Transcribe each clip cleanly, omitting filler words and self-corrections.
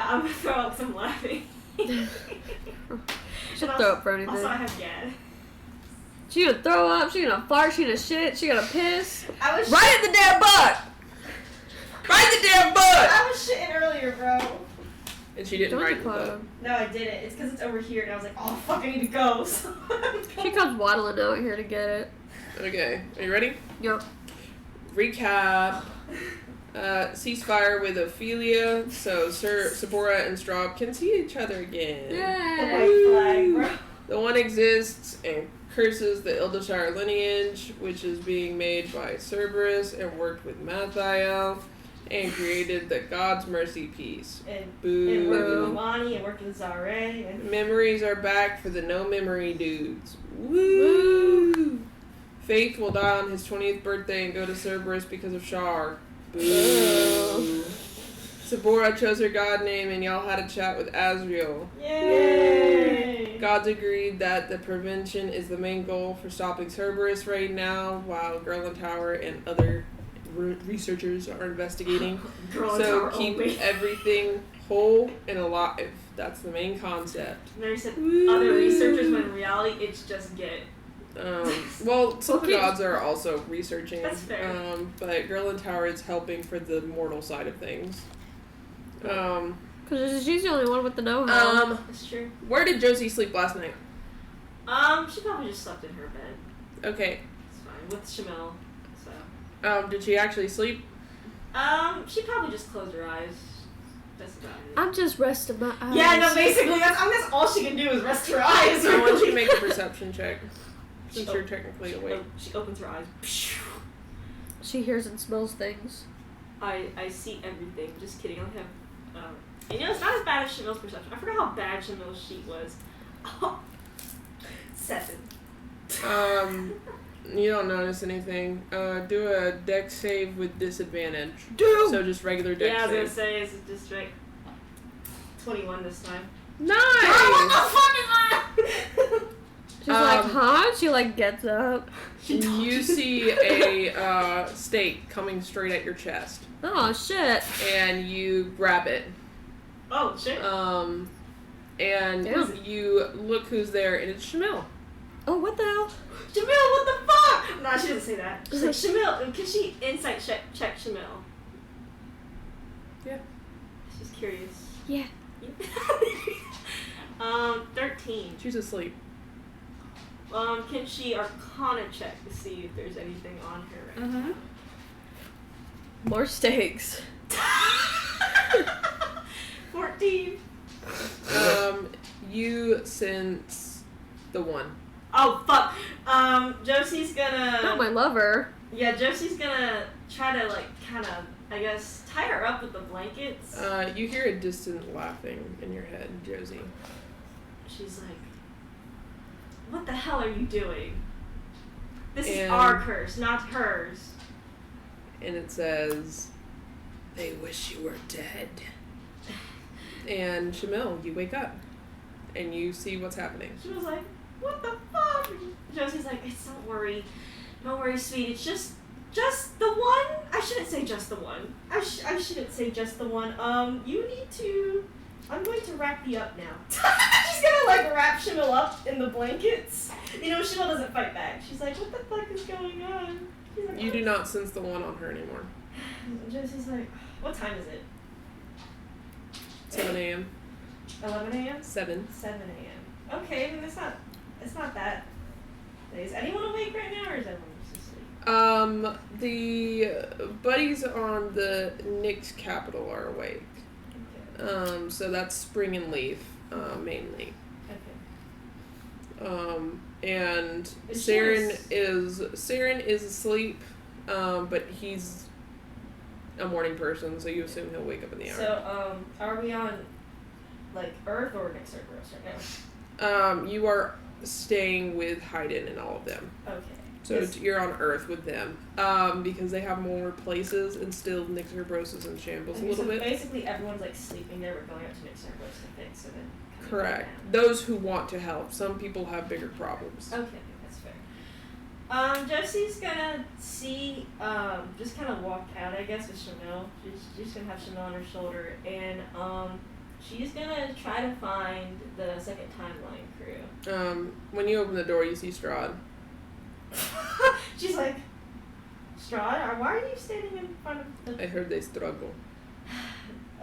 I'm gonna throw up 'cause I'm laughing. She'll throw up for anything. Also, I have gas. She gonna throw up, she gonna fart, she gonna shit, she gonna piss. I was Right in the damn butt! Right in the damn butt! I was shitting earlier, bro. And she didn't write the butt. No, I didn't. It's because it's over here, and I was like, oh, fuck, I need to go. So She comes waddling out here to get it. Okay, are you ready? Yep. Recap. Ceasefire with Ophelia, so Sephora and Straub can see each other again. Yay! White flag, bro. The one exists and curses the Ildashire lineage, which is being made by Cerberus and worked with Mathiel, and created the God's Mercy piece. And Boo. worked with Imani and worked with Zare. And Memories are back for the no memory dudes. Woo! Faith will die on his 20th birthday and go to Cerberus because of Shar. Boo. Sephora chose her god name and y'all had a chat with Azriel. Yay! Gods agreed that the prevention is the main goal for stopping Cerberus right now, while Gerland Tower and other researchers are investigating. So keep everything whole and alive. That's the main concept. And they said other researchers, when in reality, it's just get. Well, some of the gods are also researching. That's fair. But Gerland Tower is helping for the mortal side of things. Because she's the only one with the know-how. That's true. Where did Josie sleep last night? She probably just slept in her bed. Okay. It's fine. With Shamil, so. Did she actually sleep? She probably just closed her eyes. That's about it. I'm just resting my eyes. Yeah, no, basically, that's all she can do is rest her eyes. I want you to make a perception check. Since you're technically awake. She opens her eyes. She hears and smells things. I see everything. Just kidding. I don't have. And it's not as bad as Shamil's perception. I forgot how bad Shamil's sheet was. 7. You don't notice anything. Do a dex save with disadvantage. So just regular dex Yeah, I was save. gonna say, is it just right? 21 this time. Nice! What the fuck is that? She's like, huh? She like gets up. You see a stake coming straight at your chest. Oh shit. And you grab it. Oh shit. And you look who's there, and it's Shamil. Oh, what the hell? Shamil, what the fuck? No, she didn't say that. She's like, Shamil, can she insight check Shamil? Yeah. She's curious. Yeah. 13. She's asleep. Can she Arcana check to see if there's anything on her right now? More stakes. 14. You sense the one. Oh fuck. Josie's gonna. Not my lover. Yeah, Josie's gonna try to kind of, I guess, tie her up with the blankets. You hear a distant laughing in your head, Josie. She's like, "What the hell are you doing? This is our curse, not hers." And it says, "They wish you were dead." And Shamil, you wake up, and you see what's happening. She was like, "What the fuck?" Josie's like, don't worry, sweet. It's just the one. I shouldn't say just the one. I shouldn't say just the one. You need to. I'm going to wrap you up now. She's gonna wrap Shamil up in the blankets. Shamil doesn't fight back. She's like, "What the fuck is going on?" She's like, You do not sense the one on her anymore. Josie's like, "What time is it?" 7 a.m. 11 a.m. 7. 7 a.m. Okay, then it's not that. Is anyone awake right now, or is everyone just asleep? The buddies on the Nyx capital are awake. Okay. So that's Spring and Leaf, mainly. Okay. And Saren is asleep, but he's a morning person, so you assume he'll wake up in the hour. So, are we on, Earth or Nyx Cerberus right now? You are staying with Haydn and all of them. Okay. So you're on Earth with them, because they have more places, and still Nyx Cerberus is in shambles a little bit. Basically everyone's sleeping there. We're going up to Nyx Cerberus to fix it. Correct. Those who want to help. Some people have bigger problems. Okay, that's fair. Josie's gonna see, just kind of walk out, I guess, with Shamil. She's gonna have Shamil on her shoulder, and she's gonna try to find the second timeline crew. When you open the door, you see Strahd. She's like, Strahd, why are you standing in front of the... I heard they struggle.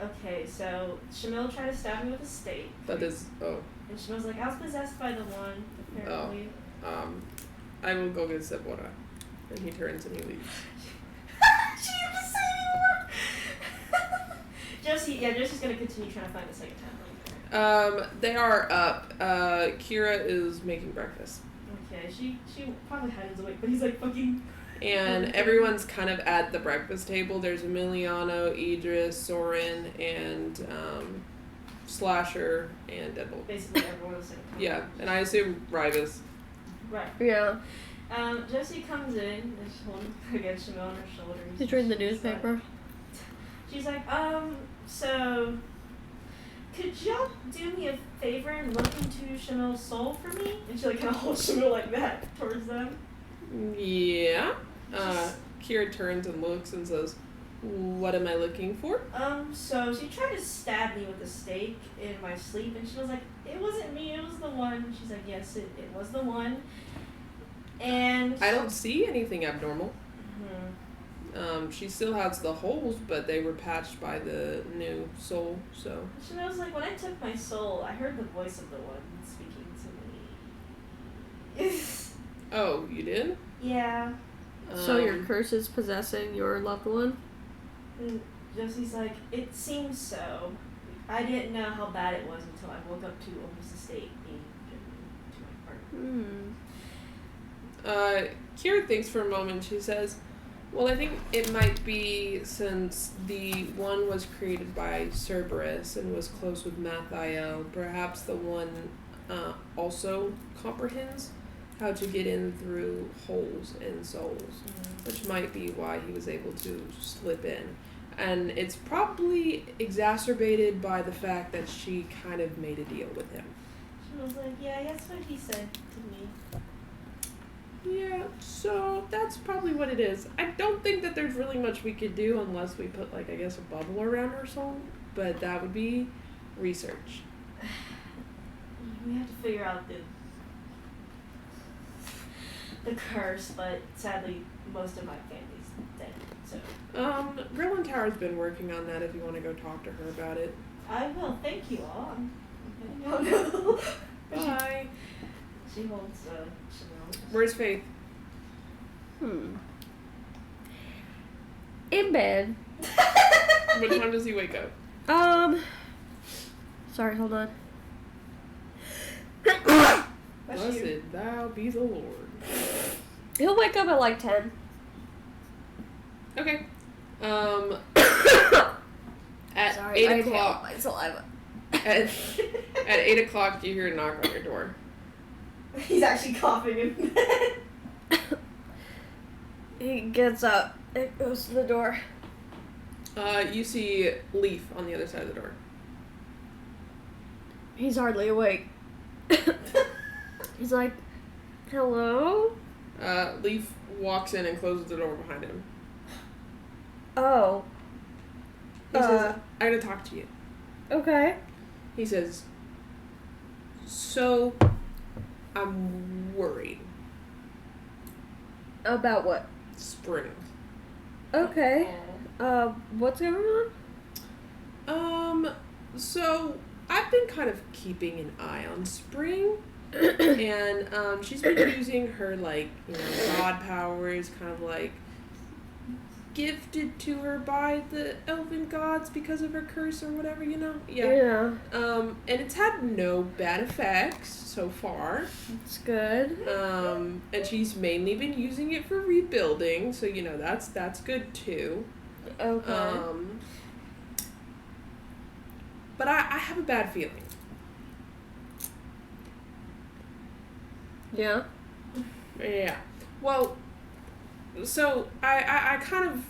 Okay, so Shamil tried to stab me with a stake. That is, And Shamil's like, I was possessed by the one, apparently. I will go get Sebora. And he turns and he leaves. She didn't just say anymore! Josie's gonna continue trying to find the second timeline. They are up. Kira is making breakfast. Okay, she probably hides awake, but he's like fucking... And everyone's kind of at the breakfast table. There's Emiliano, Idris, Soren, and Slasher, and Deadbolt. Basically everyone was saying. Yeah, and I assume Rivas. Right. Yeah. Josie comes in and she's holding again Shamil on her shoulders. She's reading the newspaper. She's like, so could y'all do me a favor and look into Shamil's soul for me? And she like kind of holds Shamil like that towards them. Yeah. Kira turns and looks and says, "What am I looking for?" So she tried to stab me with a stake in my sleep, and she was like, "It wasn't me, it was the one." She's like, "Yes, it was the one." And I don't see anything abnormal. Mm-hmm. She still has the holes, but they were patched by the new soul, so. She was like, when I took my soul, I heard the voice of the one speaking to me. Oh, you did? Yeah. So your curse is possessing your loved one? And Josie's like, it seems so. I didn't know how bad it was until I woke up to almost a state being given to my partner. Kira thinks for a moment. She says, well, I think it might be since the one was created by Cerberus and was close with Mathiel, perhaps the one also comprehends how to get in through holes in souls, which might be why he was able to slip in. And it's probably exacerbated by the fact that she kind of made a deal with him. She was like, yeah, that's what he said to me. Yeah, so that's probably what it is. I don't think that there's really much we could do unless we put, like, I guess a bubble around her soul, but that would be research. We have to figure out the curse, but sadly most of my family's dead, so. Grillen Tower's been working on that if you want to go talk to her about it. I will, thank you all. I'm gonna go. Bye. She holds Chanel. Where's Faith? In bed. What time does he wake up? Sorry, hold on. Blessed thou be the Lord. He'll wake up at like 10. Okay. At Sorry, 8 o'clock. My saliva. At 8 o'clock, you hear a knock on your door. He's actually coughing in bed. He gets up and goes to the door. You see Leaf on the other side of the door. He's hardly awake. He's like, hello? Leaf walks in and closes the door behind him. Oh. He says, I gotta talk to you. Okay. He says, so, I'm worried. About what? Spring. Okay. What's going on? So, I've been kind of keeping an eye on Spring. And, she's been using her, like, you know, god powers, kind of like, gifted to her by the elven gods because of her curse or whatever, you know? Yeah. And it's had no bad effects so far. It's good. And she's mainly been using it for rebuilding, so, you know, that's good too. Okay. But I have a bad feeling. Yeah. Yeah. Well, so I kind of,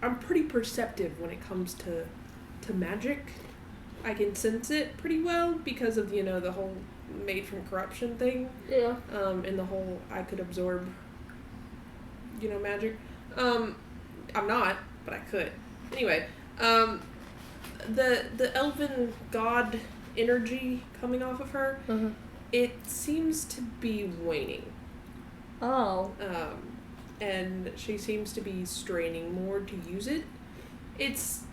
I'm pretty perceptive when it comes to magic. I can sense it pretty well because of, you know, the whole made from corruption thing. Yeah. And the whole I could absorb, you know, magic. I'm not, but I could. Anyway, the elven god energy coming off of her, Uh-huh. it seems to be waning. Oh. And she seems to be straining more to use it.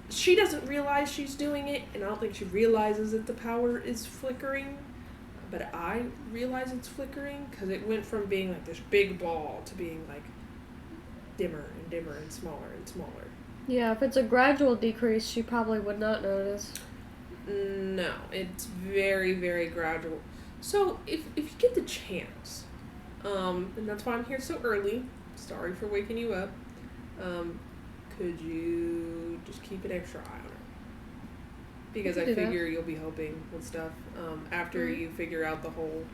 She doesn't realize she's doing it, and I don't think she realizes that the power is flickering. But I realize it's flickering because it went from being like this big ball to being like dimmer and dimmer and smaller and smaller. Yeah, if it's a gradual decrease, she probably would not notice. No, it's very, very gradual. So if you get the chance, and that's why I'm here so early. Sorry for waking you up. Could you just keep an extra eye on her? Because I figure you'll be helping with stuff after you figure out the whole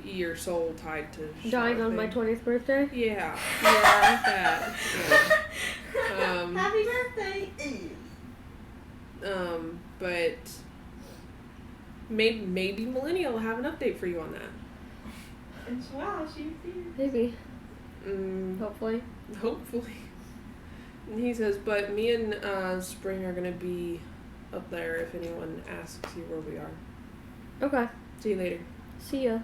your soul tied to dying on my 20th birthday? Yeah. Yeah. That. Yeah. Happy birthday! But maybe Millennial will have an update for you on that. And wow, she's here. Maybe. Hopefully. Hopefully. And he says, but me and Spring are gonna be up there if anyone asks you where we are. Okay. See you later. See ya.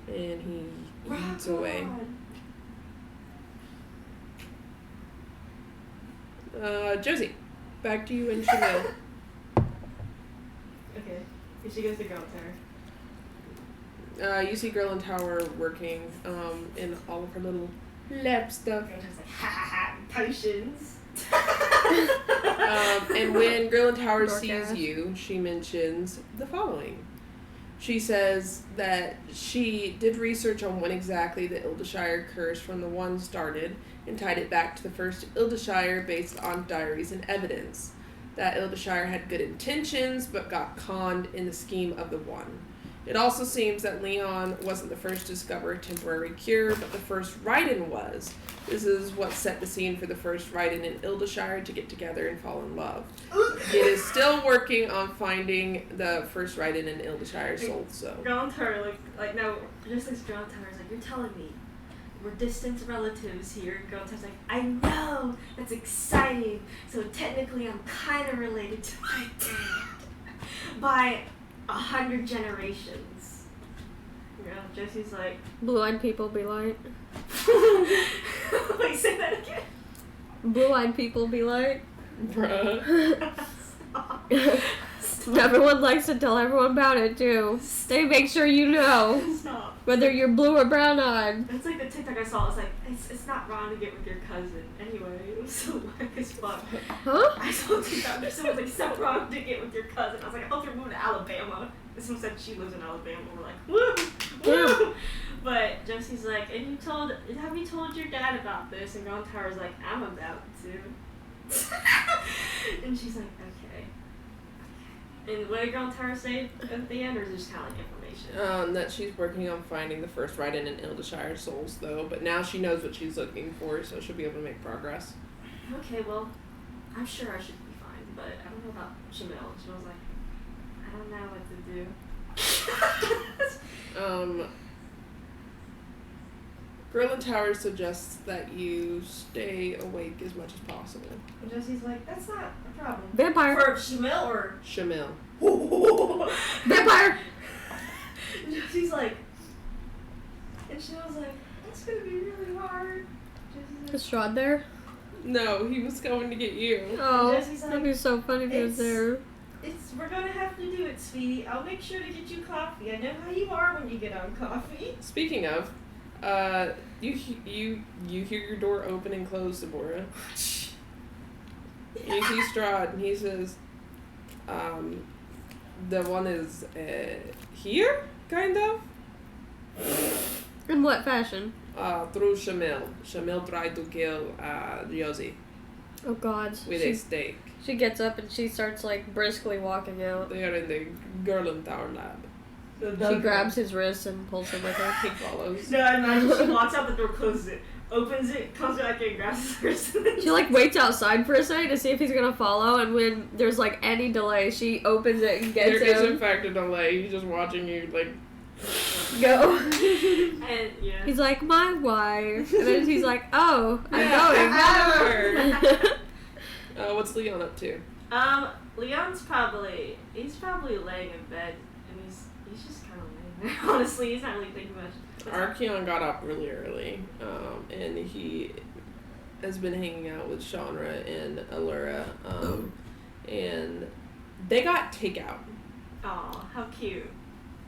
And he eats away. Josie, back to you and Chanel. Okay. If she goes to go there. You see Girl in Tower working in all of her little lab stuff. Girl just like, ha ha ha, potions. And when Girl in Tower Dork sees ass. you, she mentions the following. She says that she did research on when exactly the Ildeshire curse from the One started and tied it back to the first Ildeshire based on diaries and evidence. That Ildeshire had good intentions but got conned in the scheme of the One. It also seems that Leon wasn't the first to discover a temporary cure, but the first Raiden was. This is what set the scene for the first Raiden in Ildeshire to get together and fall in love. It is still working on finding the first Raiden in Ildeshire soul, so. Girl in Tower, like no, just as Girl in Tower is like, you're telling me we're distant relatives here. Girl in Tower's like, I know, that's exciting. So technically I'm kind of related to my dad by 100 generations. You know, Josie's like, Blue-eyed people be like. wait, say that again. Blue-eyed people be like. Bruh. Stop. Everyone likes to tell everyone about it too. They make sure you know Stop. whether you're blue or brown-eyed. It's like the TikTok I saw. It's like, it's not wrong to get with your cousin. Anyway, it was so whack as fuck. Huh? I saw TikTok. There's someone like, so wrong to get with your cousin. I was like, I hope you're moving to Alabama. This one said she lives in Alabama. We're like, woo, woo. But Josie's like, have you told your dad about this? And Girl in Tower's like, I'm about to. And she's like, okay. And what did Girl in Tower say at the end, or is it just kind of like information? That she's working on finding the first Raiden in Ildeshire souls, though, but now she knows what she's looking for, so she'll be able to make progress. Okay, well, I'm sure I should be fine, but I don't know about Jamil. She was like, I don't know what to do. Girl in Tower suggests that you stay awake as much as possible. And Josie's like, that's not a problem. Vampire. For Jamil or... Shamil. Vampire! And Josie's like... And Jamil's like, that's gonna be really hard. Is Strahd there? No, he was going to get you. Oh, Jesse's like, that'd be so funny if he was there. We're gonna have to do it, sweetie. I'll make sure to get you coffee. I know how you are when you get on coffee. Speaking of, you hear your door open and close, Deborah. You see Strahd, and he says, the one is, here, kind of? In what fashion? Through Shamil. Shamil tried to kill, Josie Oh God. with a stake. She gets up and she starts like briskly walking out. They are in the Girl in Tower lab. She grabs his wrist and pulls him with her. He follows. No, I imagine she walks out the door, closes it, opens it, comes back in, grabs his wrist, and then She like waits outside for a second to see if he's gonna follow, and when there's like any delay, she opens it and gets There is in him. fact a delay. He's just watching you like Go. And yeah. He's like, my wife. And then he's like, oh, I'm Yeah. going. What's Leon up to? Leon's he's probably laying in bed, and he's just kind of laying there. Honestly, he's not really thinking much. Archeon got up really early, and he has been hanging out with Shanra and Allura, and they got takeout. Aw, how cute.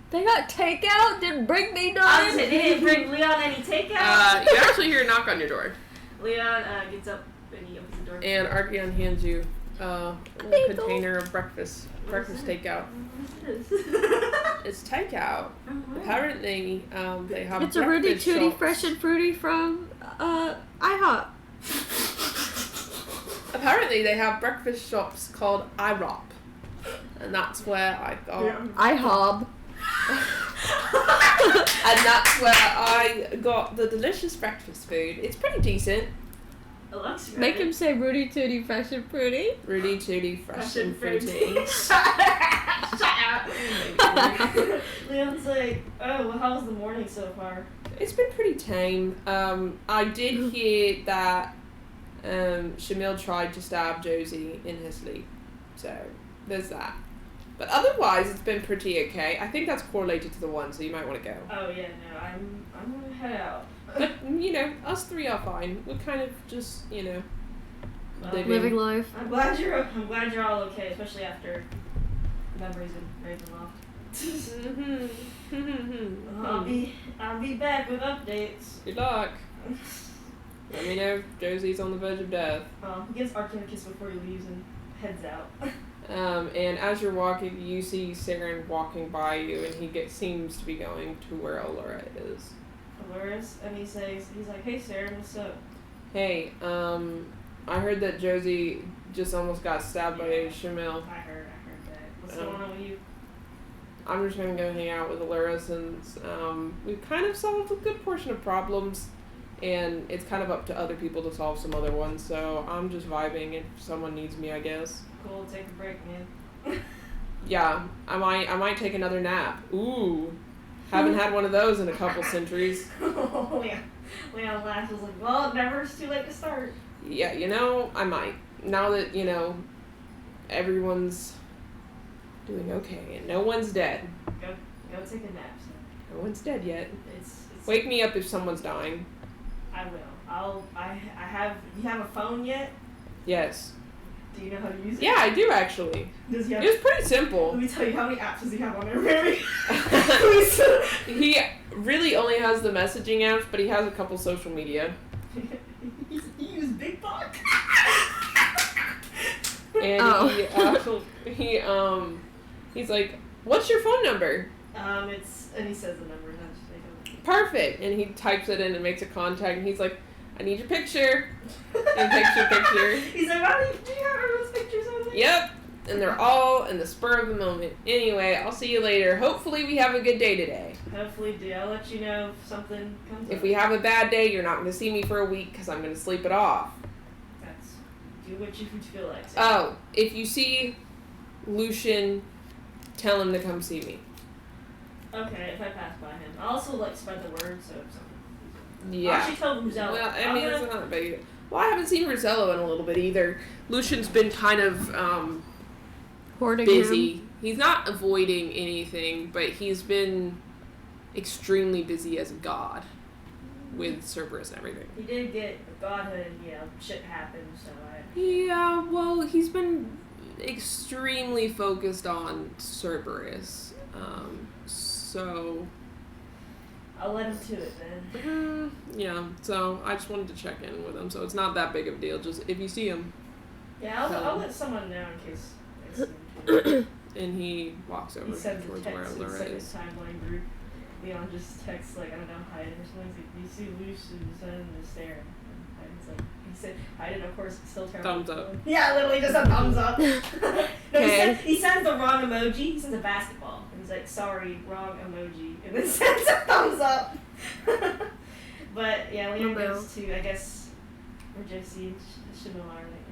They got takeout? Didn't bring me none? Honestly, they didn't bring Leon any takeout. You actually hear a knock on your door. Leon gets up and he opens the door. And Archeon hands you a little container of breakfast takeout. What is this? It's takeout. Apparently, they have It's a Rudy breakfast Tooty shops. Fresh and Fruity from IHOP. Apparently, they have breakfast shops called IROP. And that's where I got... IHOB. And that's where I got the delicious breakfast food. It's pretty decent. It looks good. Make him say Rudy Tooty Fresh and Fruity. Rudy Tooty Fresh and Fruity. Shut up. Leon's like, oh, well, how's the morning so far? It's been pretty tame. I did hear that Shamil tried to stab Josie in her sleep. So, there's that. But otherwise, it's been pretty okay. I think that's correlated to the one, so you might want to go. Oh, yeah, no, I'm gonna head out. But, us three are fine. We're kind of just, Living life. I'm glad you're all okay, especially after memories of Ravenloft. I'll be back with updates. Good luck. Let me know if Josie's on the verge of death. He gives Archeon a kiss before he leaves and heads out. And as you're walking, you see Saren walking by you, and he seems to be going to where Allura is. Allura's, and he's like, hey Saren, what's up? Hey, I heard that Josie just almost got stabbed by Shamil. I heard that. What's going on with you? I'm just gonna go hang out with Allura since we've kind of solved a good portion of problems, and it's kind of up to other people to solve some other ones. So I'm just vibing if someone needs me, I guess. Cool, take a break, man. Yeah, I might take another nap. Ooh, haven't had one of those in a couple centuries. Oh, yeah. Leon laughs. Was like, well, never's too late to start. Yeah, I might. Now that, everyone's doing okay and no one's dead. Go take a nap, son. No one's dead yet. It's Wake me up if someone's dying. I will. You have a phone yet? Yes. Do you know how to use it? Yeah, I do actually. Does he have? It was pretty simple. Let me tell you, how many apps does he have on there, baby? He really only has the messaging apps, but he has a couple social media. He used Big Box. And he's like, "What's your phone number?" And he says the number. Perfect. And he types it in and makes a contact, and he's like, "I need your picture." And takes your picture. He's like, do you have everyone's pictures on there? Yep. And they're all in the spur of the moment. Anyway, I'll see you later. Hopefully we have a good day today. Hopefully, I'll let you know if something comes up. If we have a bad day, you're not going to see me for a week because I'm going to sleep it off. Do what you feel like. So. Oh, if you see Lucian, tell him to come see me. Okay, if I pass by him. I'll also, spread the word, so if something. Yeah. I'll actually tell Rosello. Well, I mean, it's not a big... Well, I haven't seen Rosello in a little bit either. Lucian's been kind of, Hoarding busy. him. He's not avoiding anything, but he's been extremely busy as a god with Cerberus and everything. He did get godhood, and, shit happened, so Yeah, well, he's been extremely focused on Cerberus. So... I'll let him to it, then. Yeah, so I just wanted to check in with him, so it's not that big of a deal. Just if you see him. Yeah, I'll let someone know in case I see him. And he walks over He sends a towards where text Allura in is. his timeline group. Leon just texts, I don't know, Hyde or something. He's like, you see Lucian sending this there. And Hyde's like, he said, Hyde, of course, it's still terrible. Thumbs up. Yeah, literally just a thumbs up. No, Okay. he sends the wrong emoji. He sends a basketball. And he's like, sorry, wrong emoji. And then sends a thumbs up. But, yeah, Leon goes to, I guess, where Josie and Shamil are right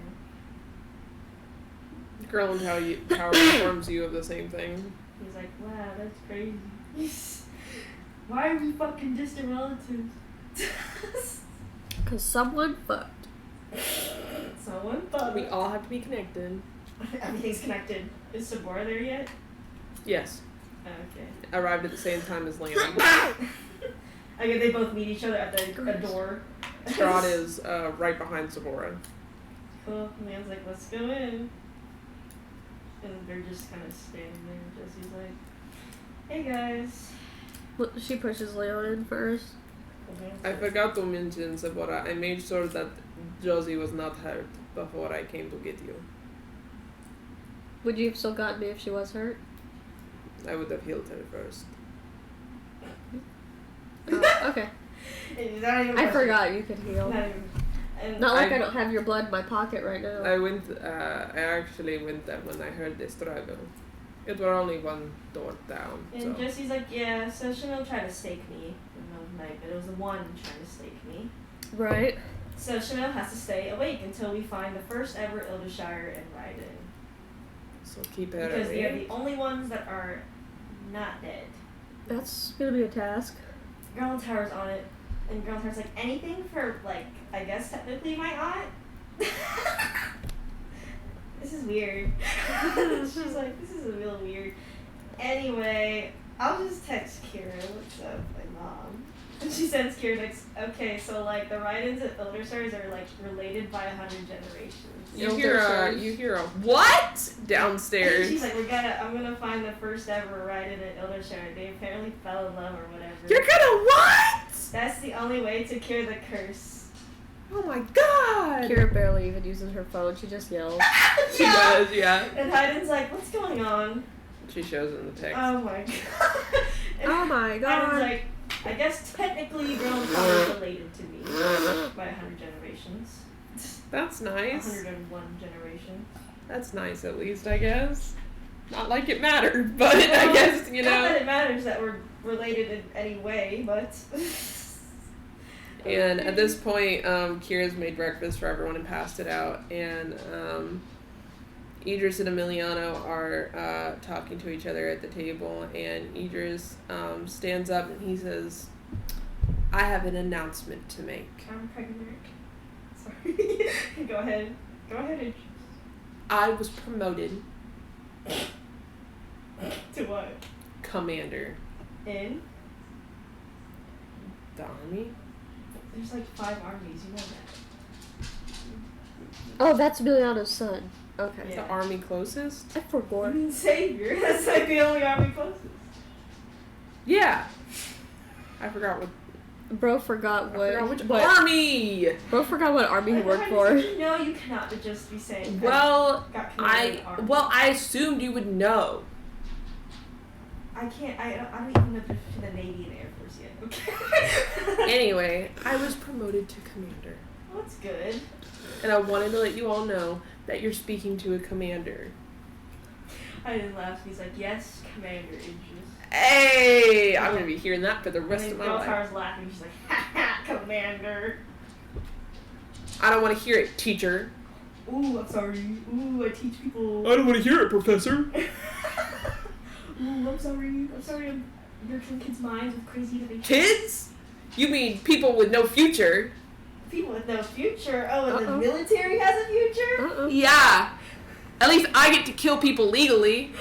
now. Girl and how informs you of the same thing. He's like, wow, that's crazy. Why are we fucking distant relatives? Because someone fucked. Someone fucked. We all have to be connected. Everything's connected. Is Sabora there yet? Yes. Oh, okay. Arrived at the same time as Landon. Okay, they both meet each other at the door. Strahd is right behind Sabora. Cool. Leon's like, let's go in. And they're just kind of standing there. Jesse's like, hey guys. Well, she pushes Leon in first. I forgot to mention, Sabora, I made sure that Josie was not hurt before I came to get you. Would you have still gotten me if she was hurt? I would have healed her first. Oh, okay. I forgot you could heal. Not like I don't have your blood in my pocket right now. I actually went there when I heard the struggle. It were only one door down. And So. Jesse's like, yeah, so Chanel tried to stake me in the middle of the night, but it was the one trying to stake me. Right. So Chanel has to stay awake until we find the first ever Eldershire and Raiden. So keep her Because they are awake. the only ones that are not dead. That's gonna be a task. Girl Tower's on it, and Girl Tower's like, anything for, like, I guess technically my aunt? This is weird. She's like, this is a real weird. Anyway, I'll just text Kira, what's up, my mom? And she sends Kira text, okay, so, like, the Raidens and Elderstars are, like, related by 100 generations. You hear a what downstairs? She's like, I'm gonna find the first ever Raiden and Eldershire. They apparently fell in love or whatever. You're gonna what? That's the only way to cure the curse. Oh my god! Kira barely even uses her phone. She just yells. She does, yeah. And Hayden's like, what's going on? She shows it in the text. Oh my god. And Oh my god. Hayden's like, I guess technically Girl Power is related to me by 100 generations. That's nice. 101 generations. That's nice, at least, I guess. Not like it mattered, but I guess, you Not that know. it matters that we're related in any way, but... And at this point, Kira's made breakfast for everyone and passed it out. And Idris and Emiliano are talking to each other at the table. And Idris stands up and he says, I have an announcement to make. I'm pregnant. Sorry. Go ahead. Go ahead, Idris. I was promoted To what? commander. In? The army? There's like 5 armies, you know that. Oh, that's Miliano's son. Okay. Yeah. The army closest? I forgot. Savior. That's like the only army closest. Yeah. I forgot what. Bro forgot I what. forgot which what army. Bro forgot what army he worked for. No, you cannot just be saying. Well, got commander in the army. I assumed you would know. I can't. I don't even know to the Navy and Air Force yet. Okay. Anyway, I was promoted to commander, Well, that's good. and I wanted to let you all know that you're speaking to a commander. I didn't laugh. He's like, yes, Commander Idris. Hey, I'm gonna be hearing that for the And rest then of my Girl life. Tower's laughing. She's like, ha ha, Commander. I don't want to hear it, teacher. Ooh, I'm sorry. Ooh, I teach people. don't want to hear it, professor. Ooh, I'm sorry. I'm sorry. I'm nurturing kids' minds with crazy innovation. Kids? You mean people with no future? People with no future. Oh, and the Uh-oh. military has a future? Uh-oh. Yeah. At least I get to kill people legally.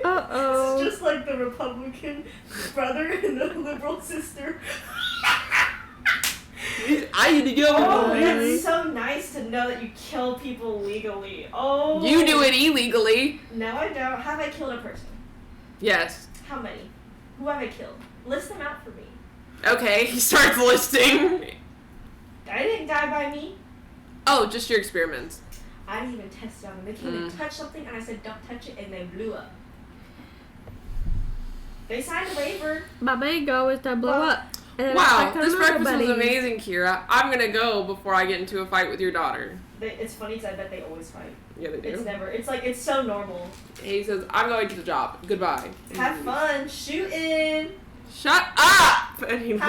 Uh-oh. This is just like the Republican brother and the liberal sister. I get to kill people Oh, legally. that's so nice to know that you kill people legally. Oh. You do it illegally. No, I don't. Have I killed a person? Yes. How many? Who have I killed? List them out for me. Okay, he starts listing. I didn't die by me. Oh, just your experiments. I didn't even test it on them. They came and touched something, and I said, don't touch it, and they blew up. They signed a waiver. My mango is that blew up. And then Wow, I this got breakfast was nobody. amazing, Kira. I'm gonna go before I get into a fight with your daughter. It's funny because I bet they always fight. Yeah, they It's do. never. It's like it's so normal. He says, I'm going to the job. Goodbye. Have fun shooting. Shut up! And he leaves.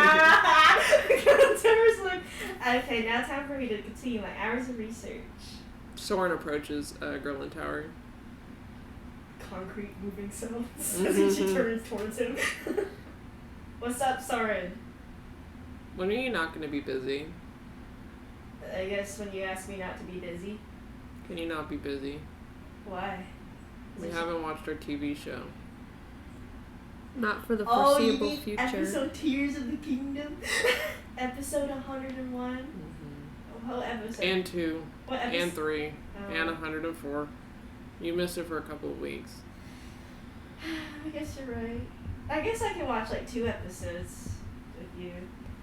Trevor's like, okay, now time for me to continue my hours of research. Soren approaches Girl in Tower. Concrete moving cells as she turns towards him. What's up, Soren? When are you not going to be busy? I guess when you ask me not to be busy. Can you not be busy? Why? We haven't watched our TV show. Not for the foreseeable future. Episode Tears of the Kingdom? Episode 101? Mm-hmm. What episode? And 2. What episode? And 3. And 104. You missed it for a couple of weeks. I guess you're right. I guess I can watch like 2 episodes with you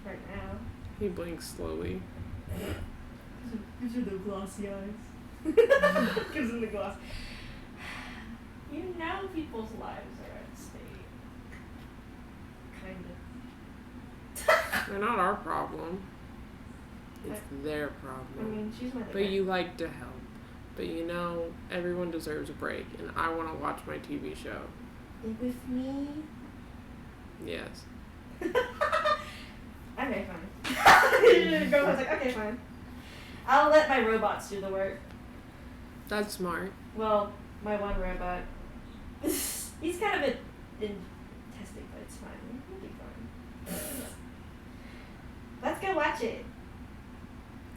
right now. He blinks slowly. Gives her the glossy eyes. Gives him the gloss. You know people's lives are at stake. Kind of. They're not our problem. It's their problem. I mean, she's my But you like to help. But you know, everyone deserves a break, and I want to watch my TV show. With me? Yes. Okay, fine. Girlfriend's like, okay, fine. I'll let my robots do the work. That's smart. Well, my one robot. He's kind of in testing, but it's fine. He'll be fine. Let's go watch it.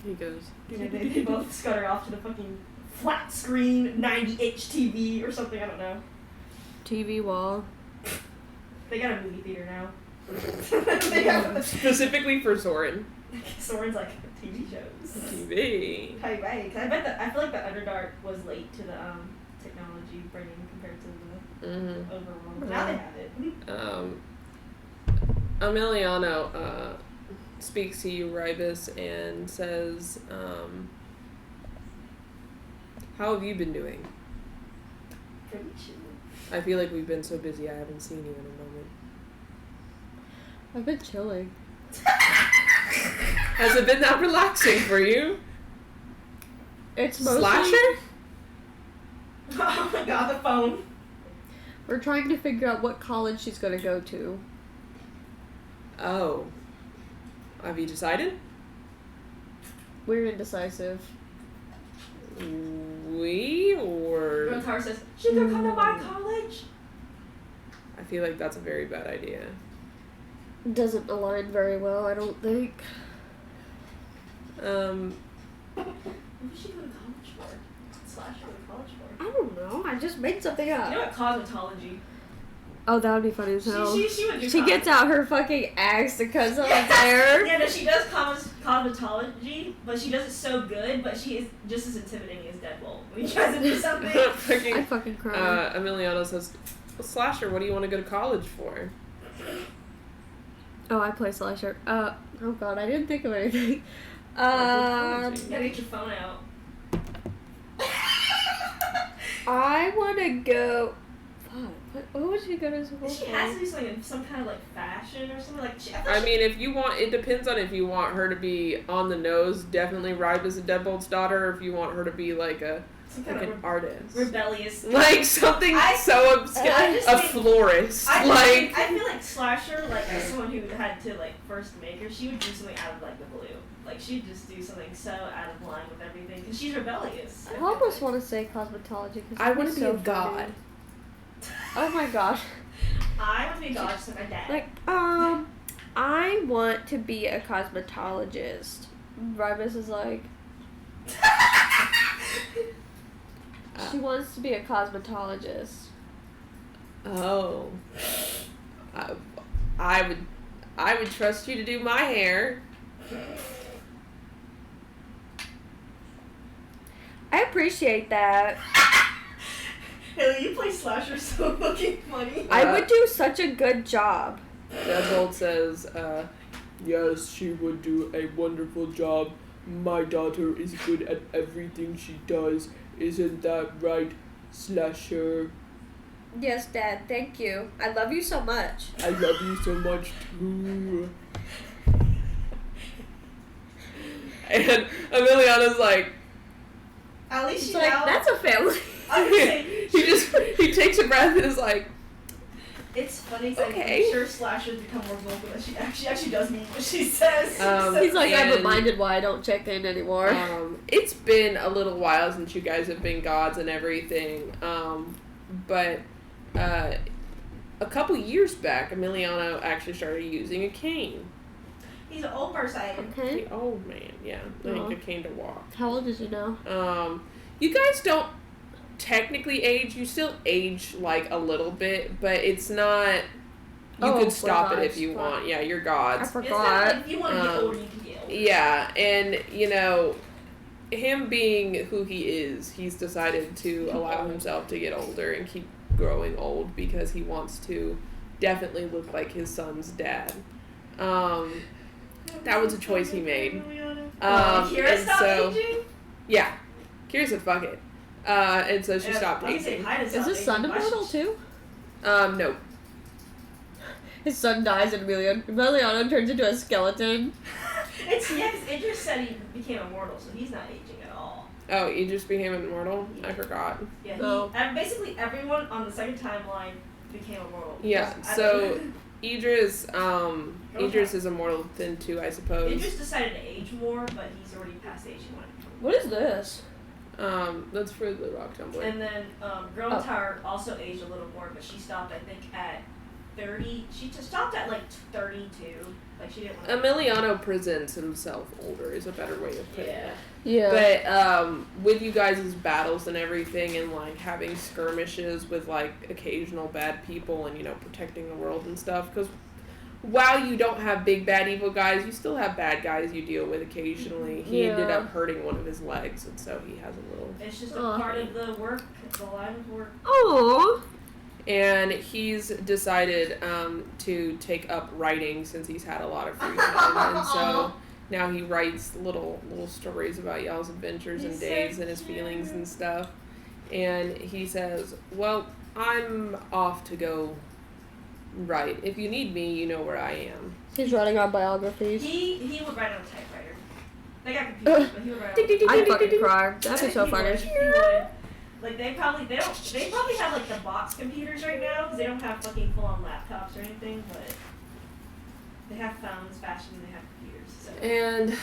He goes. They both scutter off to the fucking flat screen 90-inch TV or something. I don't know. TV wall. They got a movie theater now. Specifically for Soren. Soren's like TV shows. TV. How you buy it? 'Cause I feel like the Underdark was late to the technology bringing compared to the overworld. Now they have it. Emiliano speaks to you, Ribus, and says, how have you been doing? Pretty chill. I feel like we've been so busy I haven't seen you in a moment. I've been chilling. Has it been that relaxing for you? It's mostly... Slasher? Oh my god, the phone. We're trying to figure out what college she's going to go to. Oh. Have you decided? We're indecisive. We or... Rotar says, she could come to my college. I feel like that's a very bad idea. Doesn't align very well, I don't think. What did she go to college for? Slasher go to college for? I don't know. I just made something up. You know what? Cosmetology. Oh, that would be funny as hell. She would do She gets out her fucking axe because of there. Yeah, no, she does cosmetology, but she does it so good, but she is just as intimidating as Deadbolt. When he tries to do something. I fucking cry. Emiliano says, Slasher, what do you want to go to college for? Oh, I play Slasher. Oh god, I didn't think of anything. You gotta get your phone out. I want to go... What would she go to school She for? has to do something in some kind of like fashion or something. Like I mean, if you want, it depends on if you want her to be on the nose, definitely Ribus and Deadbolt's daughter, or if you want her to be like an artist. Rebellious. Like something so obscure. A florist. I feel like Slasher, like as someone who had to like first make her, she would do something out of like the blue. Like she'd just do something so out of line with everything because she's rebellious. I almost want to say cosmetology. I want to be so a god. Oh my gosh. I want to be a god just like my dad. Like, I want to be a cosmetologist. Ribus is like... She wants to be a cosmetologist. Oh. I would trust you to do my hair. I appreciate that. Haley, you play Slasher so fucking funny. I would do such a good job. Deadbolt says, yes, she would do a wonderful job. My daughter is good at everything she does. Isn't that right, Slasher? Yes, Dad, thank you. I love you so much. I love you so much, too. And Emiliano's like... At least she's you like, know. that's a family. he takes a breath and is like... It's funny because okay. I'm sure Slasher's become more vocal than she actually does mean what she says. He's like, I'm reminded why I don't check in anymore. It's been a little while since you guys have been gods and everything. But a couple years back, Emiliano actually started using a cane. He's an old person. Okay. The old man, yeah. Like a cane to walk. How old is he now? You guys don't technically age. You still age, like, a little bit, but it's not... You could stop it if you want. Yeah, you're gods. I forgot. If you want to get older, you can get older. Yeah, and, you know, him being who he is, he's decided to allow himself to get older and keep growing old because he wants to definitely look like his son's dad. That was a choice he made. Kira stopped aging? Yeah. Kira said, fuck it. And so she stopped aging. Is his son immortal too? No. His son dies and Emiliano turns into a skeleton. Because Idris said he became immortal, so he's not aging at all. Oh, Idris became immortal? I forgot. Yeah, and basically everyone on the second timeline became immortal. Yeah, so Idris is immortal then too, I suppose. Idris decided to age more, but he's already past age he wanted to become. What is this? That's for the rock tumbler. And then Girl Tower also aged a little more, but she stopped, I think, at 30. She just stopped at like 32. Like she didn't want to. Emiliano presents himself older is a better way of putting it. Yeah. But with you guys' battles and everything, and like having skirmishes with like occasional bad people, and you know protecting the world and stuff, because while you don't have big bad evil guys, you still have bad guys you deal with occasionally. He ended up hurting one of his legs, and so he has a little. It's just a part of the work, the line of work. Aww. And he's decided to take up writing since he's had a lot of free time, and so now he writes little stories about y'all's adventures and days and his feelings and stuff. And he says, "Well, I'm off to go write. If you need me, you know where I am." He's writing our biographies. He would write on a typewriter. They got computers, but he would write on. I'd fucking cry. That'd be so funny. Like they probably have like the box computers right now because they don't have fucking full on laptops or anything, but they have phones faster than they have computers. So. And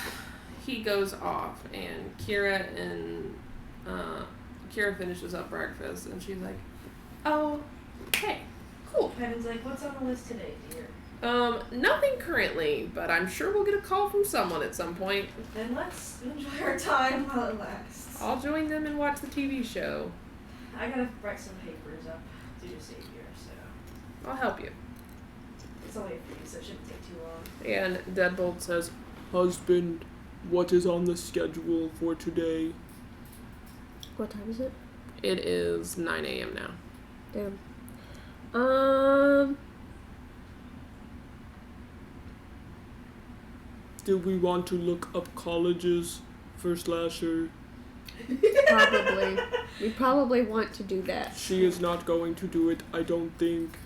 he goes off, and Kira finishes up breakfast, and she's like, "Oh, hey, cool." Kevin's like, "What's on the list today, dear?" Nothing currently, but I'm sure we'll get a call from someone at some point. Then let's enjoy our time while it lasts. I'll join them and watch the TV show. I gotta write some papers up to do Savior, so. I'll help you. It's only a few, so it shouldn't take too long. And Deadbolt says, "Husband, what is on the schedule for today?" What time is it? It is 9 a.m. now. Damn. Do we want to look up colleges for Slasher? Probably. We probably want to do that. She is not going to do it, I don't think.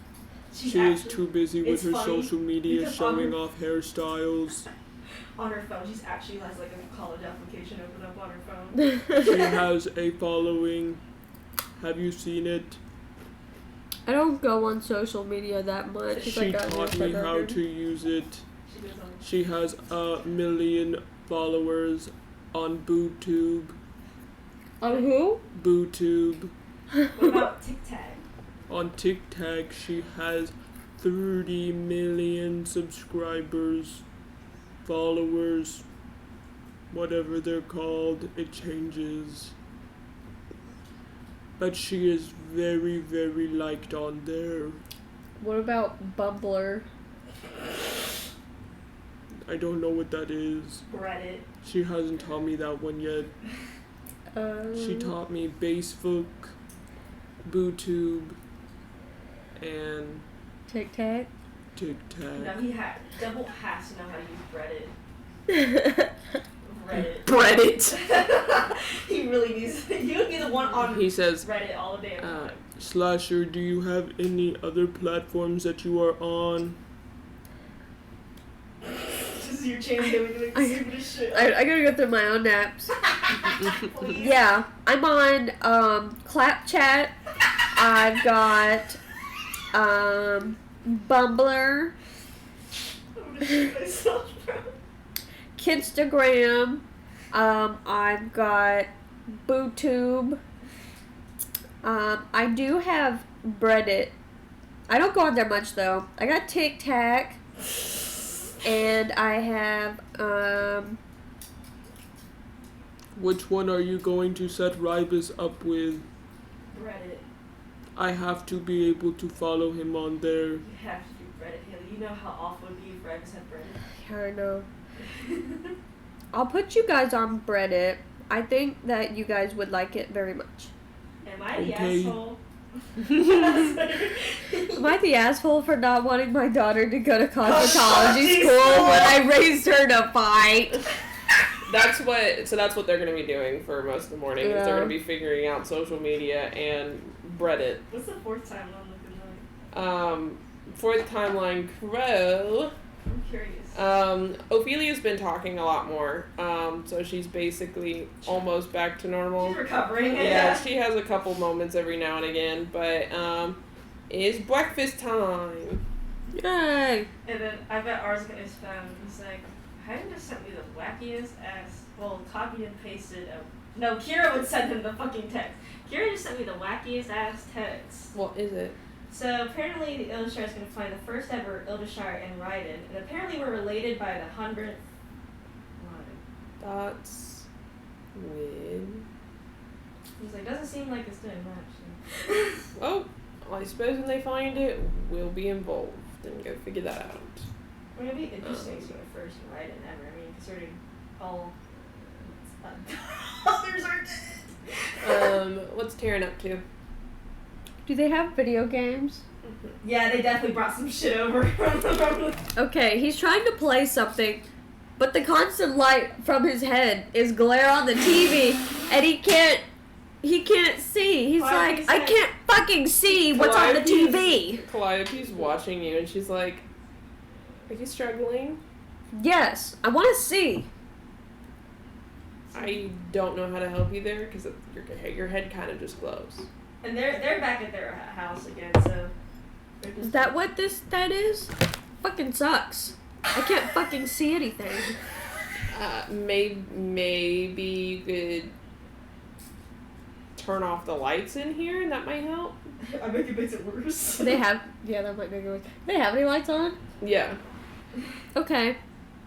She is too busy with her social media showing off hairstyles. On her phone, she's actually has like a college application open up on her phone. She has a following. Have you seen it? I don't go on social media that much. She taught me how to use it. She has 1 million followers on BooTube. On who? BooTube. What about TikTok? On TikTok, she has 30 million subscribers, followers, whatever they're called. It changes. But she is very, very liked on there. What about Bumbler? I don't know what that is. Reddit. She hasn't taught me that one yet. She taught me Facebook, BooTube, and TikTok. TikTok. No, Double has to know how to use Reddit. Reddit. He really needs. He would be the one on. He says, Reddit all the day. Slasher, do you have any other platforms that you are on? This is your chance to do the stupidest shit. I gotta go through my own apps. Yeah, I'm on Clapchat. I've got Bumbler. I'm gonna shoot myself, bro. Kidstagram. I've got BooTube. I do have Reddit. I don't go on there much though. I got TikTok. And I have Which one are you going to set Ribus up with? Reddit. I have to be able to follow him on there. You have to do Reddit, Haley. You know how awful it would be if Ribus had Reddit. Yeah, I know. I'll put you guys on Reddit. I think that you guys would like it very much. Am I the Okay. asshole? Am I the asshole for not wanting my daughter to go to cosmetology Cosmetology school school. when I raised her to fight? That's what they're going to be doing for most of the morning. Is they're Yeah. going to be figuring out social media and Reddit. What's the fourth time I'm looking like? Fourth timeline Crow. I'm curious. Ophelia's been talking a lot more. So she's basically almost back to normal. She's recovering. Yeah, she has a couple moments every now and again, but it's breakfast time. Yay! And then I bet Arsenic is found. He's like, Hayden just sent me the wackiest ass. Well, copied and pasted. No, Kira would send him the fucking text. Kira just sent me the wackiest ass text. What is it? So apparently the Ildashire is going to find the first ever Ildashire and Raiden. And apparently we're related by the 100th line. That's weird. He's like, doesn't seem like it's doing much. Oh, I suppose when they find it, we'll be involved and go figure that out. I mean, it'd be interesting to see the first Raiden ever. I mean, considering all others are dead. What's Taryn up to? Do they have video games? Yeah, they definitely brought some shit over from the Okay, he's trying to play something, but the constant light from his head is glare on the TV, and he can't see. He's Why like, is I that- can't fucking see what's on the TV. Calliope's watching you, and she's like, "Are you struggling?" Yes, I want to see. I don't know how to help you there because your head kind of just glows. And they're back at their house again, so. they're just- Is that what that is? Fucking sucks. I can't fucking see anything. Maybe you could turn off the lights in here, and that might help. I think it makes it worse. That might make it work. They have any lights on? Yeah. Okay.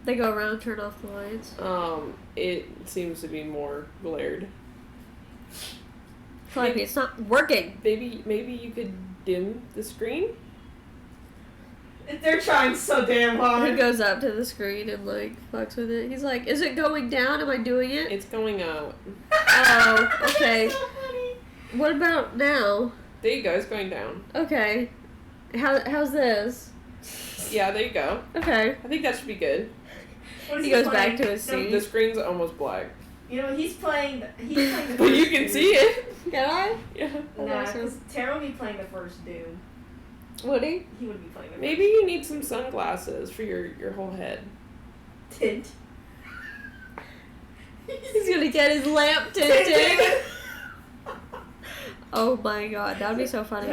They go around, turn off the lights. It seems to be more glared. Calliope, it's not working. Maybe you could dim the screen. They're trying so damn He hard. goes up to the screen and like fucks with it. He's like, "Is it going down? Am I doing it?" It's going up. Oh, okay. That's so funny. What about now? There you go. It's going down. Okay. How's this? Yeah, there you go. Okay. I think that should be good. What is He goes playing? back to his No, seat. The screen's almost black. You know, he's playing the But you first can Doom. see it. Can I? Yeah. Nah, Awesome. because Tara would be playing the first Doom. Woody? He would be playing the Maybe you need some sunglasses for your whole head. first tint. He's gonna get his lamp tinted. Oh my god, that would be so funny.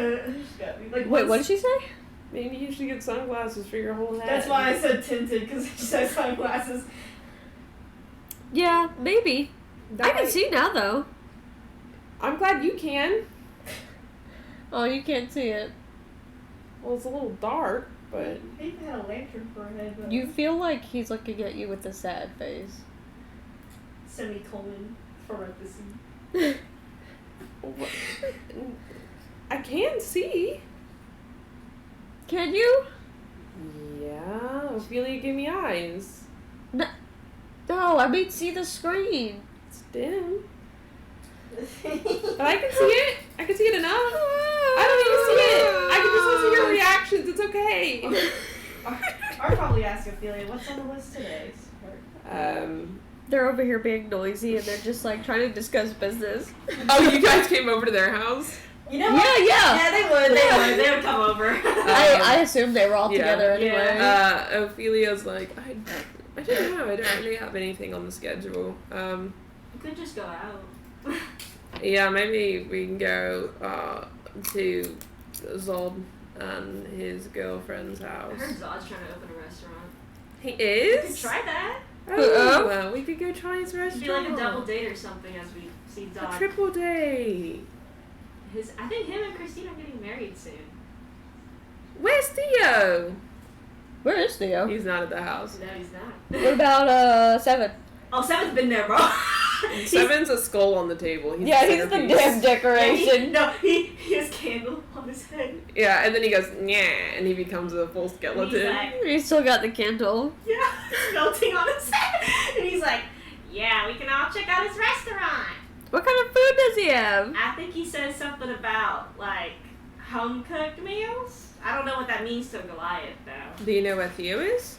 Like, Wait, what did she say? Maybe you should get sunglasses for your whole head. That's why I said tinted, because she said sunglasses. Yeah, maybe. I can see now though. I'm glad you can. Oh, you can't see it. Well, it's a little dark, but He even had a lantern for a head. But You feel like he's looking at you with a sad face. semicolon parenthesis. I can see. Can you? Yeah, Ophelia, give me eyes. No, I mean see the screen. It's dim, but I can see it. I can see it enough. I don't need to see it. I can just listen to your reactions. It's okay. I'll probably ask Ophelia, what's on the list today? They're over here being noisy and they're just like trying to discuss business. Oh, you guys came over to their house? You know what? Yeah. Yeah, they would. They would come over. I assumed they were all yeah. together anyway. Ophelia's like, I don't know. I don't really have anything on the schedule. You could just go out. Yeah, maybe we can go to Zod and his girlfriend's I house. heard Zod's trying to open a restaurant. He You could is? try that. Oh, well, we could go try his It'd restaurant. be like a double date or something as we see A Zod. triple date. I think him and Christine are getting married soon. Where's Theo? Where is Theo? He's not at the house. No, he's not. What about 7? Oh, Seven's been there, bro. Seven's a skull on the table. He's Yeah, the he's the centerpiece. damn decoration. He has candle on his head. Yeah, and then he goes, yeah, and he becomes a full skeleton. He's like, He still got the candle. yeah, it's melting on his head. And he's like, yeah, we can all check out his restaurant. What kind of food does he have? I think he says something about, like, home-cooked meals. I don't know what that means to Goliath, though. Do you know where Theo is?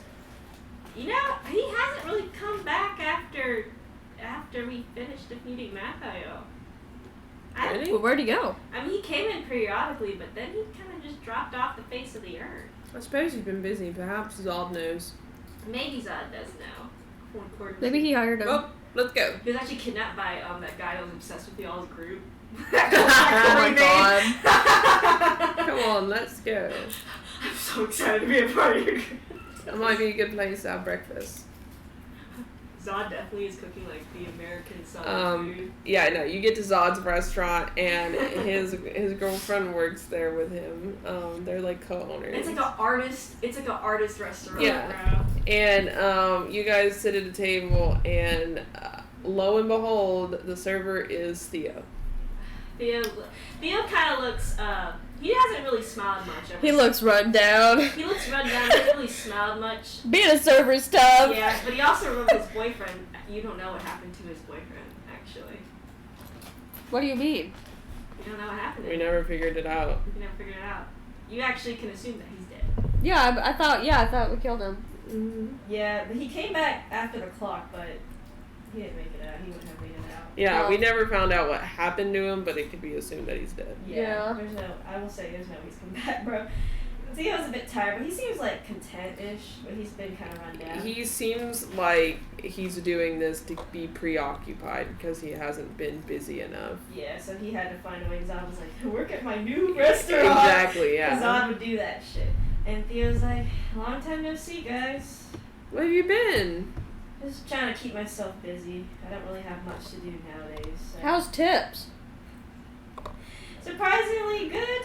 You know, he hasn't really come back after we finished defeating Mathayo. Really? Well, where'd he go? I mean, he came in periodically, but then he kind of just dropped off the face of the earth. I suppose he's been busy. Perhaps Zod knows. Maybe Zod does know. According Maybe to- he hired him. Well, let's go. He was actually kidnapped by that guy that was obsessed with y'all's group. Oh my god. Come on, let's go. I'm so excited to be a part of your group. That might be a good place to have breakfast. Zod definitely is cooking like the American Southern food. Yeah, no, you get to Zod's restaurant and his girlfriend works there with him. They're like co-owners. It's like an artist restaurant, Yeah. bro. And you guys sit at a table and lo and behold, the server is Theo. Theo kind of looks, he hasn't really smiled much. He looks run down. He looks run down, he hasn't really smiled much. Being a server's tough. Yeah, but he also remembers his boyfriend. You don't know what happened to his boyfriend, actually. What do you mean? You don't know what happened to We him. never figured it out. You never figured it out. You actually can assume that he's dead. Yeah, I thought we killed him. Mm-hmm. Yeah, but he came back after the clock, but he didn't make it out. He wouldn't have made it out. Yeah, Well- we never found out what happened to him, but it could be assumed that he's dead. Yeah. I will say there's no way he's come back, bro. Theo's a bit tired, but he seems like content-ish, but he's been kind of run down. He seems like he's doing this to be preoccupied because he hasn't been busy enough. Yeah, so he had to find a way. Zod was like, work at my new restaurant. Exactly, yeah. Zod would do that shit. And Theo's like, long time no see, guys. Where have you been? Just trying to keep myself busy. I don't really have much to do nowadays. So. How's tips? Surprisingly good.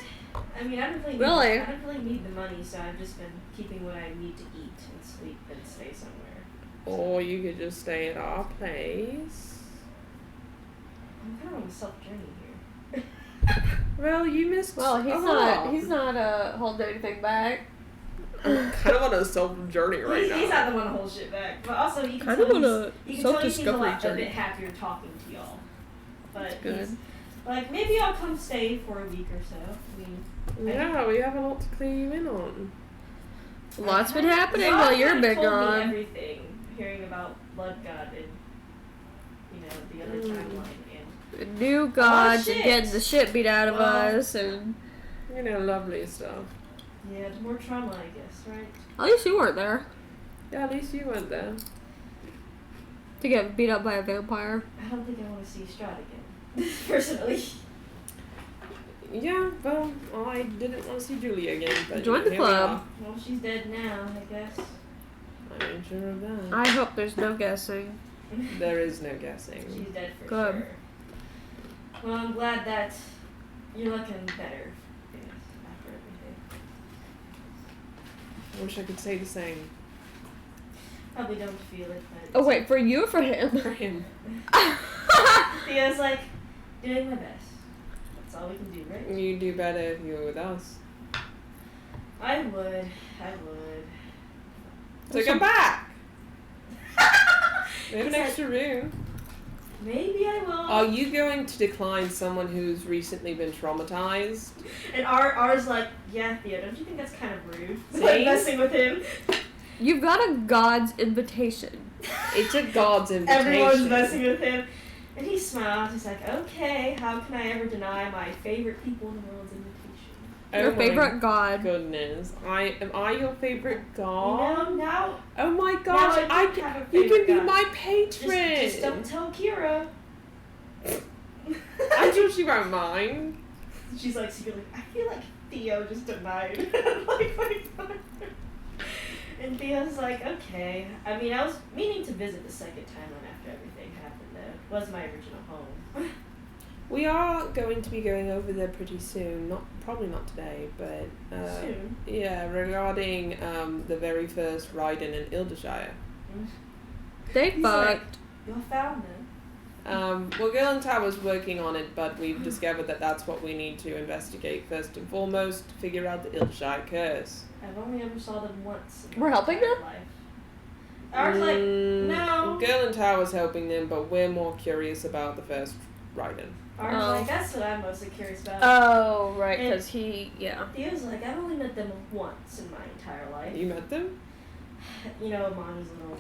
I mean, I don't really need the money, so I've just been keeping what I need to eat and sleep and stay somewhere. Or you could just stay at our place. I'm kind of on a self-journey here. Well, you missed. Well, he's not holding anything back. I'm kind of on a self journey right now. He's not the one to hold shit back. But also, you can Kind tell of on a you can tell he seems a self-discovery lot a journey. bit happier talking to y'all. But Good. he's like, maybe I'll come stay for a week or so. I mean, Yeah, we have a lot to clue you in on. Lots been Zod happening while you're kinda been told me gone. everything, hearing about Blood God and the other timeline and New gods shit. and getting the shit beat out of Well- us, and You know, lovely stuff. yeah, more trauma, I guess, right? at least you weren't there Yeah, at least you went there. to get beat up by a vampire. I don't think I want to see Strahd again, personally. Yeah, well, I didn't want to see Julie again, but Join the here we club. Well, she's dead now, I guess. are. I ain't sure of that. I hope there's no guessing. There is no guessing. She's dead for Good. sure. Well, I'm glad that you're looking better. Yes, after everything. I wish I could say the same Probably don't feel it, but. Oh wait, for you or for him? for him. Theo's like, doing my best. That's all we can do, right? You'd do better if you were with us. I would. So come back! We have an It's like- extra room. Maybe I will. Are you going to decline someone who's recently been traumatized? And ours like, yeah, Theo, don't you think that's kind of rude? See? Like messing with him. You've got a god's invitation. It's a god's invitation. Everyone's messing with him. And he smiles. He's like, okay, how can I ever deny my favorite people in the world's invitation? Your my favorite god. Goodness, am I your favorite god? No, now. Oh my Now gosh, I do have a you can favorite be god. my patron. Just don't tell Kira. I'm sure she won't mind. She's like secretly, I feel like Theo just denied. Like, my God. And Theo's like, okay. I mean, I was meaning to visit the second timeline after everything happened, though. It was my original home. We are going to be going over there pretty soon. Probably not today, but Soon. yeah, regarding the very first Raiden in Ildershire. They He's like, fucked. y'all found them. Well, Gil and Tab was working on it, but we've discovered that that's what we need to investigate first and foremost to figure out the Ilshai curse. I've only ever saw them once. In We're my helping entire them? life. Ours like, no. Gil and Tab was helping them, but we're more curious about the first Raiden. Ours like, that's what I'm mostly curious about. Oh, right, And because he was like, I've only met them once in my entire life. You met them? You know, Amani's little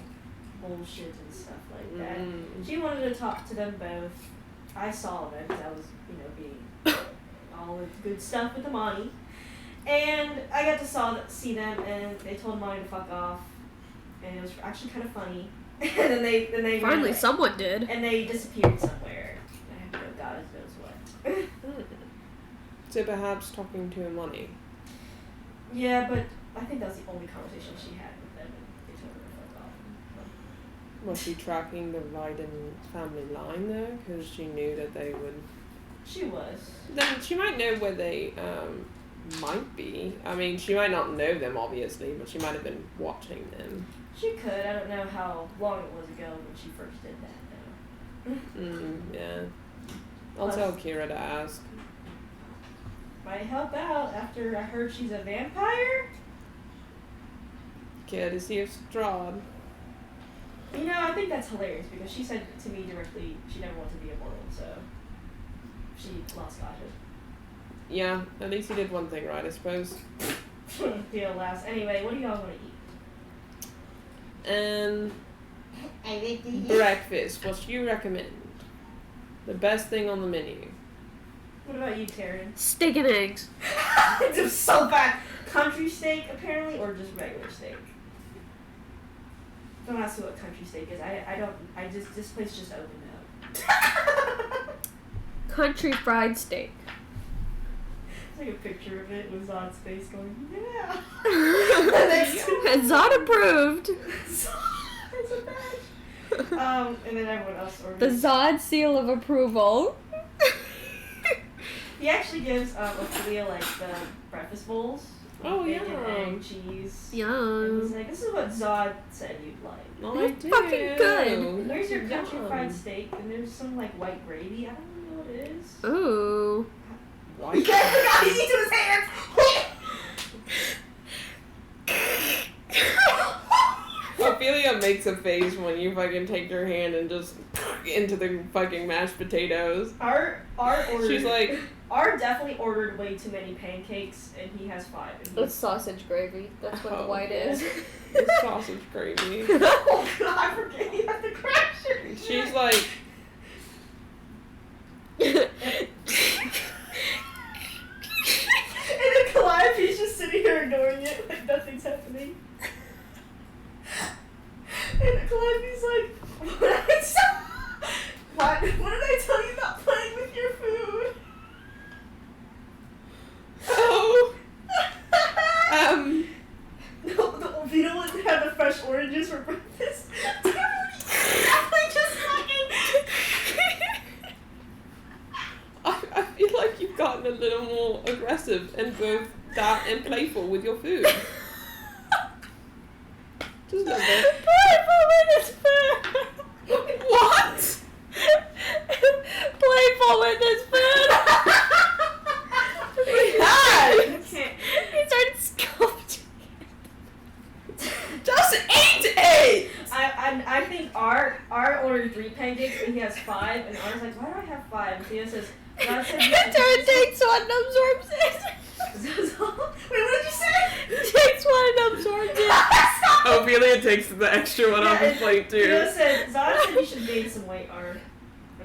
bullshit and stuff like that. Mm. She wanted to talk to them both. I saw them because I was, being all the good stuff with Amani. And I got to see them, and they told Amani to fuck off. And it was actually kind of funny. And then they finally ran, someone did. and they disappeared somewhere. I have no God knows what. So perhaps talking to Amani. Yeah, but I think that was the only conversation she had with them, and they told her to fuck off. Was she tracking the Raiden family line though? Because she knew that they would. She was. Then she might know where they might be. I mean, she might not know them obviously, but she might have been watching them. She could. I don't know how long it was ago when she first did that, though. Yeah. I'll tell Kira to ask. Might help out after I heard she's a vampire. Kira to see if Strahd. I think that's hilarious because she said to me directly she never wanted to be immortal, so she lost godhood. Yeah, at least he did one thing right, I suppose. Theo laughs. Anyway, what do y'all want to eat? Breakfast. What do you recommend? The best thing on the menu. What about you, Taryn? Steak and eggs. It's just so bad. Country steak, apparently, or just regular steak? Don't ask me what country steak is. This place just opened up. Country fried steak. It's like a picture of it with Zod's face going, yeah. And Zod approved. It's a badge. And then everyone else ordered. The Zod seal of approval. He actually gives Ophelia like the breakfast bowls. Oh, bacon, yeah. egg, cheese. And Yum. he's like, this is what Zod said you'd like. Oh, That's fucking good. There's your Yum. country fried steak, and there's some like white gravy. I don't know what it is. Ooh. Why? He forgot he eats with his hands. Ophelia makes a face when you fucking take your hand and just into the fucking mashed potatoes. Our ordered. She's like, Our definitely ordered way too many pancakes, and he has 5. And It's sausage gravy. That's what the white is. it's sausage gravy. Oh God, I forget you have to crash your. She's like, And then Calliope's just sitting here ignoring it like nothing's happening. And Calliope's like, what did I tell you about playing with your food? oh, No, you don't want to have the fresh oranges for breakfast? Definitely just fucking. I feel like you've gotten a little more aggressive and both that and playful with your food. Just a little bit. Playful with his food. What? Playful with his food. He started sculpting. Just eat it! I think our ordered 3 pancakes, and he has 5, and ours like, why do I have 5? And Theo says, God said Turn takes one and absorbs it. Wait, what did you say? Takes one and absorbs it. Ophelia takes the extra one off his plate too. Theo said, Zod said you should gain some weight, Ar. And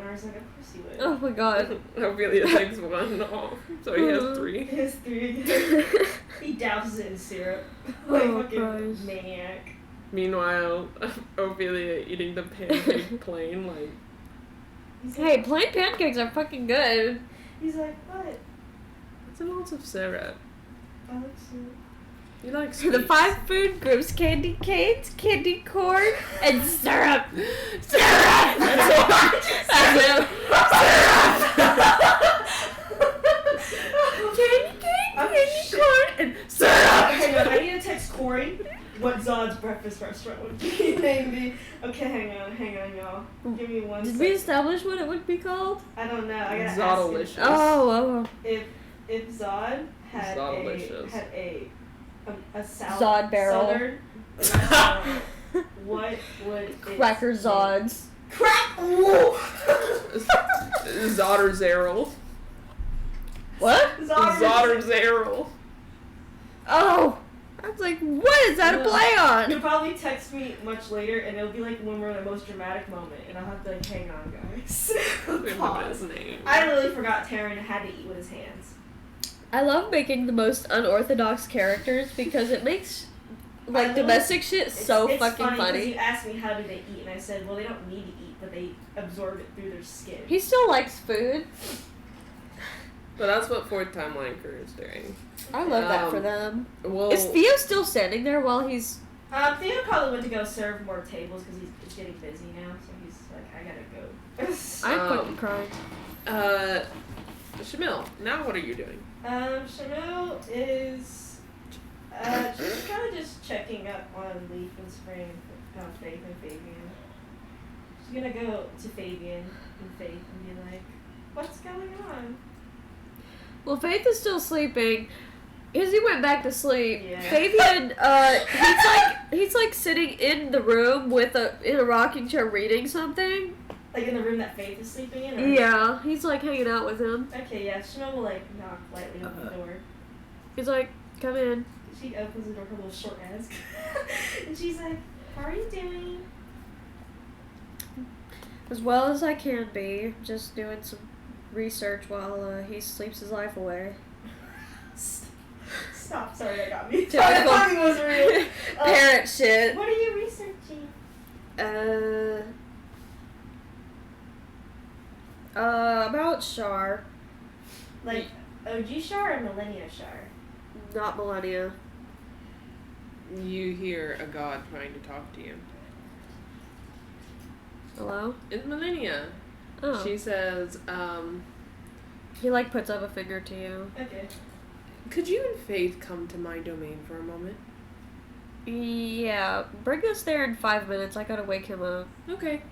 ours like, of course you would. Oh my god. Ophelia takes one off, so he has 3. He has 3 again. He douses it in syrup. Like Oh, fucking Christ. maniac. Meanwhile, Ophelia eating the pancake plain, like, He's Hey, like, plain pancakes are fucking good. he's like, what? it's a lot of syrup. I like syrup. You like So the sweets. 5 food groups: candy canes, candy corn, and syrup. Syrup. That's it. That's it. Syrup. Candy cane, candy corn, and syrup. Hang on. I need to text Corey what Zod's breakfast restaurant would be. Maybe. Okay, hang on, y'all. Give me one Did second. we establish what it would be called? I don't know. I gotta Zodalicious. ask him. Oh. If Zod had Zodalicious. a South Zod barrel. Southern restaurant, what would it Cracker be? Zods. Zodderzeral. What? Zodderzeral. Oh. I was like, what is that a play on? He'll probably text me much later, and it'll be like when we're in the most dramatic moment, and I'll have to like, hang on, guys. Remember his name. I really forgot Taryn had to eat with his hands. I love making the most unorthodox characters because it makes like domestic shit so it's fucking funny. You asked me how do they eat, and I said, well, they don't need to eat, but they absorb it through their skin. He still likes food. But that's what Fourth Timeline Crew is doing. I love that for them. Well, Is Theo still standing there while he's... Theo probably went to go serve more tables because he's getting busy now, so he's like, I gotta go. I'm fucking crying. Shamil, now what are you doing? Chanel is she's kind of just checking up on Leaf and Spring, Faith and Fabian. She's gonna go to Fabian and Faith and be like, what's going on? Well, Faith is still sleeping. Izzy went back to sleep. Yeah. Fabian, he's like sitting in the room in a rocking chair reading something. Like in the room that Faith is sleeping in? Or? Yeah, he's like hanging out with him. Okay, yeah, Chanel will like knock lightly on the door. He's like, come in. She opens the door, her little short ass. And she's like, how are you doing? As well as I can be, just doing some research while he sleeps his life away. Stop, sorry, that got me. Typical. Sorry, that timing was real. Parent shit. What are you researching? About Char. Like OG Char or Millennia Char? Not Millennia. You hear a god trying to talk to you. Hello? It's Millennia. Oh. She says, He like puts up a finger to you. Okay. could you and Faith come to my domain for a moment? Yeah, bring us there in 5 minutes. I gotta wake him up. Okay.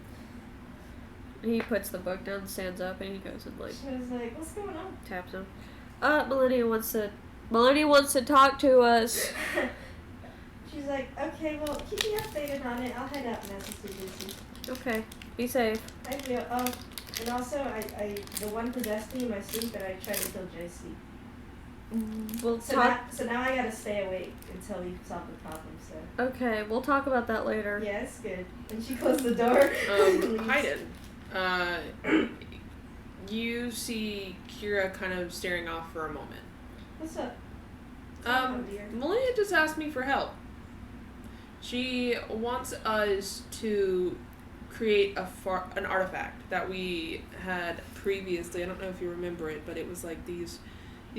He puts the book down, stands up, and he goes and like She was like, what's going on? taps him. Millennia wants to talk to us. She's like, okay, well, keep me updated on it. I'll head out now since you're busy. Okay, be safe. I feel, and also, the one possessed me in my sleep, and I tried to kill Jay's sleep. We'll So talk. now I gotta stay awake until we solve the problem, so. Okay, we'll talk about that later. Yeah, it's good. And she closed the door. Hayden, you see Kira kind of staring off for a moment. What's up? Oh, dear. Millennia just asked me for help. She wants us to create an artifact that we had previously. I don't know if you remember it, but it was like these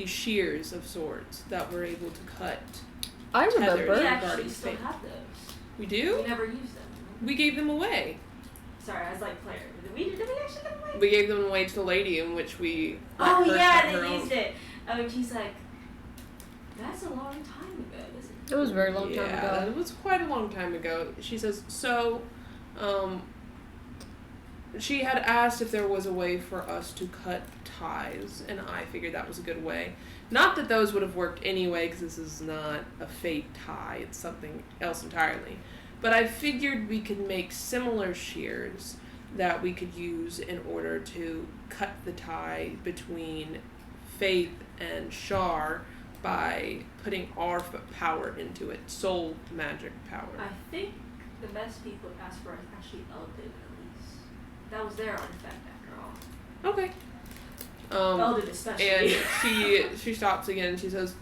shears of swords that were able to cut. I We remember. actually still have those. We do? We never used them. We gave them away. Sorry, I was like, Claire. Did we actually give them away? We gave them away to the lady in which we. Oh, let her yeah, cut her they own. used it. Oh, and she's like, that's a long time ago, isn't it? It was a very long time Yeah, ago. it was quite a long time ago. She says, so, she had asked if there was a way for us to cut ties, and I figured that was a good way. Not that those would have worked anyway, because this is not a fate tie, it's something else entirely. But I figured we could make similar shears that we could use in order to cut the tie between Faith and Shar by putting our power into it, soul magic power. I think the best people asked for is actually Eldon, at least. That was their artifact, after all. Okay. Eldon especially. And she stops again and she says,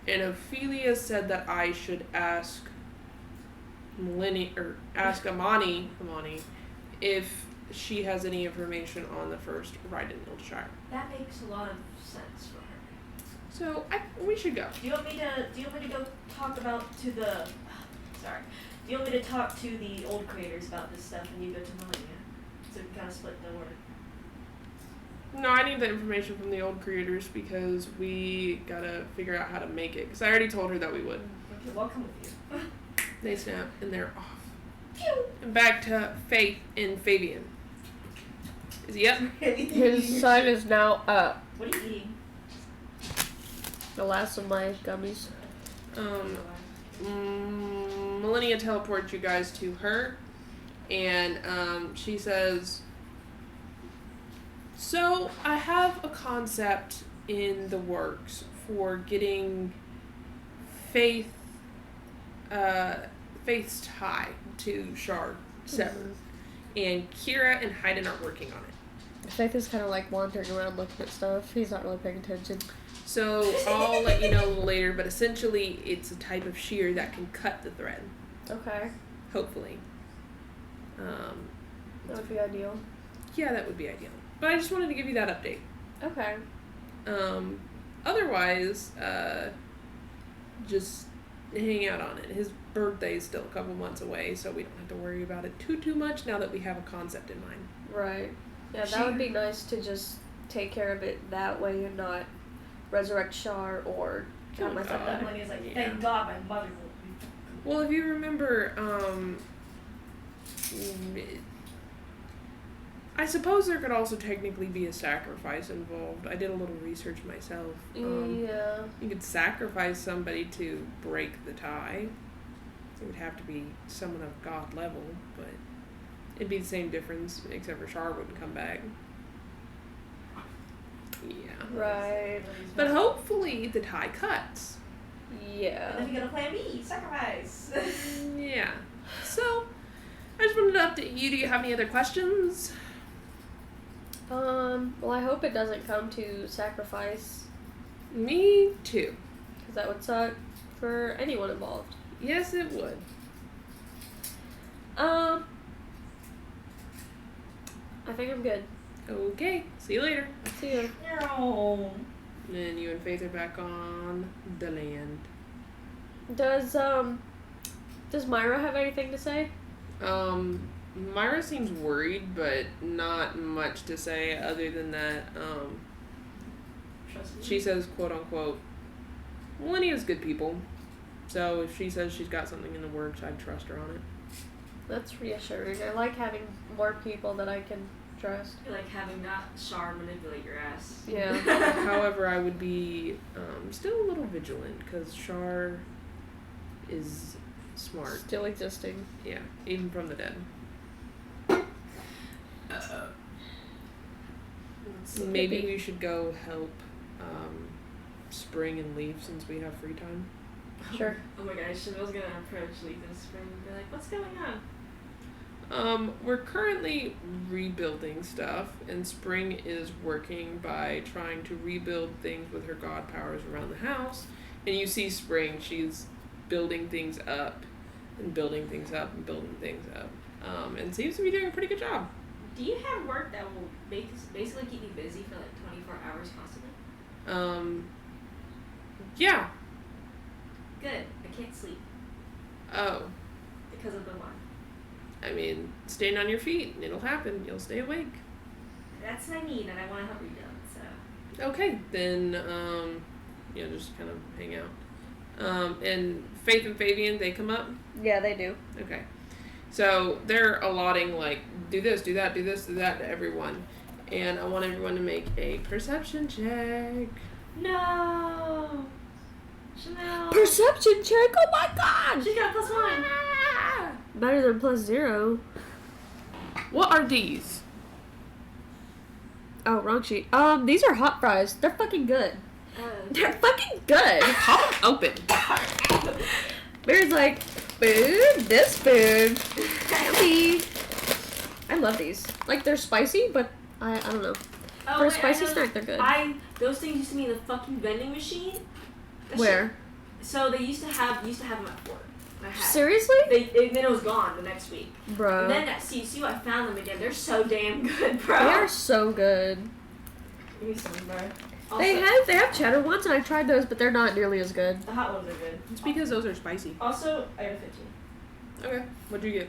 and Ophelia said that I should ask Amani if she has any information on the first ride in Ilshire. That makes a lot of sense for her. So we should go. Do you want me to go talk to the Do you want me to talk to the old creators about this stuff and you go to Millennia? So we kind of split the work. No, I need the information from the old creators because we gotta figure out how to make it. Because I already told her that we would. Okay, well, I'll come with you. They snap and they're off. Pew! And back to Faith and Fabian. Is he up? His sign is now up. What are you eating? The last of my gummies. Millennia teleports you guys to her, and she says, so I have a concept in the works for getting Faith's tie to Shard severed, and Kira and Hayden are working on it. Faith is kind of like wandering around looking at stuff. He's not really paying attention. So I'll let you know a little later, but essentially it's a type of shear that can cut the thread. Okay. Hopefully. That would be ideal. Yeah, that would be ideal. But I just wanted to give you that update. Okay. Otherwise, just hang out on it. His birthday is still a couple months away, so we don't have to worry about it too much now that we have a concept in mind. Right. Yeah, that would be nice to just take care of it that way and not resurrect Char or count myself God. down. Millennia's like, Yeah. thank God my mother won't be. Well, if you remember, I suppose there could also technically be a sacrifice involved. I did a little research myself. Yeah. You could sacrifice somebody to break the tie. It would have to be someone of God level, but it'd be the same difference, except for Char wouldn't come back. Yeah. Right. But hopefully the tie cuts. Yeah. And then you go to plan B, sacrifice. Yeah. So, I just wanted to update you. Do you have any other questions? Well, I hope it doesn't come to sacrifice, Me too. because that would suck for anyone involved. Yes, it would. I think I'm good. Okay. See you later. See ya. No. And then you and Faith are back on the land. Does Myra have anything to say? Myra seems worried, but not much to say other than that, Trust me. she says, quote unquote, Millennia's good people. So if she says she's got something in the works, I'd trust her on it. That's reassuring. I like having more people that I can trust. You like having that Char manipulate your ass. Yeah. However, I would be still a little vigilant because Char is smart. Still existing. Yeah, even from the dead. Maybe we should go help Spring and Leaf since we have free time. Sure. Oh my gosh, I was gonna approach Leaf and Spring and be like, what's going on? We're currently rebuilding stuff, and Spring is working by trying to rebuild things with her god powers around the house. And you see Spring, she's building things up and building things up and building things up. And seems to be doing a pretty good job. Do you have work that will basically keep you busy for like 24 hours constantly? Yeah. Good. I can't sleep Oh. because of the one. I mean, stand on your feet and it'll happen. You'll stay awake. That's what I need, and I want to help rebuild. So Okay, then, just kind of hang out. And Faith and Fabian, they come up? Yeah, they do. Okay. So they're allotting, like, do this, do that, do this, do that to everyone. And I want everyone to make a perception check. no, Chanel. Perception check. Oh my god. She got +1. Better than +0. What are these? Oh, wrong sheet. These are hot fries. They're fucking good. They're fucking good. Pop them open. Mary's like, food, this food, yummy. I love these. Like, they're spicy, but I don't know. Oh, For a wait, spicy I know. snack, they're good. Those things used to be in the fucking vending machine. That Where? shit- So they used to have them at work. I had. Seriously? Then it was gone the next week. Bro. And then at CSU I found them again. They're so damn good, bro. They are so good. Give me some, bro. They have cheddar ones, and I tried those, but they're not nearly as good. The hot ones are good. It's because those are spicy. Also, I got a 15. Okay. What'd you get?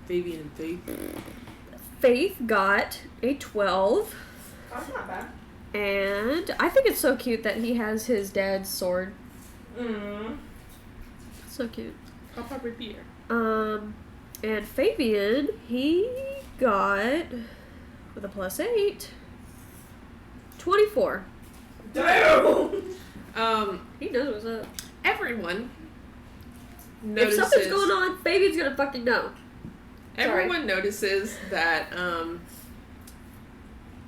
Fabian and Faith. Faith got a 12. That's not bad. And I think it's so cute that he has his dad's sword. So cute. Papa Revere. And Fabian, he got, with a +8, 24. Damn! He knows what's up. Everyone notices. If something's going on, Fabian's gonna fucking know. Everyone notices that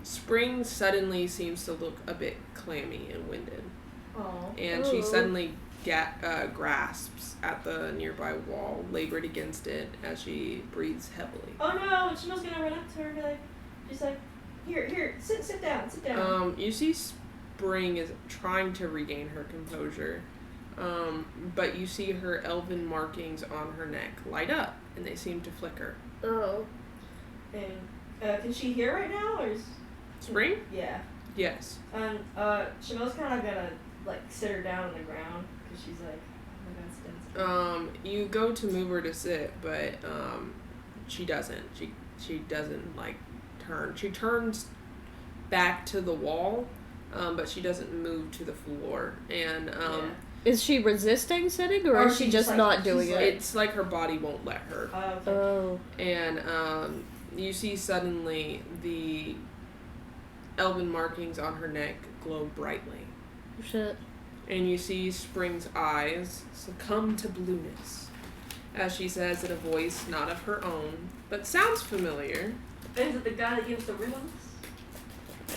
Spring suddenly seems to look a bit clammy and winded. Oh. And she suddenly grasps at the nearby wall, labored against it as she breathes heavily. Oh no, Chanel's gonna run up to her and be like, she's like, here, sit down. You see Spring is trying to regain her composure, but you see her elven markings on her neck light up, and they seem to flicker. Oh. And, can she hear right now, or is... Spring? Yeah. Yes. And, Chanel's kind of gonna, like, sit her down on the ground, because she's like, oh my god, it's You go to move her to sit, but, she doesn't. She doesn't, like, turn. She turns back to the wall, but she doesn't move to the floor. And, Is she resisting sitting, or is she just like, not doing it? It's like her body won't let her. Okay. Oh. And, you see suddenly the elven markings on her neck glow brightly. Shit. And you see Spring's eyes succumb to blueness as she says in a voice not of her own, but sounds familiar. Is it the guy that gives the riddles?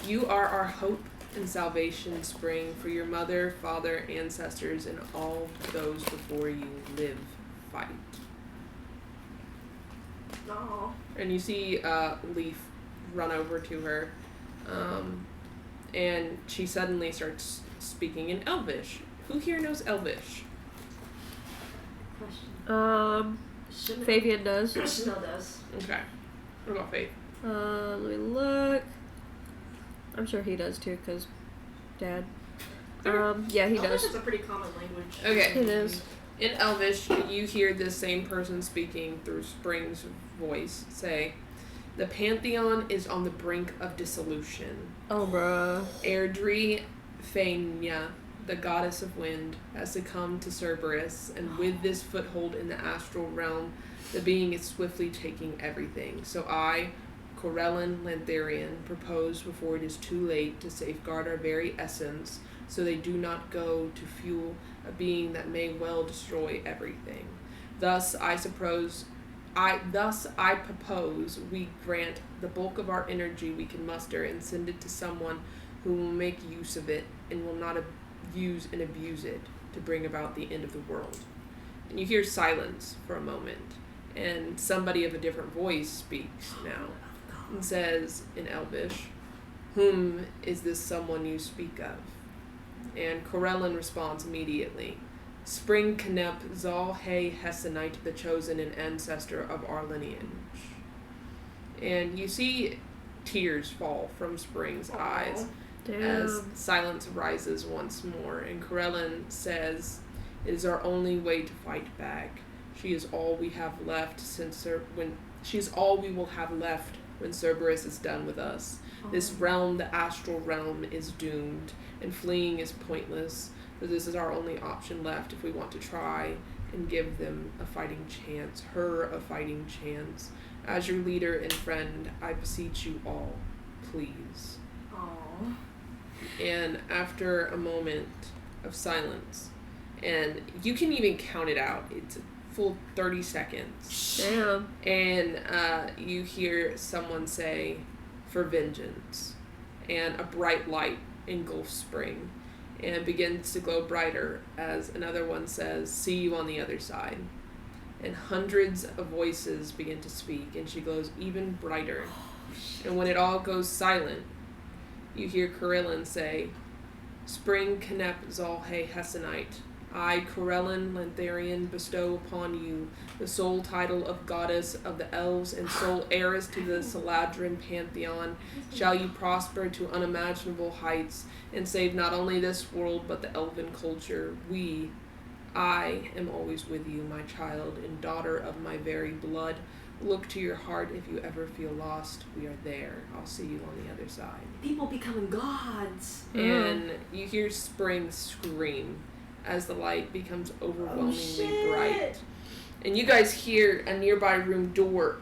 You are our hope and salvation, Spring, for your mother, father, ancestors, and all those before you live, fight. No. And you see Leaf run over to her, and she suddenly starts speaking in Elvish. Who here knows Elvish? Question. Chanel. Fabian does. Chanel does. Okay. What about Faith? Let me look. I'm sure he does too, cause Dad. Yeah, he does. It's a pretty common language. Okay. It is. In Elvish, you hear the same person speaking through Spring's voice say, "The Pantheon is on the brink of dissolution. Oh, bruh. Airdrie Fania, the goddess of wind, has succumbed to Cerberus, and with this foothold in the astral realm, the being is swiftly taking everything. So I, Corellin Lantharian, propose before it is too late to safeguard our very essence, so they do not go to fuel a being that may well destroy everything. Thus I propose we grant the bulk of our energy we can muster and send it to someone who will make use of it and will not use and abuse it to bring about the end of the world." And you hear silence for a moment, and somebody of a different voice speaks now and says in Elvish, "Whom is this someone you speak of?" And Corellin responds immediately, "Spring Knep Zal Hay Hessenite, the chosen and ancestor of our lineage." And you see tears fall from Spring's eyes as silence rises once more, and Corellin says, "It is our only way to fight back. She is all we have left she is all we will have left when Cerberus is done with us. This realm, the astral realm, is doomed, and fleeing is pointless, for this is our only option left if we want to try and give them a fighting chance, her a fighting chance. As your leader and friend, I beseech you all, please." Aww. And after a moment of silence, and you can even count it out, it's a full 30 seconds. Damn. And you hear someone say, "For vengeance." And a bright light engulfs Spring and begins to glow brighter as another one says, "See you on the other side." And hundreds of voices begin to speak, and she glows even brighter. And when it all goes silent, you hear Corellin say, "Spring Knep Zal Hay Hessenite, I, Corellin Lantharian, bestow upon you the sole title of goddess of the elves and sole heiress to the Saladrin pantheon. Shall you prosper to unimaginable heights and save not only this world but the elven culture. I am always with you, my child and daughter of my very blood. Look to your heart if you ever feel lost. We are there. I'll see you on the other side. People becoming gods. And you hear Spring scream as the light becomes overwhelmingly bright. And you guys hear a nearby room door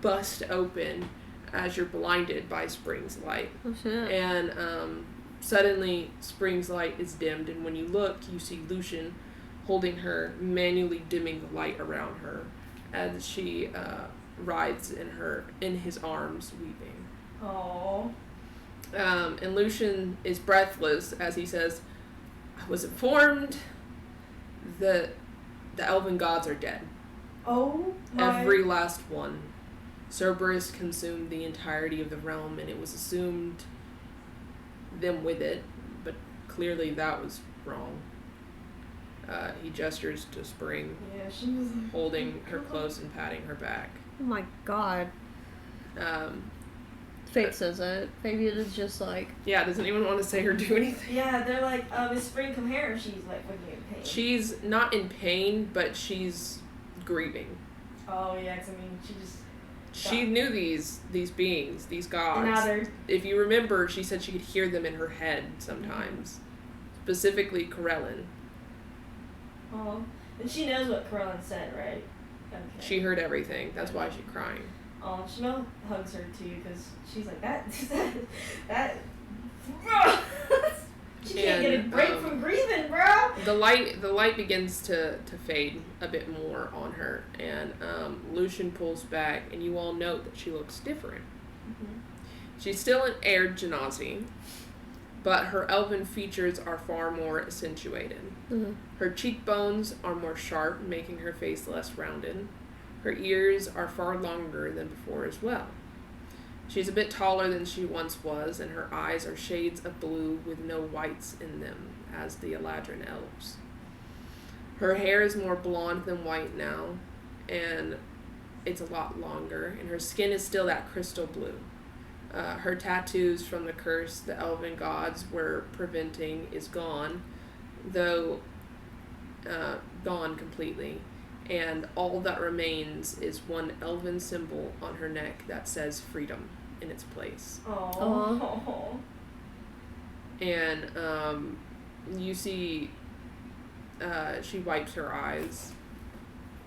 bust open as you're blinded by Spring's light. Oh shit. And suddenly Spring's light is dimmed, and when you look, you see Lucian holding her, manually dimming the light around her as she writhes in his arms, weeping. Oh. And Lucian is breathless as he says, I was informed that the elven gods are dead. Oh my. Every last one. Cerberus consumed the entirety of the realm, and it was assumed them with it, but clearly that was wrong. He gestures to Spring, Yeah, she was holding her close and patting her back. Oh my god. Fate says it. Fabian is just like... Yeah, does anyone want to say or do anything? Yeah, they're like, is Spring come here? And she's like, looking in pain. She's not in pain, but she's grieving. Oh, yeah, 'cause I mean, she just... She knew these beings, these gods. And now they're... If you remember, she said she could hear them in her head sometimes. Specifically, Corellin. Oh. And she knows what Corellin said, right? Okay. She heard everything. That's why she's crying. Oh, Chanel hugs her too, because she's like, that... She can't get a break from grieving, bro! The light begins to fade a bit more on her, and Lucian pulls back, and you all note that she looks different. Mm-hmm. She's still an Air Genasi, but her elven features are far more accentuated. Mm-hmm. Her cheekbones are more sharp, making her face less rounded. Her ears are far longer than before as well. She's a bit taller than she once was, and her eyes are shades of blue with no whites in them, as the Eladrin elves. Her hair is more blonde than white now, and it's a lot longer, and her skin is still that crystal blue. Her tattoos from the curse the elven gods were preventing is gone, though gone completely. And all that remains is one elven symbol on her neck that says freedom in its place. Oh. And you see she wipes her eyes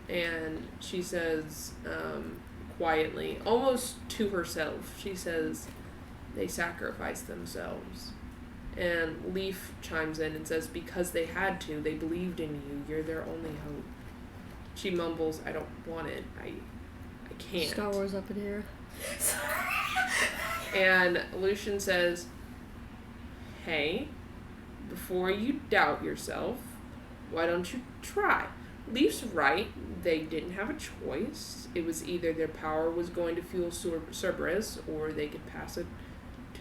and she says quietly, almost to herself, she says, they sacrificed themselves. And Leaf chimes in and says, because they had to, they believed in you, you're their only hope. She mumbles, I don't want it. I can't. Star Wars up in here. And Lucian says, hey, before you doubt yourself, why don't you try? Leaf's right. They didn't have a choice. It was either their power was going to fuel Cerberus, or they could pass it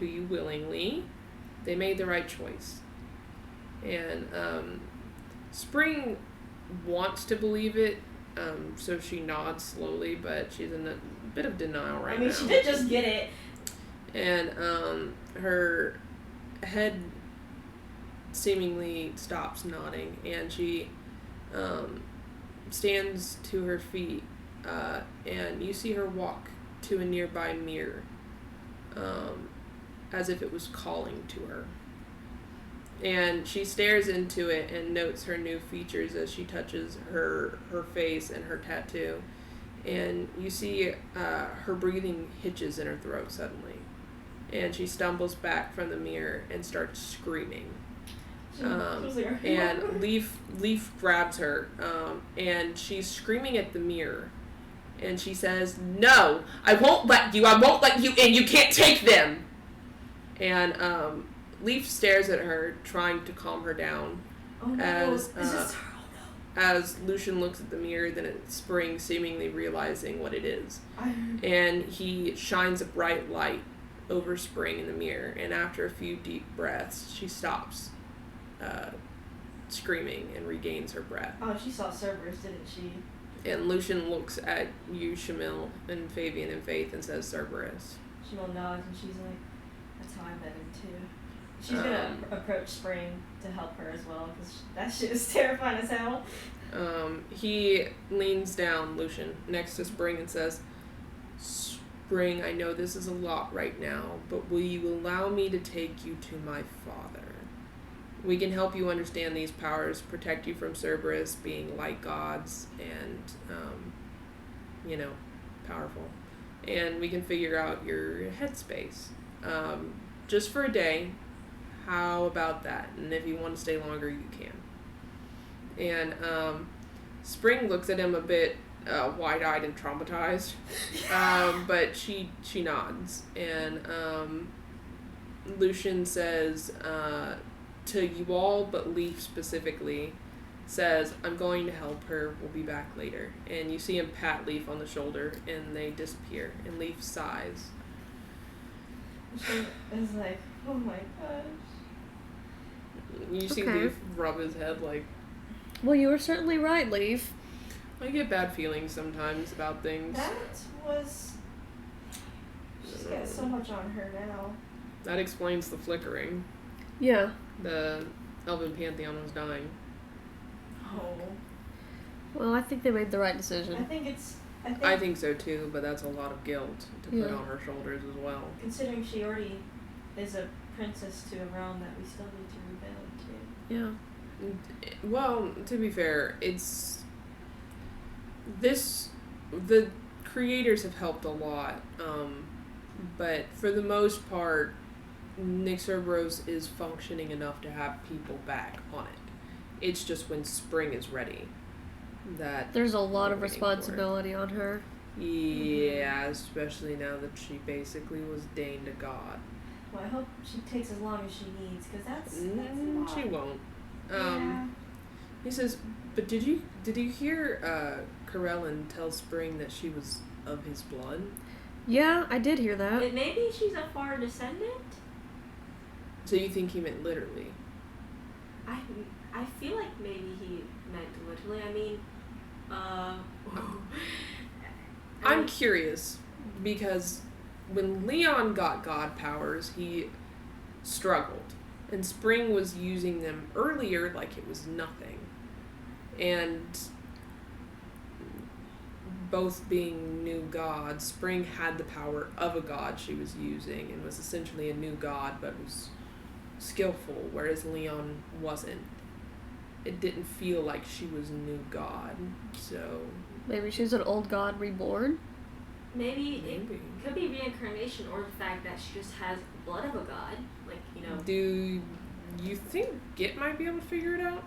to you willingly. They made the right choice. And Spring wants to believe it, so she nods slowly, but she's in a bit of denial right now. I mean, she did just get it. And her head seemingly stops nodding, and she stands to her feet, and you see her walk to a nearby mirror, as if it was calling to her. And she stares into it and notes her new features as she touches her face and her tattoo. And you see her breathing hitches in her throat suddenly. And she stumbles back from the mirror and starts screaming. And Leaf grabs her, and she's screaming at the mirror. And she says, no, I won't let you in, you can't take them! And Leaf stares at her, trying to calm her down. Oh no, as Lucian looks at the mirror, then it's Spring, seemingly realizing what it is. And he shines a bright light over Spring in the mirror, and after a few deep breaths, she stops screaming and regains her breath. Oh, she saw Cerberus, didn't she? And Lucian looks at you, Shamil, and Fabian and Faith, and says Cerberus. Shamil nods, and she's like, that's how I met him too. She's gonna approach Spring to help her as well, because that shit is terrifying as hell. He leans down, Lucian, next to Spring and says, Spring, I know this is a lot right now, but will you allow me to take you to my father? We can help you understand these powers, protect you from Cerberus being like gods and, powerful. And we can figure out your headspace. Just for a day. How about that? And if you want to stay longer, you can. And Spring looks at him a bit wide-eyed and traumatized, but she nods. And Lucian says to you all, but Leaf specifically, says, I'm going to help her. We'll be back later. And you see him pat Leaf on the shoulder, and they disappear. And Leaf sighs. She is like, oh my gosh. You see Okay. Leaf rub his head like, Well, you were certainly right, Leaf. I get bad feelings sometimes about things. That was... She's got so much on her now. That explains the flickering. Yeah. The Elven Pantheon was dying. Oh. Well, I think they made the right decision. I think so too, but that's a lot of guilt to put Yeah. on her shoulders as well. Considering she already is a princess to a realm that we still need to rebel to. Yeah. Well, to be fair, the creators have helped a lot, but for the most part, Nick Cerberus is functioning enough to have people back on it. It's just when Spring is ready that There's a lot of we're waiting for it. responsibility on her. Yeah, especially now that she basically was deigned a god. Well, I hope she takes as long as she needs, because that's a lot. She won't. Yeah. He says, but did you hear Corellin tell Spring that she was of his blood? Yeah, I did hear that. And maybe she's a far descendant? So you think he meant literally? I feel like maybe he meant literally. I mean, I'm curious, because when Leon got god powers, he struggled. And Spring was using them earlier like it was nothing. And both being new gods, Spring had the power of a god she was using and was essentially a new god but was skillful, whereas Leon wasn't. It didn't feel like she was a new god, so... Maybe she's an old god reborn? Maybe it could be reincarnation, or the fact that she just has blood of a god. Like, you know. Do you think Git might be able to figure it out?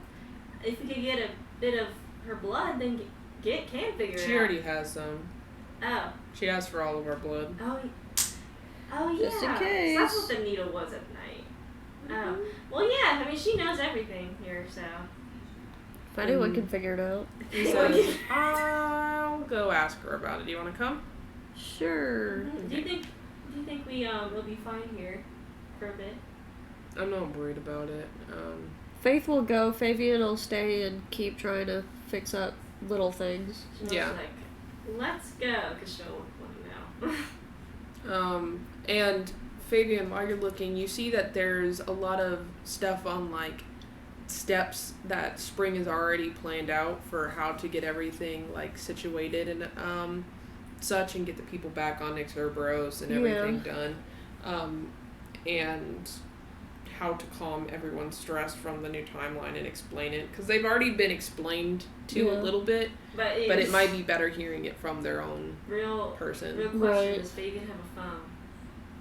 If we could get a bit of her blood, then Git can figure it out. She already has some. Oh. She asked for all of our blood. Oh, yeah. Just in case. That's what the needle was at night. Oh. Well, yeah, I mean, she knows everything here, so. If anyone can figure it out. He says, I'll go ask her about it. Do you want to come? Sure. Do you think we'll be fine here for a bit? I'm not worried about it. Faith will go, Fabian will stay and keep trying to fix up little things. She's Yeah. like, let's go, because she'll want to know. And Fabian, while you're looking, you see that there's a lot of stuff on, like, steps that Spring has already planned out for how to get everything, like, situated and such, and get the people back on Nick Cerberus and everything done. And how to calm everyone's stress from the new timeline and explain it, because they've already been explained to a little bit, but it might be better hearing it from their own person. Real question, Right. does Fabian have a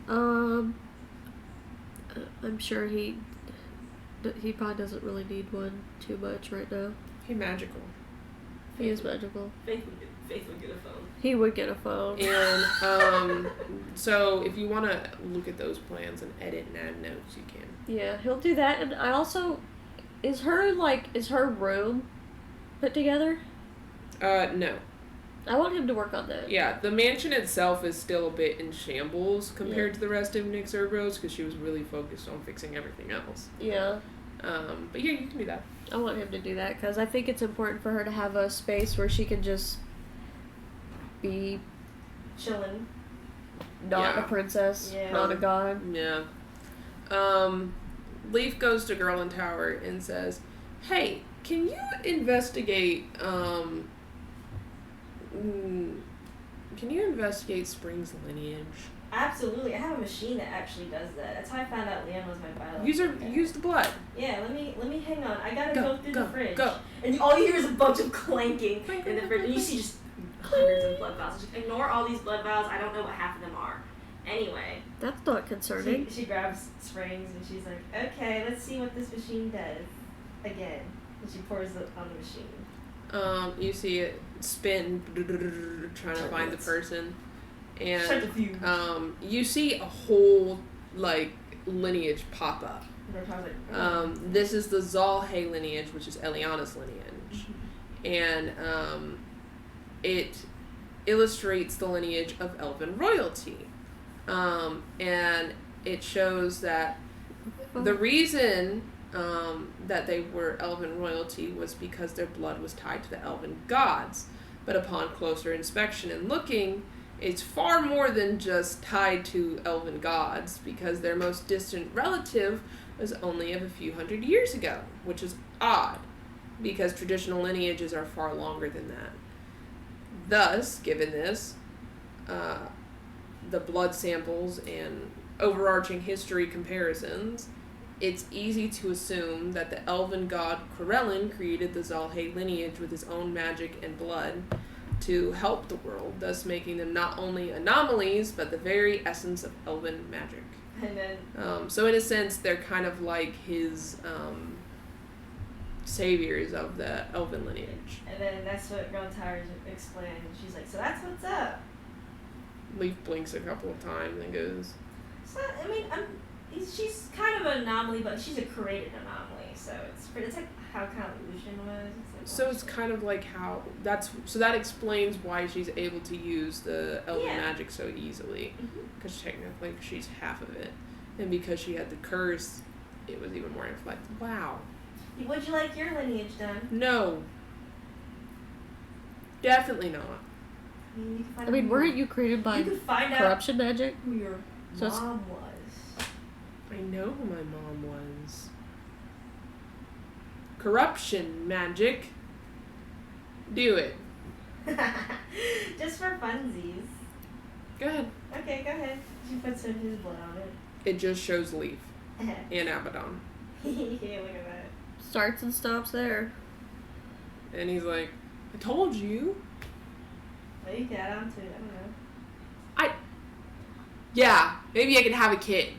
phone? I'm sure he probably doesn't really need one too much right now. Hey, magical. He is magical. Faith would get a phone. He would get a phone. And so if you want to look at those plans and edit and add notes, you can. Yeah, he'll do that. And I also, is her room put together? No. I want him to work on that. Yeah, the mansion itself is still a bit in shambles compared to the rest of Nick Cerberus, because she was really focused on fixing everything else. Yeah. But yeah, you can do that. I want him to do that because I think it's important for her to have a space where she can just be Chilling. not a princess, not a god. Yeah. Leaf goes to Girl in Tower and says, hey, can you investigate, can Can you investigate Spring's lineage? Absolutely. I have a machine that actually does that. That's how I found out Leon was my biological dad. Use the blood. Yeah, let me hang on. I gotta Go, go through go, the fridge. go. And all you hear is a bunch of clanking in the fridge. And you see just hundreds of blood vials. Just ignore all these blood vials. I don't know what half of them are. Anyway. That's not concerning. She grabs Springs and she's like, okay, let's see what this machine does. Again. And she pours it on the machine. You see it spin, trying to find the person. And you see a whole like lineage pop up. This is the Zalhay lineage, which is Eliana's lineage, and it illustrates the lineage of elven royalty, and it shows that the reason that they were elven royalty was because their blood was tied to the elven gods, but upon closer inspection and looking, it's far more than just tied to elven gods, because their most distant relative was only of a few hundred years ago, which is odd, because traditional lineages are far longer than that. Thus, given this, the blood samples and overarching history comparisons, it's easy to assume that the elven god Corellin created the Zalhay lineage with his own magic and blood to help the world, thus making them not only anomalies, but the very essence of elven magic. And then... so in a sense, they're kind of like his saviors of the elven lineage. And then that's what Grantire explained. She's like, so that's what's up. Leaf blinks a couple of times and goes... It's not, I mean, she's kind of an anomaly, but she's a created anomaly, so it's like how kind of Lucian was. So it's kind of like how that explains why she's able to use the elven magic so easily, because technically she's half of it, and because she had the curse, it was even more inflected. Wow. Would you like your lineage done? No. Definitely not. I mean, weren't you created by corruption magic? Who your mom was. I know who my mom was. Corruption magic. Do it. Just for funsies. Go ahead. Okay, go ahead. She puts his blood on it. It just shows Leaf and Abaddon. Yeah, look at that. Starts and stops there. And he's like, I told you. Well, you can add on to it. I don't know. Yeah, maybe I can have a kid.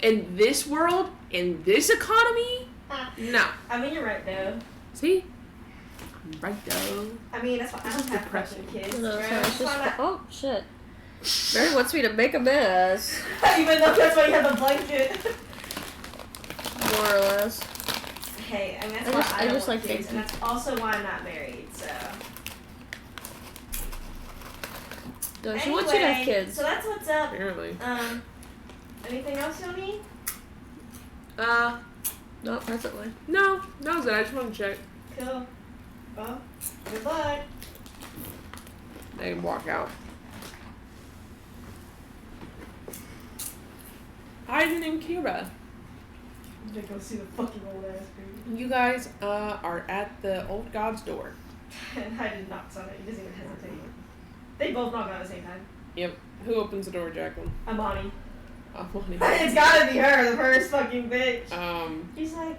In this world, in this economy, no. I mean, you're right, though. See? I'm right, though. I mean, that's why I don't have depressing kids. No, right? sorry, oh, shit. Mary wants me to make a mess. Even though that's why you have the blanket. More or less. Hey, I mean, that's why I don't just want like kids, and that's also why I'm not married, so. No, she wants you to have kids. So that's what's up. Apparently. Anything else you'll need? Not presently. No, that was it. I just wanted to check. Cool. Well, good luck. They can walk out. Hayden and Kira. I'm gonna go see the fucking old ass baby. You guys are at the old god's door. And Hayden knocks on it. He doesn't even hesitate. They both knock at the same time. Yep. Who opens the door, Jacqueline? Amani. Amani. It's gotta be her, the first fucking bitch. She's like...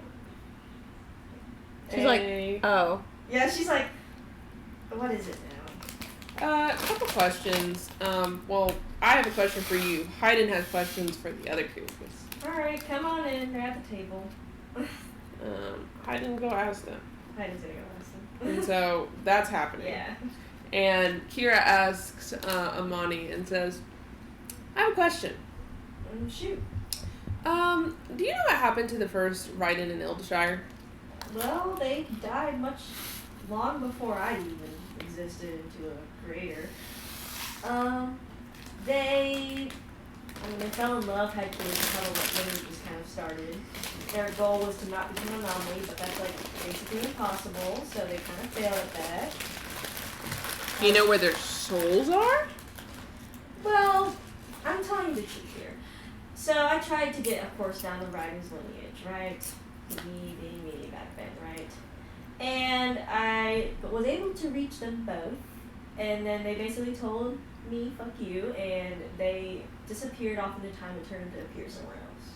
She's like, oh. Yeah, she's like... What is it now? A couple questions. Well, I have a question for you. Hayden has questions for the other two. Alright, come on in. They're at the table. Hayden, go ask them. Hayden's gonna go ask them. And so, that's happening. Yeah. And Kira asks Amani and says, I have a question. Shoot. Do you know what happened to the first Raiden in Ildshire? Well, they died long before I even existed into a creator. They fell in love, had kids, and how the lineage just kind of started. Their goal was to not become an anomaly, but that's like basically impossible, so they kind of fail at that. You know where their souls are? Well, I'm telling you the truth here. So I tried to get, of course, down the Raiden's lineage, right? Me back then, right? And I was able to reach them both, And then they basically told me, fuck you, and they disappeared off into time and turned to appear somewhere else.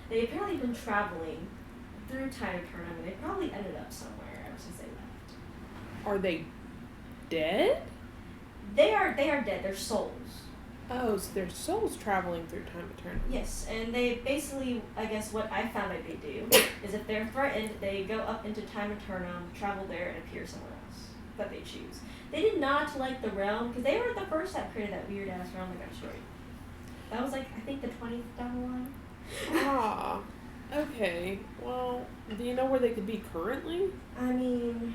They apparently been traveling through time and turn, and they probably ended up somewhere ever since they left. Are they dead? They are dead, they're souls. Oh, so their souls traveling through time eternity. Yes, and they basically, I guess what I found that they do is if they're threatened, they go up into time eternum, travel there, and appear somewhere else that they choose. They did not like the realm, because they were the first that created that weird-ass realm that got destroyed. That was, like, I think the 20th down the line. Ah, okay. Well, do you know where they could be currently? I mean,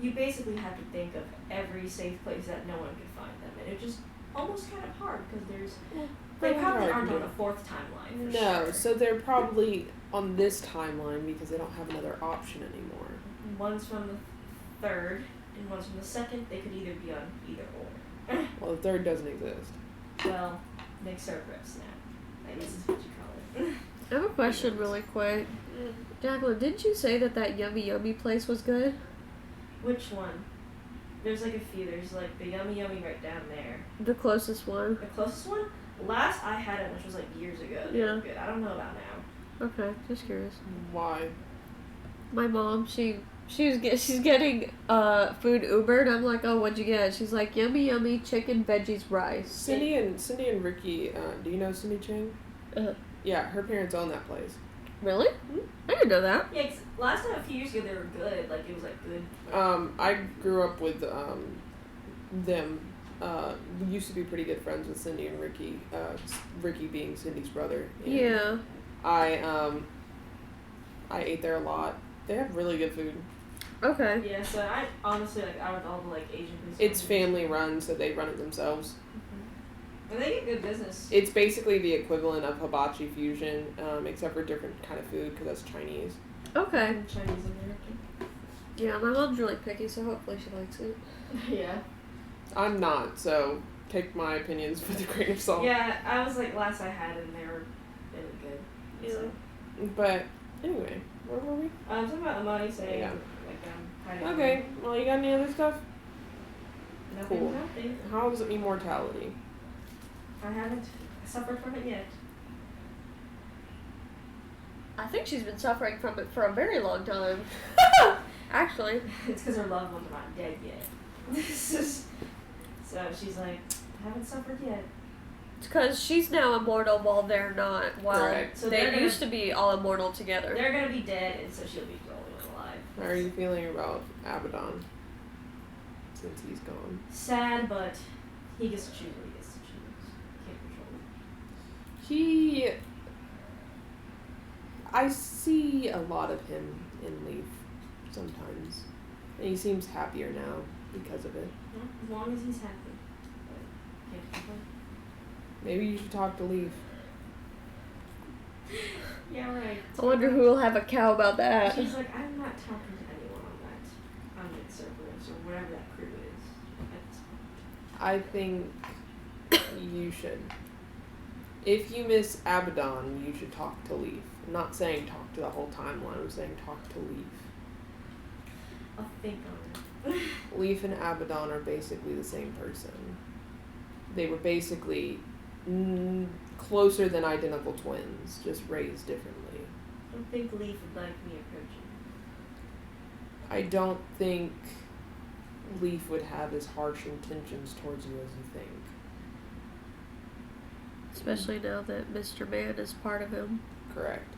you basically have to think of every safe place that no one could find them, and it just almost kind of hard, because they probably aren't on the 4th timeline, for No, sure. so they're probably on this timeline because they don't have another option anymore. One's from the 3rd, and one's from the 2nd. They could either be on either or. Well, the 3rd doesn't exist. Well, like Cerberus now. I guess is what you call it. I have a question really quick. Jacqueline, didn't you say that Yummy Yummy place was good? Which one? There's like a few. There's like the Yummy Yummy right down there. The closest one. The closest one? Last I had it, which was like years ago. They were good. I don't know about now. Okay, just curious. Why? My mom, she's getting food Ubered. I'm like, oh, what'd you get? She's like, yummy yummy chicken veggies rice. Cindy and Ricky, do you know Cindy Chang? Uh-huh. Yeah, her parents own that place. Really? Hmm? I didn't know that. Yeah, 'cause last time, a few years ago, they were good. Like, it was like good. I grew up with them. We used to be pretty good friends with Cindy and Ricky. Ricky being Cindy's brother. And Yeah. I ate there a lot. They have really good food. Okay. Yeah, so I honestly, like, out of all the, like, Asian places. It's family run, so they run it themselves. And they get good business. It's basically the equivalent of hibachi fusion, except for different kind of food because that's Chinese. Okay. Chinese American. Yeah, my mom's really picky, so hopefully she likes it. Yeah. I'm not, so take my opinions with a grain of salt. Yeah, I was like, last I had, and they were good. Yeah. So. But anyway, where were we? Talking about Amani saying, Yeah. like, hiding. Okay, well, you got any other stuff? Nothing, Cool. nothing. How's immortality? I haven't suffered from it yet. I think she's been suffering from it for a very long time. Actually. It's because her loved ones are not dead yet. So she's like, I haven't suffered yet. It's because she's now immortal while they're not. While Correct. So they they're gonna- used to be all immortal together. They're gonna be dead, and so she'll be rolling alive. How are you feeling about Abaddon since he's gone? Sad, but he gets to choose what he gets to choose. Can't control it. I see a lot of him in Leaf sometimes. And he seems happier now because of it. Yeah, as long as he's happy. But can't control Maybe you should talk to Leaf. it. Yeah, right. I wonder who will have a cow about that. She's like, I'm not talking to anyone on that. On that Cerberus or whatever that crew is. At this point. I think you should. If you miss Abaddon, you should talk to Leaf. I'm not saying talk to the whole timeline, I'm saying talk to Leaf. I'll think on it. Leaf and Abaddon are basically the same person. They were basically closer than identical twins, just raised differently. I don't think Leaf would like me approaching. I don't think Leaf would have as harsh intentions towards you as you think. Especially now that Mr. Man is part of him. Correct.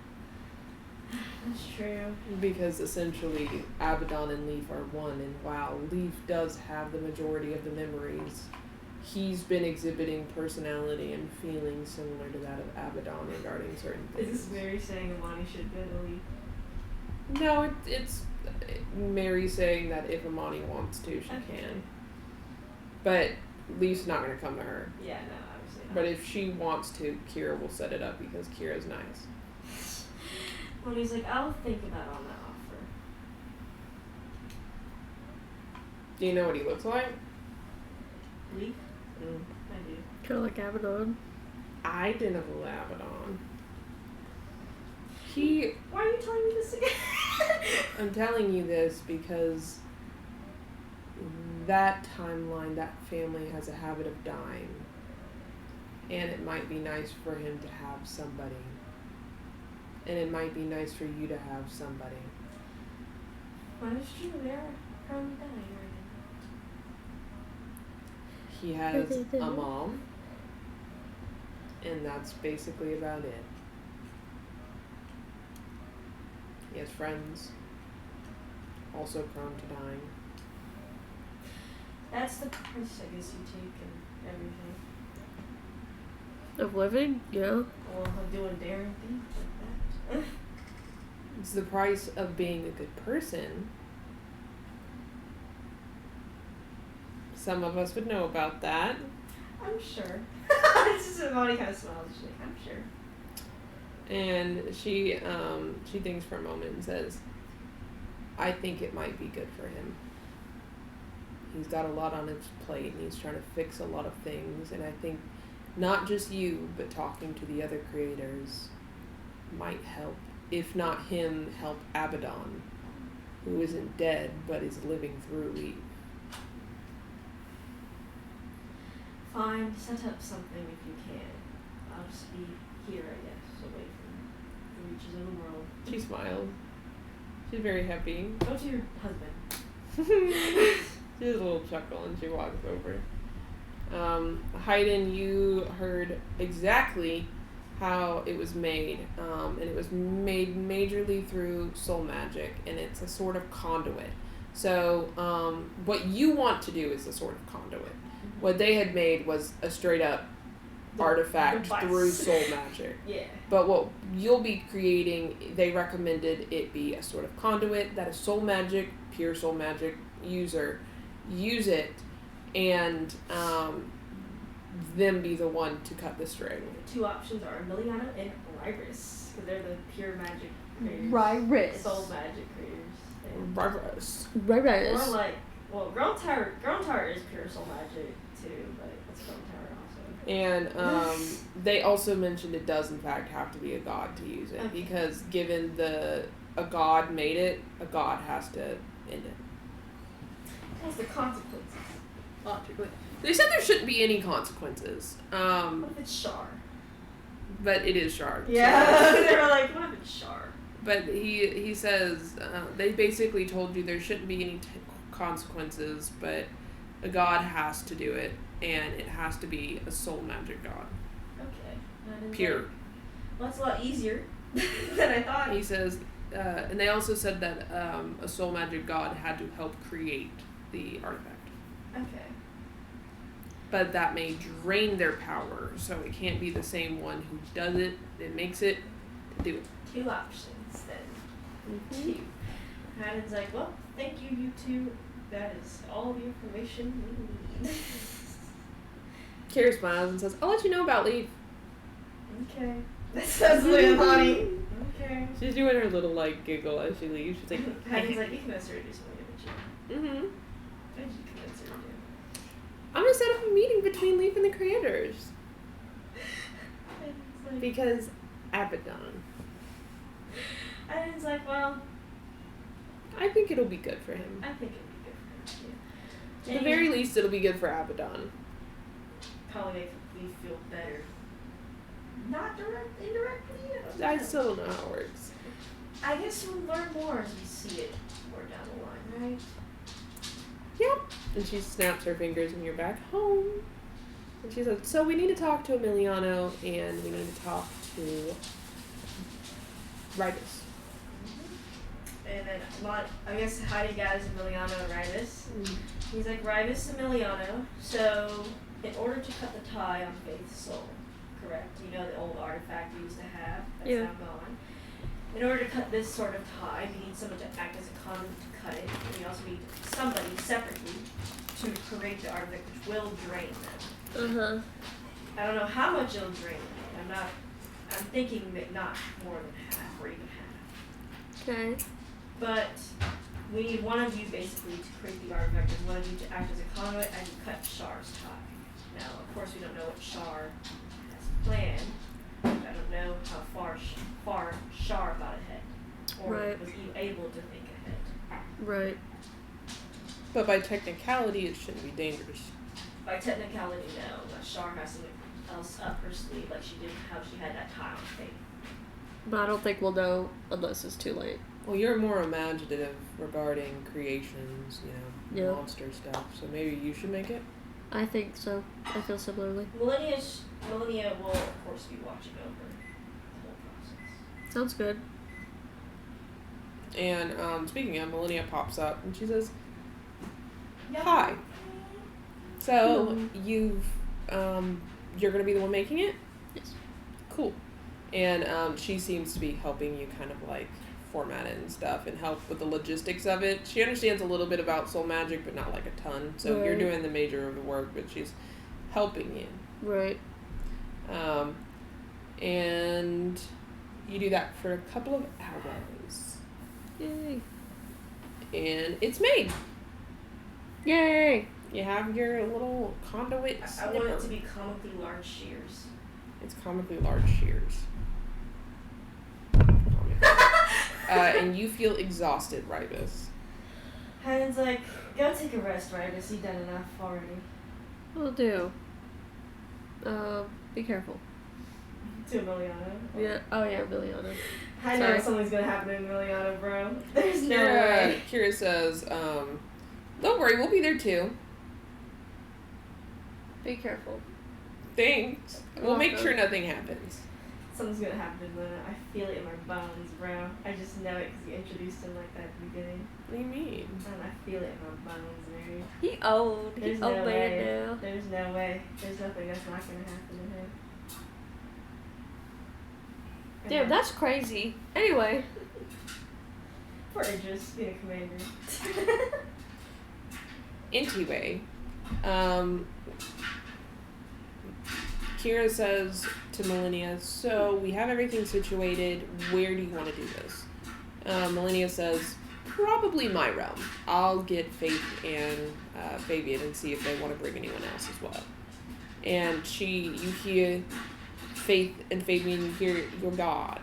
That's true. Because essentially Abaddon and Leaf are one, and while Leaf does have the majority of the memories, he's been exhibiting personality and feelings similar to that of Abaddon regarding certain things. Is this Mary saying Amani should go to Leaf? No, it's Mary saying that if Amani wants to, she Okay. can. But Leaf's not going to come to her. Yeah, no, obviously not. But if she wants to, Kira will set it up because Kira's nice. When he's like, I'll think about on that offer. Do you know what he looks like? Leaf? Mm. I do. Kind of like Abaddon. Identical Abaddon. Why are you telling me this again? I'm telling you this because that timeline, that family has a habit of dying. And it might be nice for him to have somebody. And it might be nice for you to have somebody. Well, it's true, they're probably dying right He has a mom. And that's basically about it. He has friends. Also prone to dying. now. That's the price, I guess, you take and everything. Of living? Yeah. Or of doing daring things like that. It's the price of being a good person. Some of us would know about that. I'm sure. It's just Bonnie kind of smiles. She's like, I'm sure. And she thinks for a moment and says, I think it might be good for him. He's got a lot on his plate and he's trying to fix a lot of things, and I think not just you, but talking to the other creators might help. If not him, help Abaddon, who isn't dead but is living through Eve. Fine, set up something if you can. I'll just be here, I guess, away from the reaches of the world. She smiled. She's very happy. Go to your husband. She has a little chuckle and she walks over. Hayden, you heard exactly how it was made. And it was made majorly through soul magic, and it's a sort of conduit. So what you want to do is a sort of conduit. Mm-hmm. What they had made was a straight up artifact device. through soul magic. Yeah. But what you'll be creating, they recommended it be a sort of conduit that a soul magic, pure soul magic user use it, and them be the one to cut the string. The two options are Emiliano and Ryrus, because they're the pure magic creators. Ryrus. Soul magic creators. Ryrus. Or like, well, Grown Tower is pure soul magic too, but it's Grown Tower also. And they also mentioned it does in fact have to be a god to use it, Okay. because given a god made it, a god has to end it. What's the consequences? Logically. They said there shouldn't be any consequences. What if it's Shar? But it is Shard. Yeah, they were like, what if it's Shar? But he says, they basically told you there shouldn't be any consequences, but a god has to do it, and it has to be a soul magic god. Okay. Pure. Well, that's a lot easier than I thought. He says, and they also said that a soul magic god had to help create the artifact. Okay. But that may drain their power, so it can't be the same one who does it and makes it to do it. Two options then. Mm-hmm. Two. Madden's like, well, thank you, you two. That is all the information we need. Carrie smiles and says, I'll let you know about Leaf. Okay. That sounds really funny. Okay. She's doing her little, like, giggle as she leaves. She's like, Madden's like, you can convince her to do something, didn't you? mm-hmm. What did you convince her to do? I'm gonna set up a meeting between Leaf and the creators. Madden's like, Because Abaddon. Madden's like, well, I think it'll be good for him. I think it'd be good for him, too. At the very least, it'll be good for Abaddon. Probably make me feel better. Not indirectly. I still don't know how it works. I guess we'll learn more as we see it more down the line, right? Yep. And she snaps her fingers and you're back home. And she says, so we need to talk to Emiliano and we need to talk to Rydus. And then, I guess, Heidi guys Emiliano and Rivas. He's like, Rivas Emiliano, so in order to cut the tie on Faith's soul, correct? You know the old artifact we used to have that's Yeah. now gone. In order to cut this sort of tie, we need someone to act as a conduit to cut it. And we also need somebody separately to create the artifact which will drain them. I don't know how much it'll drain them. I'm thinking that not more than half or even half. Okay. But we need one of you basically to create the artifact and one of you to act as a conduit and cut Shar's tie. Now, of course, we don't know what Shar has planned. I don't know how far Shar got ahead or Right. was even able to think ahead. Right. But by technicality, it shouldn't be dangerous. By technicality, no. But Char has something else up her sleeve, like she did how she had that tie on Faith. But I don't think we'll know unless it's too late. Well, you're more imaginative regarding creations, Yeah. monster stuff. So maybe you should make it. I think so. I feel similarly. Millennia will, of course, be watching over the whole process. Sounds good. And speaking of, Millennia pops up and she says, Yeah. "Hi. So you're gonna be the one making it? Yes. Cool." And she seems to be helping you kind of like format it and stuff and help with the logistics of it. She understands a little bit about soul magic, but not like a ton. So you're Right. doing the major of the work, but she's helping you. Right. And you do that for a couple of hours. Yay. And it's made. Yay. You have your little conduit I want it to snipper. be comically large shears. It's comically large shears. And you feel exhausted, Ribus. Haddon's like, go take a rest, Ribus. You've done enough already. Will do. Be careful. To Emiliano. Yeah. Oh yeah, Miliana. I know Sorry. something's gonna happen to Emiliano, bro. There's no way. Kira says, don't worry, we'll be there too. Be careful. Thanks. We'll make sure nothing happens. Something's gonna happen to Luna. I feel it in my bones, bro. I just know it because you introduced him like that at the beginning. What do you mean? And I feel it in my bones, man. He old. There's He's no old way. man now. There's no way. There's nothing that's not gonna happen to him. Damn, that's crazy. Anyway. Poor Idris being a commander. Anyway, Kira says to Millennia, so we have everything situated. Where do you want to do this? Millennia says, probably my realm. I'll get Faith and Fabian and see if they want to bring anyone else as well. And you hear Faith and Fabian, you hear your god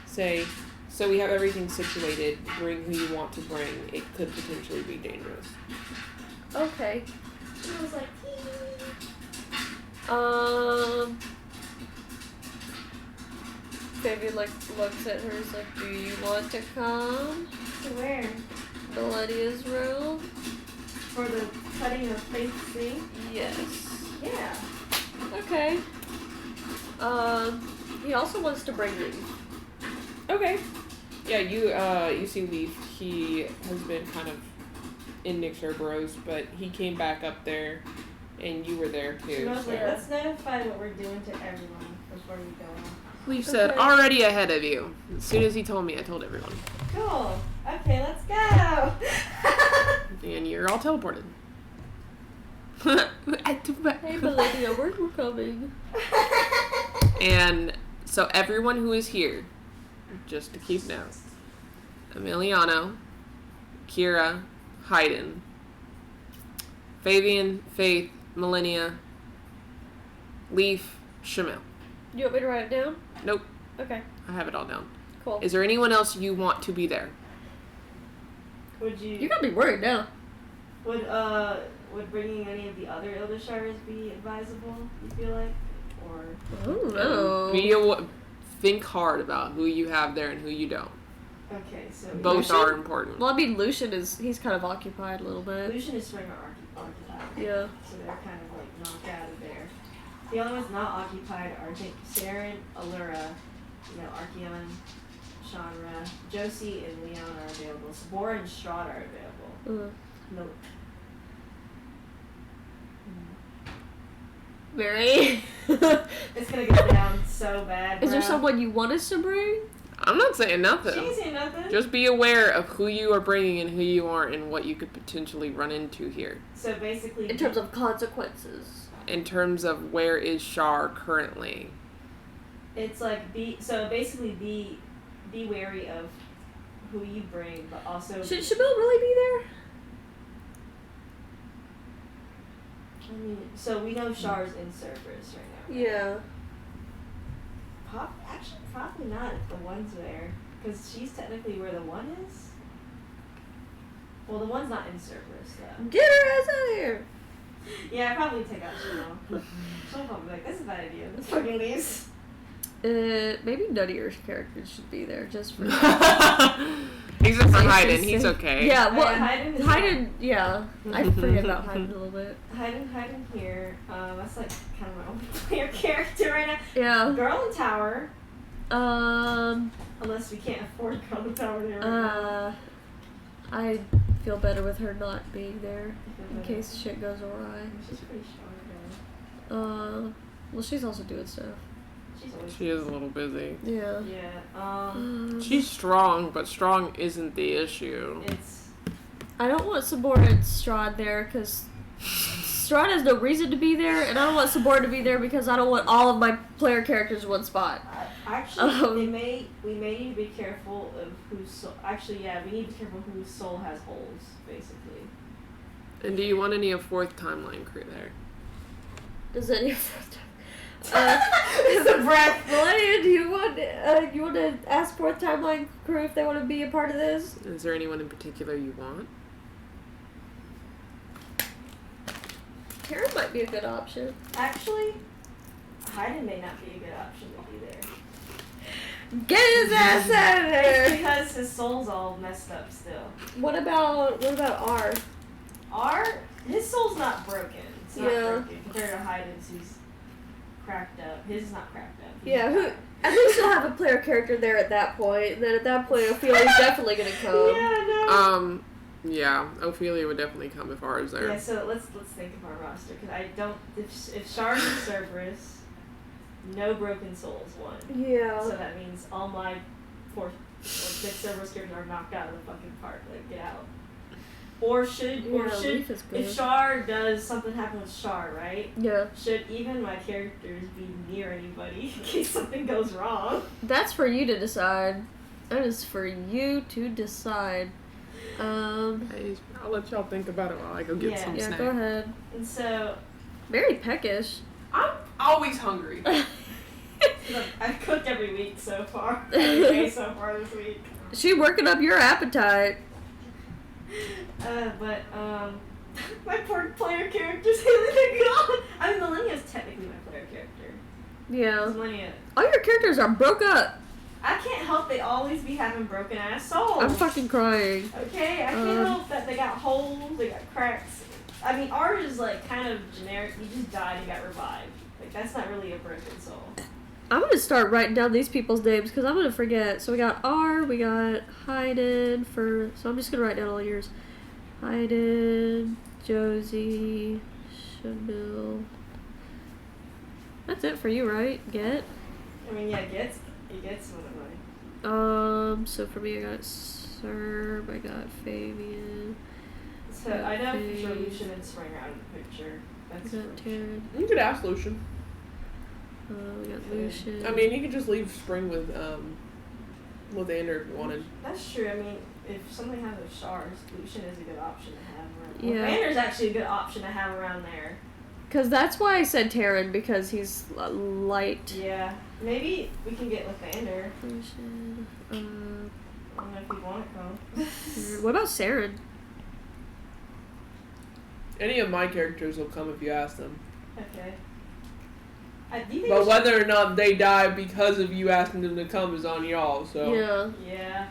say, so we have everything situated. Bring who you want to bring. It could potentially be dangerous. Okay. I was like, Fabian looks at her and is like, do you want to come? to where? Millennia's room? For the cutting of Faith's thing? Yes. Yeah. Okay. He also wants to bring you. Okay. Yeah, you see Leaf. He has been kind of in Nick Cerberus, but he came back up there, and you were there She too. was So. like, let's notify what we're doing to everyone before we go on. Leaf said, already ahead of you. As soon as he told me, I told everyone. Cool. Okay, let's go. And you're all teleported. Hey, Millennia, we're coming. And so everyone who is here, just to keep note, Emiliano, Kira, Hayden, Fabian, Faith, Millennia, Leaf, Shamil. You want me to write it down? Nope, Okay, I have it all down. cool. Is there anyone else you want to be there? Would you? You got me worried now. Would bringing any of the other Ildashires be advisable? You feel like, or? I don't know. Think hard about who you have there and who you don't. Okay, so Both Lucian? are important. Well, I mean, he's kind of occupied a little bit. Lucian is Springer occupied. Yeah. So they're kind of like knocked out of there. The only ones not occupied are I think Saren, Allura, Archeon, Shanra, Josie, and Leon are available. Sabora and Strahd are available. Nope. Mary? It's gonna go down so bad. Is there bro. someone you want us to bring? I'm not saying She nothing. ain't saying nothing. Just be aware of who you are bringing and who you aren't and what you could potentially run into here. So basically, In terms of consequences. In terms of where is Shar currently. it's like be wary of who you bring, but also Should Shabil really be there? I mean, so we know Char's in Cerberus right now. Yeah. Actually, probably not if the one's there, because she's technically where the one is. Well, the one's not in Cerberus, though. Get her ass out of here. Yeah, I'd probably take out Chanel. She'll probably be like, this is a bad idea. Let's fucking leave. Maybe none of your characters should be there, just for Except for Hayden, he's okay. Yeah, well, Hayden, yeah. I forget about Hayden a little bit. Hayden here. That's like kind of my only player character right now. Yeah. Girl in Tower. Unless we can't afford Girl in Tower there right now. I feel better with her not being there in case shit goes awry. She's pretty strong though. Well, she's also doing stuff. She is a little busy. Yeah. Yeah. She's strong, but strong isn't the issue. I don't want Sabora and Strahd there because Strahd has no reason to be there, and I don't want Sabora to be there because I don't want all of my player characters in one spot. Actually, we may need to be careful of whose soul. Actually, yeah, we need to be careful whose soul has holes, basically. And do you want any of fourth timeline crew there? Does any of It's a breath. Millennia, do you want to ask fourth timeline crew if they want to be a part of this? Is there anyone in particular you want? Karen might be a good option. Actually, Hayden may not be a good option to be there. Get his ass out of It's there! because his soul's all messed up still. What about R? His soul's not broken. It's not Yeah. broken compared to Hayden's, who's cracked up. His is not cracked up. Yeah, at least you'll have a player character there at that point. And then at that point, Ophelia's definitely gonna come. Yeah, no. Yeah, Ophelia would definitely come if ours there. Yeah, so let's think of our roster, because I don't. If Shard and Cerberus, no broken souls won. Yeah. So that means all my fourth or fifth Cerberus characters are knocked out of the fucking park. Like, get out. Leaf is good. If Shard does something happen with Shard, right? Yeah. Should even my characters be near anybody in case something goes wrong? That's for you to decide. That is for you to decide. Hey, I'll let y'all think about it while I go get some Yeah, snack. go ahead. And so Very peckish. I'm always hungry. I've cooked every week so far. Every day so far this week. She working up your appetite. But my poor player characters, they're gone. I mean, Millennia's technically my player character. Yeah. Millennia. All your characters are broke up. I can't help they always be having broken ass souls. I'm fucking crying. Okay, I can't help that they got holes, they got cracks. I mean, ours is like kind of generic. You just died and got revived. Like, that's not really a broken soul. I'm gonna start writing down these people's names because I'm gonna forget. So we got R, we got Hayden so I'm just gonna write down all yours. Hayden, Josie, Chanel. That's it for you, right? Get? I mean, yeah, it gets one of mine. So for me I got Serb, I got Fabian. So I know for sure Lucian and Spring are out of the picture. That's I got for sure. Taryn. You could ask Lucian. We got Lucian. I mean, you could just leave Spring with Ander if you wanted. That's true. I mean, if something happens with Shards, Lucian is a good option to have around. Yeah. Well, Vander's actually a good option to have around there. Because that's why I said Taryn, because he's light. Yeah. Maybe we can get Lathander. Lucian. I don't know if you want to come. What about Saren? Any of my characters will come if you ask them. Okay. Do you think But whether or not they die because of you asking them to come is on y'all, so. Yeah. Yeah.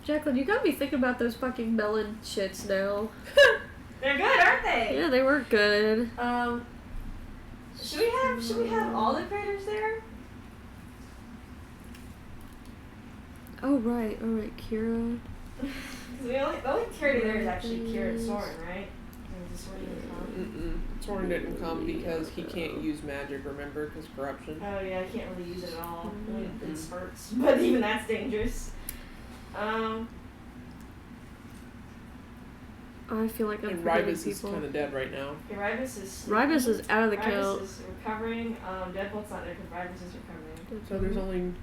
Jacqueline, you gotta be thinking about those fucking melon shits now. They're good, aren't they? Yeah, they were good. Should we have all the creators there? Oh, right. Kira. The only character there is actually Kira and Soren, right? Or is Soren even come? Soren didn't come because he can't use magic, remember? Because corruption. Oh yeah, I can't really use it at all. Only in spurts, but even that's dangerous. I feel like I'm And forgetting Rybus is people. kind of dead right now. Okay, Rybus is out of the count. Rybus is recovering. Deadbolt's not there because Rybus is recovering. So there's only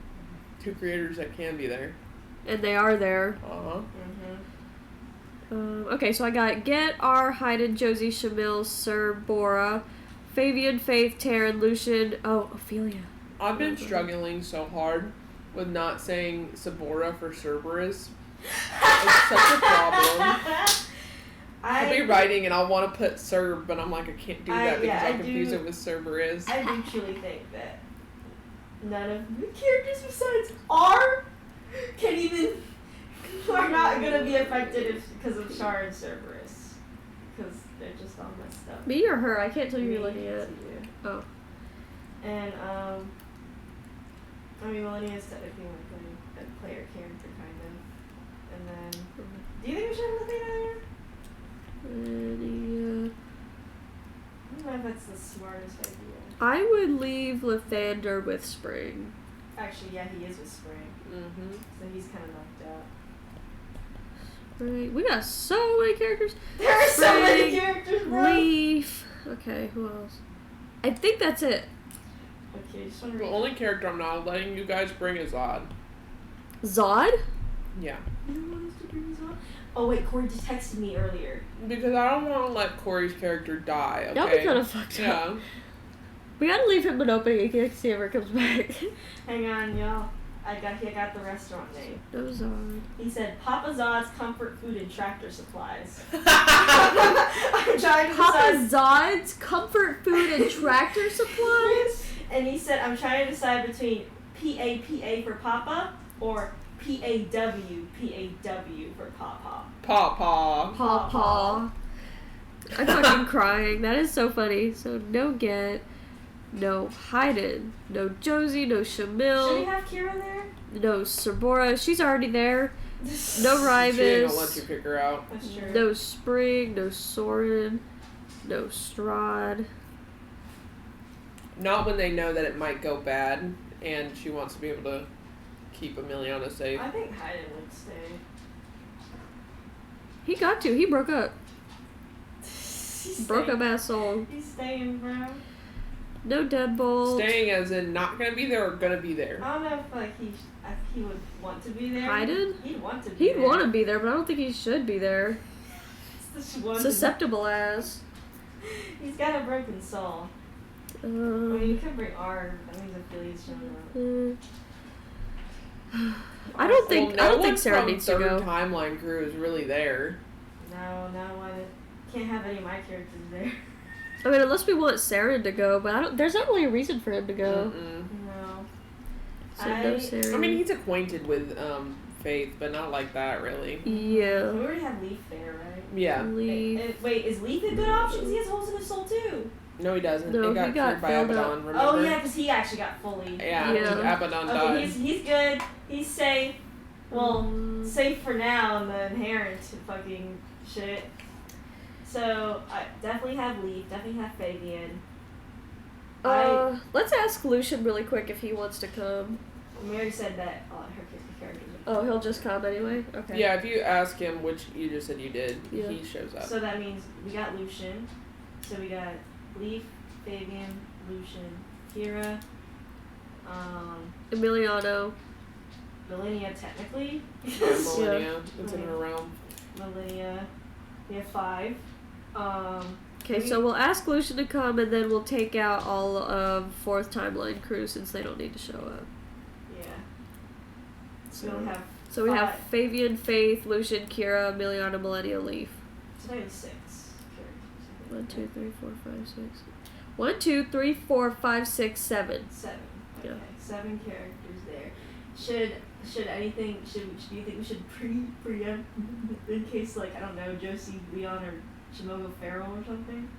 2 creators that can be there. And they are there. Uh-huh. Okay, so I got Get, R, Hayden, Josie, Shamil, Sir, Bora, Fabian, Faith, Taryn, Lucian, Ophelia. I've been struggling so hard with not saying Sabora for Cerberus It's such a problem. I'll be I writing and I'll want to put Cerb, but I'm like, I can't do that because I I'll confuse do- it with Cerberus. I do truly think that none of the characters besides R can even are not gonna be affected because of Char and Cerberus. Because they're just all messed up. Me or her? I can't tell who you're Me, looking at. it's you. Oh. And I mean Millennia is technically like a player character kind of. And then do you think we should have Lathena there? I don't know if that's the smartest idea. I would leave Lathander with Spring. Actually, yeah, he is with Spring. Mm-hmm. So he's kind of knocked out. Spring. We got so many characters. There are so many Spring, characters, bro! Leaf. Okay, who else? I think that's it. Okay, just want to The read. only character I'm not letting you guys bring is Odd. Zod? Yeah. You don't want us to bring these on? Oh, wait, Corey just texted me earlier. Because I don't want to let Corey's character die, okay? That would be kind of fucked up. Yeah. We gotta leave him an opening in case he ever comes back. Hang on, y'all. I got the restaurant name. No Zod. He said Papa Zod's Comfort Food and Tractor Supplies. I'm trying to Papa decide. Zod's comfort food and tractor supplies? And he said, I'm trying to decide between PAPA for Papa or PAW for Papa. Pawpaw. Paw. I'm fucking crying. That is so funny. So no Get, no Hayden, no Josie, no Should we Shamil, have Kira there? no Cerberus. She's already there. No She ain't gonna let you Rivas, pick her out. That's true. no Spring, no Soren, no Strahd. Not when they know that it might go bad and she wants to be able to keep Emiliana safe. I think Hayden would stay. He got to. He broke up. He's Broke up staying. asshole. He's staying, bro. No Deadbolt. Staying as in not gonna be there or gonna be there. I don't know if like he would want to be there. Hayden? He'd want to be He'd there. want to be there, but I don't think he should be there. He's just one- Susceptible as. He's got a broken soul. I mean, you could bring R. That means Ophelia's showing up. I don't think Well, no I don't one think Sarah from needs to Third go. Timeline crew is really there. No, I can't have any of my characters there. I mean, unless we want Sarah to go, but I don't. There's not really a reason for him to go. Mm-mm. No. So no I- Sarah. I mean, he's acquainted with Faith, but not like that really. We yeah. already have Leaf there, right? Yeah. Leave. Wait, is Leaf a good option? 'Cause he has holes in his soul too. No, he doesn't. No, he got he got cured by filled up. Abaddon. Remember? Oh yeah, because he actually got fully. Yeah. Yeah. Abaddon Okay, died. he's good. He's safe. Well, Mm. safe for now in the inherent fucking shit. So I definitely have Leaf. Definitely have Fabian. Let's ask Lucian really quick if he wants to come. We already said that. Her character. Oh, he'll just come anyway. Okay. Yeah, if you ask him, which you just said you did, Yeah. he shows up. So that means we got Lucian. So we got Leaf, Fabian, Lucian, Kira, Emiliano. Millennia technically. Yeah, Millennia. It's in her realm. Millennia. We have 5. Okay, so we'll ask Lucian to come, and then we'll take out all of Fourth Timeline crew since they don't need to show up. Yeah. So we only have. So we have 5. Fabian, Faith, Lucian, Kira, Emiliano, Millennia, Leaf. So maybe 6 characters. 1, 2, 3, 4, 5, 6. 1, 2, 3, 4, 5, 6, 7. 7. Okay. Yeah. 7 characters there. Should anything? Do you think we should preempt in case like I don't know Josie, Leon, or Shimogo Farrell or something?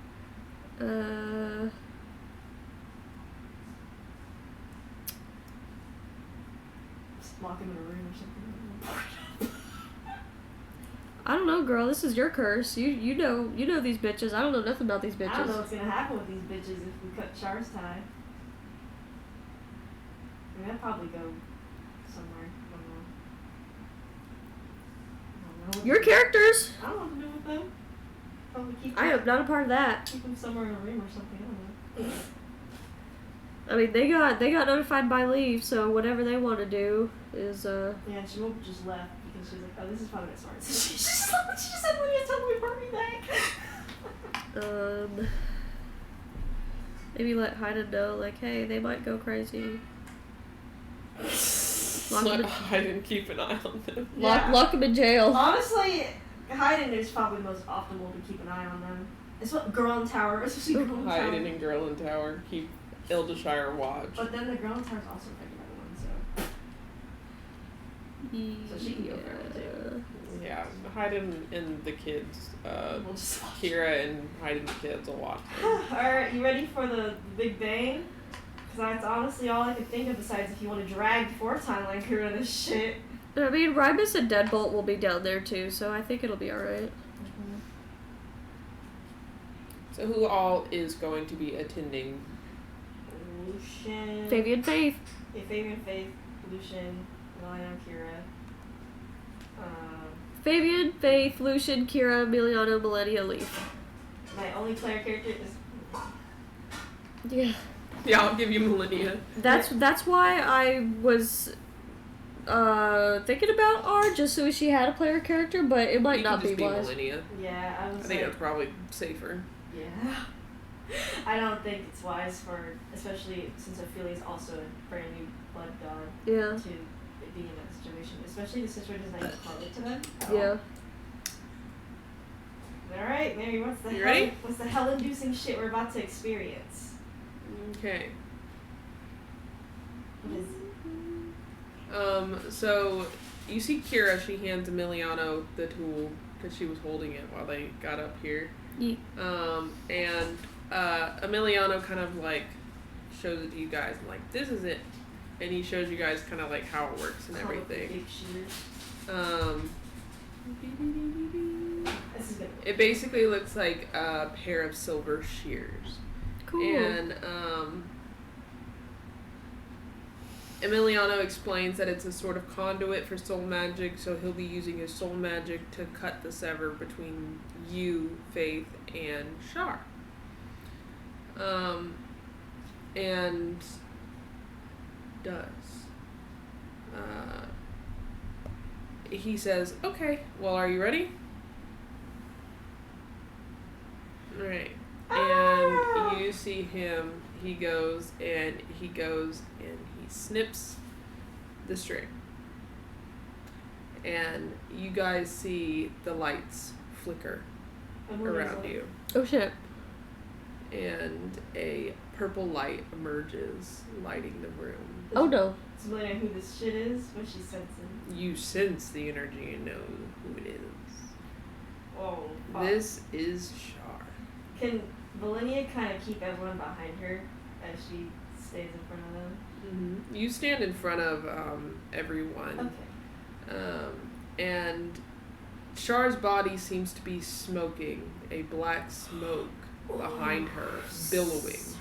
Just lock him in a room or something. I don't know, girl. This is your curse. You know these bitches. I don't know nothing about these bitches. I don't know what's gonna happen with these bitches if we cut Char's tie. I mean, I'd probably go somewhere. I don't know. Your characters. I don't know what to do with them. Probably keep I them, am not a part of that. keep them somewhere in a room or something. I don't know. I mean, they got notified by Leave, so whatever they want to do is Yeah, and Shimoga just left because she was like, oh, this is probably not smart. So she just said, "Lydia, tell me brought me back." maybe let Hayden know, like, hey, they might go crazy. Let Hayden keep an eye on them. Lock him in jail. Honestly, Hayden is probably most optimal to keep an eye on them. It's what Girl in Tower, especially Girl in Tower. Hayden and Girl in Tower keep Ildashire watch. But then the Girl in Tower's also affected by the one, so she can go for it too. Yeah, Hayden and the kids, We'll just watch. Kira and Hayden and the kids will watch them. Alright, you ready for the Big Bang? Because that's honestly all I could think of besides if you want to drag 4 timeline crew in this shit. I mean, Rybus and Deadbolt will be down there too, so I think it'll be alright. So who all is going to be attending? Lucian. Fabian Faith. Yeah, Fabian Faith, Lucian, Emiliano, Kira. Fabian, Faith, Lucian, Kira, Emiliano, Millennia, Leaf. My only player character is. Yeah. Yeah, I'll give you Millennia. That's why I was thinking about R just so she had a player character, but it might not be wise. Millennia. Yeah, I was I think that's probably safer. Yeah. I don't think it's wise for, especially since Ophelia's also a brand new blood god, Yeah. to be in that situation. Especially the situation is not even correlated to them. Yeah. Alright, Mary, what's the hell-inducing shit we're about to experience? Okay. What is it? So you see Kira, she hands Emiliano the tool because she was holding it while they got up here. Yeah. And Emiliano kind of like shows it to you guys and like, this is it. And he shows you guys kind of like how it works and everything. It basically looks like a pair of silver shears. Cool. And Emiliano explains that it's a sort of conduit for soul magic, so he'll be using his soul magic to cut the sever between you, Faith, and Shar. And does. He says, okay, well, are you ready? Alright. And you see him, he goes and he snips the string. And you guys see the lights flicker around you. Oh shit. And a purple light emerges, lighting the room. Oh no. Does Melina know who this shit is? What she's sensing? You sense the energy and know who it is. Oh, fuck. This is Shar. Can Valinia kind of keep everyone behind her as she stays in front of them? Mm-hmm. You stand in front of everyone. Okay. And Shar's body seems to be smoking, a black smoke behind her, billowing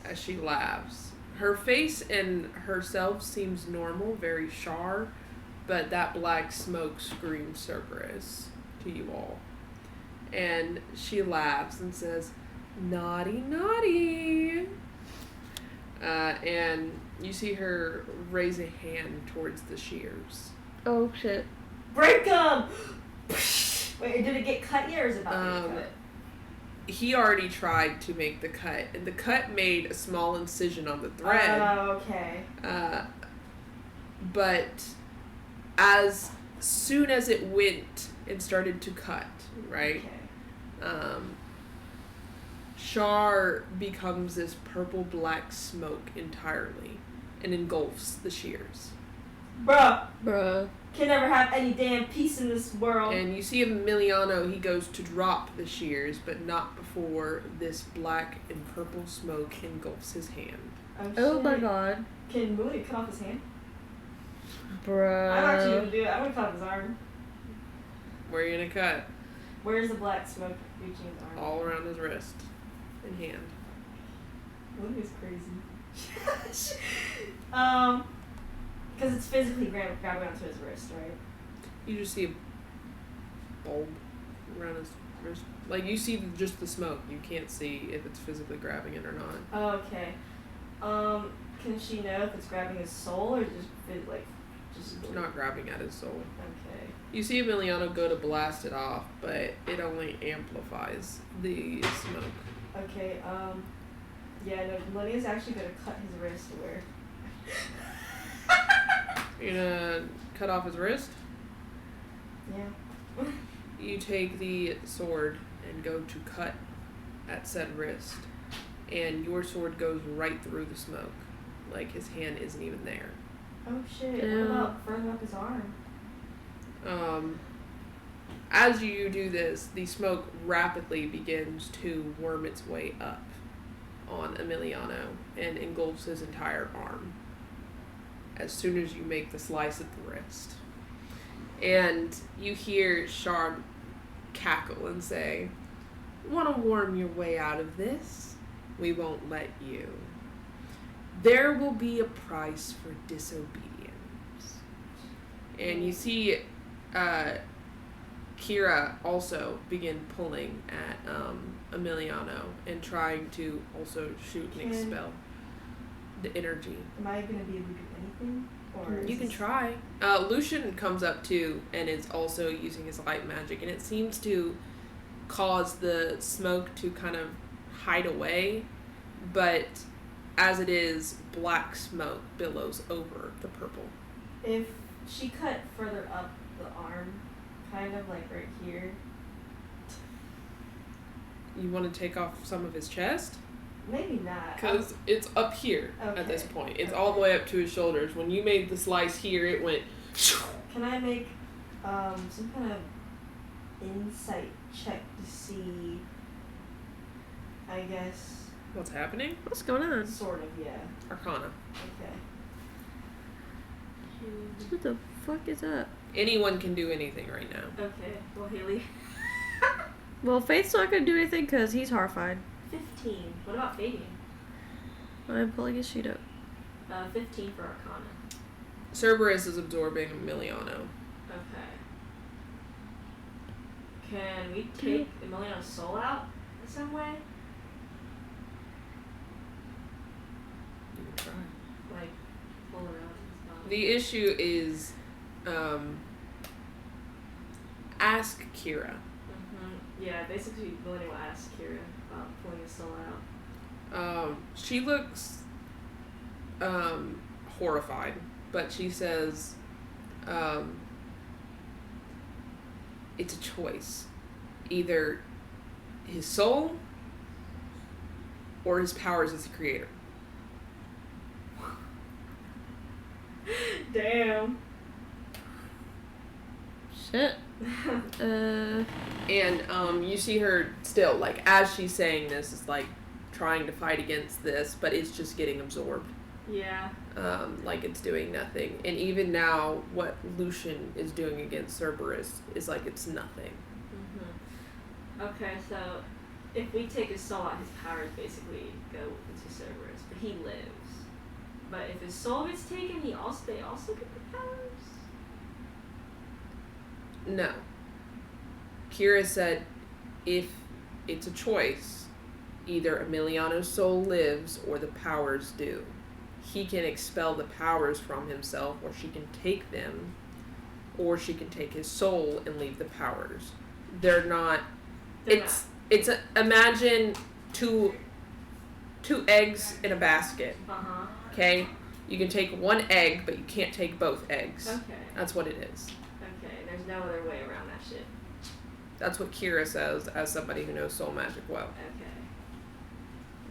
as she laughs. Her face and herself seems normal, very Shar, but that black smoke screams Cerberus to you all. And she laughs and says, naughty, naughty. And you see her raise a hand towards the shears. Oh shit. Break them! Wait, did it get cut yet or is it about to get cut? He already tried to make the cut, and the cut made a small incision on the thread. Oh, okay. But as soon as it went and started to cut, right? Okay. Shar becomes this purple-black smoke entirely and engulfs the shears. Bruh. Can never have any damn peace in this world. And you see Emiliano, he goes to drop the shears, but not before this black and purple smoke engulfs his hand. Oh my god. Can Mooney cut off his hand? Bruh. I'm actually gonna do it. I'm gonna cut off his arm. Where are you gonna cut? Where's the black smoke reaching his arm? All around his wrist and hand. Mooney's crazy. Because it's physically grabbing onto his wrist, right? You just see a bulb around his wrist. Like, you see just the smoke. You can't see if it's physically grabbing it or not. Oh, okay. Can she know if it's grabbing his soul or just It's not grabbing at his soul. Okay. You see Emiliano go to blast it off, but it only amplifies the smoke. Okay, yeah, no, Melinia's actually gonna cut his wrist where... You're gonna cut off his wrist. Yeah. You take the sword and go to cut at said wrist, and your sword goes right through the smoke. Like, his hand isn't even there. Oh shit. Yeah. What about further up his arm? As you do this, the smoke rapidly begins to worm its way up on Emiliano and engulfs his entire arm as soon as you make the slice at the wrist. And you hear Char cackle and say, "Want to worm your way out of this? We won't let you. There will be a price for disobedience." And you see Kira also begin pulling at Emiliano and trying to also shoot and expel the energy. Am I gonna be able to do anything? Or You can try. Lucian comes up too and is also using his light magic, and it seems to cause the smoke to kind of hide away, but as it is, black smoke billows over the purple. If she cut further up the arm, kind of like right here. You want to take off some of his chest? Maybe not. Because it's up here at this Okay. point. It's all the way up to his shoulders. When you made the slice here, it went... Can I make some kind of insight check to see, I guess, What's happening? What's going on? sort of, yeah. Arcana. Okay. What the fuck is that? Anyone can do anything right now. Okay, well, Haley. Well, Faith's not gonna do anything because he's horrified. 15. What about Fabian? I'm pulling his sheet up. 15 for Arcana. Cerberus is absorbing Emiliano. Okay. Can we take Emiliano's soul out in some way? You can try. Like, pull it out of his body? The issue is, ask Kira. Yeah, basically, Melanie will ask Kira about pulling his soul out. She looks, horrified, but she says, it's a choice. Either his soul or his powers as a creator. Damn. Shit. And you see her still, like, as she's saying this, is like trying to fight against this, but it's just getting absorbed. Yeah. Like it's doing nothing. And even now, what Lucian is doing against Cerberus is like it's nothing. Okay, so if we take his soul out, his powers basically go into Cerberus, but he lives. But if his soul gets taken, they also get the powers? No. Kira said if it's a choice, either Emiliano's soul lives or the powers do. He can expel the powers from himself, or she can take them, or she can take his soul and leave the powers. They're not. Imagine two eggs in a basket. Okay, you can take one egg, but you can't take both eggs. Okay. That's what it is. Okay, there's no other way around that shit. That's what Kira says as somebody who knows soul magic well. Okay.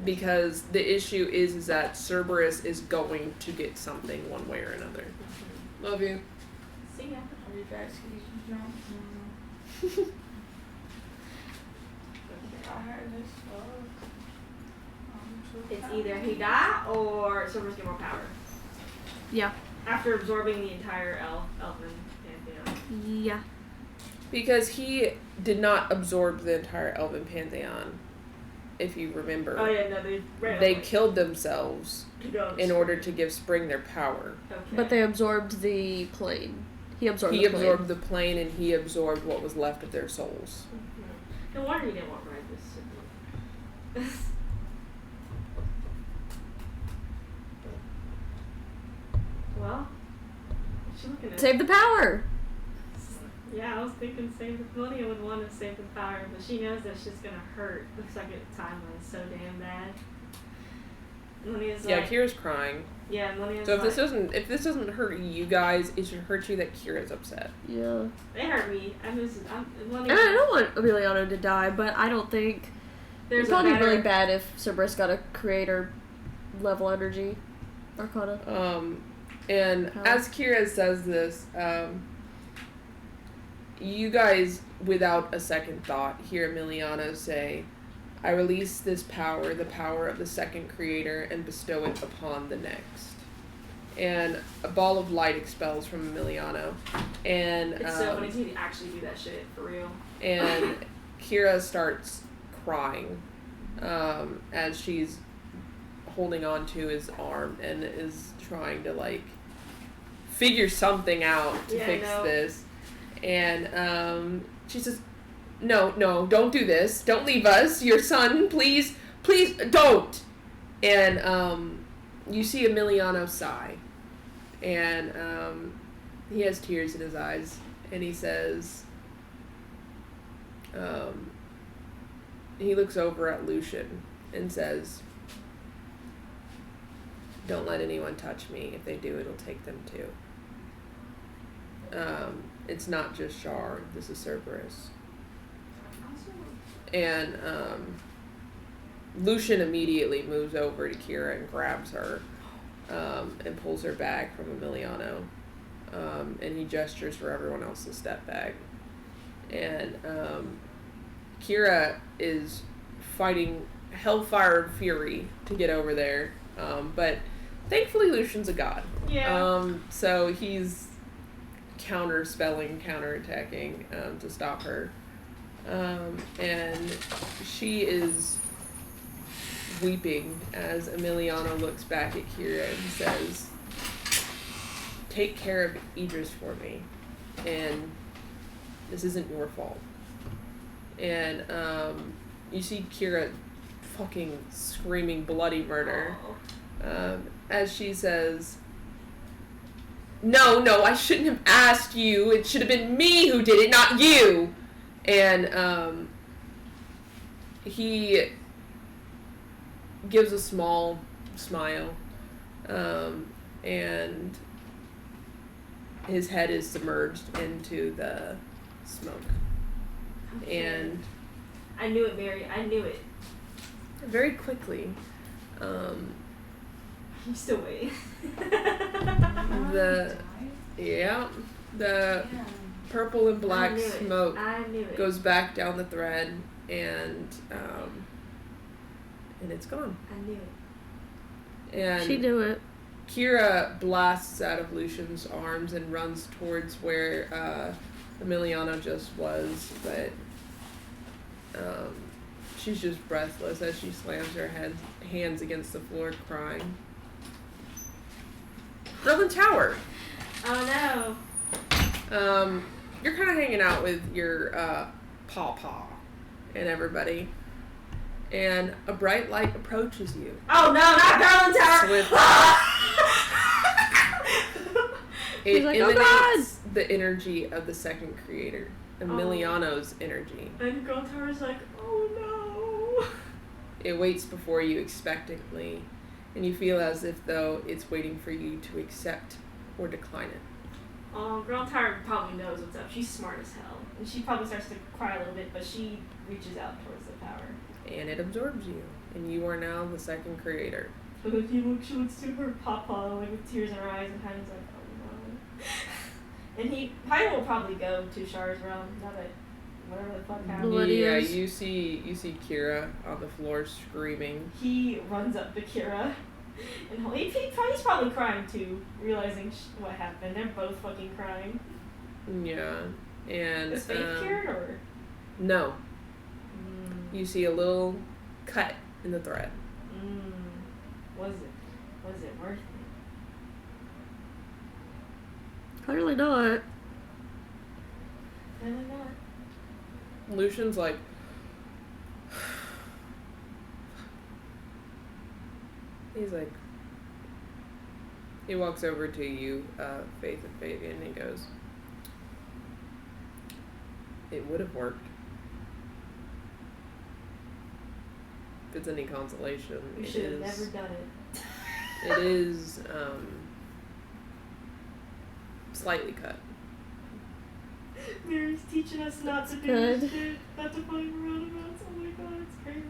Because the issue is that Cerberus is going to get something one way or another. Love you. See ya. Are you guys gonna jump? I heard this. It's either he die or Cerberus get more power. Yeah. After absorbing the entire Elfman pantheon. Yeah. Because he did not absorb the entire Elven pantheon, if you remember. Oh yeah, no, they ran They away. killed themselves To go in order to give Spring their power. Okay. But they absorbed the plane. He absorbed He the plane. absorbed the plane, and he absorbed what was left of their souls. No wonder you didn't want to ride this. Well, what's she looking at? Save the power! Yeah, I was thinking save the Melonia would want to save the power, but she knows that's just gonna hurt the second timeline so damn bad. Millennia's Yeah, like, Kira's crying. yeah, Millennia's So if like, this doesn't hurt you guys, it should hurt you that Kira's upset. Yeah. they hurt me. I'm And I don't want Emiliano to die, but I don't think there's it'd probably a be better, really bad if Cerberus got a creator level energy arcana. And Power. as Kira says this, you guys, without a second thought, hear Emiliano say, "I release this power, the power of the second creator, and bestow it upon the next." And a ball of light expels from Emiliano, and it's so funny to actually do that shit for real. and Kira starts crying as she's holding on to his arm and is trying to like figure something out to Yeah, I fix know. this. And she says, no, don't do this. Don't leave us. Your son, please don't. And you see Emiliano sigh. And he has tears in his eyes. And he says, he looks over at Lucian and says, "Don't let anyone touch me. If they do, it'll take them too. It's not just Char. This is Cerberus." And Lucian immediately moves over to Kira and grabs her and pulls her back from Emiliano. And he gestures for everyone else to step back. And Kira is fighting hellfire and fury to get over there. But thankfully Lucian's a god. Yeah. So he's counterattacking to stop her. And she is weeping as Emiliano looks back at Kira and says, "Take care of Idris for me, and this isn't your fault." And you see Kira fucking screaming bloody murder as she says, no, I shouldn't have asked you. It should have been me who did it, not you." And he gives a small smile, and his head is submerged into the smoke. And I knew it, Mary. I knew it. very quickly, I'm still waiting. the purple and black I knew it. smoke I knew it. goes back down the thread, and it's gone. I knew it. And She knew it. Kira blasts out of Lucian's arms and runs towards where Emiliano just was, but she's just breathless as she slams her hands against the floor, crying. Berlin Tower. Oh no. You're kind of hanging out with your pawpaw and everybody, and a bright light approaches you. Oh no, not Berlin Tower. Swift. It He's like, "Oh, emanates the energy of the second creator, Emiliano's energy. And Girl Tower's like, oh no. It waits before you expectantly, and you feel as if though it's waiting for you to accept or decline it. Oh, Girl Tower probably knows what's up. She's smart as hell. And she probably starts to cry a little bit, but she reaches out towards the power. And it absorbs you, and you are now the second creator. But then she looks to her papa, like with tears in her eyes, and Heine's like, oh no. And Heine will probably go to Char's realm, now that whatever the fuck happened. Millennials. Yeah, you see Kira on the floor screaming. He runs up to Kira, and he's probably crying too, realizing what happened. They're both fucking crying. Yeah, and Is Faith cured, or? no, you see a little cut in the thread. Was it worth it? Clearly not. Clearly not. Lucian's like, he walks over to you, Faith and Fabian, and he goes, "It would have worked." it's any consolation, We it should have is never done it. it is slightly cut. Mary's teaching us not to do Good. this shit, not to find roundabouts. Oh my god, it's crazy.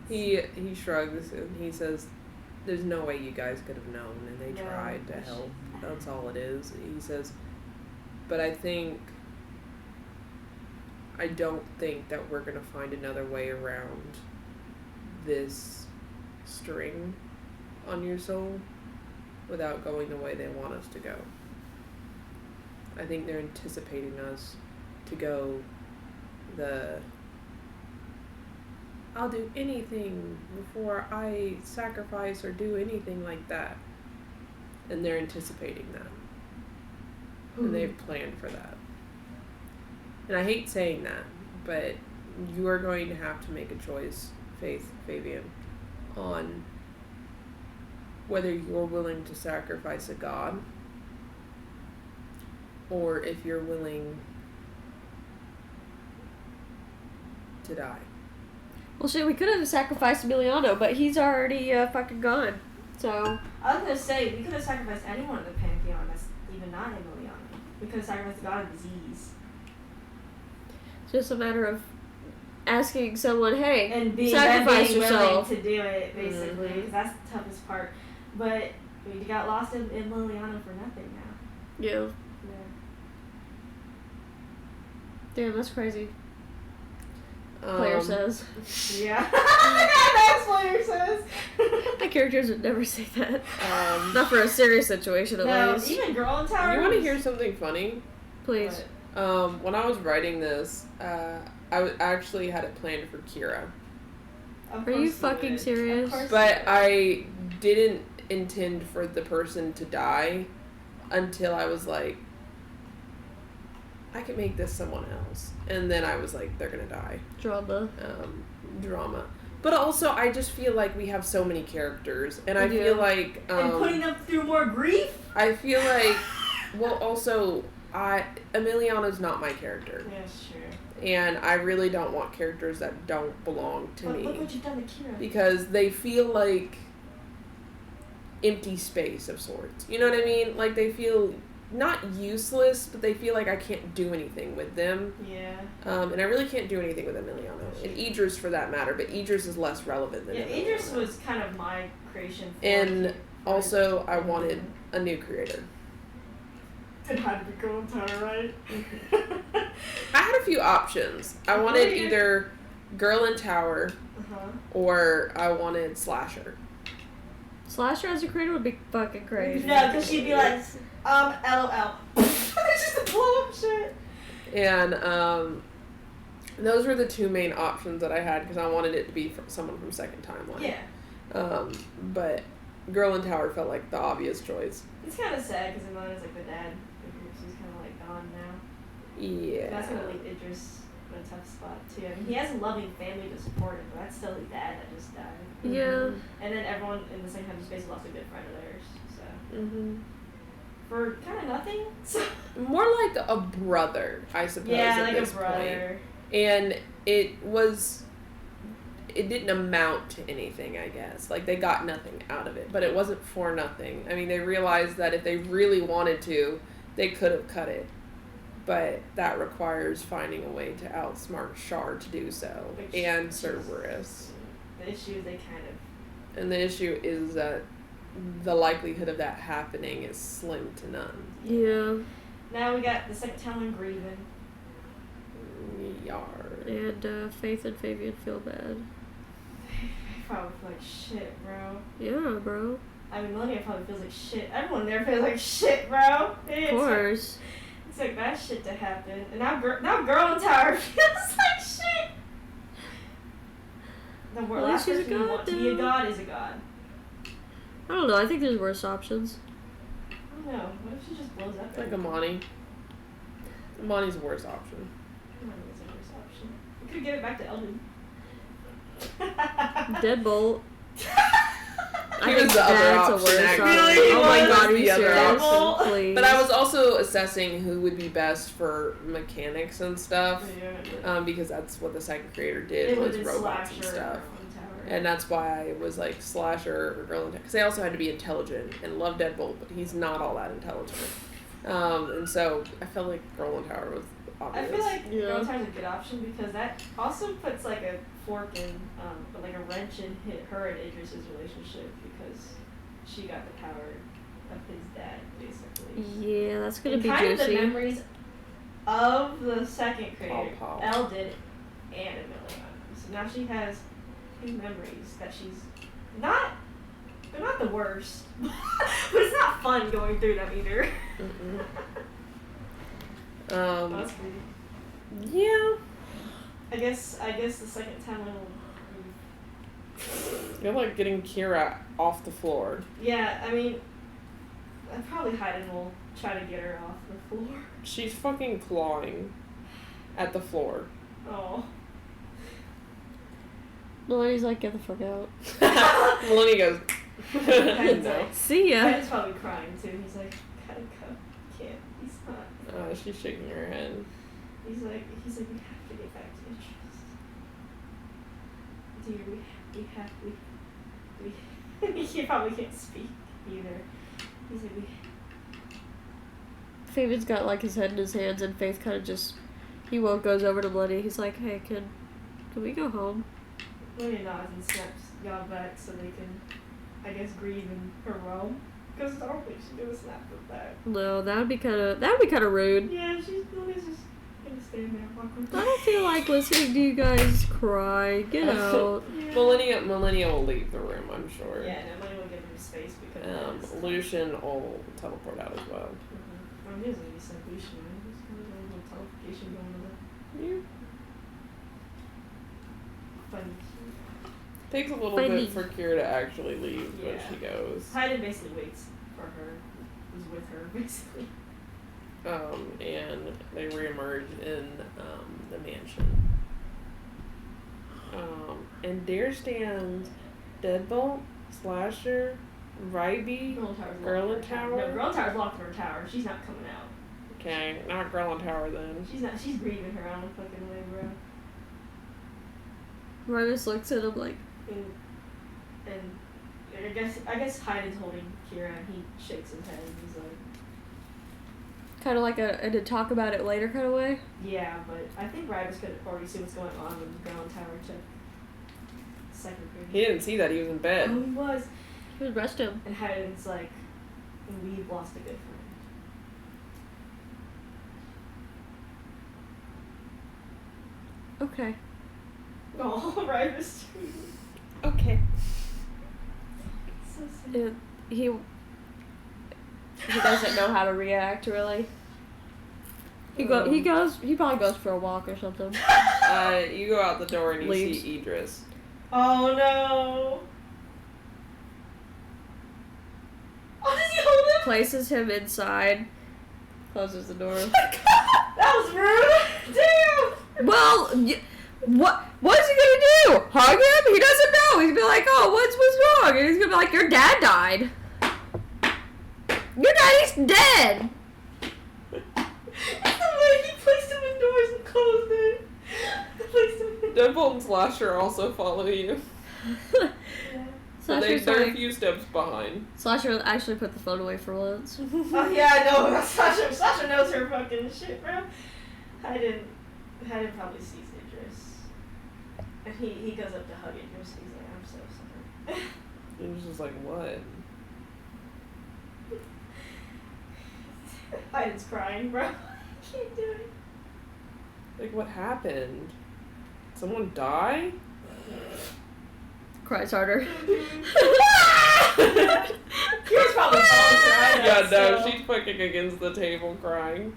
He shrugs and he says, "There's no way you guys could have known, and they No, tried to we help. That's all it is." He says, "But I don't think that we're gonna find another way around this string on your soul without going the way they want us to go. I think they're anticipating us to go the I'll do anything before I sacrifice or do anything like that. And they're anticipating that. And they've planned for that. And I hate saying that, but you are going to have to make a choice, Fabian, on whether you're willing to sacrifice a god or if you're willing to die. Well, shit, we could have sacrificed Emiliano, but he's already fucking gone. So. I was gonna say, we could have sacrificed anyone in the Pantheon that's even not Emiliano. We could have sacrificed the god of disease. It's just a matter of asking someone, hey, And being sacrifice willing yourself. to do it, basically. Mhm. 'Cause that's the toughest part. But we got lost in Emiliano for nothing now. Yeah. Yeah. Damn, that's crazy. Player says. Yeah. That's what player says. My characters would never say that. Not Not for a serious situation, at No, least. even Girl in Tower. You want to hear something funny? Please. When I was writing this, I actually had it planned for Kira. Of Are you course fucking would. serious? Of course But you would. I didn't intend for the person to die until I was like, I could make this someone else. And then I was like, they're gonna die. Drama. Drama. But also, I just feel like we have so many characters. And I We do. feel like... and putting them through more grief? I feel like... Well, also, Emiliano's not my character. Yeah, sure. And I really don't want characters that don't belong to But me. look what you've done to Kira. Because they feel like empty space of sorts. You know what I mean? Like, they feel not useless, but they feel like I can't do anything with them. Yeah. And I really can't do anything with Emiliano. And Idris for that matter, but Idris is less relevant than Yeah, Emiliano. Idris was kind of my creation. For And also, I wanted a new creator. It had to be Girl in Tower, right? I had a few options. I wanted either Girl in Tower Uh-huh. or I wanted Slasher. Slasher as a creator would be fucking great. No, because she'd be like, LOL. Just to blow up shit. And those were the two main options that I had because I wanted it to be from someone from Second Timeline. Yeah. But Girl in Tower felt like the obvious choice. It's kind of sad because Emiliano's like the dad. He's kind of like gone now. Yeah. That's going to leave Idris in a tough spot too. I mean, he has a loving family to support him, but that's still his dad that just died. Yeah. And then everyone in the same time space lost a good friend of theirs. So. Mm-hmm. For kind of nothing. So. More like a brother, I suppose. Yeah, at like this a brother. Point. And it didn't amount to anything, I guess. Like, they got nothing out of it, but it wasn't for nothing. I mean, they realized that if they really wanted to, they could have cut it. But that requires finding a way to outsmart Shar to do so, and Cerberus. The issue is they kind of. And the issue is that the likelihood of that happening is slim to none. Yeah. Now we got the second town grieving. Yar. And Faith and Fabian feel bad. I probably feel like shit, bro. Yeah, bro. I mean, Melania probably feels like shit. Everyone there feels like shit, bro. Of course. It's like that shit to happen. And now Girl in Tower feels like shit. The At last least she's a person you god, want to be a though. god is a god. I don't know. I think there's worse options. I don't know. What if she just blows up? Like everything? Amani. Amani's the worst option. Amani is the worst option. We could give it back to Eldon. Deadbolt. He was the other that's a option, worse actually. Really? option. Oh my He god, are was you the other serious? option. Please. But I was also assessing who would be best for mechanics and stuff, because that's what the second creator did, It was would've been robots and Slasher stuff. or Golden Tower. And that's why I was like Slasher or Girl in Because they also had to be intelligent and love Deadbolt, but he's not all that intelligent. And so I felt like Girl in Tower was obvious. I feel like Yeah. Golden Tower's a good option because that also puts like a fork in, like a wrench in her and Idris's relationship because she got the power of his dad, basically. Yeah, that's gonna And be kind of the juicy. memories of the second creator, Paul. Elle did and Emiliana. So now she has two memories that she's not. They're not the worst, but it's not fun going through them either. That's creepy. Yeah. I guess the second time will. You're like getting Kira off the floor. Yeah, I mean, probably Hayden will try to get her off the floor. She's fucking clawing at the floor. Oh. Melania's like, get the fuck out. Melanie goes, Hayden's no. like, See ya. Hayden's probably crying too. He's like, gotta go. Can't. He's not. She's shaking her head. He's like, we have to get back to interest. Dear, we he probably can't speak either. He's like, Fabian's got like his head in his hands, and Faith kind of just goes over to Melania. He's like, hey, can we go home? William nods and snaps y'all back so they can, I guess, grieve in her realm. Because I don't think she's gonna snap them back. No, that'd be kind of rude. Yeah, Lilia's just gonna stand there awkwardly. I don't feel like listening to you guys cry. Get out. Yeah. Millennia will leave the room, I'm sure. Yeah, no, Millennia will give him space because Lucian will teleport out as well. I mean, there's gonna be some Lucian, right? There's gonna be a little teleportation going on. Yeah. Funny. Takes a little Funny. bit for Kira to actually leave, but Yeah. she goes. Hayden basically waits for her. He's with her, basically. And they reemerge in the mansion. And there stands Deadbolt, Slasher, Ryby, Girl in Tower. No, Girl in Tower's locked in her tower. She's not coming out. Okay, not Girl in Tower then. She's not. She's grieving her own fucking way, bro. Rymus looks at him like, And I guess Hayden's holding Kira and he shakes his head and he's like, kind of like a to talk about it later kind of way. yeah, but I think Ryder's could already see what's going on when the Girl in Tower checked. Second grade. He didn't see that, he was in bed. Oh, he was. He would rest him. And Hayden's like, we've lost a good friend. Okay. Oh, Ryder's Okay. so sad. He doesn't know how to react really. He probably goes for a walk or something. You go out the door and you Leaves. see Idris. Oh no. Oh, does he hold him? Places him inside. Closes the door. That was rude. Damn. Well, what's he gonna do? Hug him? He doesn't know. He's gonna be like, oh, what's wrong? And he's gonna be like, your dad died. Your daddy's dead. It's the way he placed him indoors and closed it. Placed him Deadbolt and Slasher also follow you. So they're a few steps behind. Slasher actually put the phone away for once. Oh yeah, I know. Sasha knows her fucking shit, bro. Hayden probably sees Idris. And he goes up to hug Idris. He's like, I'm so sorry. And he's just like, what? Hayden's crying, bro. I can't do it. Like, what happened? Someone die? Cries harder. Kira's probably falling crying. Yeah, no, still. she's fucking against the table crying.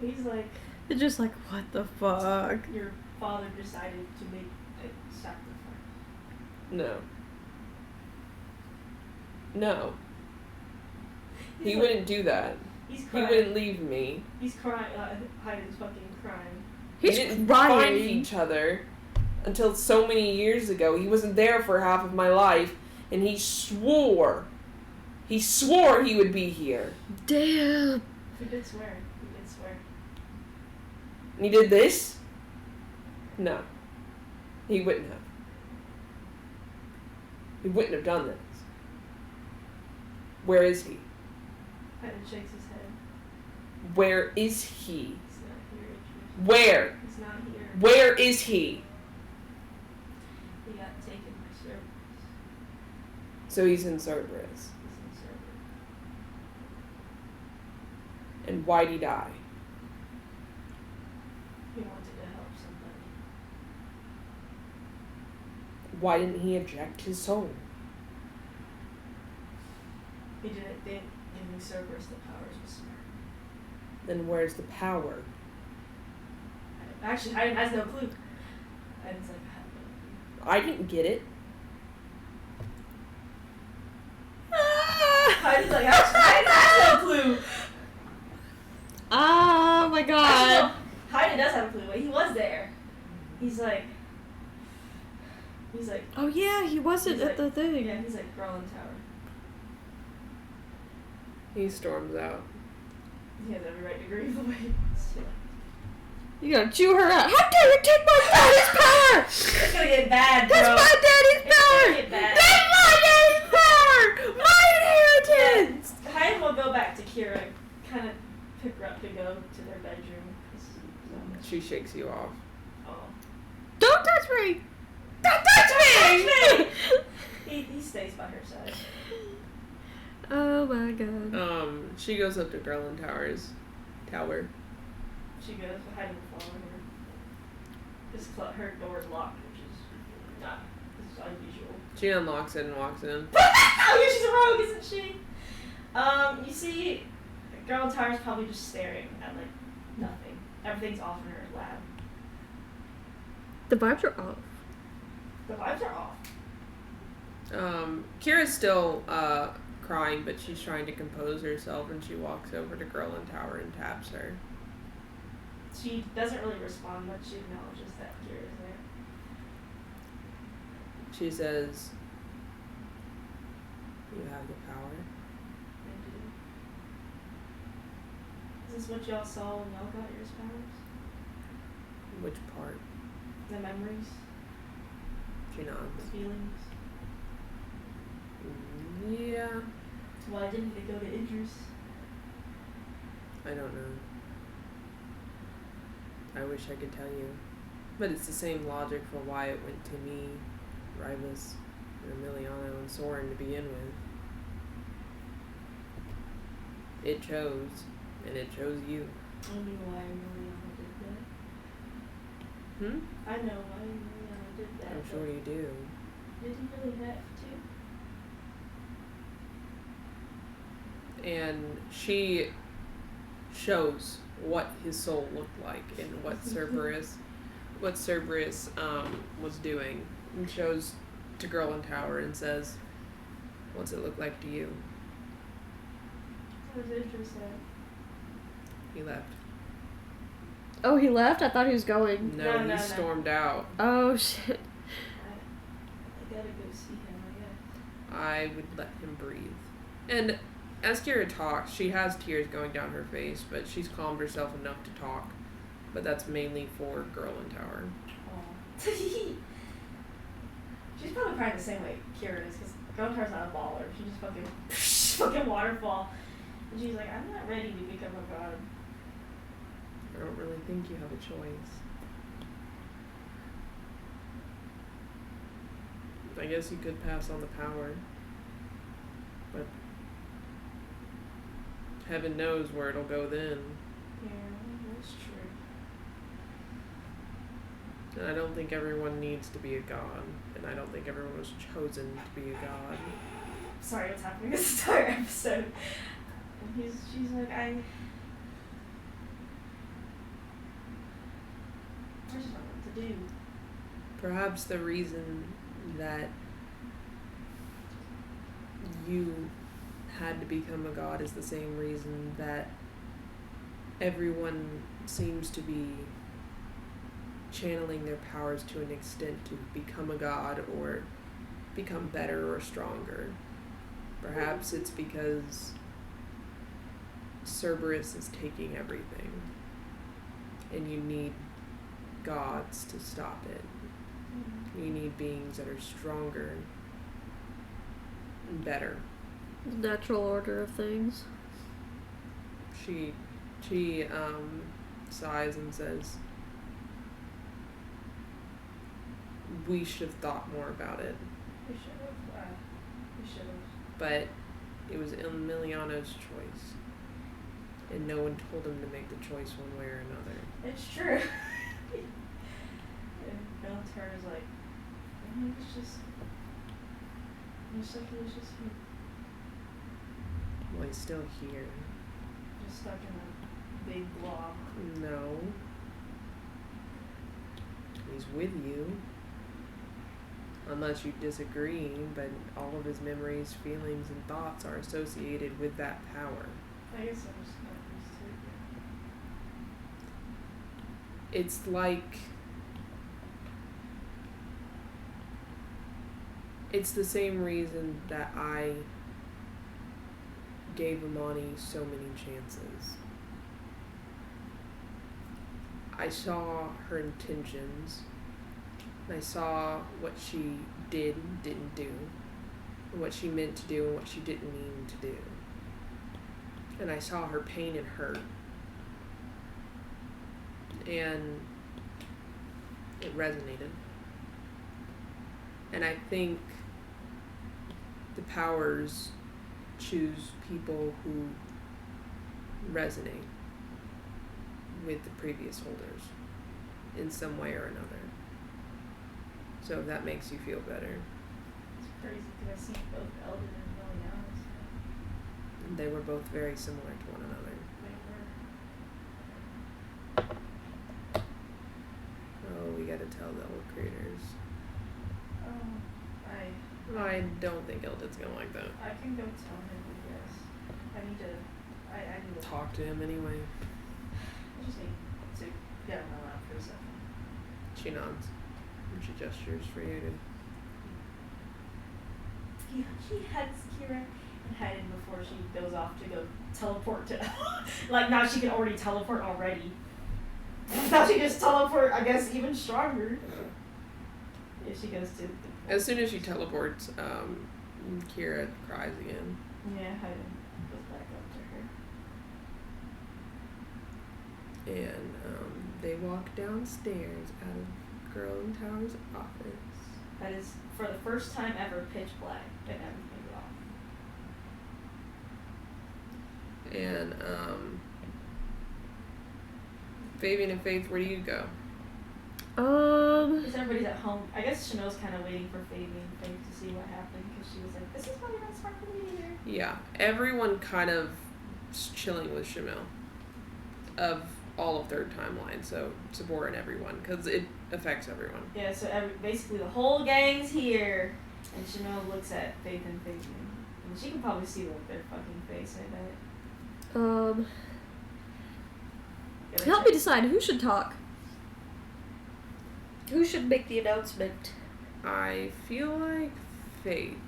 He's like, It's just like, what the fuck? your father decided to make a sacrifice. No. No. He's He like- wouldn't do that. He's He crying. wouldn't leave me. He's crying. Hayden's fucking crying. He's we didn't crying. find each other until so many years ago. He wasn't there for half of my life. And he swore he would be here. Damn. He did swear. He did swear. And he did this? No. He wouldn't have. He wouldn't have done this. Where is he? Kind of shakes his head. Where is he? He's not here. Idris. Where? He's not here. Where is he? He got taken by Cerberus. So he's in Cerberus. He's in Cerberus. And why'd he die? He wanted to help somebody. Why didn't he eject his soul? He didn't think giving Cerberus the powers was smart. Then where's the power? Actually, Hayden has no clue. Hayden's like, I have no clue. I didn't get it. Hayden's like, actually, Hayden has no clue. Oh my god. Actually, no, Hayden does have a clue, but he was there. He's like, Oh yeah, he wasn't He's at the thing. yeah, he's like, Garland Tower. He storms out. He has every right to grieve the way he wants to. You gotta chew her out. How dare you take my daddy's power? It's gonna get bad, bro. That's my daddy's It's power. gonna get bad. That's my daddy's power. My inheritance. Hayden will go back to Kira, kind of pick her up to go to their bedroom. 'Cause, She shakes you off. oh. Don't touch me. Don't touch me. He stays by her side. Oh my god. She goes up to Garland Tower. She goes, but Hayden will follow her. Her door's locked, which is not unusual. She unlocks it and walks in. Oh yeah, she's a rogue, isn't she? You see, Garland Tower's probably just staring at like nothing. Everything's off in her lab. The vibes are off. The vibes are off. Kira's still crying, but she's trying to compose herself, and she walks over to Garland Tower and taps her. She doesn't really respond much. She acknowledges that Kira's there. She says, "You have the power." I do. Is this what y'all saw when y'all got your powers? Which part? The memories? She nods. The feelings? Yeah. Why didn't they go to Idris? I don't know. I wish I could tell you. But it's the same logic for why it went to me, Rivas, Emiliano, and Soren to begin with. It chose, and it chose you. I knew why Emiliano did that. I know why Emiliano did that. I'm sure you do. Did he really have to? And she shows what his soul looked like and what Cerberus was doing, and shows to Garland Tower and says, "What's it look like to you?" What was Idris at? He left. Oh, he left? I thought he was going. No, No. he stormed out. Oh shit. I gotta go see him, I guess. I would let him breathe. And as Kira talks, she has tears going down her face, but she's calmed herself enough to talk. But that's mainly for Garland Tower. Oh. She's probably crying the same way Kira is, because Gotar's not a baller. She just fucking waterfall. And she's like, I'm not ready to become a god. I don't really think you have a choice. I guess you could pass on the power. But heaven knows where it'll go then. Yeah, that's true. And I don't think everyone needs to be a god. And I don't think everyone was chosen to be a god. Sorry, what's happening this entire episode. And she's like, I just don't know what to do. Perhaps the reason that you had to become a god is the same reason that everyone seems to be channeling their powers to an extent to become a god or become better or stronger. Perhaps it's because Cerberus is taking everything, and you need gods to stop it. You need beings that are stronger and better. The natural order of things. She sighs and says, we should have thought more about it. We should have. We should have. But it was Emiliano's choice. And no one told him to make the choice one way or another. It's true. And Valentina's like, maybe it's just. Looks like he was just here. Well, he's still here. Just stuck in a big blob. No. He's with you. Unless you disagree, but all of his memories, feelings, and thoughts are associated with that power. I guess I'm just not used to it. It's like... It's the same reason that I gave Imani so many chances. I saw her intentions. I saw what she did and didn't do, and what she meant to do and what she didn't mean to do. And I saw her pain and hurt. And it resonated. And I think the powers choose people who resonate with the previous holders in some way or another. So if that makes you feel better. It's crazy because I've seen both Eldon and Liliana's. They were both very similar to one another. They were. Oh, we gotta tell the old creators. I don't think Eldon's gonna like that. I can go tell him, I guess. I need to Talk to him anyway. I just need to get him out for a second. She nods. And she gestures for you to... He heads Kira and Hayden before she goes off to go teleport to... like, now she can already teleport already. Now she can just teleport, I guess, even stronger. If she goes to... As soon as she teleports, Kira cries again. Yeah, Hayden goes back up to her. And they walk downstairs out of Girl in Tower's office. That is, for the first time ever, pitch black and everything's off. And Fabian and Faith, where do you go? Because everybody's at home. I guess Chanel's kind of waiting for Fabian and Faith to see what happened because she was like, this is probably not smart for me either. Yeah, everyone kind of is chilling with Shamil of all of their timeline, so Sabor and everyone, because it affects everyone. Yeah, so basically the whole gang's here, and Chanel looks at Faith and Fabian. And she can probably see like their fucking face, I bet. Help me decide who should talk. Who should make the announcement? I feel like Faith.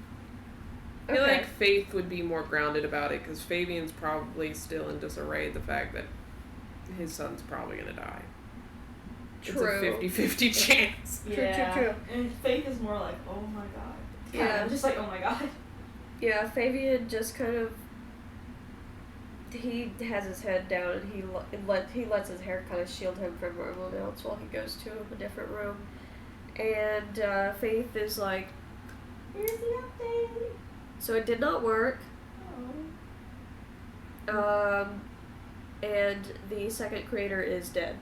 I feel Okay. like Faith would be more grounded about it, because Fabian's probably still in disarray at the fact that his son's probably going to die. True. It's a 50-50 chance. Yeah. True. And Faith is more like, oh my god. Yeah. I'm just like, oh my god. Yeah, Fabian just kind of... He has his head down and he lets his hair kind of shield him from everyone else while he goes to a different room. And Faith is like, Here's the update. so it did not work. Oh. And the second creator is dead.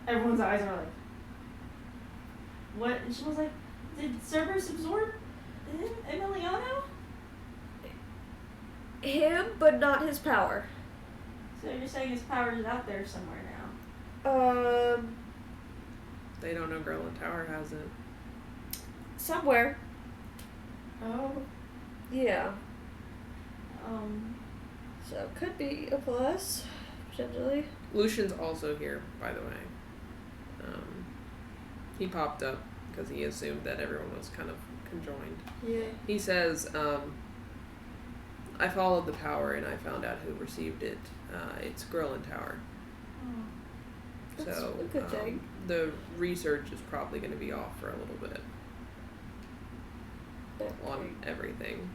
Everyone's eyes are like, what? And she was like, did Cerberus absorb Emiliano? Him, but not his power. So you're saying his power is out there somewhere now? They don't know Girl in Tower has it. Somewhere. Oh. Yeah. Um. So could be a plus, potentially. Lucian's also here, by the way. He popped up because he assumed that everyone was kind of conjoined. Yeah. He says, I followed the power and I found out who received it. It's Grelin Tower. Oh. That's So a good thing. the research is probably going to be off for a little bit on everything.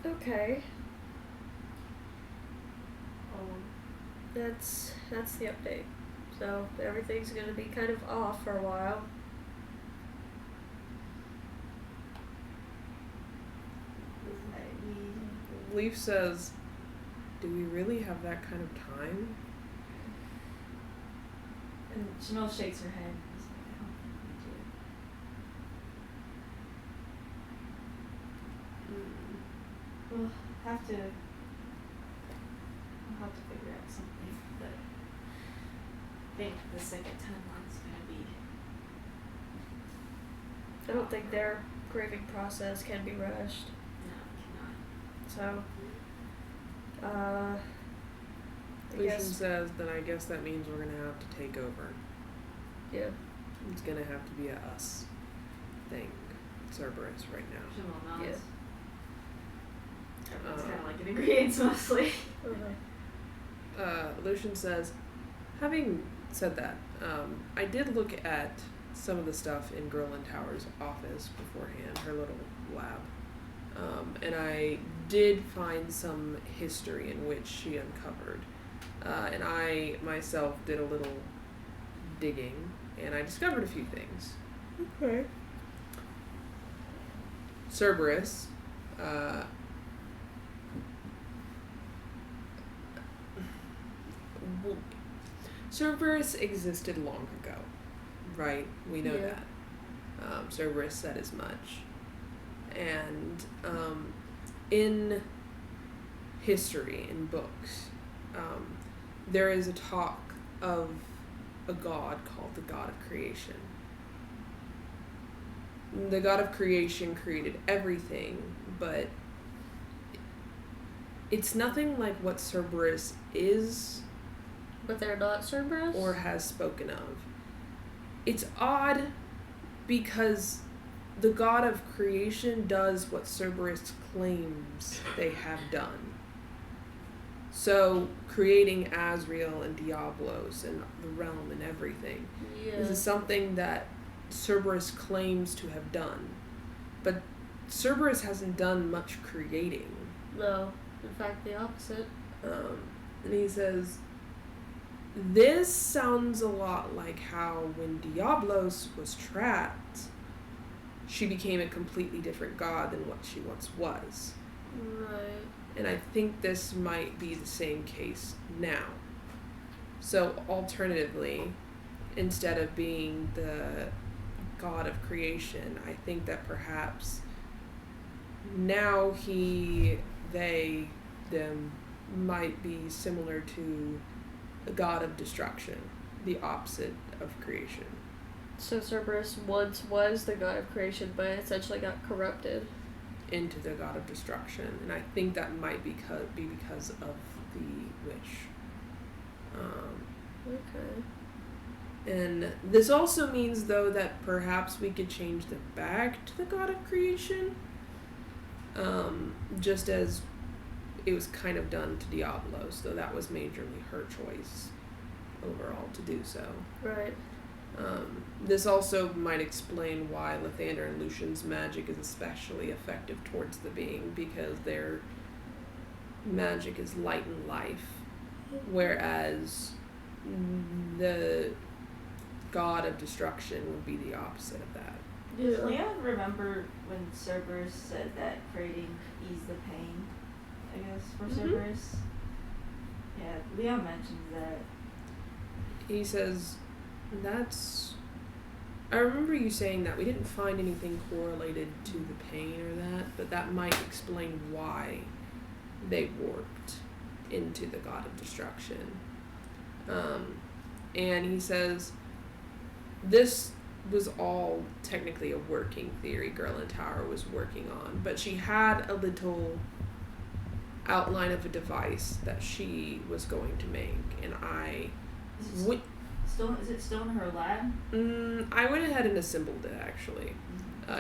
Okay. That's the update. So everything's gonna be kind of off for a while. Leaf says, do we really have that kind of time? And Jamil shakes her head. He's like, I don't think we do. We'll have to figure out something, but I think the second timeline's gonna be. I don't think their grieving process can be rushed. No, So, I Lucian guess, says, then I guess that means we're going to have to take over. yeah. It's going to have to be a us thing. Cerberus right now. Jamil nods. Yeah. It's kind of like ingredients mostly. Lucian says, having said that, I did look at some of the stuff in Grelin Tower's office beforehand, her little lab, and I did find some history in which she uncovered, and I myself did a little digging, and I discovered a few things. Okay. Cerberus, Cerberus existed long ago, right? We know Yeah. that. Cerberus said as much. And in history, in books, there is a talk of a god called the god of creation. The god of creation created everything, but it's nothing like what Cerberus is But they're not Cerberus? or has spoken of. It's odd because the god of creation does what Cerberus claims they have done. So, creating Azrael and Diablos and the realm and everything. Yeah. This is something that Cerberus claims to have done. But Cerberus hasn't done much creating. No. In fact, the opposite. And he says, this sounds a lot like how when Diablos was trapped, she became a completely different god than what she once was. Right. And I think this might be the same case now. So, alternatively, instead of being the god of creation, I think that perhaps now they, them might be similar to the god of destruction, the opposite of creation. So Cerberus once was the god of creation, but essentially got corrupted. Into the god of destruction, and I think that might be because of the wish. Okay. And this also means, though, that perhaps we could change them back to the god of creation, just as it was kind of done to Diablos, though that was majorly her choice overall to do so. Right. This also might explain why Lathander and Lucian's magic is especially effective towards the being, because their magic is light and life, whereas the god of destruction would be the opposite of that. Does Leon remember when Cerberus said that creating eased the pain, I guess, for Cerberus? Yeah, Leon mentions that. He says, I remember you saying that we didn't find anything correlated to the pain or that, but that might explain why they warped into the god of destruction. And he says, this was all technically a working theory Grelin Tower was working on, but she had a little outline of a device that she was going to make, and I... So Is it still in her lab? I went ahead and assembled it, actually.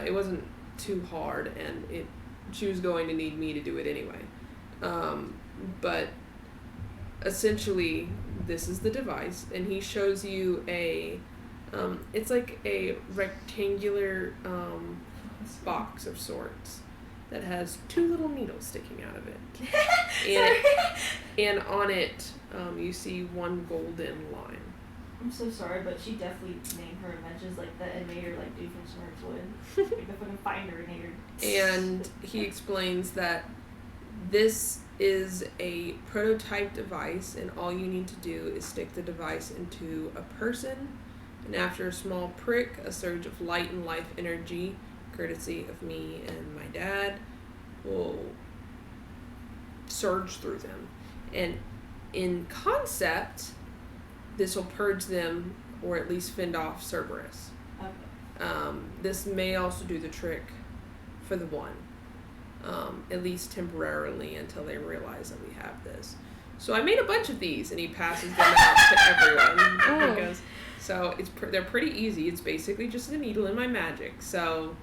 It wasn't too hard, and she was going to need me to do it anyway. But essentially, this is the device, and he shows you it's like a rectangular box of sorts that has 2 little needles sticking out of it. And on it, you see 1 golden line. I'm so sorry, but she definitely named her inventions like that and made her like Doofenshmirtz would. Like the fucking finder and her. And he explains that this is a prototype device, and all you need to do is stick the device into a person, and after a small prick, a surge of light and life energy, courtesy of me and my dad, will surge through them. And in concept, this will purge them, or at least fend off Cerberus. Okay. This may also do the trick for the one. At least temporarily until they realize that we have this. So I made a bunch of these, and he passes them out to everyone. Oh. He goes, so they're pretty easy. It's basically just a needle in my magic. So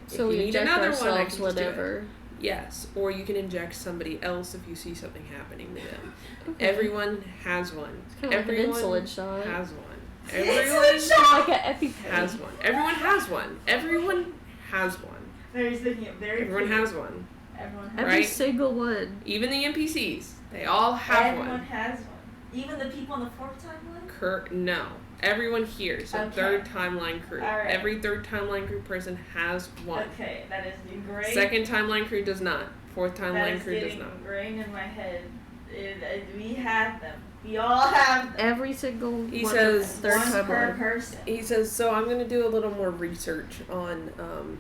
if So you we need inject another one, I ourselves can just do it. whenever. Yes, or you can inject somebody else if you see something happening to them. Okay. Everyone has one. It's kind of like an Everyone insulin shot. has one. Insulin Everyone shot! Like an EpiPen. has one. Everyone has one. Everyone has one. Mary's looking at very Everyone cute. has one. Everyone has Every Right? single one. Even the NPCs, they all have Everyone one. has one. Even the people on the 4th timeline? No. Everyone here. So Okay. 3rd timeline crew. Alright. Every 3rd timeline crew person has one. Okay, that is great. 2nd timeline crew does not. 4th that timeline is crew does getting not. ingrained in my head. We have them. We all have them. Every single He one says of third One time per on. person. He says, so I'm going to do a little more research on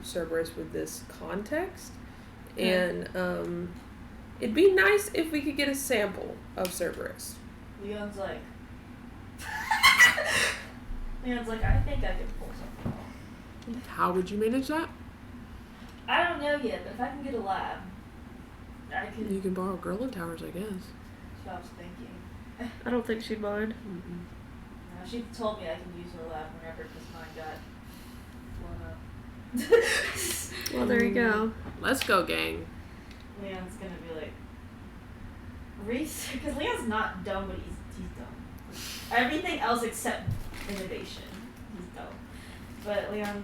Cerberus with this context. And it'd be nice if we could get a sample of Cerberus. Leon's like, I think I can pull something off. How would you manage that? I don't know yet, but if I can get a lab, I could. You can borrow Girl in Towers, I guess. That's what I was thinking. I don't think she'd mind. She told me I can use her lab whenever because mine got blown up. Well, there you go. Let's go, gang. Leon's gonna be like, because Leon's not dumb, but he's dumb. Everything else except innovation, he's dumb. But Leon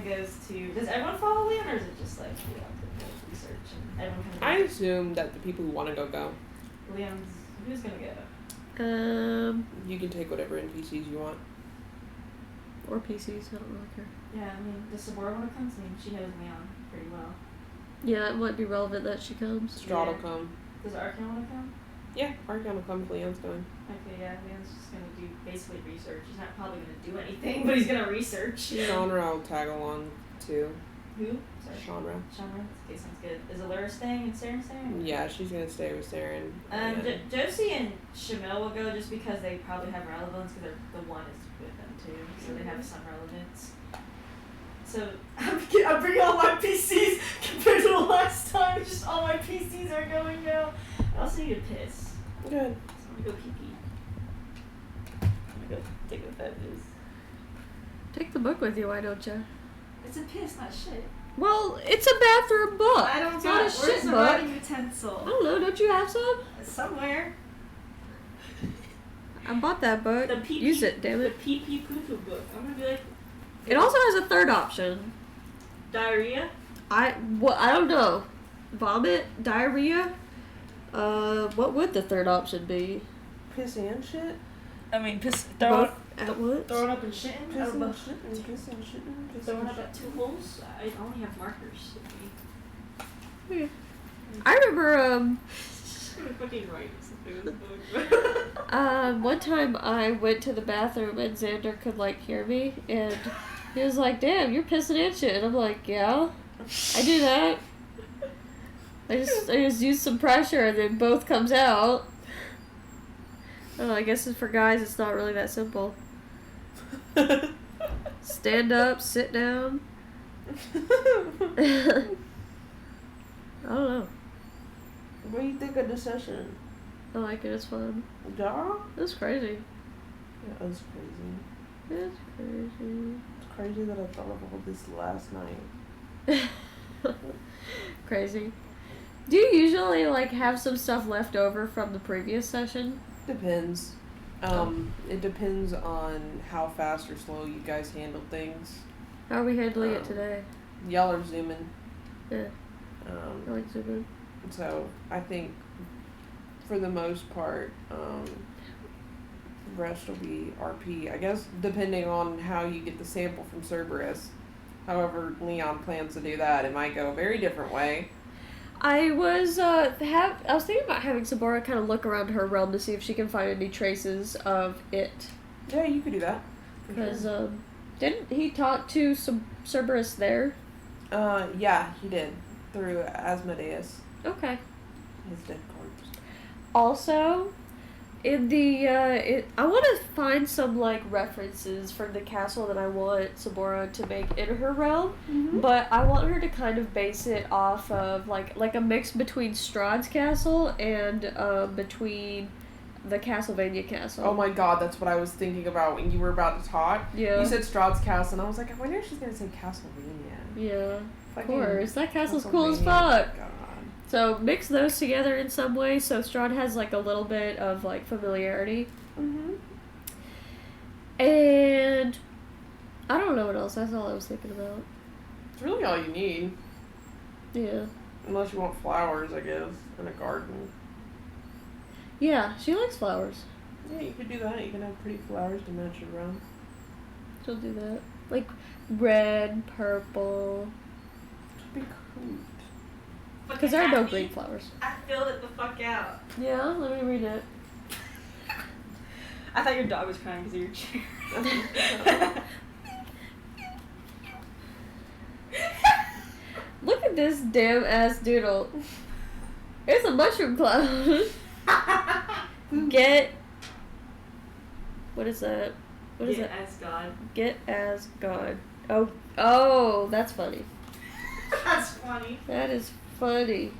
goes to. Does everyone follow Leon, or is it just like Leon does research and everyone kind of? I assume that the people who want to go. Leon's. Who's gonna go? You can take whatever NPCs you want. Or PCs, I don't really care. Yeah, I mean, does Sabora want to come? I mean, she knows Leon pretty well. Yeah, it might be relevant that she comes. Strahd will Yeah. come. Does Archeon want to come? Yeah, Archeon will come if Leon's going. Okay, yeah, Leon's just gonna do basically research. He's not probably gonna do anything, but he's gonna research. Shanra will tag along too. Who? Sorry. Shanra. Shanra? Okay, sounds good. Is Alara staying and Saren staying? Yeah, she's gonna stay with Saren. Josie and Shamil will go just because they probably have relevance because the one is with them too, so they have some relevance. So I'm bringing all my PCs compared to the last time. Just all my PCs are going now. I also need to piss. Good. So I'm gonna go pee pee. I'm gonna go take what that is. Take the book with you, why don't you? It's a piss, not shit. Well, it's a bathroom book. I don't it's got not a where's shit the book. writing utensil? I don't know, don't you have some? Somewhere. I bought that book. The pee Use it, damn The it. pee pee poo poo book. I'm gonna be like It also has a third option. diarrhea. I don't know. Vomit, diarrhea. What would the third option be? Piss and shit? I mean, piss. Both at once? Throwing up and shitting. Piss and shitting, piss and shitting, piss Throwing and up at 2 holes. I only have markers. Yeah. I remember I'm fucking right. one time I went to the bathroom and Xander could like hear me and he was like, "Damn, you're pissing and shit." And I'm like, "Yeah, I do that. I just use some pressure and then both comes out." Oh, I guess it's for guys. It's not really that simple. Stand up, sit down. I don't know. What do you think of the session? I like it. It's fun. Yeah? It was crazy. Yeah, that's crazy. That's crazy. It's crazy that I thought of all this last night. Crazy. Do you usually like have some stuff left over from the previous session? Depends. It depends on how fast or slow you guys handle things. How are we handling it today? Y'all are zooming. Yeah. I like zooming. So I think for the most part, rest will be RP. I guess depending on how you get the sample from Cerberus. However Leon plans to do that, it might go a very different way. I was I was thinking about having Sabora kind of look around her realm to see if she can find any traces of it. Yeah, you could do that. Because didn't he talk to Cerberus there? Yeah, he did through Asmodeus. Okay. His dead corpse. Also, in the I want to find some like references from the castle that I want Sabora to make in her realm, but I want her to kind of base it off of like a mix between Strahd's castle and between the Castlevania castle. Oh my god, that's what I was thinking about when you were about to talk. Yeah. You said Strahd's castle, and I was like, I wonder if she's gonna say Castlevania. Yeah. Fucking Of course, that castle's cool as Castlevania. fuck. God. So mix those together in some way so Strahd has like a little bit of like familiarity. And I don't know what else. That's all I was thinking about. It's really all you need. Yeah. Unless you want flowers, I guess, in a garden. Yeah, she likes flowers. Yeah, you could do that. You can have pretty flowers to match your room. She'll do that. Like red, purple. It'd be cool. Because there are no green flowers. I filled it the fuck out. Yeah, let me read it. I thought your dog was crying because of your chair. Look at this damn ass doodle. It's a mushroom cloud. Get. What is that? What is Get that? as God. Get as God. Oh, that's funny. That's funny. That is funny.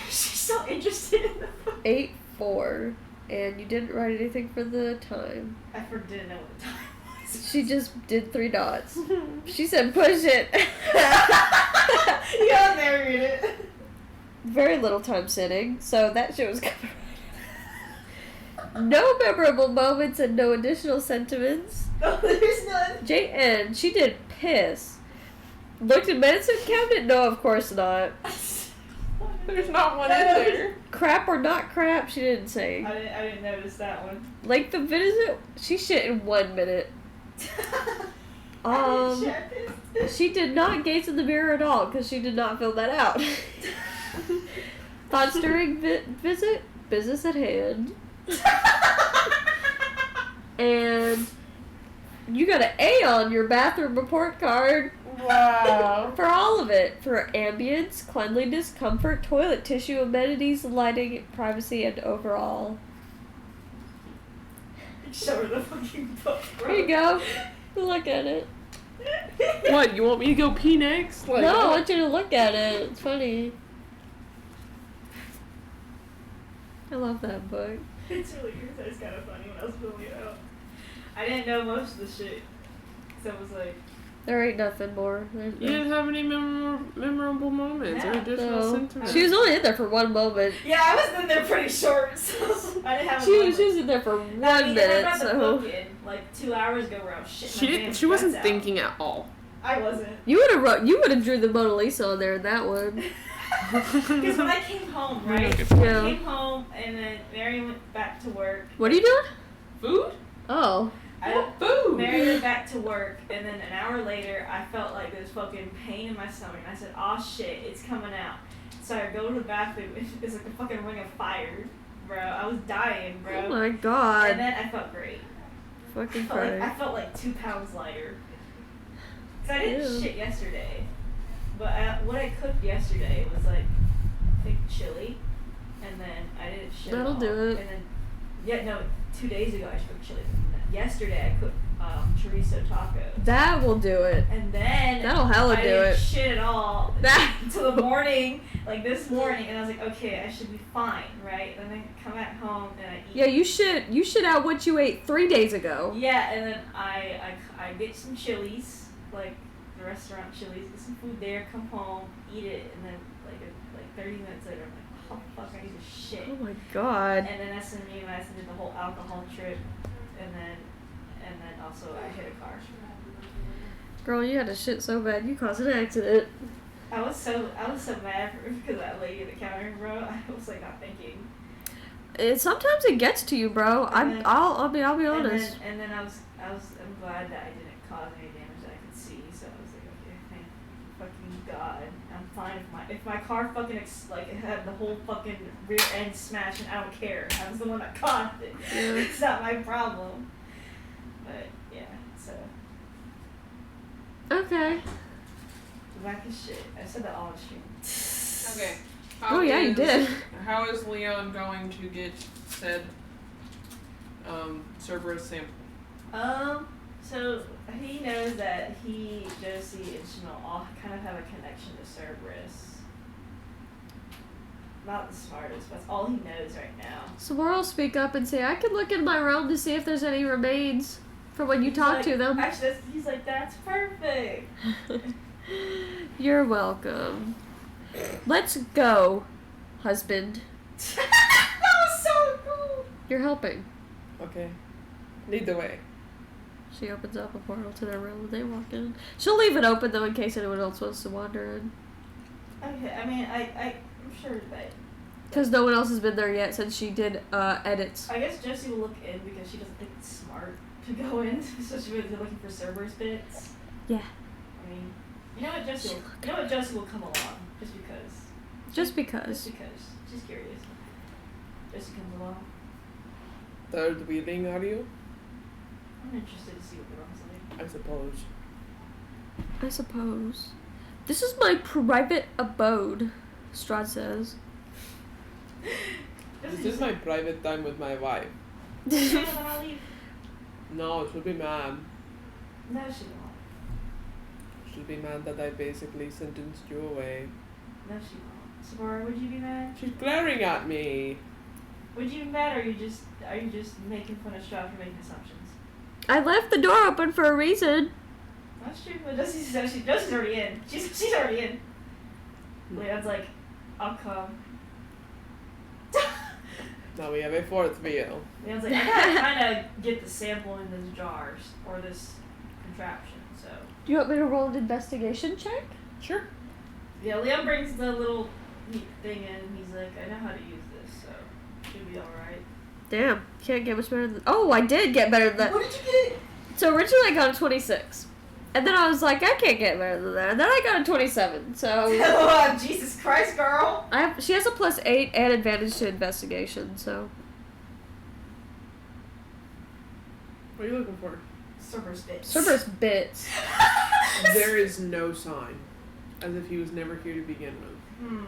She's so interested in the 8-4, and you didn't write anything for the time. I didn't know what the time was. She just did 3 dots. She said, "Push it." Yeah, there read it. Very little time sitting, so that shit was coming. No memorable moments and no additional sentiments. No, there's none. JN, she did piss. Looked at medicine cabinet? No, of course not. There's not one in there. Crap or not crap? She didn't say. I didn't notice that one. Length of visit? She shit in 1 minute. She did not gaze in the mirror at all because she did not fill that out. Thoughts during visit? Business at hand. And you got an A on your bathroom report card. Wow. For all of it. For ambience, cleanliness, comfort, toilet tissue, amenities, lighting, privacy, and overall. Show her the fucking book, bro. Here you go. Look at it. What, you want me to go pee next? Like, No, I want you to look at it. It's funny. I love that book. It's really good. It's kind of funny when I was filling it out. I didn't know most of the shit. So it was like... There ain't nothing more. You didn't have any memorable moments or Yeah. additional No. sentiments. She was only in there for 1 moment. Yeah, I was in there pretty short, so I didn't have a She moment. was in there for 1 I mean, minute, I brought the so... book in like 2 hours ago where I was shitting my damn She wasn't guts thinking at all. out. I wasn't. You would have drew the Mona Lisa on there in that one. Because when I came home, right? Yeah. I came home and then Mary went back to work. What are you doing? Food? Oh. Food! Mary went back to work, and then an hour later, I felt like this fucking pain in my stomach. And I said, "Aw, shit, it's coming out." So I go to the bathroom, and it's like a fucking ring of fire, bro. I was dying, bro. Oh my god. And then I felt great. Fucking I Christ. felt like 2 pounds lighter. Cause I didn't Ew. shit yesterday, but what I cooked yesterday was like, I think chili, and then I didn't shit. That'll at all. do it. And then, 2 days ago I cooked chili yesterday I cooked chorizo tacos. That will do it. And then That'll hella I do didn't it. shit at all That- until the morning, like this morning, and I was like, okay, I should be fine, right? And then I come back home and I eat. Yeah, you shit out what you ate 3 days ago. Yeah, and then I get some Chili's, like the restaurant Chili's, get some food there, come home, eat it, and then like 30 minutes later, I'm like, oh fuck, I need to shit. Oh my god. And then that's when me and Madison did the whole alcohol trip, and then also I hit a car. Girl, you had to shit so bad you caused an accident. I was so mad because that lady at the counter, bro. I was like not thinking. Sometimes it gets to you, bro. I'll be honest. And then I'm glad that I didn't cause any damage that I could see. So I was like, okay, thank fucking God, I'm fine if my car fucking it had the whole fucking rear end smashed, and I don't care. I was the one that caused it. Yeah. It's not my problem. But yeah, so Okay. back to shit. I said that all on stream. Okay. Oh yeah, you did. How is Leon going to get said Cerberus sample? So he knows that Josie, and Chanel all kind of have a connection to Cerberus. Not the smartest, but that's all he knows right now. So Laurel speak up and say, I can look in my realm to see if there's any remains from when you talked to them. Actually, he's like, that's perfect. You're welcome. Let's go, husband. That was so cool. You're helping. Okay. Lead the way. She opens up a portal to their room and they walk in. She'll leave it open though in case anyone else wants to wander in. Okay, I mean, I'm sure that. Because no one else has been there yet since she did edits. I guess Josie will look in because she doesn't think it's smart to go in, especially when they're looking for Cerberus bits. Yeah. I mean, you know what Josie will come along just because. Just because. Just because. She's curious. Josie comes along. Third wheeling, are you? I'm interested to see what the room's like. I suppose. I suppose. This is my private abode, Strahd says. This is my private time with my wife. Okay, then I'll leave. No, she'll be mad. No, she won't. She'll be mad that I basically sentenced you away. No, she won't. Sabora, would you be mad? She's glaring at me. Would you be mad, or are you just making fun of Strahd for making assumptions? I left the door open for a reason. That's true. But Josie's already in. She's already in. Leon's like, I'll come. Now we have a fourth wheel. Leon's like, I gotta kind of get the sample in this jars or this contraption. So Do you want me to roll an investigation check? Sure. yeah, Leon brings the little thing in. And he's like, I know how to use this, so should be all right. Damn, can't get much better than. Oh, I did get better than that. What did you get? So originally I got a 26. And then I was like, I can't get better than that. And then I got a 27. So Oh, Jesus Christ, girl. she has a +8 and advantage to investigation. So What are you looking for? Cerberus bits. Cerberus bits. There is no sign. As if he was never here to begin with.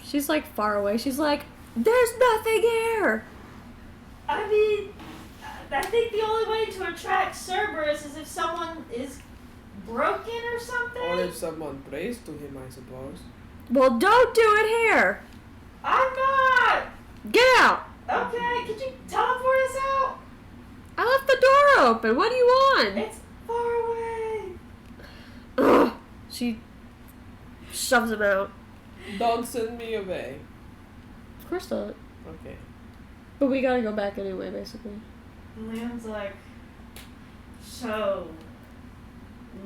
She's like far away. She's like, there's nothing here. I mean, I think the only way to attract Cerberus is if someone is broken or something. Or if someone prays to him, I suppose. Well, don't do it here. I'm not. Get out. Okay, could you teleport us out? I left the door open. What do you want? It's far away. Ugh. She shoves him out. Don't send me away. Of course not. Okay. But we gotta go back anyway, basically. And Leon's like, so,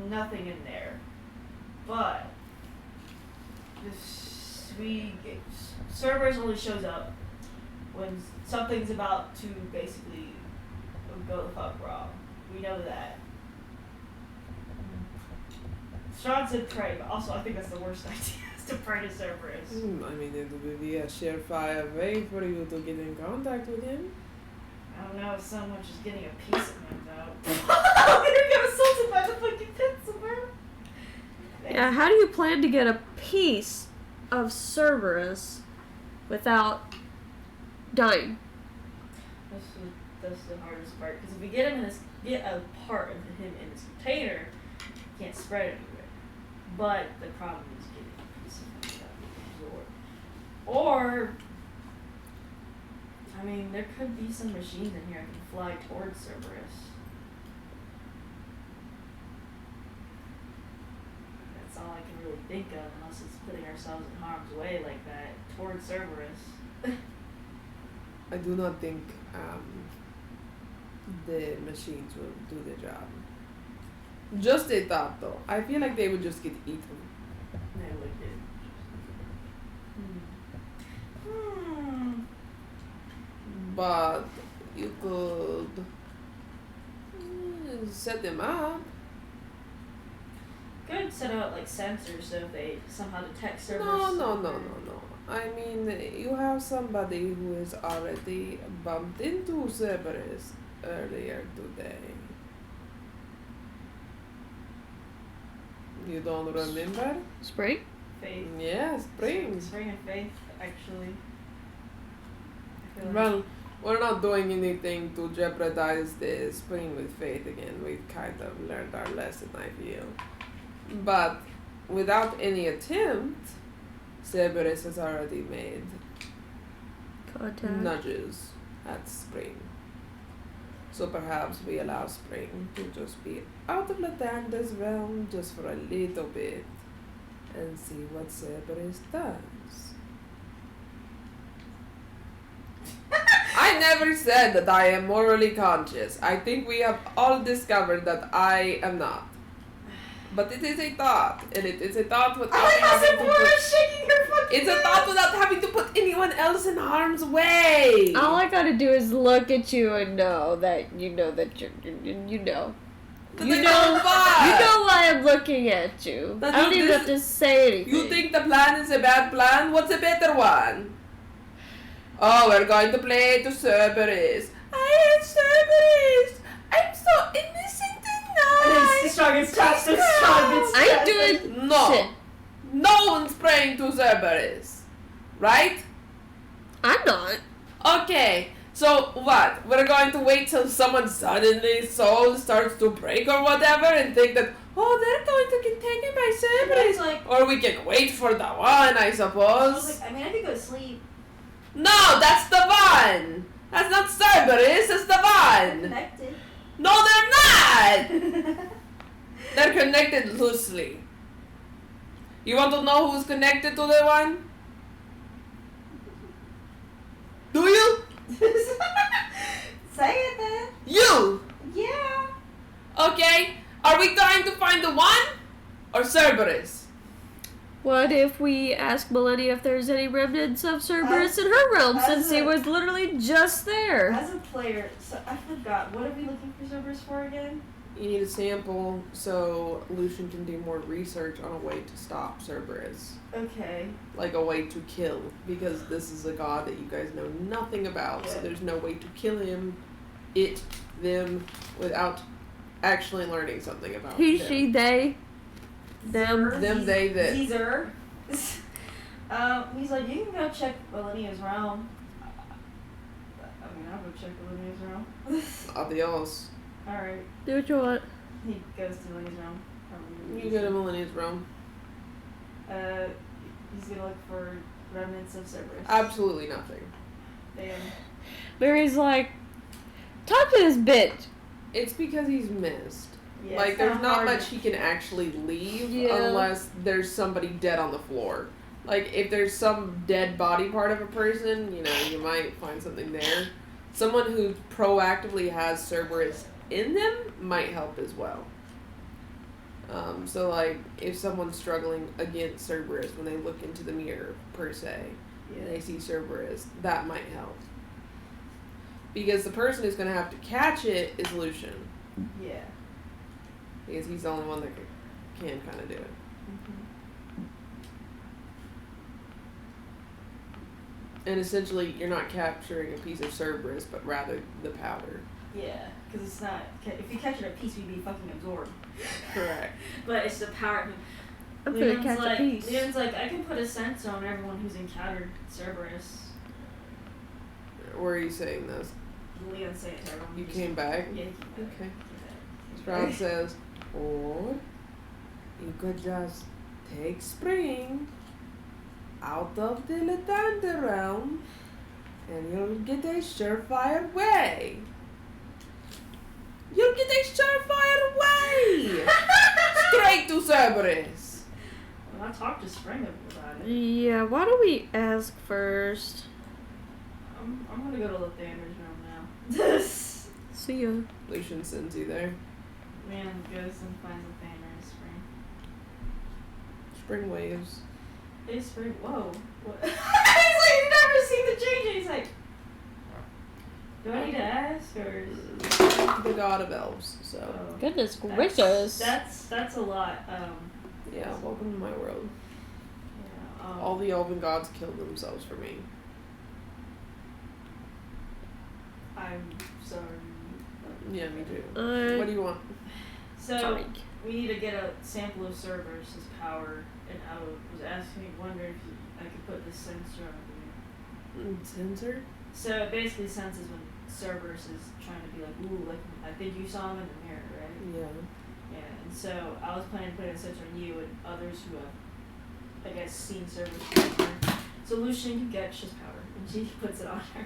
nothing in there. But, Cerberus only shows up when something's about to basically go the fuck wrong. We know that. Strahd said pray, but also I think that's the worst idea, is to pray to Cerberus. I mean, it would be a surefire way for you to get in contact with him. I don't know if so much as getting a piece of him, though. I'm gonna get assaulted by the fucking pencil, bro. Yeah, how do you plan to get a piece of Cerberus without dying? This is That's the hardest part. Because if we get a part of him in this container, he can't spread it anywhere. But the problem is getting a piece of him absorbed. Or, I mean, there could be some machines in here that can fly towards Cerberus. That's all I can really think of, unless it's putting ourselves in harm's way like that towards Cerberus. I do not think the machines will do the job. Just a thought, though. I feel like they would just get eaten. They would do. But you could set them up. Could set out like sensors so if they somehow detect Cerberus. No. I mean, you have somebody who has already bumped into Cerberus earlier today. You don't remember? Spring? Faith. Yeah, Spring. Spring and Faith, actually. I feel like Well, we're not doing anything to jeopardize the Spring with Faith again. We've kind of learned our lesson, I feel. But without any attempt, Cerberus has already made Contact. nudges at Spring. So perhaps we allow Spring to just be out of Latanda's realm just for a little bit and see what Cerberus does. I never said that I am morally conscious. I think we have all discovered that I am not. But it is a thought, and it is a thought without having to put, shaking her fucking it's a thought without having to put anyone else in harm's way. All I gotta do is look at you and know that you know that you know. But You then know, what? you know why I'm looking at you. That I don't you even have to say anything. You think the plan is a bad plan? What's a better one? Oh, we're going to play to Cerberus. I hate Cerberus. I'm so innocent and nice. the strongest touch, the strongest I ain't doing No. shit. No one's praying to Cerberus. Right? I'm not. Okay. So what? We're going to wait till someone suddenly soul starts to break or whatever and think that, oh, they're going to get taken by Cerberus. Like, Or we can wait for the one, I suppose. I mean, I could go to sleep. No, that's the one. That's not Cerberus, that's the one. Connected. No, they're not. They're connected loosely. You want to know who's connected to the one? Do you? Say it then. You! Yeah. Okay, are we trying to find the one? Or Cerberus? What if we ask Millennia if there's any remnants of Cerberus in her realm, since he was literally just there? As a player, so I forgot. What are we looking for Cerberus for again? You need a sample so Lucian can do more research on a way to stop Cerberus. Okay. Like a way to kill, because this is a god that you guys know nothing about, so Yeah. there's no way to kill him, them, without actually learning something about He, him. she, they, them. Them, they, that. Caesar. He's like, you can go check Millennia's realm. I mean, I'll go check Millennia's realm. Adios. Alright. Do what you want. He goes to Millennia's realm. You go to Millennia's realm. He's gonna look for remnants of Cerberus. Absolutely nothing. Damn. Mary's like, talk to this bitch. It's because he's missed. Yeah, Like, it's there's kinda not hard. much he can actually leave Yeah. unless there's somebody dead on the floor. Like, if there's some dead body part of a person, you know, you might find something there. Someone who proactively has Cerberus in them might help as well. So, like, if someone's struggling against Cerberus when they look into the mirror, per se, and they see Cerberus, that might help. Because the person who's going to have to catch it is Lucian. Yeah. Because he's the only one that can kind of do it. And essentially, you're not capturing a piece of Cerberus, but rather the powder. Yeah, because it's not. If you catch it a piece, we'd be fucking absorbed. Correct. But it's the power. I'm gonna catch like, a piece. Leon's like, I can put a sensor on everyone who's encountered Cerberus. Where are you saying this? Leon's saying it to everyone. You came back? Yeah, he came back. Okay. He came Stroud back. says, or you could just take Spring out of the Latanda realm and you'll get a surefire way. You'll get a surefire way! Straight to Cerberus! Well, I talked to Spring about it. Yeah, why don't we ask first? I'm gonna go to Lathander's room now. See ya. Lucian sends you there. Man goes and finds Lathander and Spring. Spring waves. Hey, Spring, whoa. What? He's like, you've never seen the change, and he's like, do I need to ask, or is The god of elves, so. Goodness gracious. That's a lot. Yeah, welcome to my world. Yeah, All the elven gods killed themselves for me. I'm sorry. Yeah, me too. What do you want? So Sorry. we need to get a sample of Cerberus' power, and I was asking, wondering if I could put this sensor on you. Sensor? So it basically senses when Cerberus is trying to be like, ooh, like I think you saw him in the mirror, right? Yeah. Yeah, and so I was planning to put a sensor on you and others who have, I guess, seen Cerberus before. So Lucian can get his power, and she puts it on her.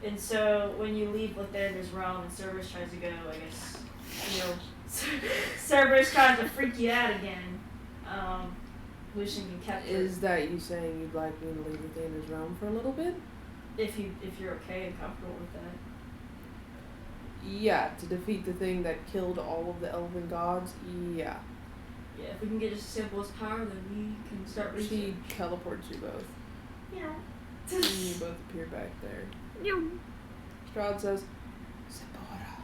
And so when you leave Lathander's realm and Cerberus tries to go, I guess, you know, Cerberus tries to freak you out again. Lucian can capture. Is that you saying you'd like me to leave Lathander's realm for a little bit? If you're okay and comfortable with that. Yeah, to defeat the thing that killed all of the elven gods, yeah. Yeah, if we can get just a sample of his power, then we can start She research. teleports you both. Yeah. And you both appear back there. Yeah. Stroud says, Sephora,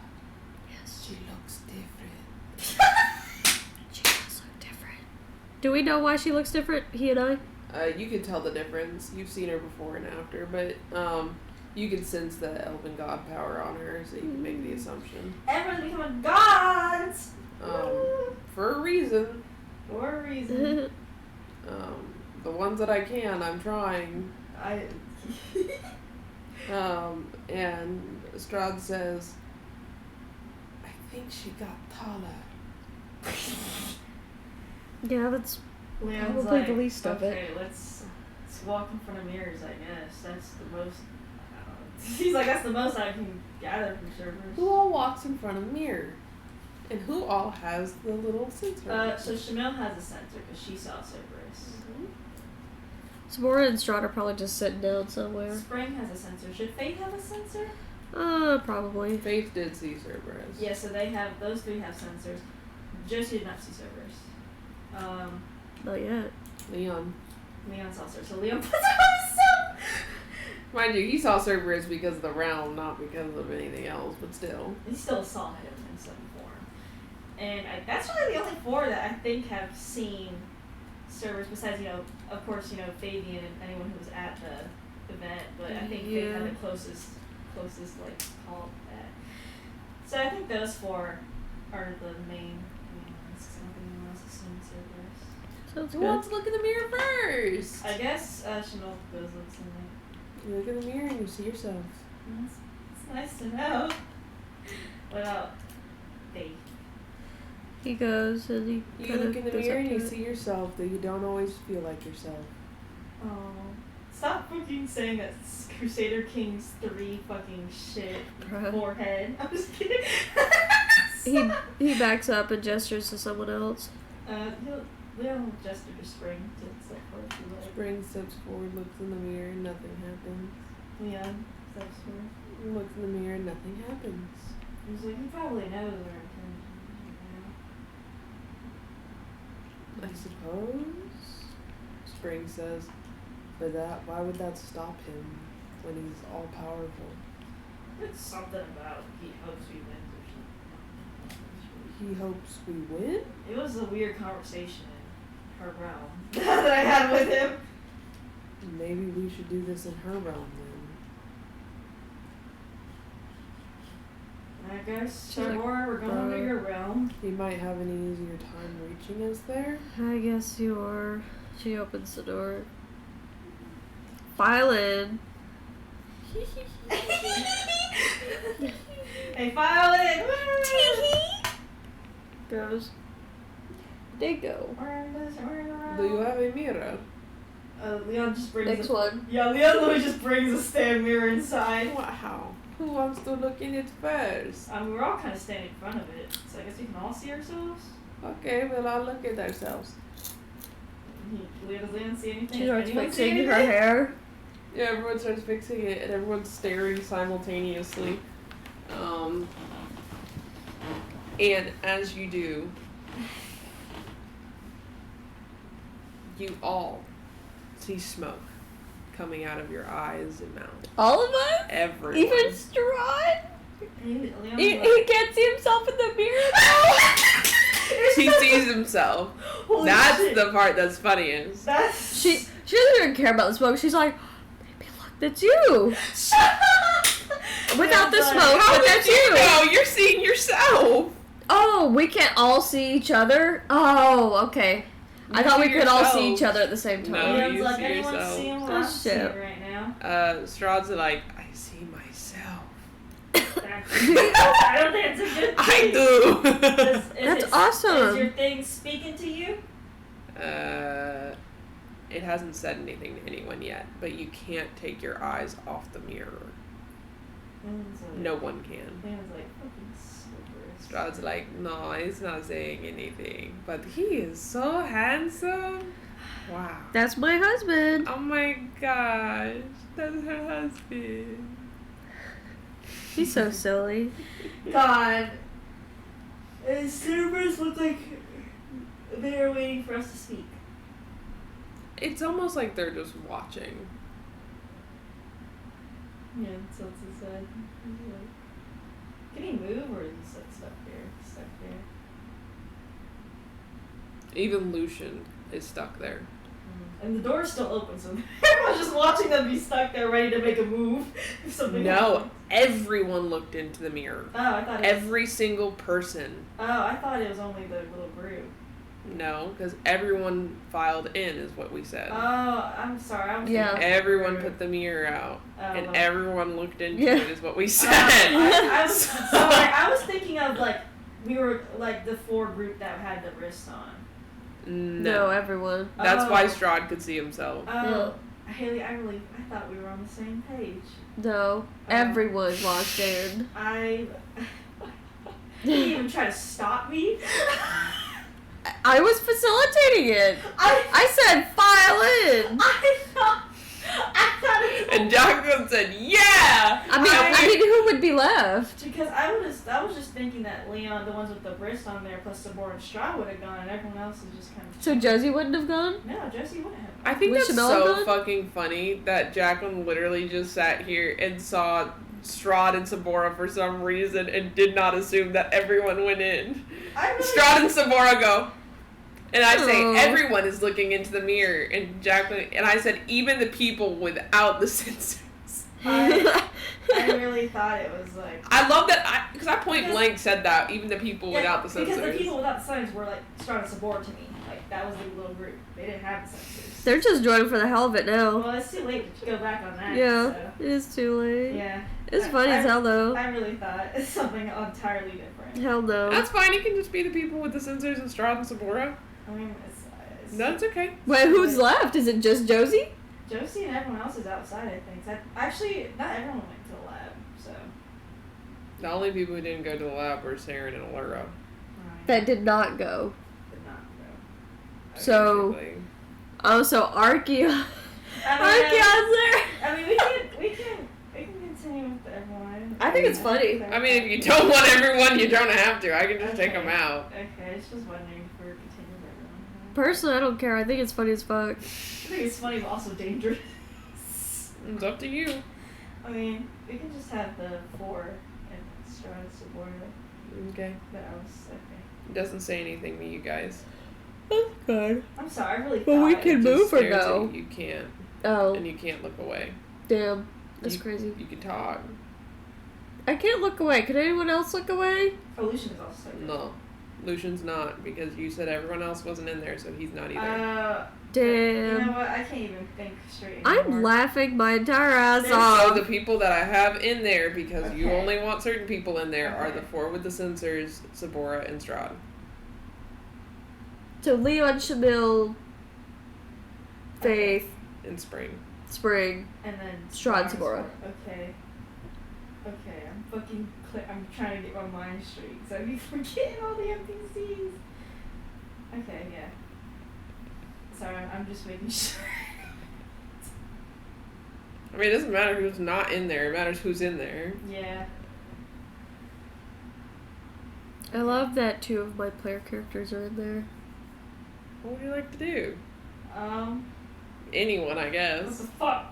Yes. she looks different. She does look different. Do we know why she looks different, he and I? You can tell the difference. You've seen her before and after, but you can sense the elven god power on her, so you can make the assumption. Everyone's becoming gods! For a reason. For a reason. The ones that I can, I'm trying. And Stroud says, I think she got taller. Yeah, that's Leon's probably like, the least of it. okay, let's walk in front of mirrors, I guess. That's the most. He's like, that's the most I can gather from Cerberus. Who all walks in front of a mirror? And who all has the little sensor? So Shamil has a sensor because she saw Cerberus. Samora and Strahd are probably just sitting down somewhere. Spring has a sensor. Should Faith have a sensor? Probably. Faith did see Cerberus. Yeah, so those three have sensors. Josie did not see Cerberus. Not yet. Leon. Leon saw Cerberus. So Leon puts it on himself! Mind you, he saw Cerberus because of the realm, not because of anything else, but still. He still saw him in some form. And that's really the only four that I think have seen Cerberus, besides, of course, Fabian and anyone who was at the event, but I think Faith had the closest like, call to that. So I think those four are the main ones, because I don't think anyone else has seen Cerberus. Sounds Who good. wants to look in the mirror first? I guess Chanel goes looks in there. You look in the mirror and you see yourself. It's nice to know. What about Faith? He goes and he You kinda look in the goes mirror up and you to it. see yourself, though you don't always feel like yourself. Oh. Stop fucking saying that Crusader King's 3 fucking shit Bruh. forehead. I'm just kidding. He backs up and gestures to someone else. Leon gesture to Spring to step forward if you like. Spring steps forward, looks in the mirror, and nothing happens. Leon steps forward. Looks in the mirror, and nothing happens. He's like, he probably knows where it I suppose. Spring says, but why would that stop him when he's all powerful? It's something about he hopes we win or something. He hopes we win? It was a weird conversation in her realm that I had with him. Maybe we should do this in her realm then. I guess, She's like, Trevor, we're going to your realm. He might have an easier time reaching us there. I guess you are. She opens the door. File in. Hey, Violet! Goes. They go. Do you have a mirror? Leon just brings Next one. Yeah, Leon literally just brings a stand mirror inside. Wow. Who wants to look in it first? We're all kind of standing in front of it, so I guess we can all see ourselves. Okay, well, I'll look at ourselves. Does Leon see anything? She starts Anyone see fixing her anything? hair. Yeah, everyone starts fixing it, and everyone's staring simultaneously. And as you do, you all see smoke coming out of your eyes and mouth. All of us? Everyone. Even Strahd? Leon's He like, can't see himself in the mirror. He sees himself. holy That's shit. the part that's funniest. That's... She doesn't even care about the smoke. She's like, baby, look, that's you. Without the Leon's smoke, like, How but did that's you you. know? You're seeing yourself. Oh, we can't all see each other? Oh, okay. I thought we see could all see yourself. each other at the same No, time. Leon's you like, see anyone yourself. seeing what Oh, I'm seeing shit. right now? Strahd's like, I see myself. I don't think it's a good thing. I do. That's awesome. Is your thing speaking to you? It hasn't said anything to anyone yet, but you can't take your eyes off the mirror. Leon's like, No one can. Leon's like, fucking Cerberus. Strahd's like, no, he's not saying anything, but he is so handsome. Wow. That's my husband. Oh my gosh, that's her husband. He's so silly. God. Cerberus look like they're waiting for us to speak. It's almost like they're just watching. Yeah, so it's his head. He's like, can he move or is he stuck there? Stuck there. Even Lucian is stuck there. And the door's still open, so everyone's just watching them be stuck there ready to make a move if something No, happens. everyone looked into the mirror. Oh, I thought it was, Every single person. I thought it was only the little group. No, because everyone filed in, is what we said. Oh, I'm sorry. I was Yeah. thinking Everyone group. put the mirror out, Oh, and well. everyone looked into Yeah. it, is what we said. I was sorry. I was thinking of like we were like the 4 group that had the wrist on. No, everyone. That's Oh. why Strahd could see himself. Oh, Haley, I thought we were on the same page. No, everyone walked in. I you didn't even try to stop me. I was facilitating it. I said file in. I thought it was And Jacqueline said, "Yeah." I mean, who would be left? because I was just thinking that Leon, the ones with the wrist on there, plus Sabor and Strahd would have gone, and everyone else is just kind of. So Josie wouldn't have gone? No, Josie wouldn't have. I think Was that's Shamel so gone? fucking funny that Jacqueline literally just sat here and saw Strahd and Sabora for some reason and did not assume that everyone went in. I really, Strahd and Sabora go, and I say Aw. everyone is looking into the mirror, and Jacqueline, and I said even the people without the sensors. I really thought it was like. I love that because I point Because- blank said that even the people without the Because the sensors. people without the sensors were like Strahd and Sabor to me. Like that was the little group. They didn't have the sensors. They're just joining for the hell of it now. Well, it's too late to go back on that. Yeah, So. it is too late. Yeah. It's funny as hell though. I really thought it's something entirely different. Hell no. That's fine. It can just be the people with the sensors and Strahd and Sabora. I mean, it's That's okay. Wait, who's left? Is it just Josie? Josie and everyone else is outside, I think. Actually, not everyone went to the lab, so. The only people who didn't go to the lab were Saren and Allura. That did not go. did not go. So- Actually. Oh, so Archeo. Archeon's there. I mean, we can continue with everyone. I think it's funny. I mean, if you don't want everyone, you don't have to. I can just take them out. Okay, I was just wondering if we're continuing with everyone. Personally, I don't care. I think it's funny as fuck. I think it's funny but also dangerous. It's up to you. I mean, we can just have the 4 and Strahd support it. Okay. But I was okay. It doesn't say anything to you guys. That's good. I'm sorry, I really Well, we thought can It move just or stares at no? You. You can't. Oh, And you can't look away. damn. That's You- crazy. You can talk. I can't look away. Can anyone else look away? Evolution is also stuck. No. Lucian's not, because you said everyone else wasn't in there, so he's not either. Damn. You know what? I can't even think straight anymore. I'm laughing my entire ass So off. the people that I have in there, because you Okay. only want certain people in there, are Okay. the 4 with the sensors, Sabora and Strahd. So Leon, Shamil, Faith, In Spring. Spring. And then Strahd and Strahd. Sabora. Okay. Okay, I'm trying to get my mind straight because I be forgetting all the NPCs. Okay, yeah. Sorry, I'm just making sure. I mean, it doesn't matter who's not in there. It matters who's in there. Yeah. I love that 2 of my player characters are in there. What would you like to do? What Anyone, I the guess. fuck?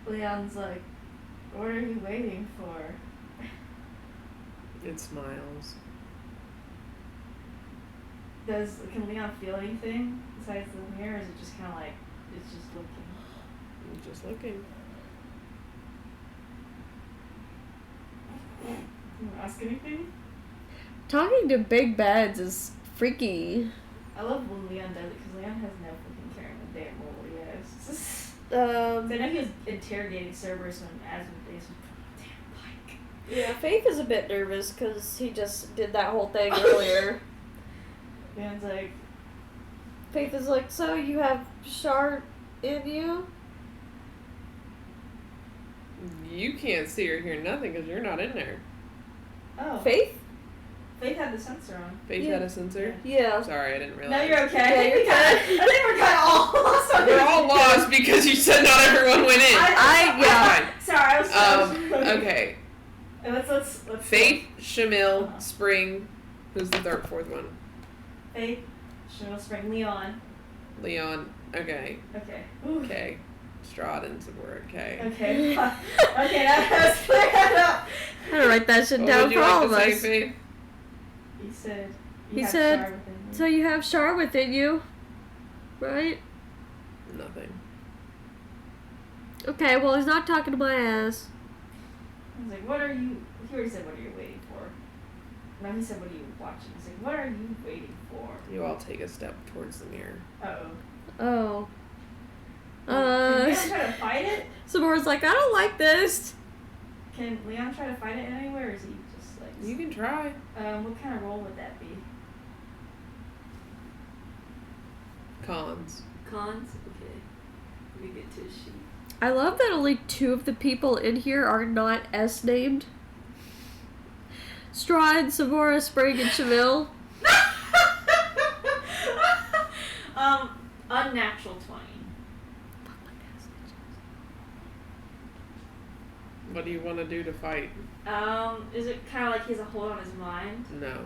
Leon's like, what are you waiting for? It smiles. Can Leon feel anything besides the mirror, or is it just kind of like, it's just looking? I'm just looking. You want to ask anything? Talking to big bads is freaky. I love when Leon does it because Leon has no fucking care in the damn role he has. I know he was interrogating Cerberus when Asmodeus was put on a damn bike. Yeah, Faith is a bit nervous because he just did that whole thing earlier. Leon's like, Faith is like, so you have Shard in you? You can't see or hear nothing because you're not in there. oh. Faith? Faith had the sensor on. Faith Yeah. had a sensor? Yeah. Sorry, I didn't realize. No, you're okay. Yeah, you're I think we're kind of all lost on We're this. all lost because you said not everyone went in. yeah. Sorry, I was Okay. Let's Faith, Shamil, Uh-huh. Spring. Who's the fourth one? Faith, Chanel Spring, Leon. Leon. Okay. Okay. Ooh. Okay. Strahd and Sabora. Okay. Okay. Okay, let's clear that up. I'm gonna write that shit What down would you for all like of to say, us. Faith? He said. He have said, Char within you. So you have Shard within you, right? Nothing. Okay, well he's not talking to my ass. I was like, what are you? He already said, what are you waiting for? No, he said, what are you watching? He's like, what are you waiting for? You all take a step towards the mirror. Uh-oh. Oh. Can Leon try to fight it? Samora's like, I don't like this. Can Leon try to fight it in any way, or is he just like... You can try. What kind of role would that be? Cons. Cons? Okay. Let me get to a sheet. I love that only 2 of the people in here are not S named. Strahd, Samora, Spring, and Shamil. Unnatural 20. What do you want to do to fight? Is it kind of like he has a hold on his mind? No.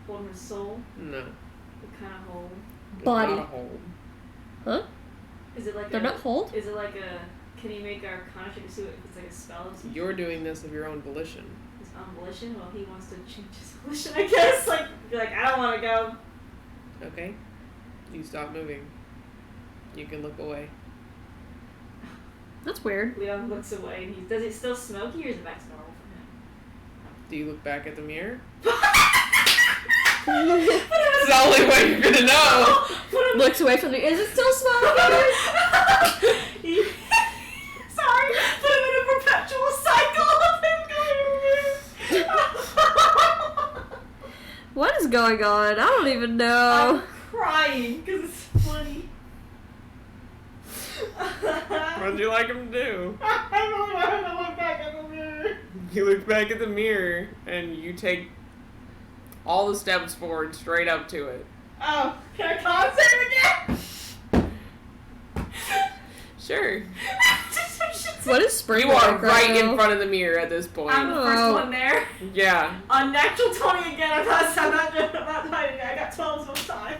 Hold on his soul? No. What kind of hold? It's Body. Not a hold. Huh? Is it like They're a... not hold? Is it like a... Can he make our Arcana check to see if it's like a spell or something? You're doing this of your own volition. His own volition? Well, he wants to change his volition, I guess. Like, be like, I don't want to go. Okay? You stop moving. You can look away. That's weird. Leon looks away and he... Does it still smoky or is it back to normal for him? Do you look back at the mirror? Put him in It's the only way you're gonna know. Put him... Looks away from the. Is it still smoking? Sorry, put him in a perpetual cycle of him going. What is going on? I don't even know. I'm crying because it's funny. What'd you like him to do? I really want him to look back at the mirror. You look back at the mirror and you take all the steps forward straight up to it. Oh, can I con save again? Sure. What is Spring You are like right now? in front of the mirror at this point. I'm the first one there. Yeah. Unnatural 20 again. I'm not hiding it. I got 12 most times.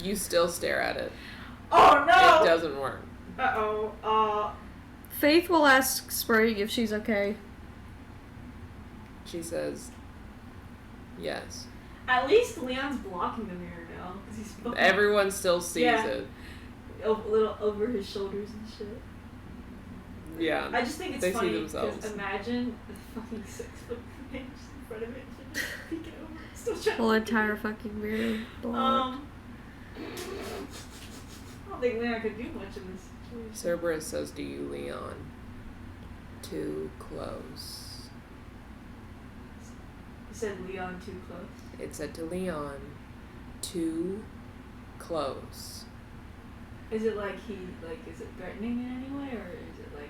You still stare at it. Oh no! It doesn't work. Uh-oh. Faith will ask Spring if she's okay. She says, yes. At least Leon's blocking the mirror now. Because he's fucking Everyone still sees Yeah. it. a little over his shoulders and shit. Yeah. I just think it's They see funny themselves. because imagine a fucking 6 foot hinge in front of it, and just peeking over. Still trying Whole to entire fucking mirror blocked. I don't think Leon could do much in this situation. Cerberus says to you, Leon, too close. You said Leon too close. It said to Leon, too close. Is it like is it threatening in any way, or is it like,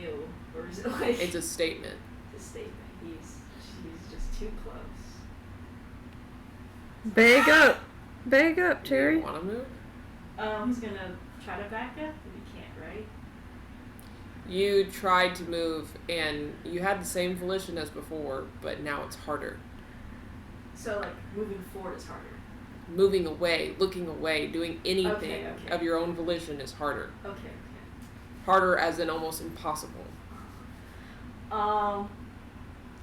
ew, or is it like? It's a statement. It's a statement. She's just too close. Bag up. Bag up, Do Terry. you want to move? He's gonna try to back up, but he can't, right? You tried to move, and you had the same volition as before, but now it's harder. So like moving forward is harder. Moving away, looking away, doing anything Okay. of your own volition is harder. Okay. Harder as in almost impossible.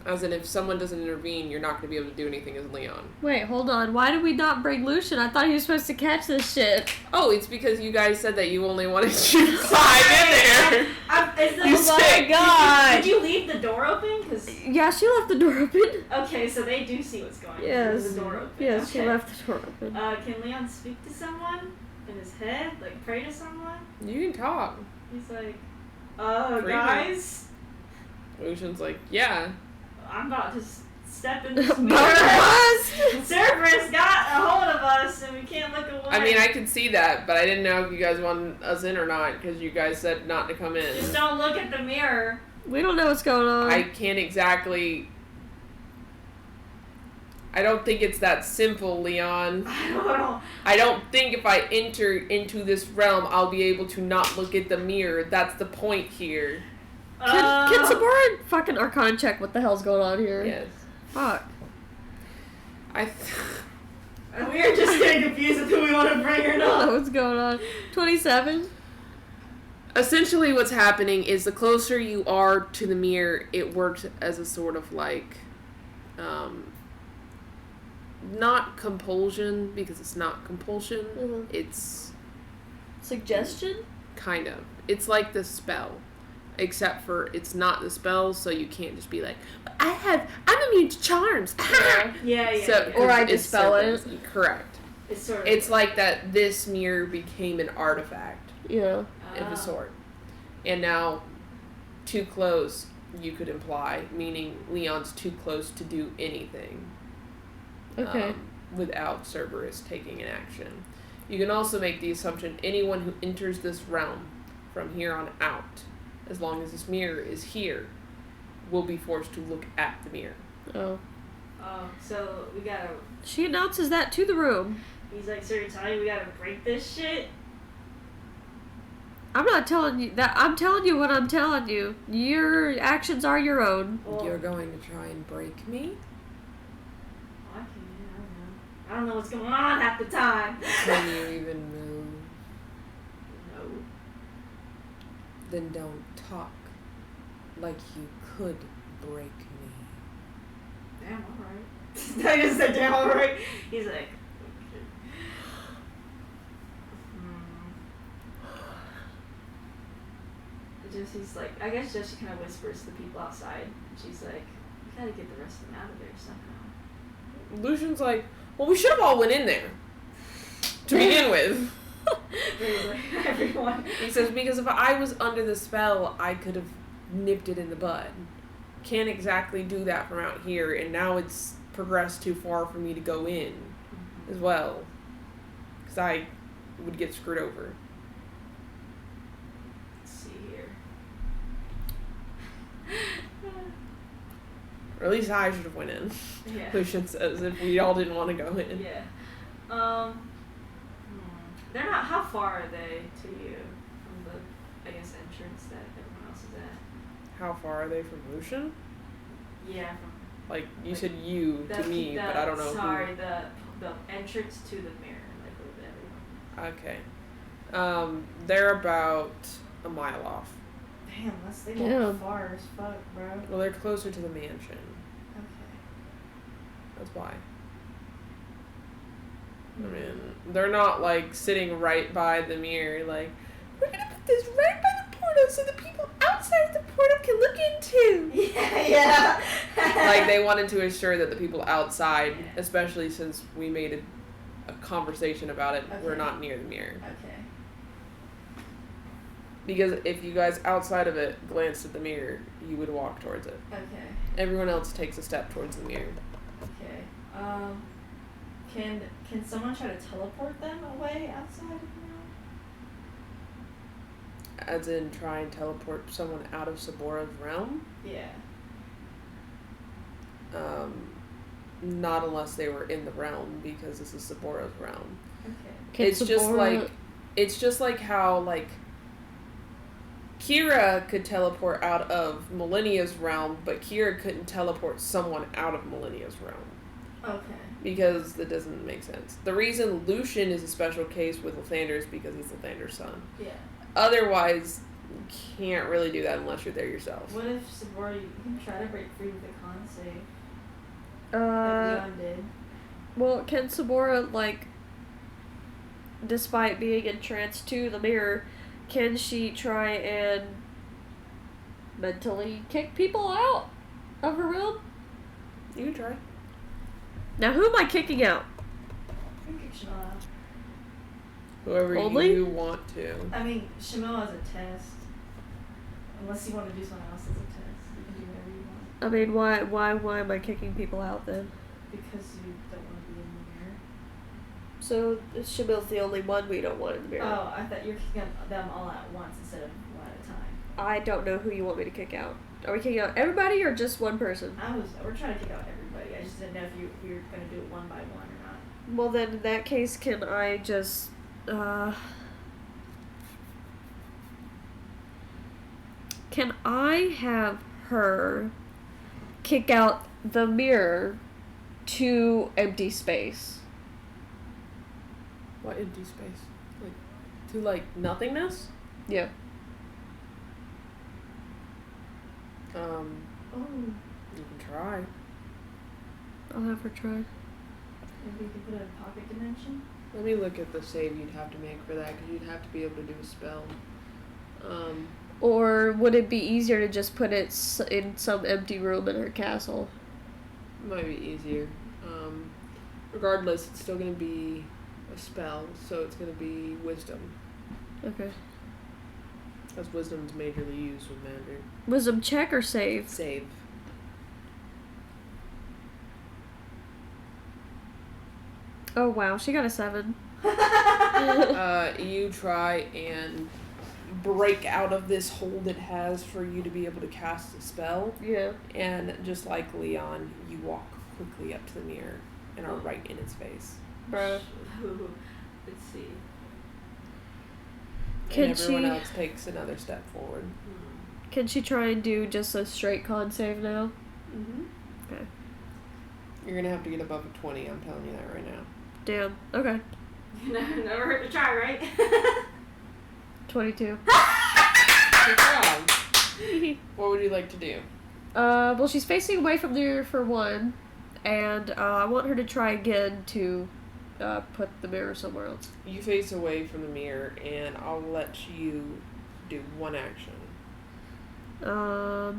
As in if someone doesn't intervene, you're not going to be able to do anything as Leon. Wait, hold on. Why did we not bring Lucian? I thought he was supposed to catch this shit. Oh, it's because you guys said that you only wanted to climb in there. You Oh my said- god. Did you leave the door open? Cause Yeah, she left the door open. okay, so they do see what's going on. Yes. There's the door open. Yes, she Okay. left the door open. Can Leon speak to someone in his head? Like pray to someone? You can talk. He's like, Freeman. guys, Lucian's like, yeah. I'm about to step in this Both of mirror. us. Cerberus got a hold of us, and we can't look away. I mean, I could see that, but I didn't know if you guys wanted us in or not, because you guys said not to come in. Just don't look at the mirror. We don't know what's going on. I can't exactly... I don't think it's that simple, Leon. I don't know. I don't think if I enter into this realm, I'll be able to not look at the mirror. That's the point here. Can Sabora fucking Arcana check what the hell's going on here? Yes. Fuck. We are just getting confused with who we want to bring or I don't know not. what's going on. 27? Essentially what's happening is the closer you are to the mirror, it works as a sort of like, not compulsion, because it's not compulsion. Mhm. It's Suggestion? kind of. It's like the spell. Except for it's not the spell, so you can't just be like, I'm immune to charms. Yeah. So, Or I it's dispel it. Cerberus. Correct. It's sort of. It's like that this mirror became an artifact Yeah. of a sort. And now, too close, you could imply, meaning Leon's too close to do anything. Okay. Without Cerberus taking an action. You can also make the assumption anyone who enters this realm from here on out, as long as this mirror is here, will be forced to look at the mirror. Oh. So we gotta. She announces that to the room. He's like, so you're telling me we gotta break this shit? I'm not telling you that. I'm telling you what I'm telling you. Your actions are your own. Well, You're going to try and break me? I can't. I don't know. I don't know what's going on half the time. Can you even move? No. Then don't talk like you could break me. Damn, alright. I just said damn, alright. He's like, okay. Jesse's like, I guess Jesse kind of whispers to the people outside. She's like, we gotta get the rest of them out of there somehow. Lucian's like, well, we should have all went in there to begin with. He's like, everyone. He says, because if I was under the spell, I could have nipped it in the bud. Can't exactly do that from out here, and now it's progressed too far for me to go in as well. Because I would get screwed over. Let's see here. Or at least I should have went in. Yeah. Lucian says, if we all didn't want to go in. Yeah. They're not. How far are they to you from the, I guess, entrance that everyone else is at? How far are they from Lucian? Yeah. From Like, you said you to me, but I don't know Sorry, the entrance to the mirror, like with everyone. who. Okay. They're about a mile off. Damn, they Yeah. go far as fuck, bro. Well, they're closer to the mansion. Okay. That's why. I mean, they're not, like, sitting right by the mirror, like, we're gonna put this right by the portal so the people outside outside of the portal can look into. Yeah. Like, they wanted to assure that the people outside, Yeah. especially since we made a conversation about it, were Okay. not near the mirror. Okay. Because if you guys outside of it glanced at the mirror, you would walk towards it. Okay. Everyone else takes a step towards the mirror. Okay. Can someone try to teleport them away outside of the room? As in, try and teleport someone out of Sabora's realm? Yeah. Not unless they were in the realm, because this is Sabora's realm. Okay. Can It's just Sabora- like, it's just like how, like, Kira could teleport out of Millennia's realm, but Kira couldn't teleport someone out of Millennia's realm. Okay. Because that doesn't make sense. The reason Lucian is a special case with Lathander is because he's Lathander's son. Yeah. Otherwise, you can't really do that unless you're there yourself. What if Sabora, you can try to break free with the con save, like Leon did? Well, can Sabora, like, despite being entranced to the mirror, can she try and mentally kick people out of her realm? You can try. Now, who am I kicking out? You can kick Chanel out. Whoever Only? you want to. I mean, Chanel as a test. Unless you want to do something else as a test, you can do whatever you want. I mean, why am I kicking people out then? Because you don't want to be in the mirror. So, Shamil's the only one we don't want in the mirror. Oh, I thought you were kicking them all at once instead of one at a time. I don't know who you want me to kick out. Are we kicking out everybody or just one person? We're trying to kick out everybody. I just didn't know if you were going to do it one by one or not. Well, then, in that case, can I just, can I have her kick out the mirror to empty space? What empty space? Like, to, like, nothingness? Yeah. Oh. You can try. I'll have her try. Maybe you could put it in pocket dimension? Let me look at the save you'd have to make for that, because you'd have to be able to do a spell. Or would it be easier to just put it in some empty room in her castle? Might be easier. Regardless, it's still going to be a spell, so it's going to be wisdom. Okay. Because wisdom's majorly used with Mandarin. Wisdom check or save? Save. Oh wow, she got a 7. You try and break out of this hold it has for you to be able to cast a spell, Yeah. and just like Leon, you walk quickly up to the mirror and are right in its face. Bruh. Let's see. Can And everyone she- else takes another step forward. Can she try and do just a straight con save now? Mm-hmm. Okay. You're going to have to get above a 20, I'm telling you that right now. Damn. Okay. Never hurt to try, right? 22. Good job. What would you like to do? Well, she's facing away from the mirror for one, and I want her to try again to put the mirror somewhere else. You face away from the mirror, and I'll let you do one action. Well,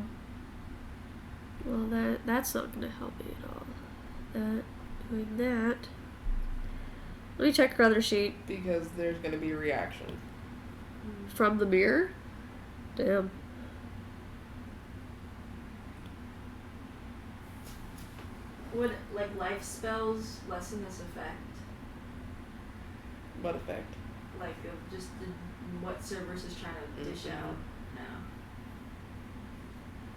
that's not gonna help me at all. Doing that. Let me check her other sheet Because there's going to be a reaction. from the mirror. Damn. Would, like, life spells lessen this effect? What effect? Like, of just what Cerberus is trying to dish Mhm. out? No.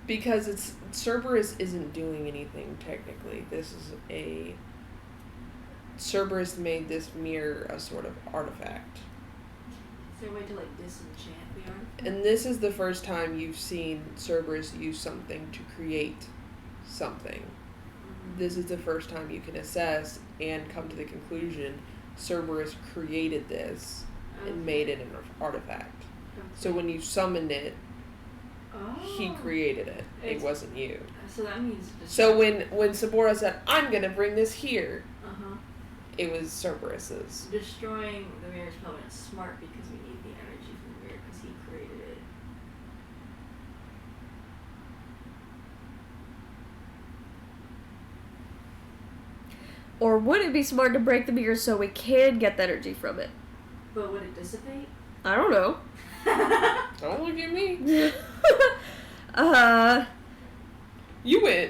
Because it's Cerberus isn't doing anything technically. This is a Cerberus made this mirror a sort of artifact. Is there a way to, like, disenchant the artifact? And this is the first time you've seen Cerberus use something to create something. This is the first time you can assess and come to the conclusion Cerberus created this and made it an artifact. So when you summoned it, he created it. It It's- wasn't you. So that means. So when Sabora said, "I'm gonna bring this here," Uh-huh. it was Cerberus's. Destroying the mirror is probably not smart because we need the energy from the mirror because he created it. Or would it be smart to break the mirror so we can get the energy from it? But would it dissipate? I don't know. Don't look at me. You win.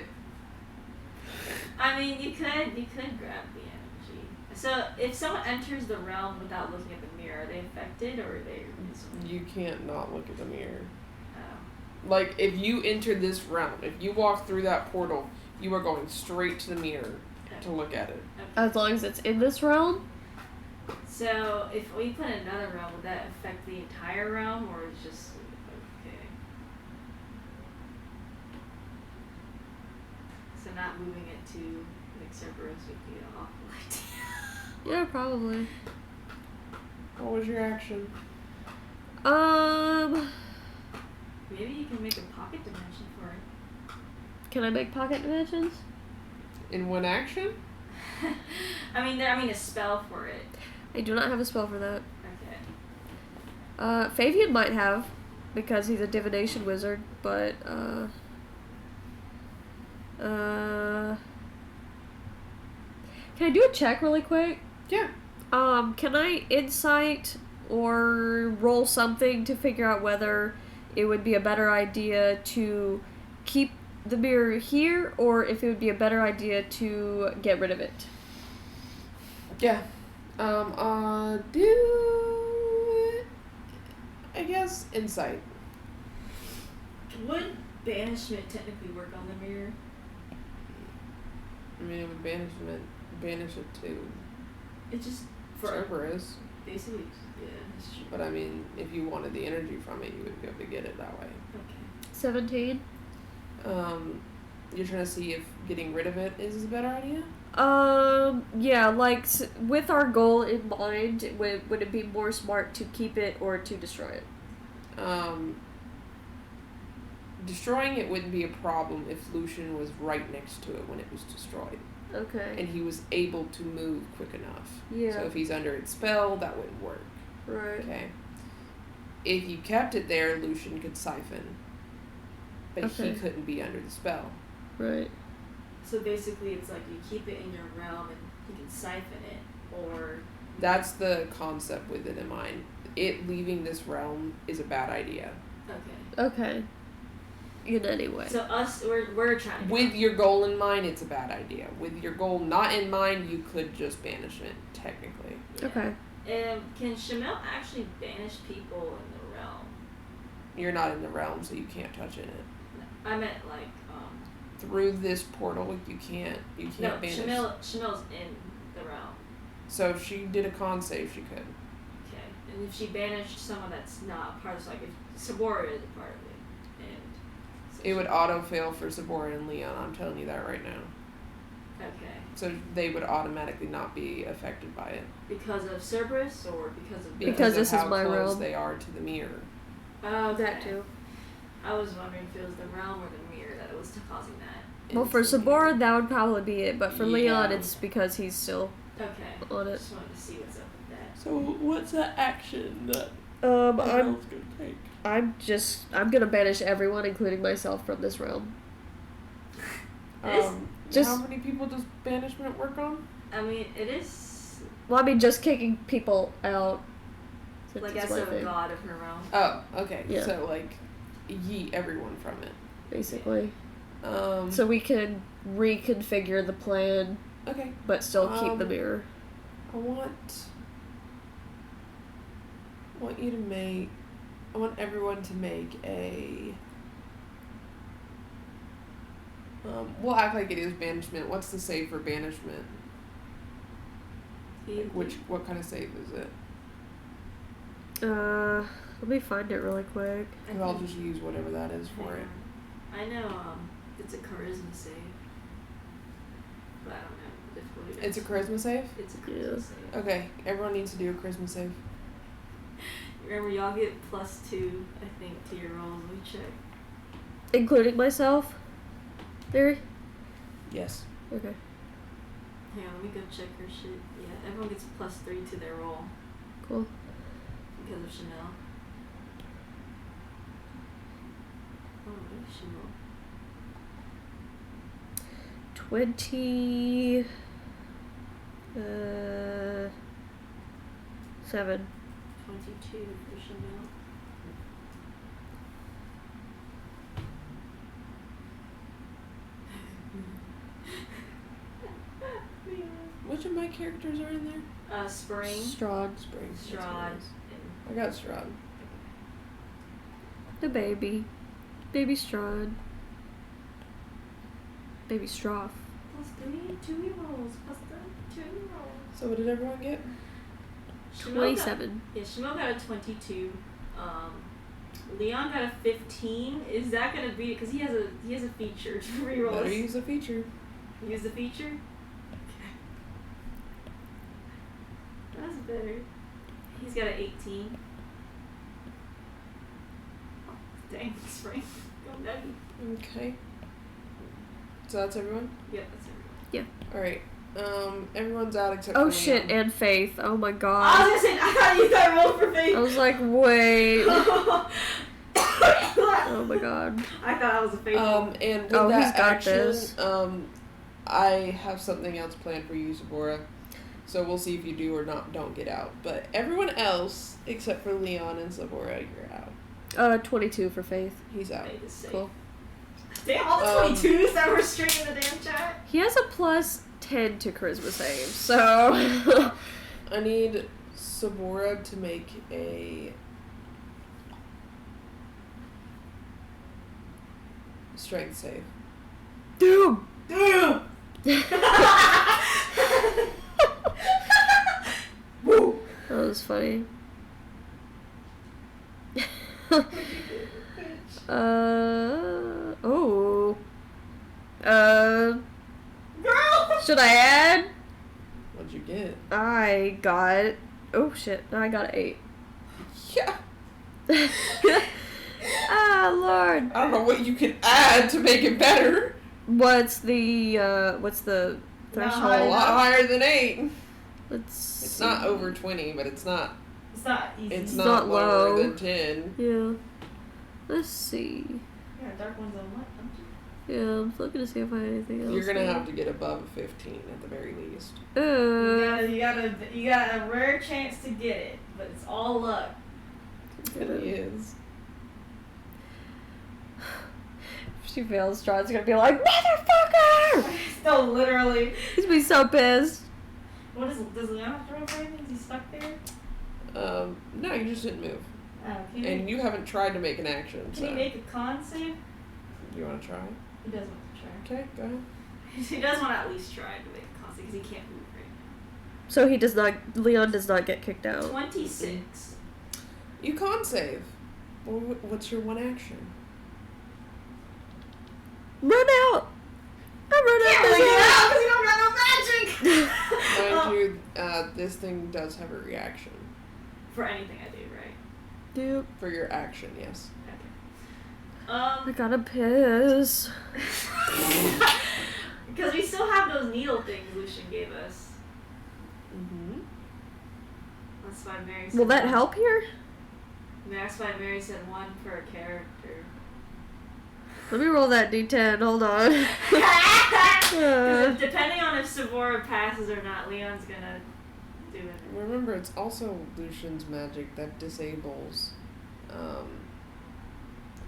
I mean, you could grab the energy. So if someone enters the realm without looking at the mirror, are they affected or are they? You can't not look at the mirror. Oh. Like, if you enter this realm, if you walk through that portal, you are going straight to the mirror to look at it. Okay. As long as it's in this realm? So if we put another realm, would that affect the entire realm or is just okay? So not moving it to like Cerberus would be an awful idea. Yeah, probably. What was your action? Maybe you can make a pocket dimension for it. Can I make pocket dimensions? In one action? I mean a spell for it. I do not have a spell for that. Okay. Fabian might have, because he's a divination wizard, but, can I do a check really quick? Yeah. Can I insight or roll something to figure out whether it would be a better idea to keep the mirror here, or if it would be a better idea to get rid of it? Yeah. Do I guess insight. Would banishment technically work on the mirror? I mean, it would banish it to It's just for Cerberus. basically, yeah, that's true. But I mean, if you wanted the energy from it, you would be able to get it that way. Okay. 17? You're trying to see if getting rid of it is a better idea? Yeah, like, with our goal in mind, would it be more smart to keep it or to destroy it? Destroying it wouldn't be a problem if Lucian was right next to it when it was destroyed. Okay. And he was able to move quick enough. Yeah. So if he's under its spell, that wouldn't work. Right. Okay. If you kept it there, Lucian could siphon. But Okay. he couldn't be under the spell. Right. So basically, it's like you keep it in your realm and you can siphon it, or That's the concept with it in mind. It leaving this realm is a bad idea. okay. Okay. In any way. So we're trying to With your goal in mind, it's a bad idea. With your goal not in mind, you could just banish it, technically. Okay. Can Shamel actually banish people in the realm? You're not in the realm, so you can't touch in it. I meant like Through this portal, you can't no, banish. Shamel's in the realm. So if she did a con save, she could. Okay. And if she banished someone that's not part of like if Sabora is a part of it and so It would auto fail for Sabora and Leon, I'm telling you that right now. okay. So they would automatically not be affected by it. Because of Cerberus or because of Because of this is how my close realm. they are to the mirror. okay. That too. I was wondering if it was the realm or the mirror that was causing that. Well, for It's the Sabora, mirror. that would probably be it, but for Leon, Yeah. it's because he's still Okay. on it. Just wanted to see what's up with that. So what's that action that I'm gonna take? I'm gonna banish everyone, including myself, from this realm. Just- How many people does banishment work on? I mean, it is Well, I mean, just kicking people out. Since like it's as my a thing, god of her realm. Oh, okay. Yeah. So like, yeet everyone from it. basically. Um. So we can reconfigure the plan, Okay. but still keep the Um, mirror. I want you to make. I want everyone to make a. We'll act like it is banishment. What's the save for banishment? What kind of save is it? Let me find it really quick. Because I'll just use whatever that is for it. I know it's a charisma save, but I don't know the difficulty. It's a charisma save? It's a charisma Yeah. save. Okay, everyone needs to do a charisma save. Remember, y'all get +2, I think, to your rolls. Let me check. Including myself? There? Yes. Okay. Hang on, let me go check her shit. Yeah, everyone gets +3 to their roll Cool. because of Chanel. Oh, what did she roll? 20. 7. 22 for Chanel. Which of my characters are in there? Spring. Strahd. Spring. That's Strahd. what it is. I got Strahd. The baby. Baby Strahd. Baby Stroff. Plus 2 rerolls. Plus 2 rerolls. So what did everyone get? 27. Yeah, Shimon got a 22. Leon got a 15. Is that gonna be because he has a feature to reroll? Better use a feature. Use the feature. Okay. That's better. He's got an 18. Dang, Spring. Go Daddy. Okay. So that's everyone? Yep, that's everyone. Alright. Everyone's out except Oh for shit, Leon. and Faith. Oh my I was god. gonna say, I thought you thought roll for Faith. I was like, wait. Oh my god. I thought I was a Faith. And with Oh, that he's got action, this. I have something else planned for you, Sabora. So we'll see if you do or don't get out. But everyone else, except for Leon and Sabora, you're out. 22 for Faith. He's out. Faith is safe. Cool. Damn, all the 22s that were straight in the damn chat. He has a plus 10 to charisma save, so. I need Sabora to make a strength save. Damn! Damn! Woo! That was funny. Oh. Girl! Should I add? What'd you get? I got. Oh shit, I got an 8. Yeah. Ah, Lord. I don't know what you can add to make it better. What's the threshold? A lot higher than 8. Let's It's see. not over 20, but it's not. It's not easy. It's not not lower low. than 10. Yeah. Let's see. Yeah, dark one's on what? Don't you? Yeah, I'm looking to see if I have anything else. You're gonna have to get above a 15 at the very least. You got a rare chance to get it, but it's all luck. It really is. If she fails, Strahd's gonna be like, motherfucker! No, literally. He's gonna be so pissed. Does Leon have to roll for anything? Is he stuck there? No, you just didn't move. Can And you haven't tried to make an action, Can so. he make a con save? You wanna try? He does want to try. Okay, go ahead. He does want to at least try to make a con save because he can't move right So Leon does not get kicked now. out. 26. You can't save. Well, what's your one action? Run out! I run Can't out! really get out because you don't got no magic! Mind you, this thing does have a reaction. For anything I do, right? Dude, For your action, yes. Okay. I gotta piss. Because we still have those needle things Lucian gave us. Mm-hmm. That's why Mary said Will that one. help here? That's why Mary said one per character. Let me roll that d10. Hold on. 'Cause depending on if Savora passes or not, Leon's gonna do it. Remember, it's also Lucian's magic that disables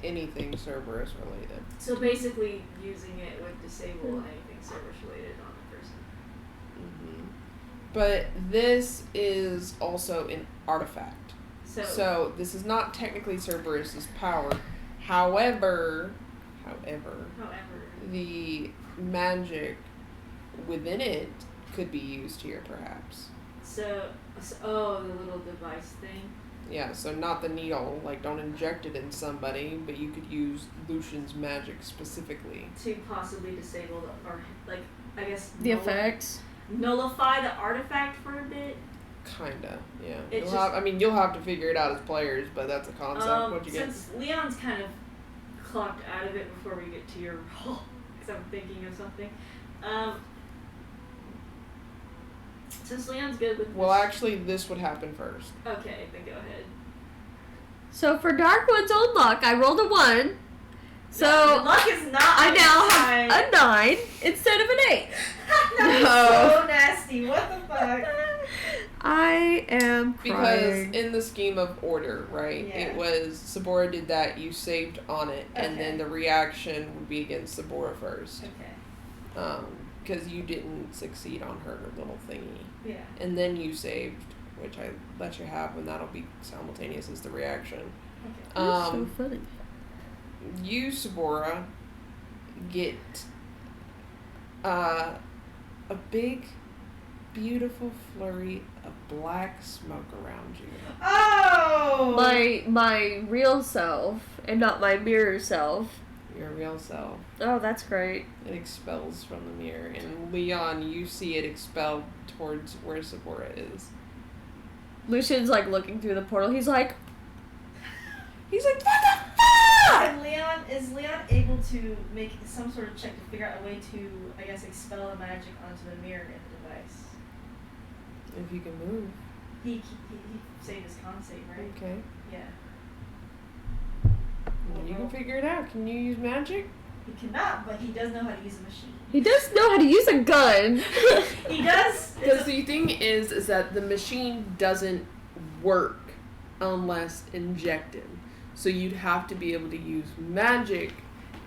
anything Cerberus related. So basically, using it would disable anything service related on the person. Mm-hmm. But this is also an artifact. So this is not technically Cerberus's power. However, the magic within it could be used here, perhaps. the little device thing. Yeah, so not the needle, like don't inject it in somebody, but you could use Lucian's magic specifically. To possibly disable or like I guess The effects. nullify the artifact for a bit. Kinda, yeah. It's You'll have to figure it out as players, but that's a concept. What'd you get? Since Leon's kind of clocked out of it before we get to your roll, because I'm thinking of something. Since Leon's good with Well, this, actually, this would happen first. okay, then go ahead. So for Dark One's own luck, I rolled a 1. So the luck is not. I on now his have side. a 9 instead of an 8. That is No. so nasty. What the fuck? of order, right? Yeah. It was Sabora did that, you saved on it, and Okay. then the reaction would be against Sabora first. Okay. Because you didn't succeed on her little thingy. Yeah. And then you saved, which I let you have, and that'll be simultaneous as the reaction. Okay. That's so funny. You, Sabora, get a big, beautiful flurry of black smoke around you. Oh! My real self and not my mirror self. Your real self. Oh, that's great. It expels from the mirror. And Leon, you see it expel towards where Sabora is. Lucian's like looking through the portal. He's like, What the fuck? Is Leon able to make some sort of check to figure out a way to, I guess, expel a magic onto the mirror in the device? If you can move. He saved his con save, right? Okay. Yeah. You can figure it out. Can you use magic? He cannot, but he does know how to use a machine. he does know how to use a gun. He does. Because the thing is that the machine doesn't work unless injected. So you'd have to be able to use magic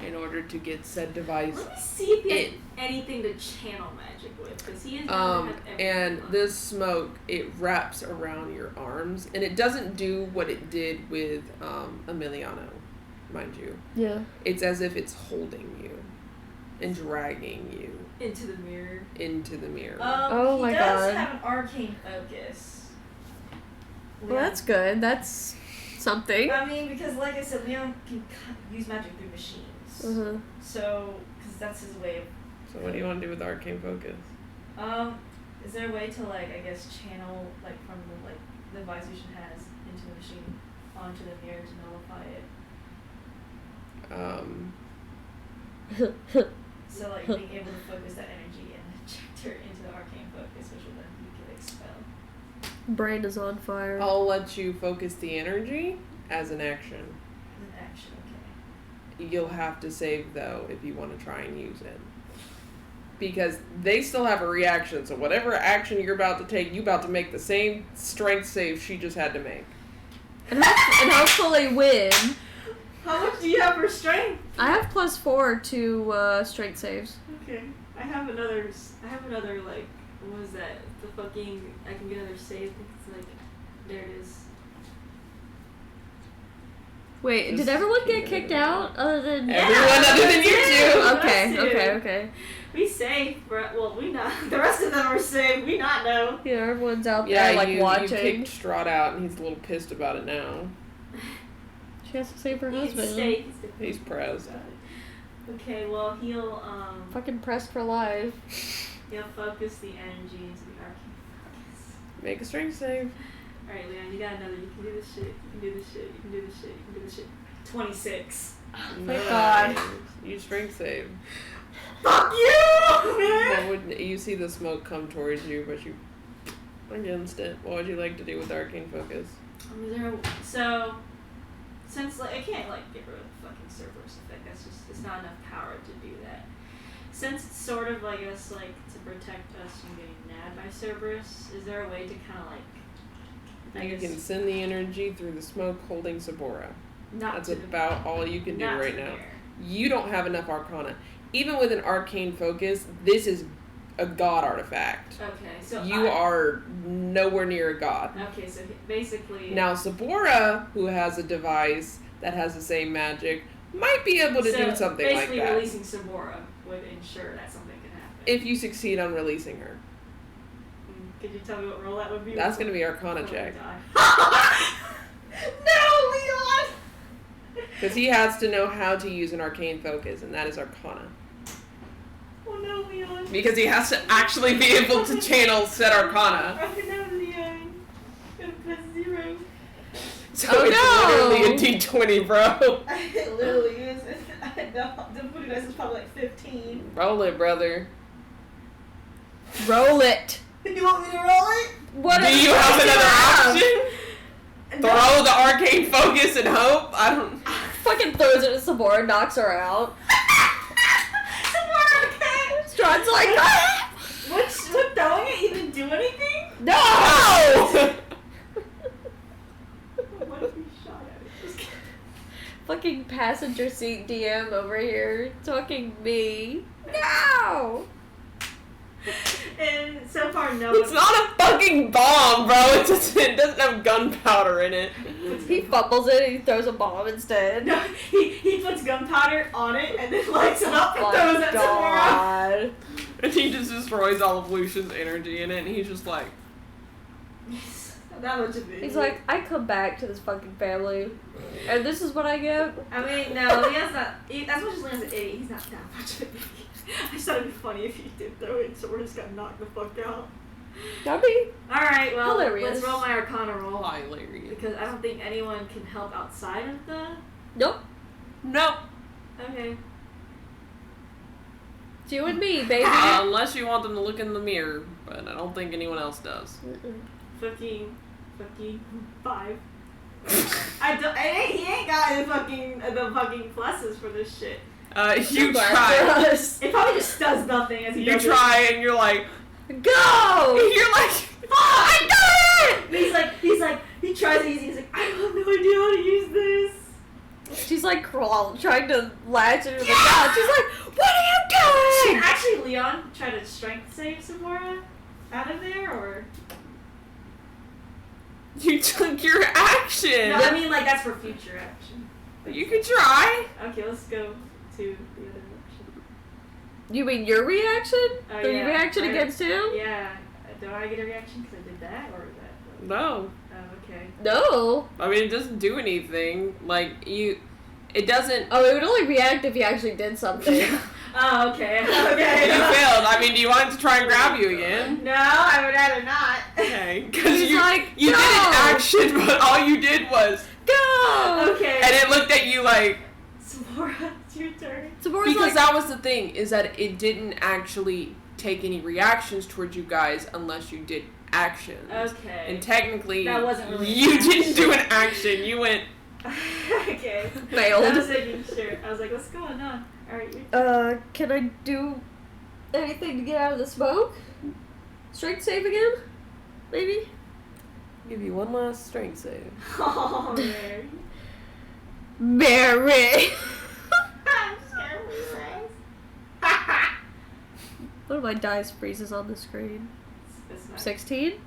in order to get said device. Let me see if he has anything to channel magic with, because he is going to have everything. And this smoke, it wraps around your arms, and it doesn't do what it did with Emiliano, mind you. Yeah. It's as if it's holding you and dragging you Into the mirror. into the mirror. Oh my He does God. have an arcane focus. Well, that's good. That's something. I mean, because like I said, Leon can use magic through machines. Uh-huh. So, because that's his way of. So what do you want to do with arcane focus? Is there a way to like, I guess, channel like from the like the device Lucian has into the machine onto the mirror to nullify it? So like being able to focus that energy and inject her into the arcane focus, which will then you can expel. Brain is on fire. I'll let you focus the energy as an action. An action, okay. You'll have to save, though, if you want to try and use it. Because they still have a reaction, so whatever action you're about to take, you're about to make the same strength save she just had to make. And hopefully win. How much do you have for strength? I have +4 to strength saves. Okay. I have another, like, what was that? The fucking, I can get another save. I think it's like, there it is. Wait, did everyone get kicked out other than Everyone other than you two. Okay, Us two. okay. We saved, well, we not. The rest of them are saved. We not know. Yeah, everyone's out Yeah, there like you watching. kicked Strahd out, and he's a little pissed about it now. She has to save her He can husband. stay. He's pressed. Okay, well, he'll Fucking pressed for life. focus the energy into the arcane focus. Make a strength save. Alright, Leon, you got another. You can do this shit. You can do this shit. You can do this shit. You can do this shit. 26. Thank God. You strength save. Fuck you! What would you see the smoke come towards you, but you against it? What would you like to do with arcane focus? So, since like I can't like get rid of the fucking Cerberus effect, that's just it's not enough power to do that. Since it's sort of I guess like to protect us from getting nabbed by Cerberus, is there a way to kind of like You can send the energy through the smoke holding Sabora. not That's to the- about all you can do not to right the now. mirror. You don't have enough arcana. Even with an arcane focus, this is a god artifact. Okay, so You are nowhere near a god. Okay, so basically Now, Sabora, who has a device that has the same magic, might be able to so do something like basically that. releasing Sabora would ensure that something can happen. If you succeed on releasing her. Could you tell me what role that would be? That's going to be Arcana Oh my check. God. No, Leon! Because he has to know how to use an arcane focus, and that is Arcana. Oh no, Leon. Because he has to actually be able to channel said Arcana. Oh no, Leon. Gonna plus 0. So Oh, it's no. literally a d20, bro. It literally is. The voodoo dice is probably like 15. Roll it, brother. Roll it. You want me to roll it? What Do you have another option? No. Throw the arcane focus and hope? I don't... Fucking throws it at Sabora, knocks her out. Sabora, okay. Strahd's like, ah! Would throwing it even do anything? No! passenger seat DM over here talking me. No! And so far, no It's one. not a fucking bomb, bro. It doesn't have gunpowder in it. He fumbles it and he throws a bomb instead. No, he puts gunpowder on it and then lights it up and Oh throws my it somewhere else. god. And he just destroys all of Lucian's energy in it, and he's just like, That much of it. He's like, I come back to this fucking family, and this is what I get. I mean, no, Leon's not. As much as Leon's an idiot, he's not that much of an idiot. I just thought it'd be funny if he did throw it, so we're just got knocked the fuck out. That'd be Alright, well, hilarious. let's roll my Arcana roll. hilarious. Because I don't think anyone can help outside of the. Nope. Nope. Okay. It's you and me, baby. Unless you want them to look in the mirror, but I don't think anyone else does. Fucking 5. He ain't got the fucking pluses for this shit. You try. It probably just does nothing as he You does try, and you're like, Go! you're like, fuck, I got it! He's like, he tries it easy. He's like, I have no idea how to use this. She's like trying to latch into the couch. She's like, what are you doing? Actually, Leon tried to strength save Samora out of there, or You took your action. no? I mean, like that's for future action. You could try. Okay, let's go to the other option. You mean your reaction? Oh, The yeah. reaction against him? Yeah. Do I get a reaction because I did that, or is that? No. Oh, okay. No. I mean, it doesn't do anything. Like, it doesn't. Oh, it would only react if you actually did something. Oh, okay. You Okay. failed. I mean, do you want it to try and grab you again? No, I would rather not. Okay. Because He's you like, did an "Go!" action, but all you did was Go! Okay. and it looked at you like. Samora, it's your turn. Samora's Because like, that was the thing, is that it didn't actually take any reactions towards you guys unless you did actions. Okay. And technically, That wasn't really you an didn't action. do an action. You went. Okay. Failed. I was making sure. I was like, what's going on? Alright, can I do anything to get out of the smoke? Strength save again? Maybe? Give you one last strength save. Oh, Mary. Mary! I'm scared of these things. One of my dice freezes on the screen. It's not, 16? it's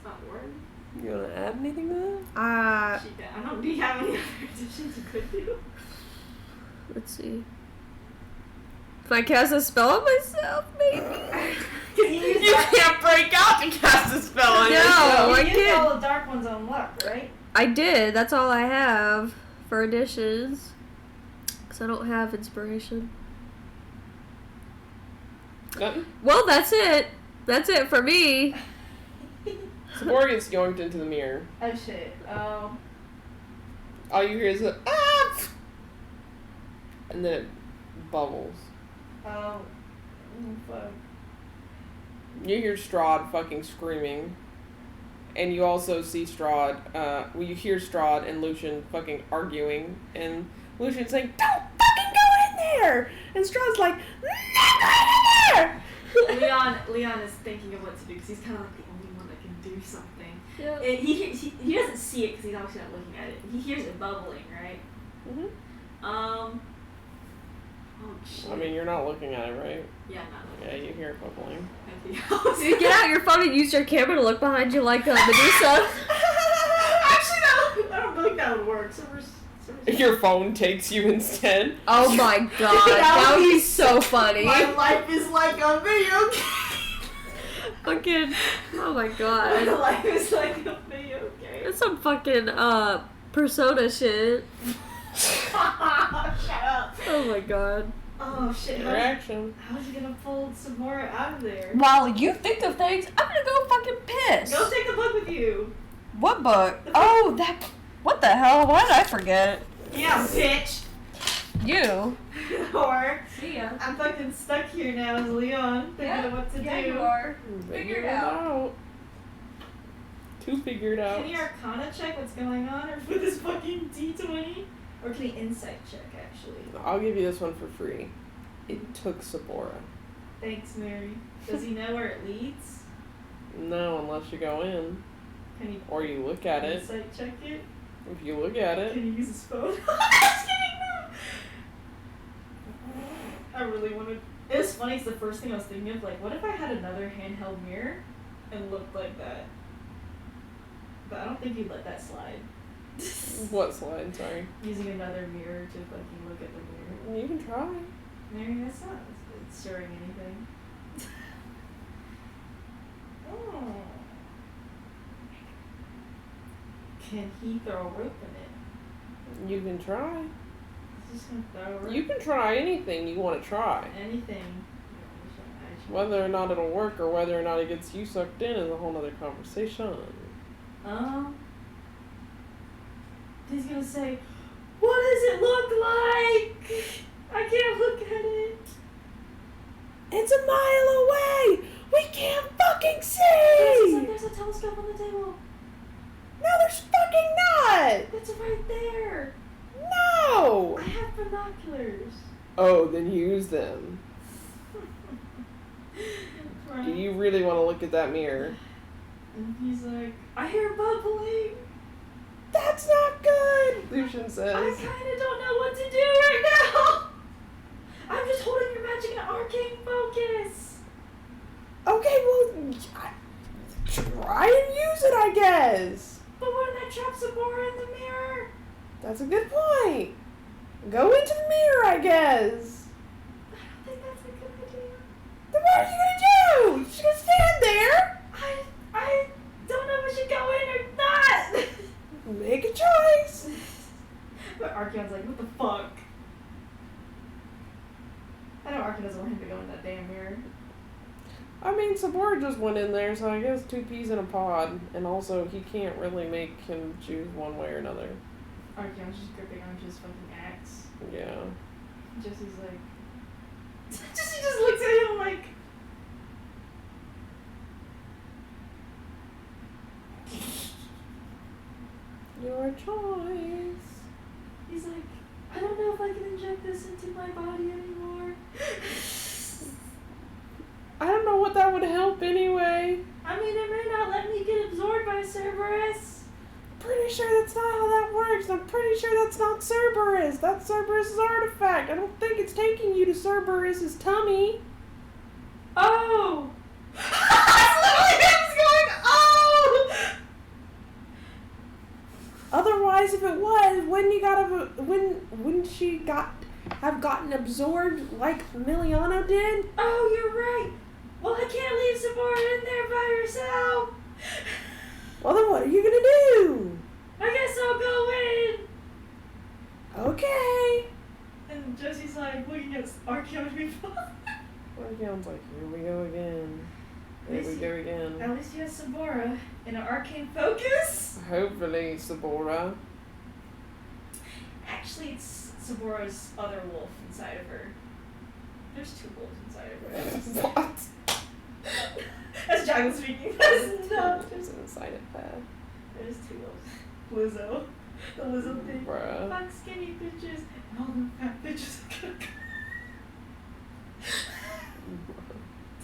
not working. You want to add anything to that? Uh, I don't. Do you have any other additions you could do? let's see. If I cast a spell on myself, maybe? You can't break out to cast a spell on No. yourself. I you used can't. all the dark ones on luck, right? I did. That's all I have for additions. Because I don't have inspiration. Nothing? Well, that's it. That's it for me. Sabor gets yoinked into the mirror. Oh shit. All you hear is a ah! And then it bubbles. Oh. Fuck. You hear Strahd fucking screaming. And you also see Strahd, you hear Strahd and Lucian fucking arguing. And Lucian's saying, don't fucking go in there! And Strahd's like, not going in there! Leon is thinking of what to do because he's kind of like the only one that can do something. Yeah. He doesn't see it because he's obviously not looking at it. He hears it bubbling, right? Mm-hmm. Oh shit. I mean, you're not looking at it, right? Yeah, I'm not Yeah, looking. you hear it bubbling. You get out your phone and use your camera to look behind you like Medusa. Actually, no, I don't think that would work. Cerberus. Your phone takes you instead. Oh my god, that would be so funny. My life is like a video game. Fucking, oh my My god. life is like a video game. That's some fucking, Persona shit. Shut up. Oh my god. Oh shit. Your action. How's he gonna pull some more out of there? While you think of things, I'm gonna go fucking piss. Go take the book with you. What book? Oh, that. What the hell? Why did I forget? Yeah, bitch. You. Or See ya. I'm fucking stuck here now as Leon, thinking of what to do. are. Figure it out. To figure it out. Can he Arcana check what's going on, or with his fucking D20? Or can he Insight check, actually? I'll give you this one for free. It took Sabora. Thanks, Mary. Does he know where it leads? No, unless you go in. Can he Or you look at it. Insight check it? If you look at it. Can he use his phone? I'm just kidding, no! I really wanted. It was funny. It's the first thing I was thinking of. Like, what if I had another handheld mirror and looked like that? But I don't think you'd let that slide. What slide? Sorry. Using another mirror to fucking look at the mirror. You can try. Maybe that's not it's showing anything. Oh. Can he throw a rope in it? You can try. He's just gonna throw a rope. You can try anything you want to try. Anything. Whether or not it'll work or whether or not it gets you sucked in is a whole nother conversation. He's gonna say, "What does it look like? I can't look at it. It's a mile away! We can't fucking It's see! like there's a telescope on the table. No, there's fucking not! It's right there. No! I have binoculars." Oh, then use them. Right. Do you really want to look at that mirror? And he's like, "I hear bubbling. That's not good, Lucian I says. kind of don't know what to do right now. I'm just holding your magic in arcane focus." Okay, well, try and use it, I guess. But what if I trap Sabora in the mirror? That's a good point. Go into the mirror, I guess. I don't think that's a good idea. Then what are you gonna do? You're just gonna stand there? I don't know if I should go in or not. Make a choice. But Archeon's like, "What the fuck?" I know Archeon doesn't want him to go in that damn mirror. I mean, Sabora just went in there, so I guess 2 peas in a pod. And also, he can't really make him choose one way or another. Archeon's just gripping onto his fucking axe. Yeah. Jesse's like... Jesse just looks at him like... Your choice. He's like, "I don't know if I can inject this into my body anymore." I don't know what that would help anyway. I mean, it may not let me get absorbed by Cerberus. Pretty sure that's not how that works. I'm pretty sure that's not Cerberus. That's Cerberus's artifact. I don't think it's taking you to Cerberus's tummy. Oh! That's literally him going, "Oh!" Otherwise, if it was, wouldn't she have gotten absorbed like Miliano did? Oh, you're right. Well, I can't leave Sabora in there by herself. Well, then what are you gonna do? I guess I'll go in. Okay. And Jesse's like looking at Archeon people. Archeon's like, here we go again. Here we go again. At least you have Sabora in an arcane focus. Hopefully, Sabora. Actually, it's Sabora's other wolf inside of her. There's 2 wolves inside of her. What? That's Jackal speaking. That's not. There's an inside of that. There's 2 wolves. Lizzo. The Lizzo thing. Bruh. Fuck skinny bitches. And all the fat bitches are gonna go.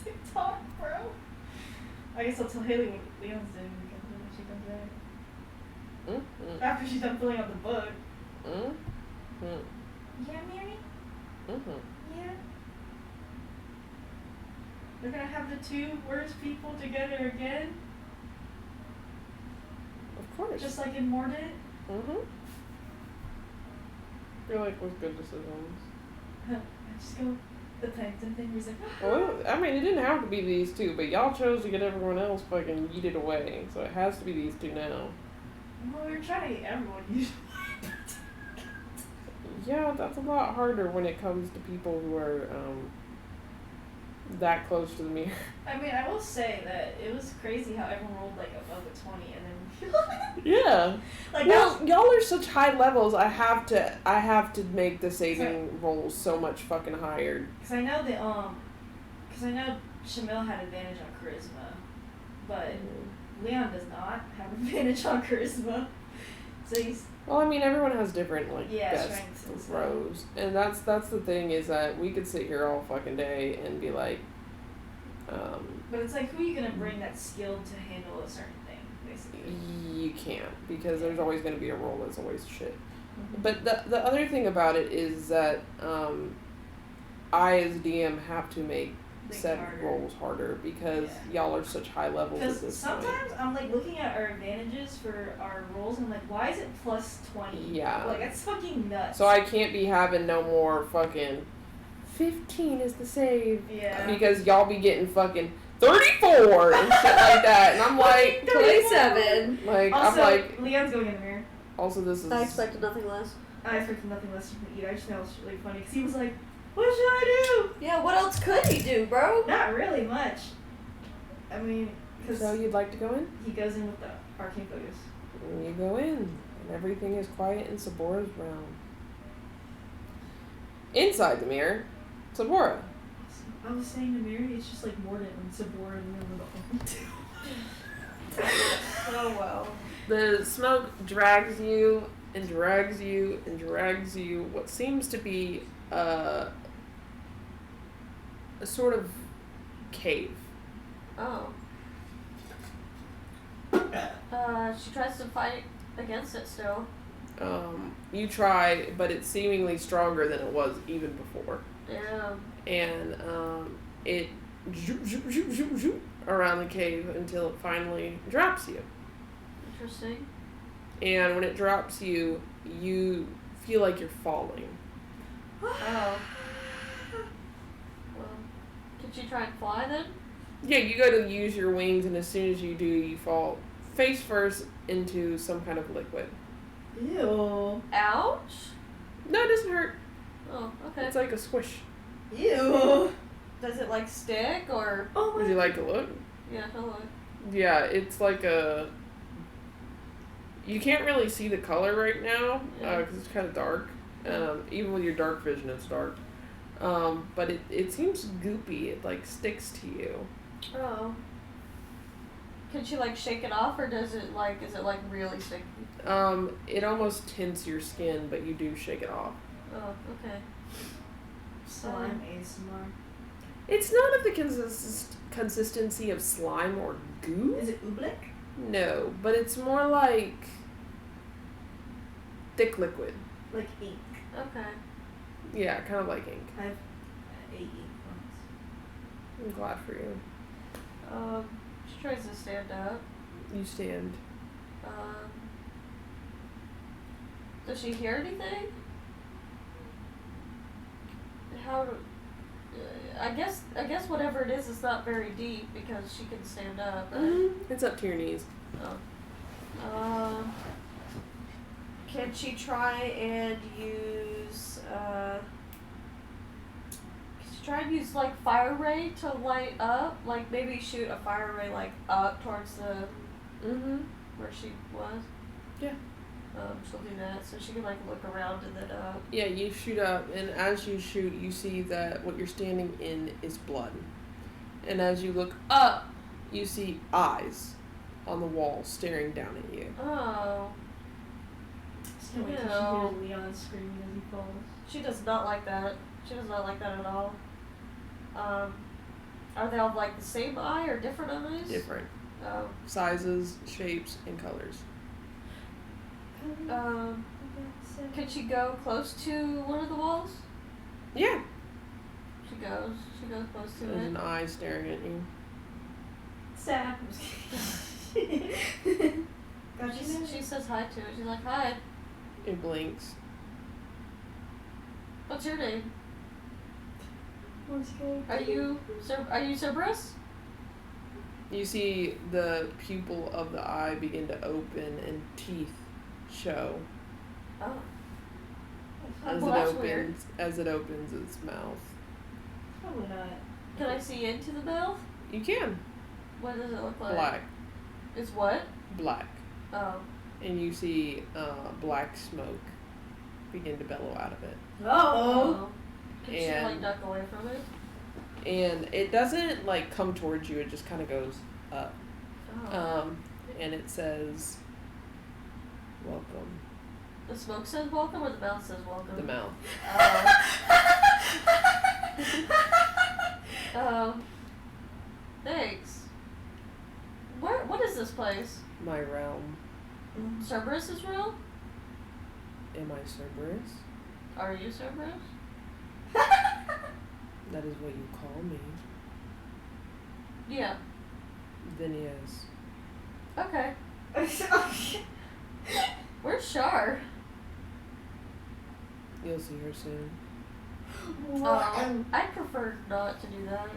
TikTok, bro. I guess I'll tell Haley what Leon's doing when she comes back. Mm-hmm. After she's done filling out the book. Mm-hmm. Yeah, Mary? Mm-hmm. Yeah. They're gonna have the 2 worst people together again? Of course. Just like in Mordant? Mm-hmm. I feel like with good decisions. I just go, the Plankton thing where he's like, Well, I mean, it didn't have to be these 2, but y'all chose to get everyone else fucking yeeted away, so it has to be these 2 now. well, we were trying to get everyone used. Yeah, that's a lot harder when it comes to people who are that close to the mirror. I mean, I will say that it was crazy how everyone rolled like above a 20 and then Yeah. like Well, y'all are such high levels. I have to make the saving rolls so much fucking higher. because I know Shamil had advantage on charisma, but Leon does not have advantage on charisma. So he's Well, I mean, everyone has different like best strengths and stuff. rows, and that's the thing is that we could sit here all fucking day and be like, But it's like, who are you gonna bring that's skilled to handle a certain thing, basically? you can't because there's always going to be a roll that's always shit. Mm-hmm. But the other thing about it is that I as DM have to make Things set harder. rolls harder because y'all are such high levels at Because this point. sometimes I'm like looking at our advantages for our rolls and I'm like, why is it plus 20? Yeah. Like, that's fucking nuts. So I can't be having no more fucking 15 is the save. Yeah. Because y'all be getting fucking 34 and shit like that. And I'm like, 27. like, Also, I'm like, Leon's going in the mirror. also this is. I expected nothing less. I expected nothing less from you. I just know it's really funny because he was like, what should I Yeah, what else could he do, bro? do? Not really much. I mean, because So you'd like to go in? he goes in with the arcane focus. And you go in, and everything is quiet in Sabora's realm. Inside the mirror, Sabora. I was saying the mirror, it's just like Mordant when Sabora in the middle of the Oh, well. The smoke drags you and drags you and drags you. What seems to be a sort of cave. Oh. She tries to fight against it still. You try, but it's seemingly stronger than it was even before. Yeah. And it zoop, zoop, zoop, zoop, zoop around the cave until it finally drops you. Interesting. And when it drops you, you feel like you're falling. Oh. Well, can she try and fly then? Yeah, you go to use your wings, and as soon as you do, you fall face first into some kind of liquid. Ew. Ouch. No, it doesn't hurt. Oh, okay. It's like a squish. Ew. Does it like stick or? Oh Would you like to look? Yeah, hello. Yeah, it's like a. You can't really see the color right now because it's kind of dark. Even with your dark vision, it's dark. But it seems goopy. It like sticks to you. Oh. Can she like shake it off or is it like really sticky? It almost tints your skin, but you do shake it off. Oh, okay. Slime ASMR. It's not of the consistency of slime or goo. Is it oobleck? No, but it's more like thick liquid. Like ink. Okay. Yeah, kind of like ink. I've ate ink once. I'm glad for you. She tries to stand up. You stand. Does she hear anything? How? I guess whatever it is, it's not very deep because she can stand up. It's up to your knees. Oh. Can she try and use? Can she try and use like fire ray to light up? Like maybe shoot a fire ray like up towards the where she was. Yeah. She'll do that, so she can like look around and then up. Yeah, you shoot up, and as you shoot, you see that what you're standing in is blood. And as you look up, you see eyes on the wall staring down at you. Oh. Just can't wait till she hears Leon screaming as he falls. She does not like that. She does not like that at all. Are they all like the same eye or different eyes? Different. Oh. Sizes, shapes, and colors. Can she go close to one of the walls? Yeah. She goes close to There's it. an eye staring at you. Sad. She says hi to it. She's like, hi. It blinks. What's your name? Are you Cerberus? You see the pupil of the eye begin to open and teeth show Oh. as Well, it that's opens weird. its mouth. Probably not. Can I see into the mouth? You can. What does it look like? Black. It's what? Black. Oh. And you see black smoke begin to bellow out of it. Uh-oh. Can she And- like duck away from it? And it doesn't like come towards you, it just kind of goes up. Oh. And it says, welcome. The smoke says welcome or the mouth says welcome? The mouth. Thanks. What is this place? My realm. Cerberus is real? Am I Cerberus? Are you Cerberus? That is what you call me. Yeah. Then yes. Okay. Where's Shar? You'll see her soon. I'd prefer not to do that.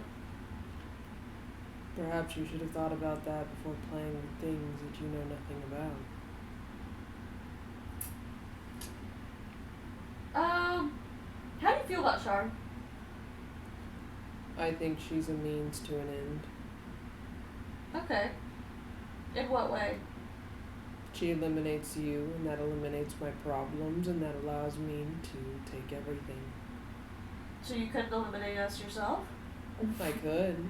Perhaps you should have thought about that before playing with things that you know nothing about. How do you feel about Shar? I think she's a means to an end. Okay. In what way? She eliminates you, and that eliminates my problems, and that allows me to take everything. So you couldn't eliminate us yourself? I could.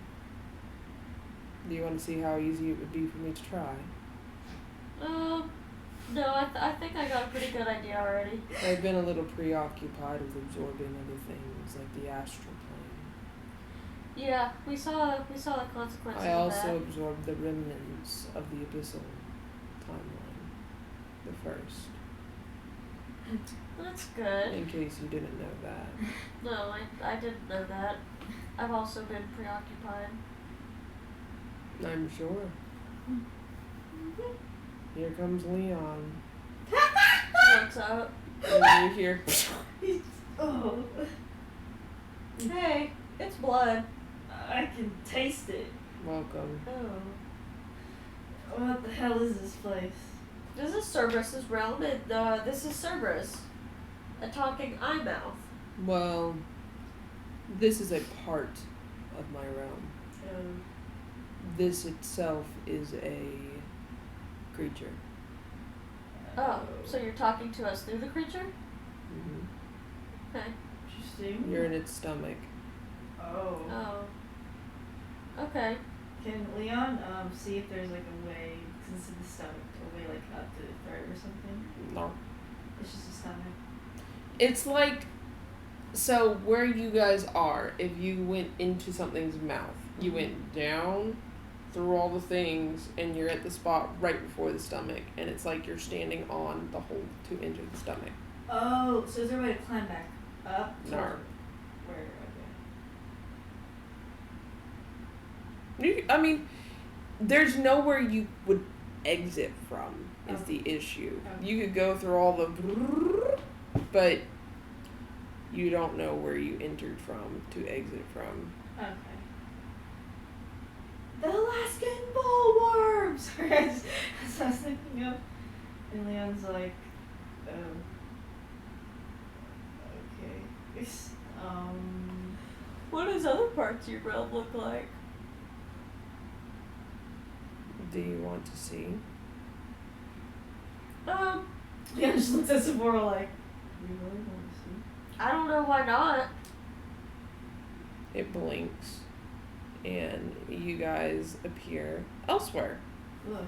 Do you want to see how easy it would be for me to try? No, I think I got a pretty good idea already. I've been a little preoccupied with absorbing other things, like the astral plane. Yeah, we saw the consequences I of also that. absorbed the remnants of the abyssal timeline. The first. That's good. In case you didn't know that. No, I didn't know that. I've also been preoccupied. I'm sure. Here comes Leon. What's up? And you hear. Oh, Hey, it's blood. I can taste it. Welcome. Oh. What the hell is this place? This is Cerberus' realm, and this is Cerberus. A talking eye mouth. Well, this is a part of my realm. This itself is a creature. Oh, so you're talking to us through the creature? Hmm. Okay. Interesting. You're in its stomach. Oh. Oh. Okay. Can Leon see if there's like a way, since it's in the stomach, a way like up to the throat or something? No. It's just a stomach. It's like, so where you guys are, if you went into something's mouth, you went down through all the things, and you're at the spot right before the stomach, and it's like you're standing on the hole to enter the stomach. Oh, so is there a way to climb back up? No. Where? I mean, there's nowhere you would exit from is Oh. the issue. Oh. You could go through all the, but you don't know where you entered from to exit from. Okay. The Alaskan bullworm! Sorry, that's what I was thinking of. And Leon's like, oh. Okay. What does other parts of your realm look like? Do you want to see? Leon just looks at Sephora like, you really want to see? I don't know why not. It blinks, and you guys appear elsewhere. Look.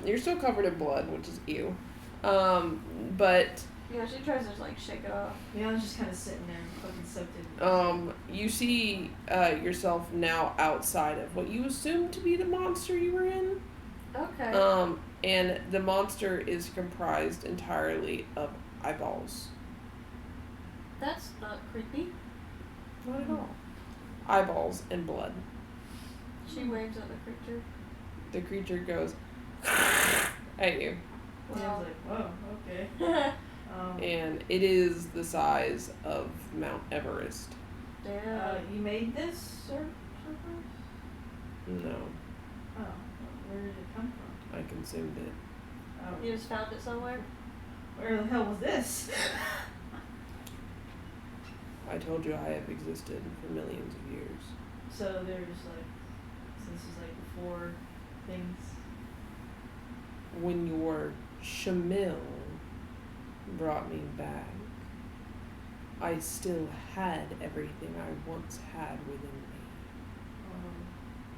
You're still covered in blood, which is ew. But Yeah, she tries to like shake it off. Leon's just kind of sitting there, fucking soaked in. you see yourself now outside of what you assumed to be the monster you were in. Okay. And the monster is comprised entirely of eyeballs. That's not creepy. Not at all. Eyeballs and blood. She waves at the creature. The creature goes at you. Leon's Wow. like, whoa, okay. And it is the size of Mount Everest. Damn. You made this, Cerberus? No, Oh, where did it come from? I consumed it. Oh, You just found it somewhere? where the hell was this? I told you I have existed for millions of years. So there's like, so this is like before things. When your Shamil brought me back, I still had everything I once had within me.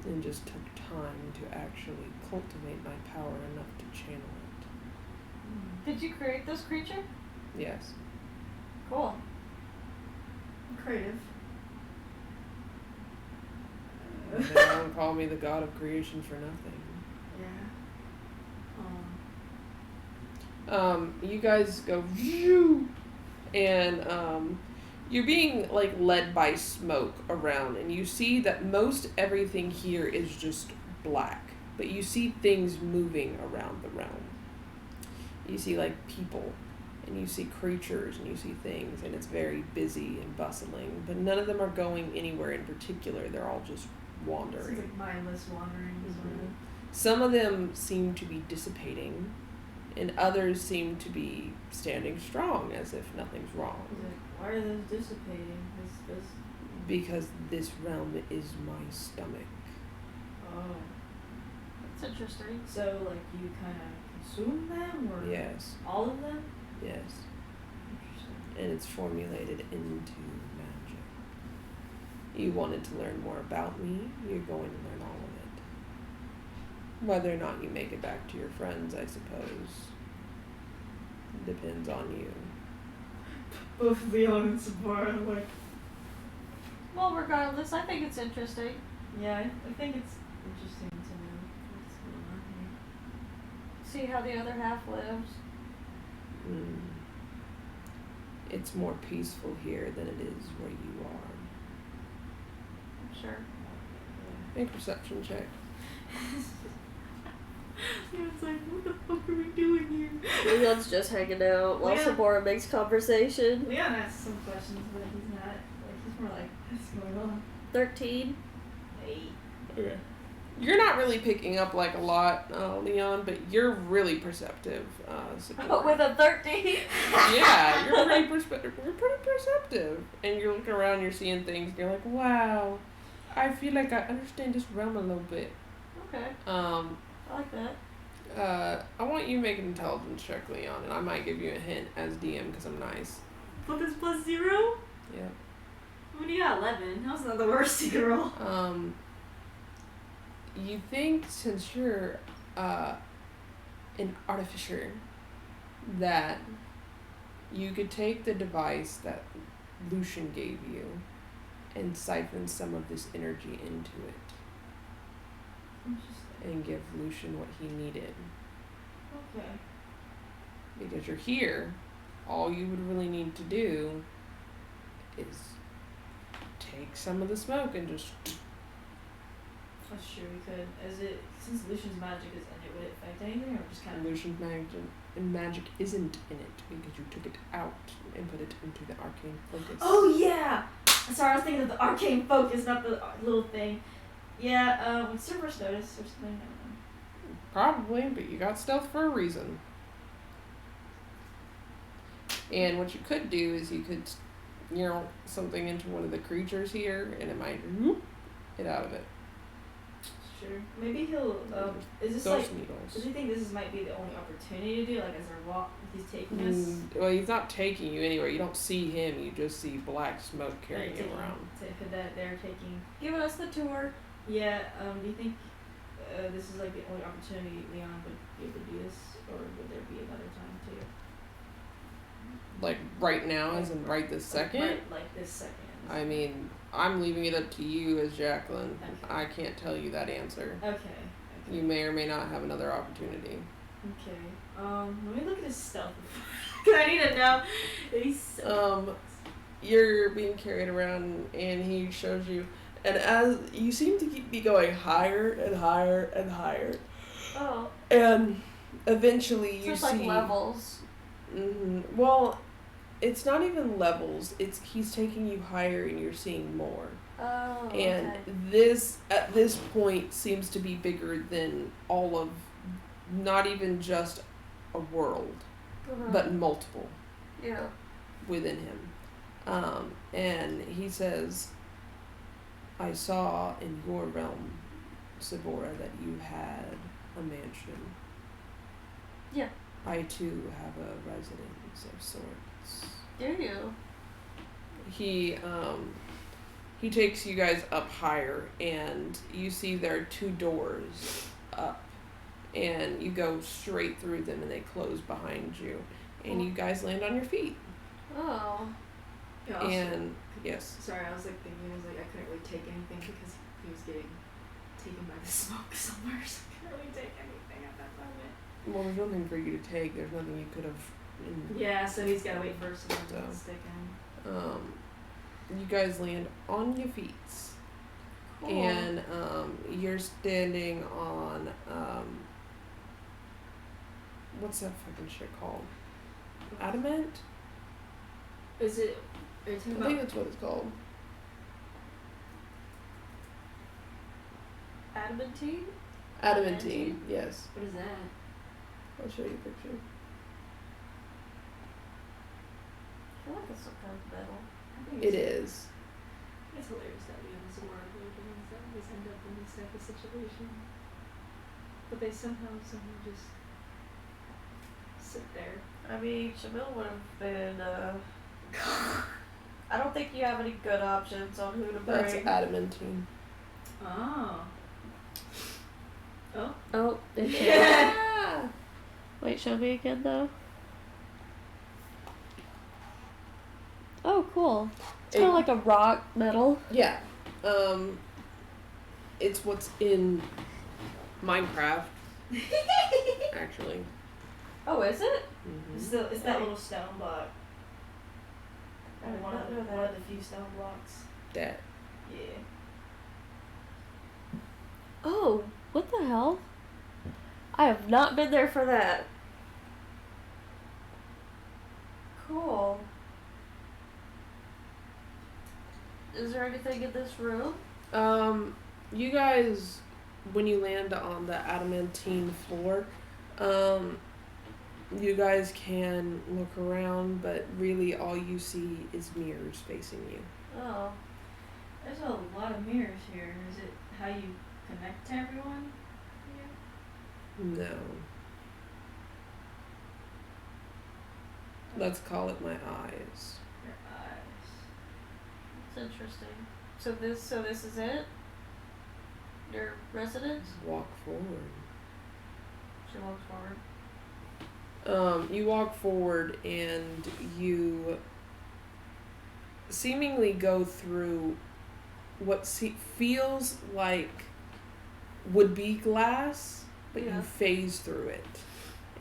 And just took time to actually cultivate my power enough to channel it. Did you create this creature? Yes. Cool. Creative. They don't call me the god of creation for nothing. Yeah. You guys go, "Phew," and You're being like led by smoke around, and you see that most everything here is just black, but you see things moving around the realm. You see like people, and you see creatures, and you see things, and it's very busy and bustling, but none of them are going anywhere in particular. They're all just wandering. It's like mindless wandering. Mhm. Some of them seem to be dissipating, and others seem to be standing strong as if nothing's wrong. He's like, why are those dissipating? This. Because this realm is my stomach. Oh. That's interesting. So like you kind of consume them, or Yes, all of them? yes. Interesting. And it's formulated into magic. You wanted to learn more about me, you're going to learn all of it. Whether or not you make it back to your friends, I suppose, depends on you. Both Leon and Sabara are like, Well, regardless, I think it's interesting. yeah, I think it's interesting to know what's going on here. See how the other half lives. Mm. It's more peaceful here than it is where you are. I'm sure. Make a perception check. Yeah, it's like, what the fuck are we doing here? Leon's just hanging out while Leon- Sabora makes conversation. Leon asks some questions, but he's not. Like he's more like, what's going on? 13. 8. Okay. You're not really picking up like a lot, Leon, but you're really perceptive. But with a 13. Yeah, you're pretty perceptive, and you're looking around, you're seeing things, and you're like, wow, I feel like I understand this realm a little bit. Okay. I like that. I want you to make an intelligence check, Leon, and I might give you a hint as DM because I'm nice. But this plus 0? Yeah. When you got 11, that was not the worst you could roll. You think since you're an artificer that you could take the device that Lucian gave you and siphon some of this energy into it Interesting. and give Lucian what he needed. Okay. Because you're here, all you would really need to do is take some of the smoke and just... That's true. We could, since Lucian's magic is in it, would it affect anything, or just kind of? Lucian's magic isn't in it because you took it out and put it into the arcane focus. Oh yeah! Sorry, I was thinking of the arcane focus, not the little thing. Yeah, would Cerberus notice or something? I don't know. Probably, but you got stealth for a reason. And what you could do is you could, something into one of the creatures here, and it might get out of it. Sure. Maybe he'll. Is this Those like? needles. Does he think this might be the only opportunity to do? Like, as they're he's taking us. Well, he's not taking you anywhere. You don't see him. You just see black smoke carrying him around. They're taking. Giving us the tour. Yeah. Do you think this is like the only opportunity Leon would be able to do this, or would there be another time too? Like right now, as in right this second? Like this second. I mean, I'm leaving it up to you as Jacqueline. Okay. I can't tell you that answer. Okay. You may or may not have another opportunity. Okay. Let me look at his stealth. Cause I need to know. He's so. You're being carried around, and he shows you, and as you seem to be going higher and higher and higher, Oh. and eventually So you it's see like levels. Well, it's not even levels. It's he's taking you higher, and you're seeing more. Oh. And Okay. this, at this point, seems to be bigger than all of, not even just a world, Uh-huh. but multiple Yeah. within him. And he says, I saw in your realm, Sabora, that you had a mansion. Yeah. I too have a residence of sorts. Do you? He takes you guys up higher, and you see there are 2 doors up, and you go straight through them, and they close behind you, and you guys land on your feet. Oh. Yeah, also- And yes, Sorry, I was like thinking, I was like, I couldn't really take anything because he was getting taken by the smoke somewhere, so I couldn't really take anything at that moment. well, there's nothing for you to take. There's nothing you could have. Yeah, so he's gotta wait for someone to So. stick in. you guys land on your feet. Cool. And you're standing on what's that fucking shit called? Adamant? Is it? Are you talking I about? think that's what it's called. Adamantine? Adamantine, yes. What is that? I'll show you a picture. I feel like it's some kind of metal. I think It is. It's hilarious that we as a world we're the ones that always end up in this type of situation. But they somehow just sit there. I mean, Shamil would have been, I don't think you have any good options on who to bring. That's adamantine. Oh. Oh. Oh. Yeah. Wait, show me again, though. Oh, cool. It's kind of like a rock metal. Yeah. It's what's in Minecraft, actually. Oh, is it? Mm-hmm. It's that little stone block. I did One not know of that. the few stone blocks. That. Yeah. Oh, what the hell? I have not been there for that. Cool. Is there anything in this room? You guys, when you land on the adamantine floor, you guys can look around, but really all you see is mirrors facing you. Oh. There's a lot of mirrors here. Is it how you connect to everyone? No. Let's call it my eyes. Your eyes. It's interesting. So this is it? Your residence? Walk forward. She walks forward. You walk forward and you seemingly go through what feels like would be glass, but Yeah. you phase through it.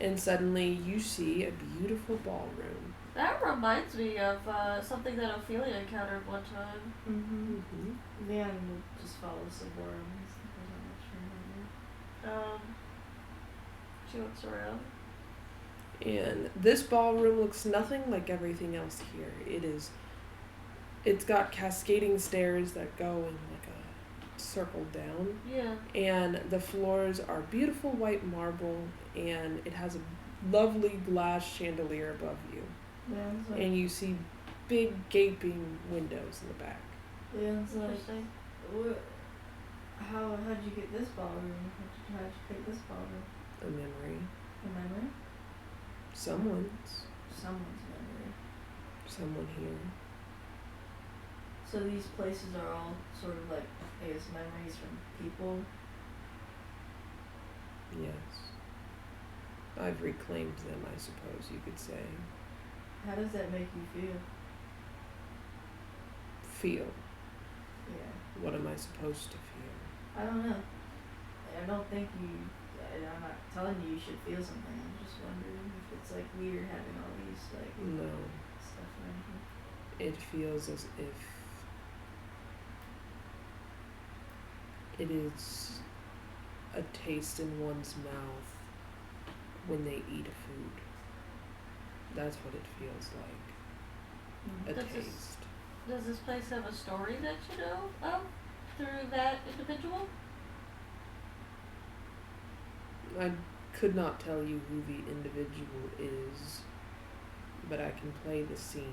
And suddenly you see a beautiful ballroom. That reminds me of something that Ophelia encountered one time. Mm-hmm. Leon will just follow Sabora. There's not much room She looks around. And this ballroom looks nothing like everything else here. It's got cascading stairs that go in like a circle down. Yeah. And the floors are beautiful white marble, and it has a lovely glass chandelier above you. Leon's like, And you see big gaping windows in the back. Leon's like, Interesting. what? How'd you get this ballroom? How'd you pick this ballroom? A memory. A memory? Someone's. Someone's memory. Someone here. So these places are all sort of like, I guess, memories from people. Yes. I've reclaimed them, I suppose you could say. How does that make you feel? Feel. Yeah. What am I supposed to feel? I don't know. I don't think I'm not telling you should feel something. I'm just wondering if it's like weird having all these like No. stuff around here. It feels as if it is a taste in one's mouth when they eat a food. That's what it feels like. A Does this- taste. Does this place have a story that you know of through that individual? I could not tell you who the individual is, but I can play the scene.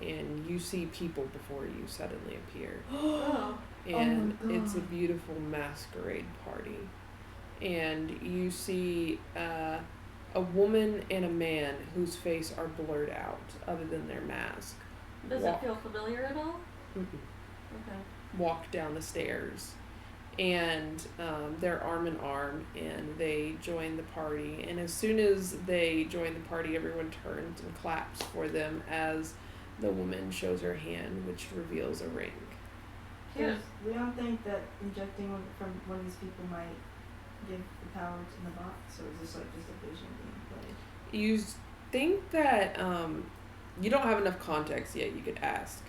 And you see people before you suddenly appear. Oh. And my it's a God. beautiful masquerade party. And you see a woman and a man whose face are blurred out other than their mask. Does Walk- it feel familiar at all? Mhm. Okay. Walk down the stairs. And they're arm in arm, and they join the party. And as soon as they join the party, everyone turns and claps for them as the woman shows her hand, which reveals a ring. Here's We don't think that injecting one from one of these people might give the power to the box, or is this like just a vision being played? You think that you don't have enough context yet. You could ask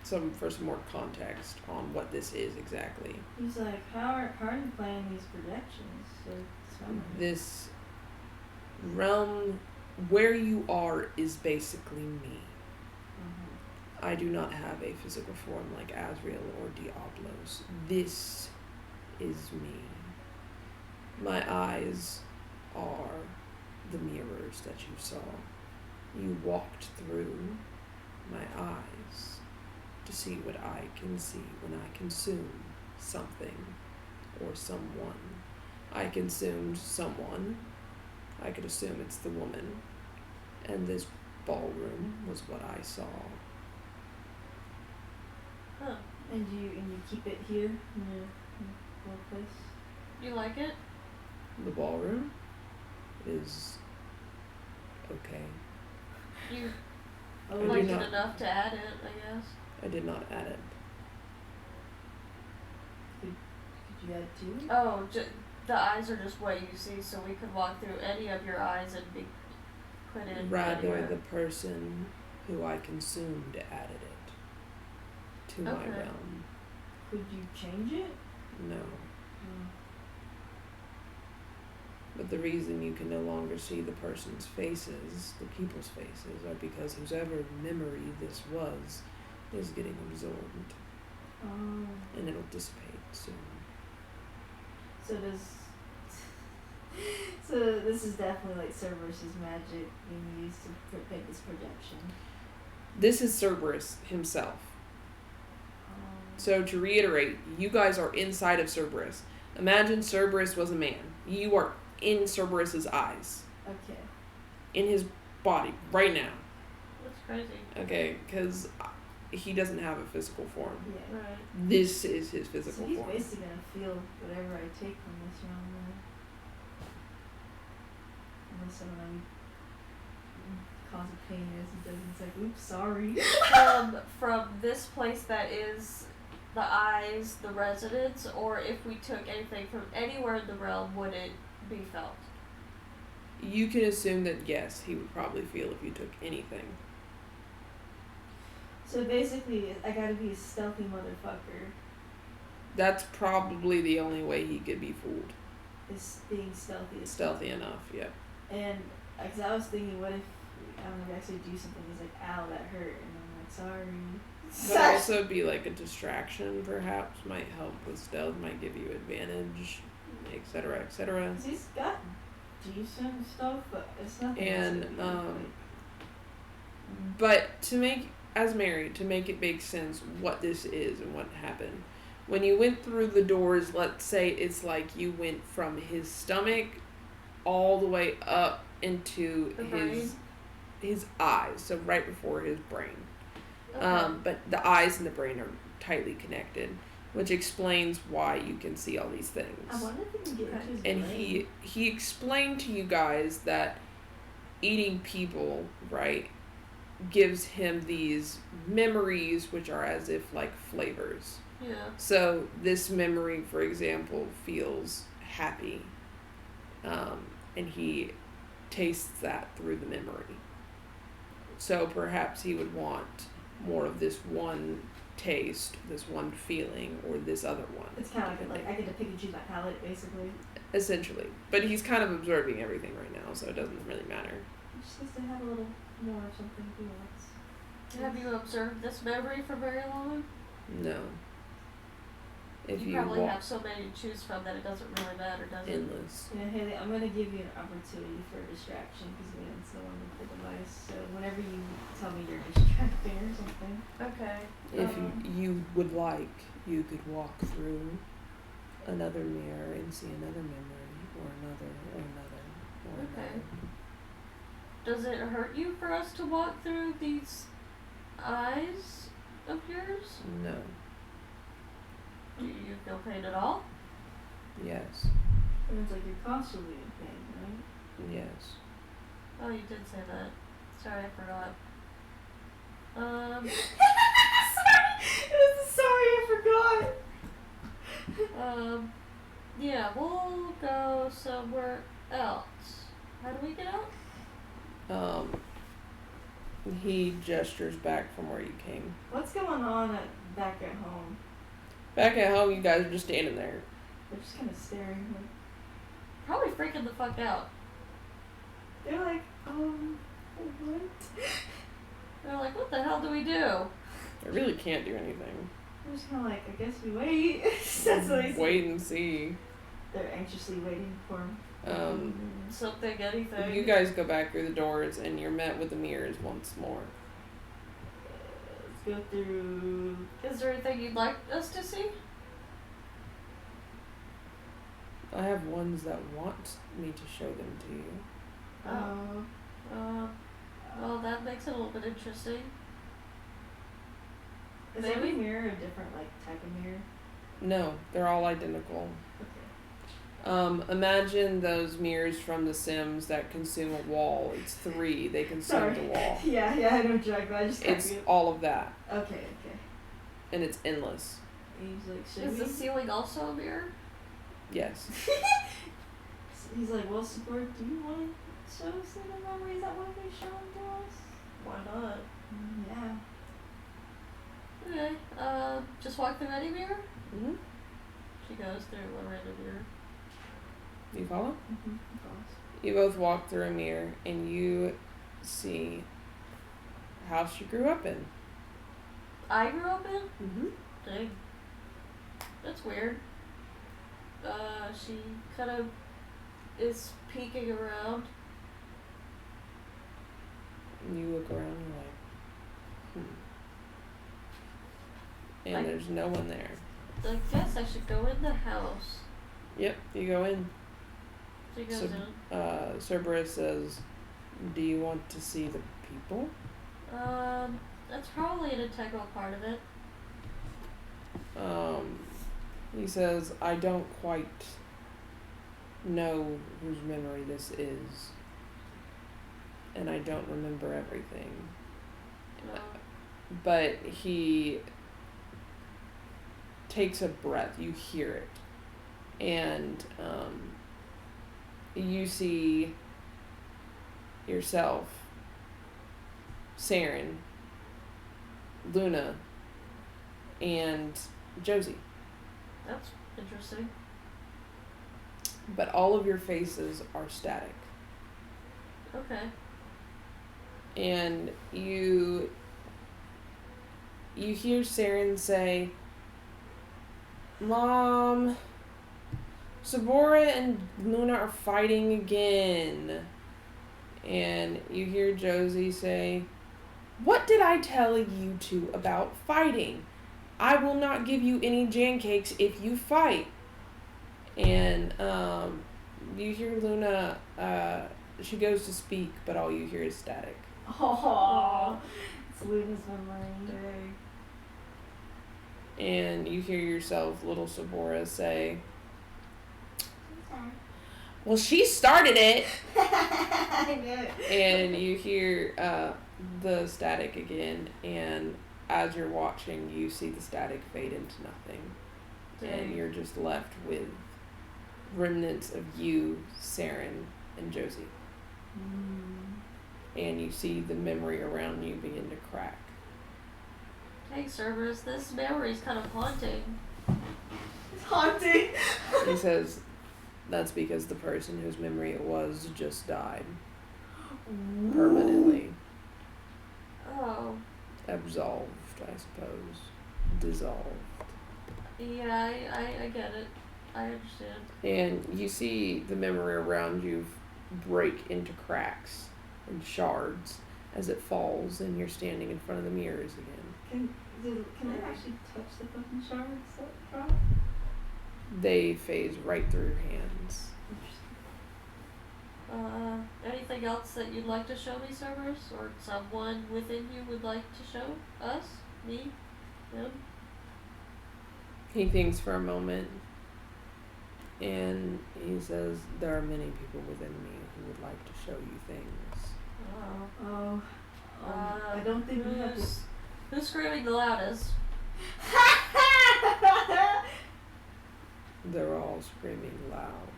for some more context on what this is exactly. He's like, how are you playing these projections? So This realm where you are is basically me. I do not have a physical form like Azrael or Diablos. This is me. My eyes are the mirrors that you saw. You walked through my eyes to see what I can see when I consume something or someone. I consumed someone. I could assume it's the woman. And this ballroom was what I saw. Huh. And you keep it here in your workplace? You like it? The ballroom is okay. You I liked do it not- enough to add it, I guess. I did not add it. Could you add to it? Oh, the eyes are just what you see, so we could walk through any of your eyes and be put in Rather, anywhere. the person who I consumed added it to my Okay. realm. Could you change it? No. But the reason you can no longer see the person's faces, the people's faces, are because whoever memory this was is getting absorbed. Oh. And it'll dissipate soon. So this is definitely like Cerberus's magic being used to make this projection. This is Cerberus himself. So to reiterate, you guys are inside of Cerberus. Imagine Cerberus was a man. You are in Cerberus's eyes. Okay. In his body, right now. That's crazy. Okay, because he doesn't have a physical form. Yeah. Right. This is his So physical he's form. basically gonna feel whatever I take from this realm then. Unless someone cause a pain as he does, it's like, oops, sorry. From this place that is the eyes, the residence, or if we took anything from anywhere in the realm, would it be felt? You can assume that yes, he would probably feel if you took anything. So basically, I gotta be a stealthy motherfucker. That's probably the only way he could be fooled. Is being stealthy. Stealthy enough, yeah. And, cause I was thinking, what if, I don't know, we actually do something, he's like, ow, that hurt, and I'm like, sorry. Could also be like a distraction, perhaps, might help with stealth, might give you advantage, etc., etc. Cause he's got decent stuff, but it's nothing. And, that's gonna be, but to make it make sense what this is and what happened. When you went through the doors, let's say it's like you went from his stomach all the way up into his eyes, so right before his brain. Okay. But the eyes and the brain are tightly connected, which explains why you can see all these things. I wonder if we can get into his And brain. he explained to you guys that eating people, right, gives him these memories which are as if like flavors. Yeah. So this memory, for example, feels happy, and he tastes that through the memory. So perhaps he would want more of this one taste, this one feeling, or this other one. It's kind of like I get to pick and choose my palate, basically. Essentially. But he's kind of absorbing everything right now, so it doesn't really matter. He just needs to have a little more of something he wants. Have you observed this memory for very long? No. If you you probably walk have so many to choose from that it doesn't really matter, does it? endless. Yeah, Haley, I'm gonna give you an opportunity for a distraction because it's a wonderful device. So whenever you tell me you're distracting or something. Okay. If you would like, you could walk through another mirror and see another memory, or another, or another, or Okay. another. Does it hurt you for us to walk through these eyes of yours? No. Do you feel pain at all? Yes. And it's like you're constantly in pain, right? Yes. Oh, you did say that. Sorry, I forgot. Sorry, I forgot. Yeah, we'll go somewhere else. How do we get out? He gestures back from where you came. What's going on back at home? Back at home, you guys are just standing there. They're just kind of staring. Like, Probably freaking the fuck out. they're like, what? They're like, what the hell do we do? I really can't do anything. I'm just kind of like, I guess we wait. That's what I say. Wait and see. They're anxiously waiting for him. Something, anything. You guys go back through the doors and you're met with the mirrors once more. Let's go through. Is there anything you'd like us to see? I have ones that want me to show them to you. Well, that makes it a little bit interesting. Is Maybe? every mirror a different type of mirror? No, they're all identical. Okay. Imagine those mirrors from The Sims that consume a wall. It's 3. They consume Sorry. the wall. Yeah, I know exactly. I just It's copied it. all of that. Okay. And it's endless. He's like, Is the ceiling also a mirror? Yes. He's like, well, support. Do you want to show us the memories that want to be shown to us? Why not? Yeah. Okay, just walk through any mirror? Mm-hmm. She goes through a random mirror. You follow? Mm-hmm. You both walk through a mirror and you see the house you grew up in. I grew up in? Mm-hmm. Dang. That's weird. She kind of is peeking around. And you look around and you're like, And there's no one there. I guess I should go in the house. Yep, you go in. She goes in. Cerberus says, do you want to see the people? That's probably an integral part of it. He says, I don't quite know whose memory this is. And I don't remember everything. But he takes a breath. You hear it. And you see yourself, Saren, Luna, and Josie. That's interesting. But all of your faces are static. Okay. And you hear Saren say, Mom, Sabora and Luna are fighting again. And you hear Josie say, what did I tell you two about fighting? I will not give you any jam cakes if you fight. And you hear Luna, she goes to speak, but all you hear is static. Oh, it's Luna's memory. And you hear yourself, little Sabora, say, well, she started it. I knew it. And you hear the static again, and as you're watching, you see the static fade into nothing. Dang. And you're just left with remnants of you, Saren, and Josie. And you see the memory around you begin to crack. Hey, Cerberus, this memory's kind of haunting. It's haunting. He says, that's because the person whose memory it was just died. Permanently. Oh. Absolved, I suppose. Dissolved. Yeah, I get it. I understand. And you see the memory around you break into cracks and shards as it falls, and you're standing in front of the mirrors again. Can I actually touch the fucking shards that drop? They phase right through your hands. Anything else that you'd like to show me, Cerberus? Or someone within you would like to show us? Me? Him? He thinks for a moment, and he says, there are many people within me who would like to show you things. Oh. I don't think we have to. Who's screaming the loudest? They're all screaming loud,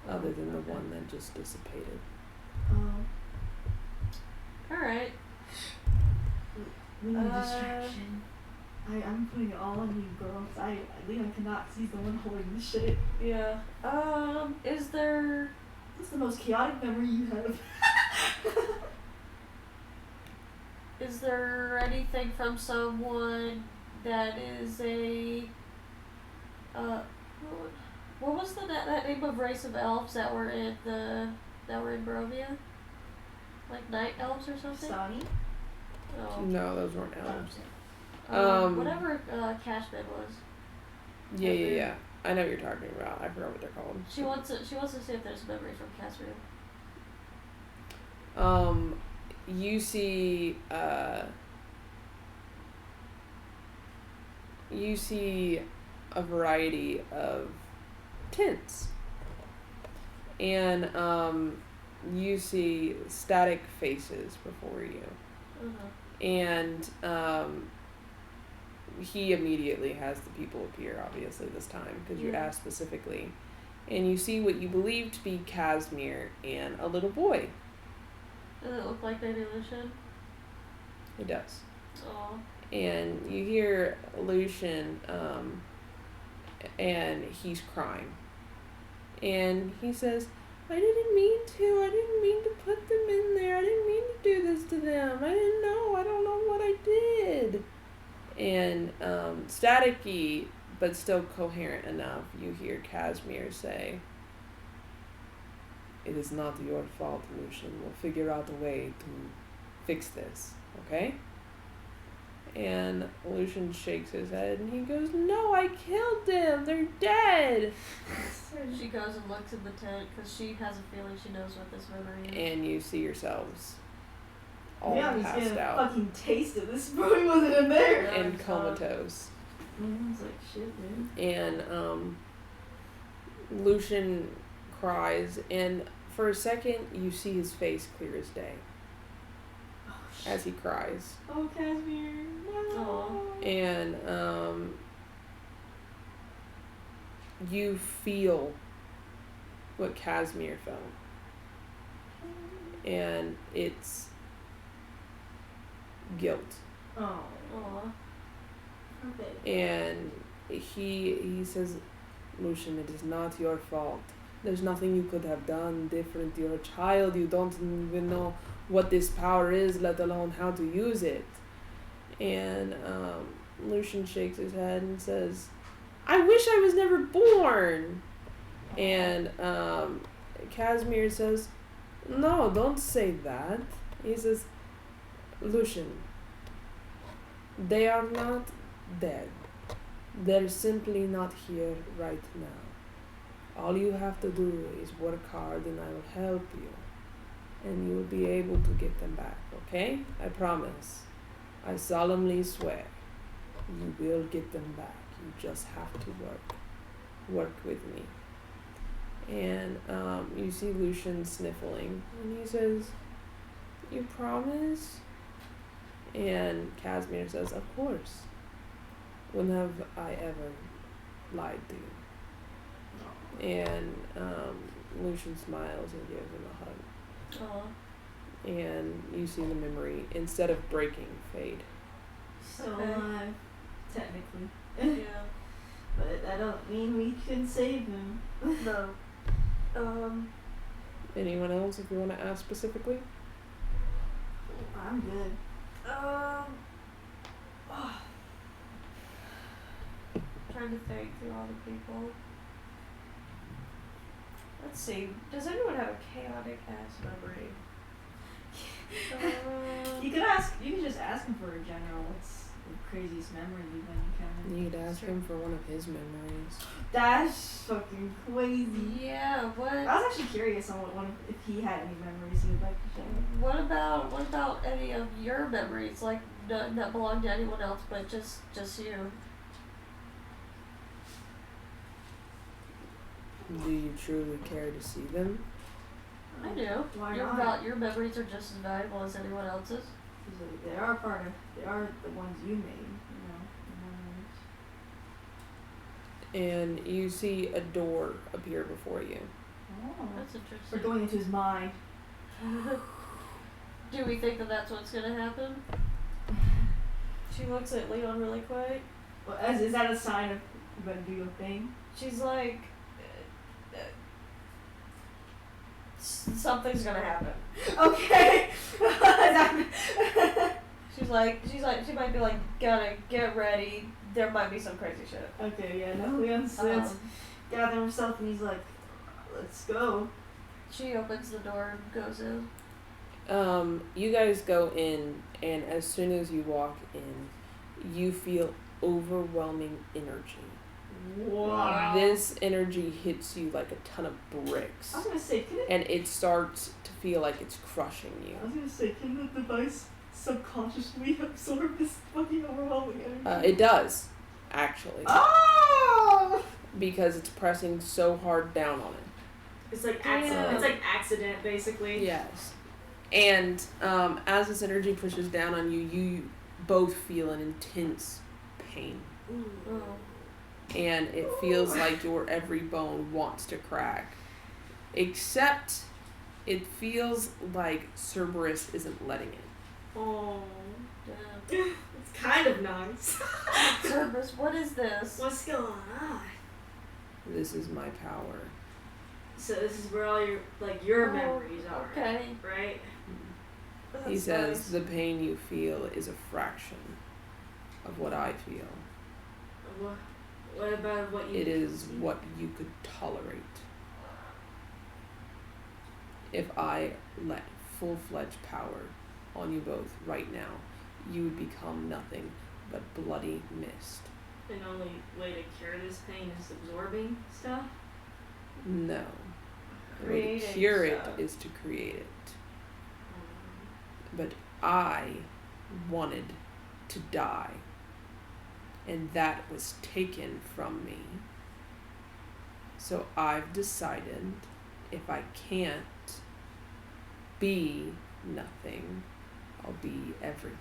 other than the one that just dissipated. Alright. We need a distraction. I'm putting it all on you, girl. Leon cannot, 'cause he's the one holding the shit. Yeah. Is there... What's the most chaotic memory you have? Is there anything from someone that is a... what was that name of race of elves that were in Barovia? Like night elves or something? Sonny? Oh. No, those weren't elves. Whatever Cashman was. Yeah. I know what you're talking about. I forgot what they're called. She wants to see if there's a memory from Caspian. You see a variety of tints. And you see static faces before you. And he immediately has the people appear, obviously, this time, because you asked specifically. And you see what you believe to be Casimir and a little boy. Does it look like Baby Lucian? It does. Aw. And you hear Lucian, and he's crying. And he says, I didn't mean to put them in there. I didn't mean to do this to them. I didn't know. I don't know what I did. And staticky, but still coherent enough, you hear Casimir say, it is not your fault, Lucian. We'll figure out a way to fix this, okay? And Lucian shakes his head and he goes, no, I killed them. They're dead. She goes and looks in the tent because she has a feeling she knows what this memory is. And you see yourselves all Yeah, he's passed getting a out fucking taste of this, bro. He wasn't in there. and comatose. I was like, shit, man. And Lucian cries, and for a second you see his face clear as day as he cries. Oh, Casimir, no. And you feel what Casimir felt, and it's guilt. Oh. Okay. And he says, Lucian, it is not your fault. There's nothing you could have done different. You're a child. You don't even know what this power is, let alone how to use it. And Lucian shakes his head and says, I wish I was never born. And Casimir says, no, don't say that. He says, Lucian, they are not dead. They're simply not here right now. All you have to do is work hard and I will help you. And you will be able to get them back, okay? I promise. I solemnly swear. You will get them back. You just have to work with me. And you see Lucian sniffling. And he says, you promise? And Casimir says, of course. When have I ever lied to you? And Lucian smiles and gives him a hug. Aw. And you see the memory, instead of breaking, fade. Still Okay. alive, technically. Yeah. But that don't mean we can save him. No. Anyone else, if you want to ask specifically? I'm good. Trying to think through all the people. Let's see. Does anyone have a chaotic ass memory? You could just ask him for a general. What's the craziest memory you've been encountering? You could ask him for one of his memories. That's fucking crazy. Yeah. What? I was actually curious on if he had any memories he would like to share. What about any of your memories? Like none that belong to anyone else, but just you. Do you truly care to see them? I do. Why Your not? your memories are just as valuable as anyone else's. They are they are the ones you made, the memories. And you see a door appear before you. Oh. That's We're interesting. going into his mind. Do we think that that's what's gonna happen? She looks at Leon really quick. Well, is that a sign of you better do your thing? She's like, something's gonna happen. Okay. She's like, she might be like, gotta get ready. There might be some crazy shit. Okay, yeah, no, Leon sits, gathering himself, and he's like, let's go. She opens the door and goes in. You guys go in, and as soon as you walk in, you feel overwhelming energy. Wow. This energy hits you like a ton of bricks, I was gonna say, and it starts to feel like it's crushing you. I was gonna say, can the device subconsciously absorb this fucking overwhelming energy? It does, actually, Oh! because it's pressing so hard down on it. It's like accident. It's like accident, basically. Yes. And as this energy pushes down on you, you both feel an intense pain. Oh. And it feels like your every bone wants to crack. Except it feels like Cerberus isn't letting it. Oh. Damn. It's kind of nice. Cerberus, what is this? What's going on? This is my power. So this is where all your Oh, memories are. okay. Right? He That's says nice. the pain you feel is a fraction of what I feel. What about what you... It is what you could tolerate. If I let full-fledged power on you both right now, you would become nothing but bloody mist. And the only way to cure this pain is absorbing stuff? No. The way to Creating cure stuff. it is to create it. But I wanted to die. And that was taken from me. So I've decided if I can't be nothing, I'll be everything.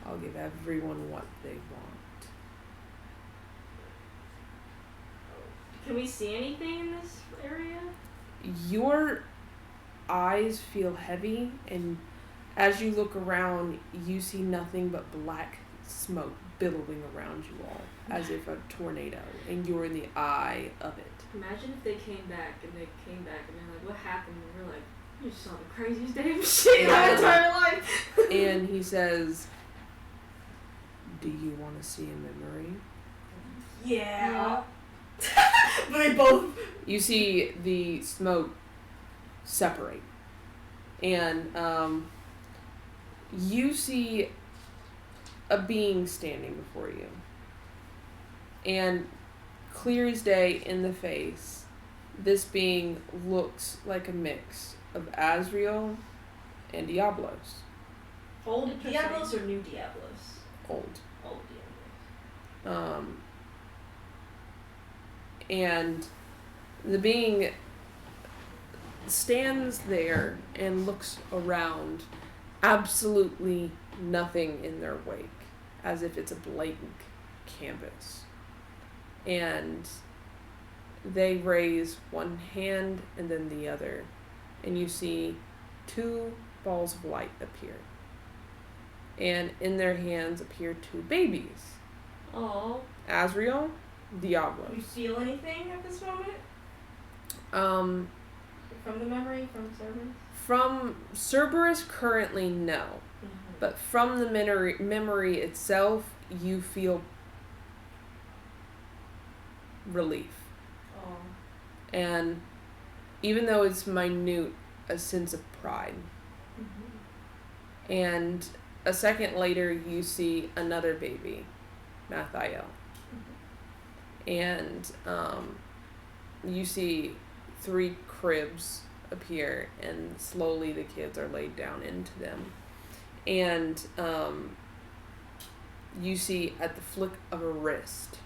I'll give everyone what they want. Can we see anything in this area? Your eyes feel heavy, and as you look around, you see nothing but black smoke billowing around you all, as if a tornado, and you're in the eye of it. Imagine if they came back and they're like, what happened? And we're like, you just saw the craziest damn shit in my entire life. And he says, do you want to see a memory? Yeah. But they both... You see the smoke separate. And you see a being standing before you. And clear as day in the face, this being looks like a mix of Azrael and Diablos. Old Interesting. Diablos or new Diablos? Old. Old Diablos. And the being stands there and looks around, absolutely nothing in their wake, as if it's a blank canvas. And they raise one hand and then the other, and you see two balls of light appear. And in their hands appear two babies. Oh. Azrael, Diablos. Do you feel anything at this moment? Um, From the memory? From Cerberus? from Cerberus, currently no. But from the memory itself, you feel relief. Oh. And even though it's minute, a sense of pride. And a second later, you see another baby, Mathiel. And you see 3 cribs appear, and slowly the kids are laid down into them. And you see at the flick of a wrist,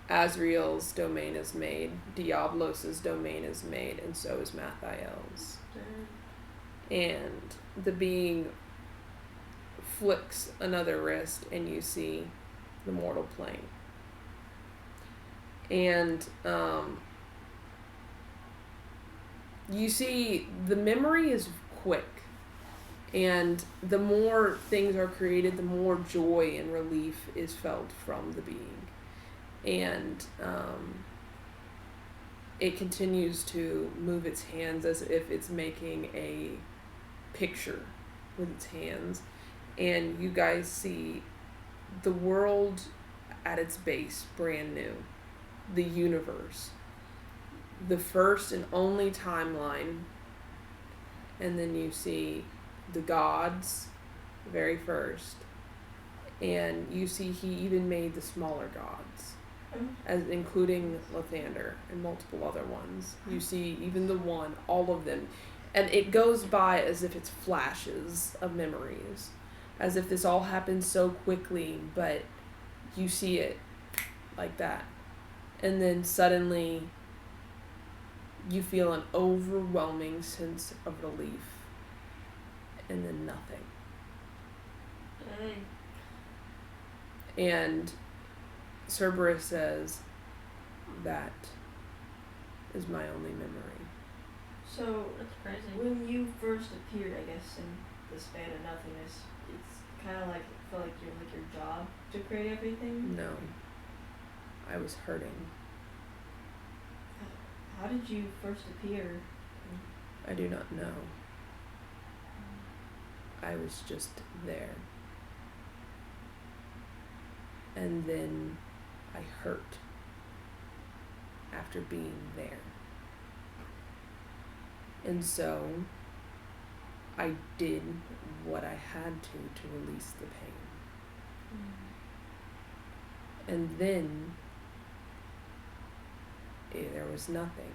Azrael's domain is made, Diablos' domain is made, and so is Mathiel's. And the being flicks another wrist, and you see the mortal plane. And you see the memory is quick. And the more things are created, the more joy and relief is felt from the being. And it continues to move its hands as if it's making a picture with its hands. And you guys see the world at its base, brand new. The universe. The first and only timeline. And then you see the gods, the very first. And you see he even made the smaller gods, as including Lathander and multiple other ones. You see even the one, all of them. And it goes by as if it's flashes of memories. As if this all happened so quickly, but you see it like that. And then suddenly you feel an overwhelming sense of relief. And then nothing. Dang. And Cerberus says, that is my only memory. So, That's crazy. when you first appeared, I guess, in the span of nothingness, it's kind of like, it felt like your job to create everything? No. I was hurting. How did you first appear? I do not know. I was just there. And then I hurt after being there. And so I did what I had to release the pain. And then there was nothing.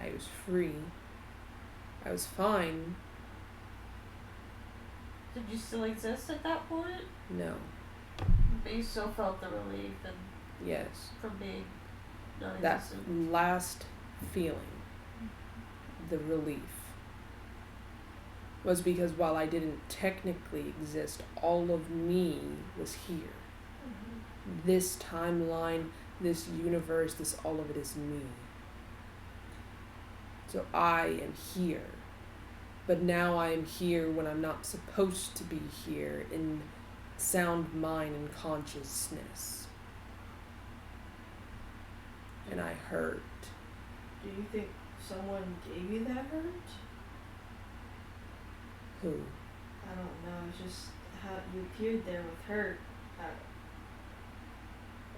I was free. I was fine. Did you still exist at that point? No. But you still felt the relief and Yes. from being That non-existent. last feeling, the relief, was because while I didn't technically exist, all of me was here. This timeline, this universe, this all of it is me. So I am here. But now I am here when I'm not supposed to be here, in sound mind and consciousness. And I hurt. Do you think someone gave you that hurt? Who? I don't know. It's just how you appeared there with hurt. I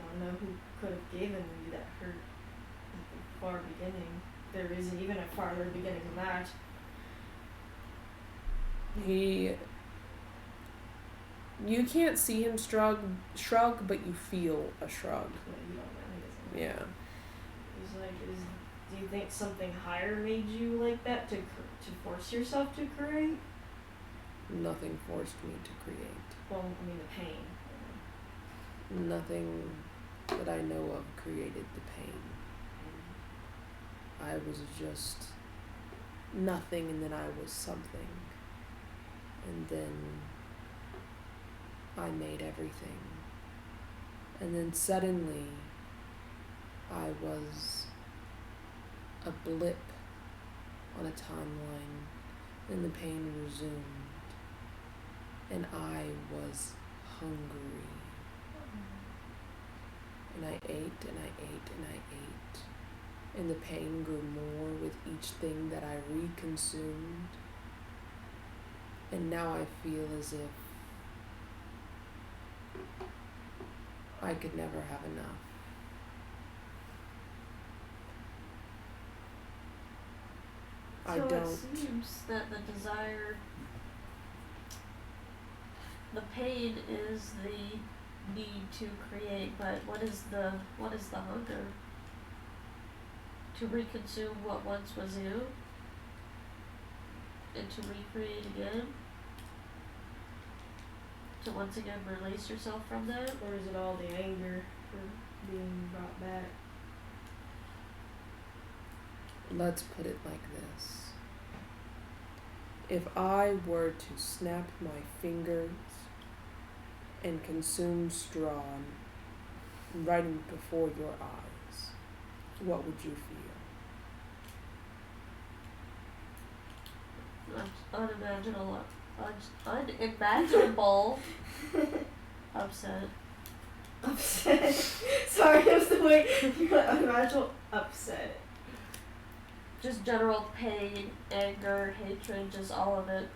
don't know who could have given you that hurt at the far beginning. There isn't even a farther beginning than that. You can't see him shrug, but you feel a shrug. But you don't know. He doesn't know. Yeah. He's like, do you think something higher made you like that to force yourself to create? Nothing forced me to create. Well, I mean the pain. Nothing that I know of created the pain. I was just nothing, and then I was something. And then I made everything. And then suddenly I was a blip on a timeline, and the pain resumed. And I was hungry. And I ate and I ate and I ate. And the pain grew more with each thing that I reconsumed. And now I feel as if I could never have enough. I So don't. it seems that the desire, the pain is the need to create, but what is the hunger? To reconsume what once was you? And to recreate again? To once again release yourself from that? Or is it all the anger for being brought back? Let's put it like this. If I were to snap my fingers and consume straw right before your eyes, what would you feel? unimaginable upset. Upset. Sorry, it was the way you got unimaginable upset. Just general pain, anger, hatred, just all of it.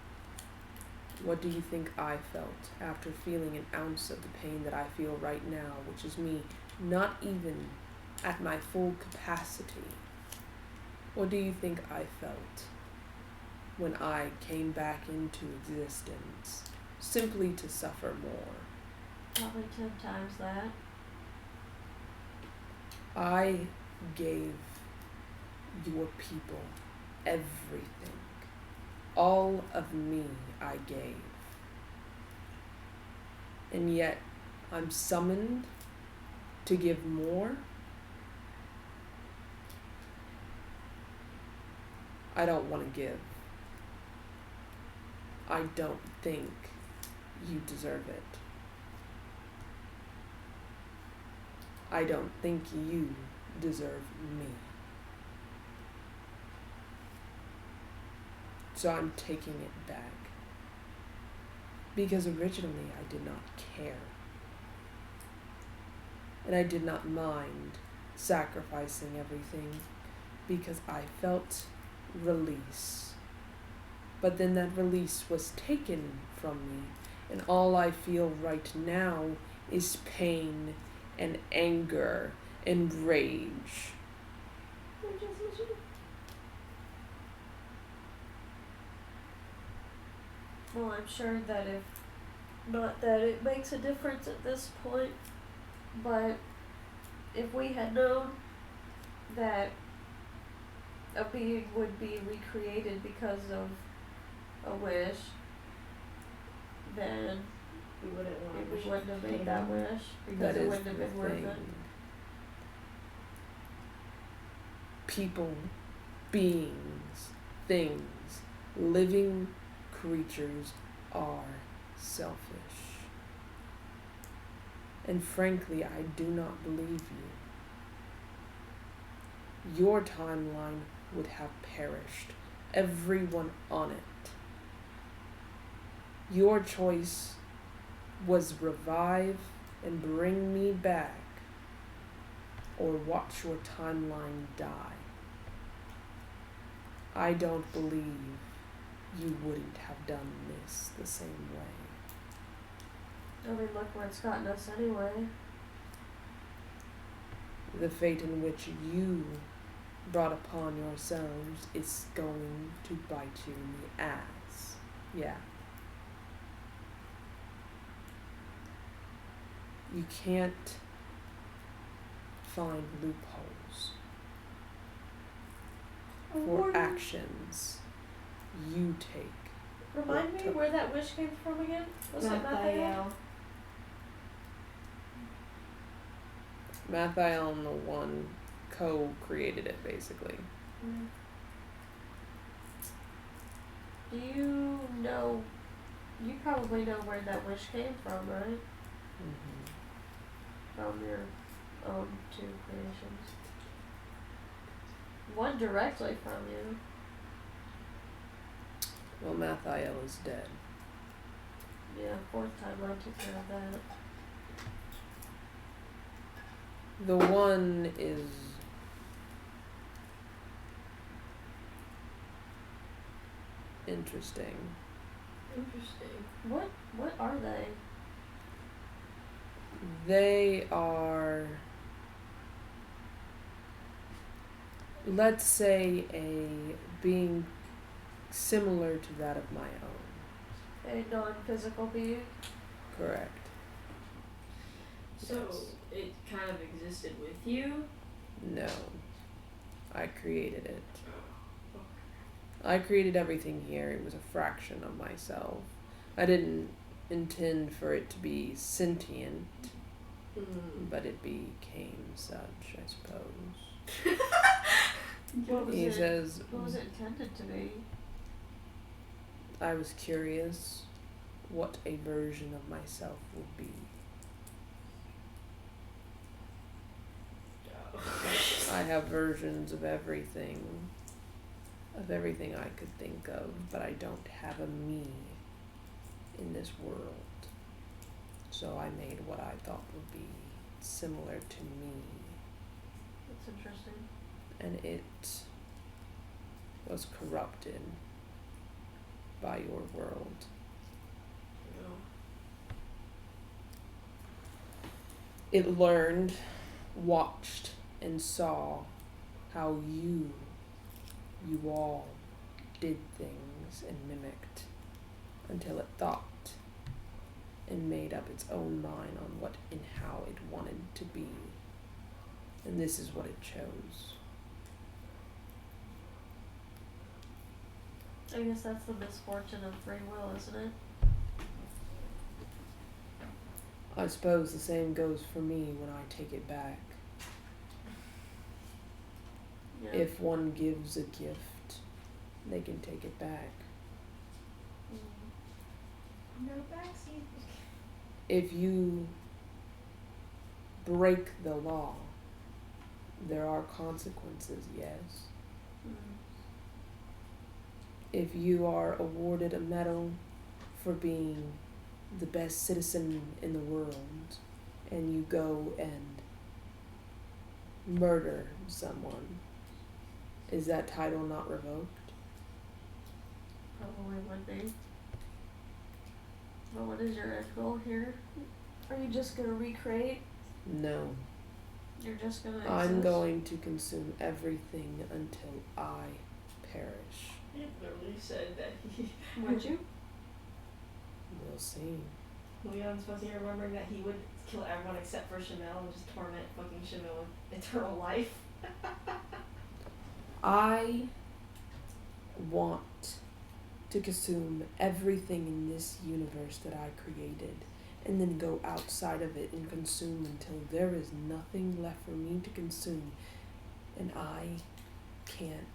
What do you think I felt after feeling an ounce of the pain that I feel right now, which is me not even at my full capacity? What do you think I felt when I came back into existence simply to suffer more? Probably 10 times that. I gave your people everything. All of me I gave. And yet I'm summoned to give more? I don't want to give. I don't think you deserve it. I don't think you deserve me. So I'm taking it back. Because originally I did not care. And I did not mind sacrificing everything because I felt release. But then that release was taken from me, and all I feel right now is pain and anger and rage. Well, I'm sure that not that it makes a difference at this point, but if we had known that a being would be recreated because of a wish, then We wouldn't want we wouldn't have made that wish because That it is wouldn't have the been worth thing. it. People, beings, things, living creatures are selfish. And frankly, I do not believe you. Your timeline would have perished, everyone on it. Your choice was revive and bring me back, or watch your timeline die. I don't believe you wouldn't have done this the same way. I mean, look where it's gotten us anyway. The fate in which you brought upon yourselves is going to bite you in the ass. Yeah. You can't find loopholes for actions you take. Remind me where that wish came from again? Was it Raphael? Mathiel and the one co-created it, basically. Do you know? You probably know where that wish came from, right? Mm-hmm. From your own two creations. One directly from you. Well, Mathiel is dead. Yeah, fourth timeline took care of that. The one is interesting. Interesting. What are they? They are, let's say, a being similar to that of my own. A non-physical being? Correct. So Yes. it kind of existed with you? No. I created it. I created everything here. It was a fraction of myself. I didn't intend for it to be sentient, but it became such, I suppose. What was He it? says, What was it intended to be? I was curious what a version of myself would be. I have versions of everything. of everything I could think of, but I don't have a me in this world. So I made what I thought would be similar to me, That's interesting. and it was corrupted by your world. No. It learned, watched, and saw how you all did things and mimicked until it thought and made up its own mind on what and how it wanted to be. And this is what it chose. I guess that's the misfortune of free will, isn't it? I suppose the same goes for me when I take it back. Yeah. If one gives a gift, they can take it back. Mm. No backseat. If you break the law, there are consequences, yes. Mm. If you are awarded a medal for being the best citizen in the world and you go and murder someone, is that title not revoked? Probably would be. But what is your end goal here? Are you just gonna recreate? No. You're just gonna exist? I'm going to consume everything until I perish. He literally said that he. Would you? We'll see. Leon's supposed to be remembering that he would kill everyone except for Chanel and just torment fucking Chanel with eternal life. I want to consume everything in this universe that I created and then go outside of it and consume until there is nothing left for me to consume and I can't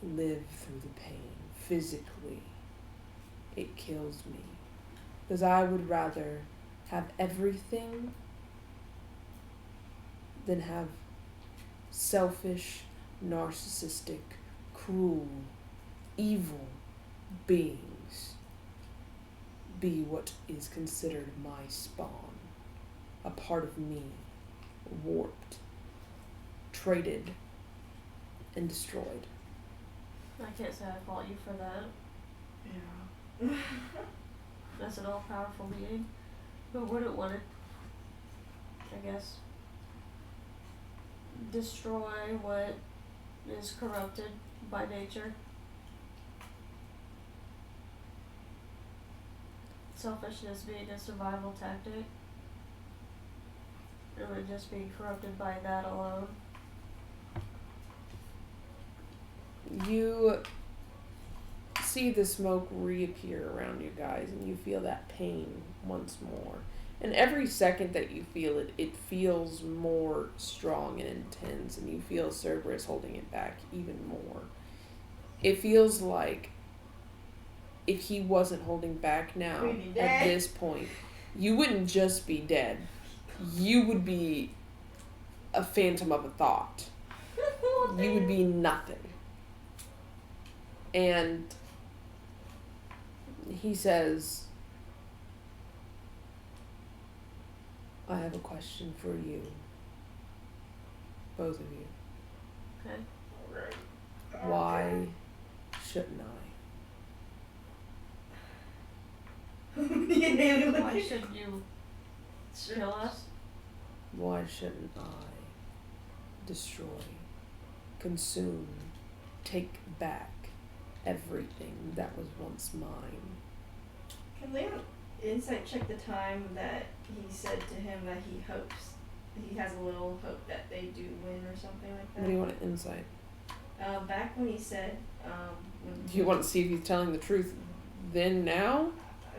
live through the pain physically. It kills me because I would rather have everything than have selfish, narcissistic, cruel, evil beings be what is considered my spawn, a part of me, warped, traded, and destroyed. I can't say I fault you for that. Yeah. That's an all-powerful being. Who wouldn't want to, I guess, destroy what is corrupted by nature? Selfishness being a survival tactic. Or just being corrupted by that alone. You see the smoke reappear around you guys and you feel that pain once more. And every second that you feel it, it feels more strong and intense, and you feel Cerberus holding it back even more. It feels like if he wasn't holding back now, We'd be at dead. this point, you wouldn't just be dead. You would be a phantom of a thought. You would be nothing. And he says, I have a question for you. Both of you. Okay. Why shouldn't I? Why shouldn't you kill us? Why shouldn't I destroy, consume, take back everything that was once mine? Can Leon insight check the time that he said to him that he hopes, he has a little hope that they do win or something like that? What do you want to insight? Back when he said, when Do you want to see if he's telling the truth then, now?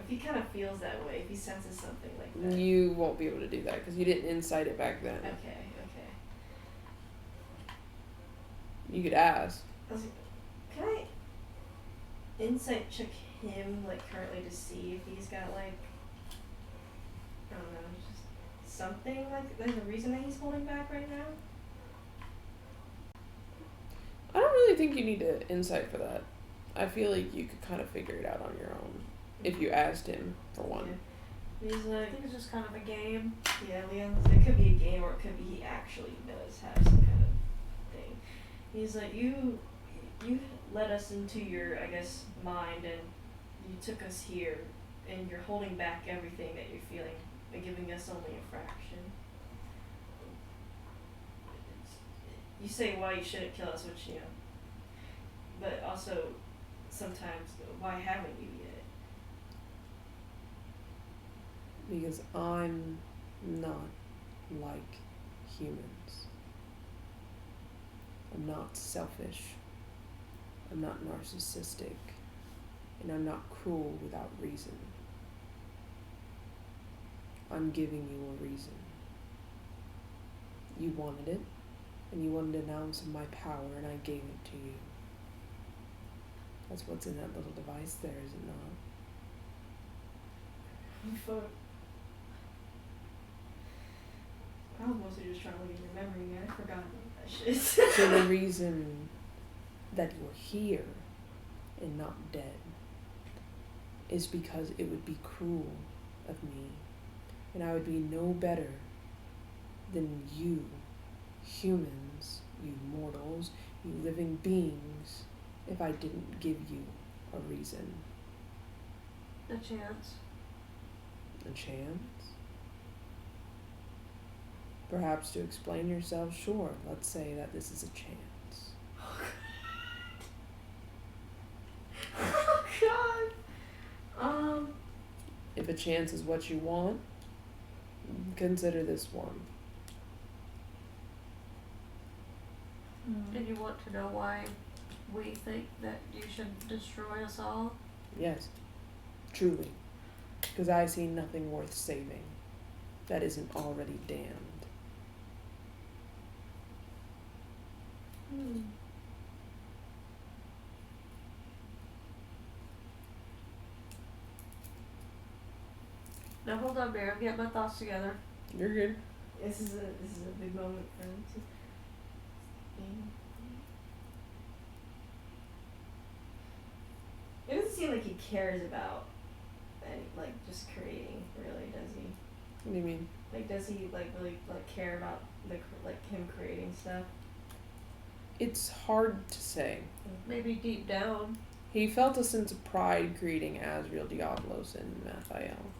if he kind of feels that way, if he senses something like that. You won't be able to do that because you didn't insight it back then. Okay. You could ask. I was like, can I insight check him, like, currently to see if he's got, like, I don't know, just something, like, there's a reason that he's holding back right now? I don't really really think you need to insight for that. I feel like you could kind of figure it out on your own if you asked him for one. Yeah. He's I like, think it's just kind of a game. yeah, Leon's, it could be a game or it could be he actually does have some kind of thing. He's like, you let us into your, I guess, mind, and you took us here, and you're holding back everything that you're feeling by giving us only a fraction. You say why you shouldn't kill us, which, but also sometimes, why haven't you yet? Because I'm not like humans. I'm not selfish. I'm not narcissistic. And I'm not cruel without reason. I'm giving you a reason. You wanted it, and you wanted an ounce of my power, and I gave it to you. That's what's in that little device there, is it not? Fuck. I was mostly just trying to look at your memory, man. I forgot about that shit. So the reason that you're here and not dead is because it would be cruel of me, and I would be no better than you humans, you mortals, you living beings, if I didn't give you a reason. A chance. A chance? Perhaps to explain yourself, sure, let's say that this is a chance. Oh God. If a chance is what you want, consider this one. And you want to know why we think that you should destroy us all? Yes, truly. Because I see nothing worth saving that isn't already damned. Now hold on, Bear. I'm getting my thoughts together. You're good. This is a big moment for him too. It doesn't seem like he cares about any, like, just creating, really, does he? What do you mean? Like, does he really care about him creating stuff? It's hard to say. Maybe deep down. He felt a sense of pride creating Azrael, Diablos, and Mathiel.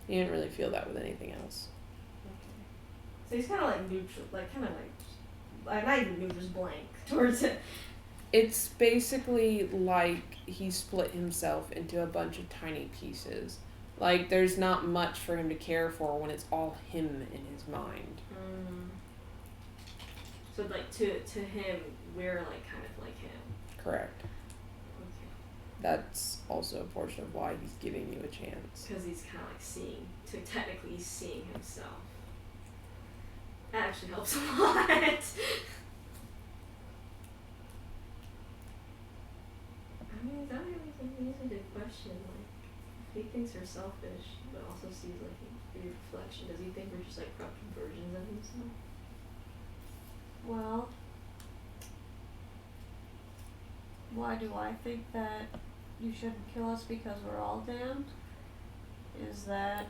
He didn't really feel that with anything else. Okay. So he's kind of like neutral, not even neutral, just blank towards it. It's basically like he split himself into a bunch of tiny pieces. Like, there's not much for him to care for when it's all him in his mind. So, like, to him, we're, like, kind of like him. Correct. Okay. That's also a portion of why he's giving you a chance. Because he's kind of like technically he's seeing himself. That actually helps a lot. I mean, is that really a good question? Like, if he thinks we're selfish, but also sees, like, a reflection, does he think we're just, like, corrupted versions of himself? Well, why do I think that you shouldn't kill us because we're all damned? Is that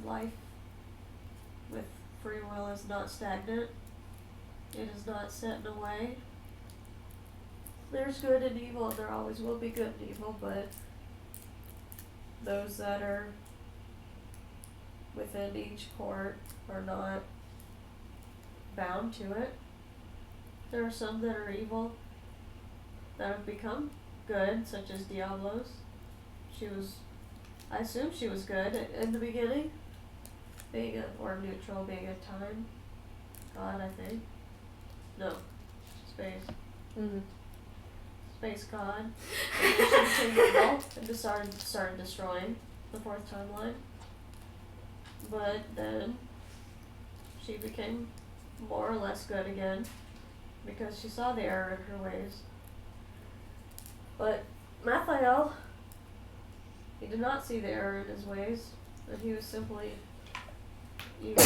life with free will is not stagnant. It is not set in a way. There's good and evil, and there always will be good and evil, but those that are within each court are not bound to it. There are some that are evil that have become good, such as Diablos. I assume she was good in the beginning, or neutral, being a time god, I think. No, space. Mm-hmm. Space god. And she became evil and just started destroying the fourth timeline. But then she became more or less good again because she saw the error in her ways. But Mathiel, he did not see the error in his ways, and he was simply evil.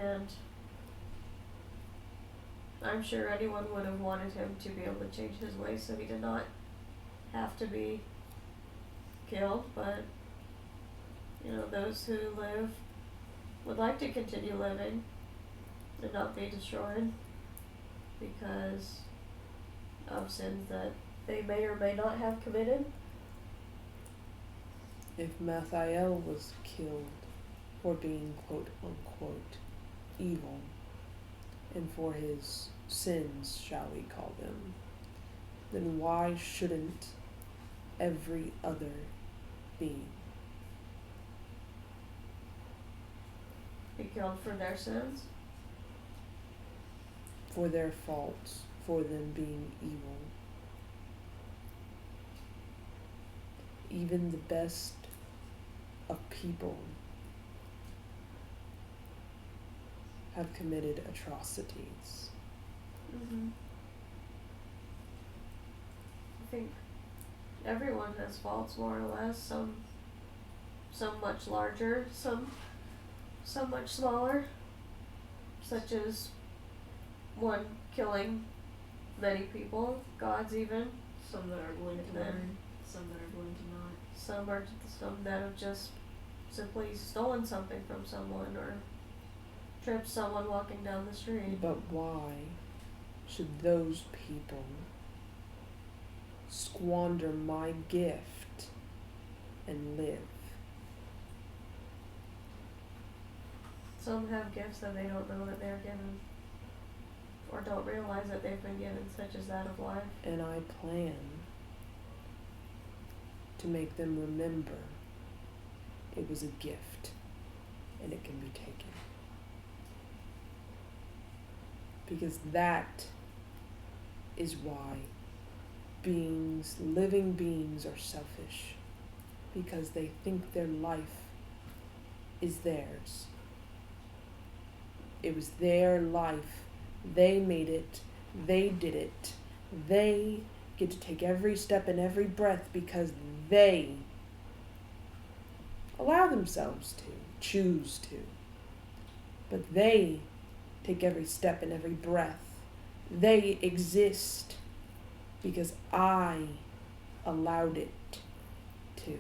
And I'm sure anyone would have wanted him to be able to change his ways so he did not have to be killed, but, you know, those who live would like to continue living and not be destroyed because of sins that they may or may not have committed. If Mathiel was killed for being quote unquote evil, and for his sins, shall we call them, then why shouldn't every other being Be killed for their sins? for their faults, for them being evil? Even the best of people have committed atrocities. Mm-hmm. I think everyone has faults, more or less. Some much larger, some much smaller. Such as one killing many people, gods even. Some that are willing to And then learn, some that are willing to not. Some that have just simply stolen something from someone or tripped someone walking down the street. But why should those people squander my gift and live? Some have gifts that they don't know that they're given, or don't realize that they've been given, such as that of life. And I plan to make them remember it was a gift and it can be taken. Because that is why living beings are selfish. Because they think their life is theirs. It was their life. They made it. They did it. They get to take every step and every breath because they allow themselves to, choose to. But they take every step and every breath. They exist because I allowed it to.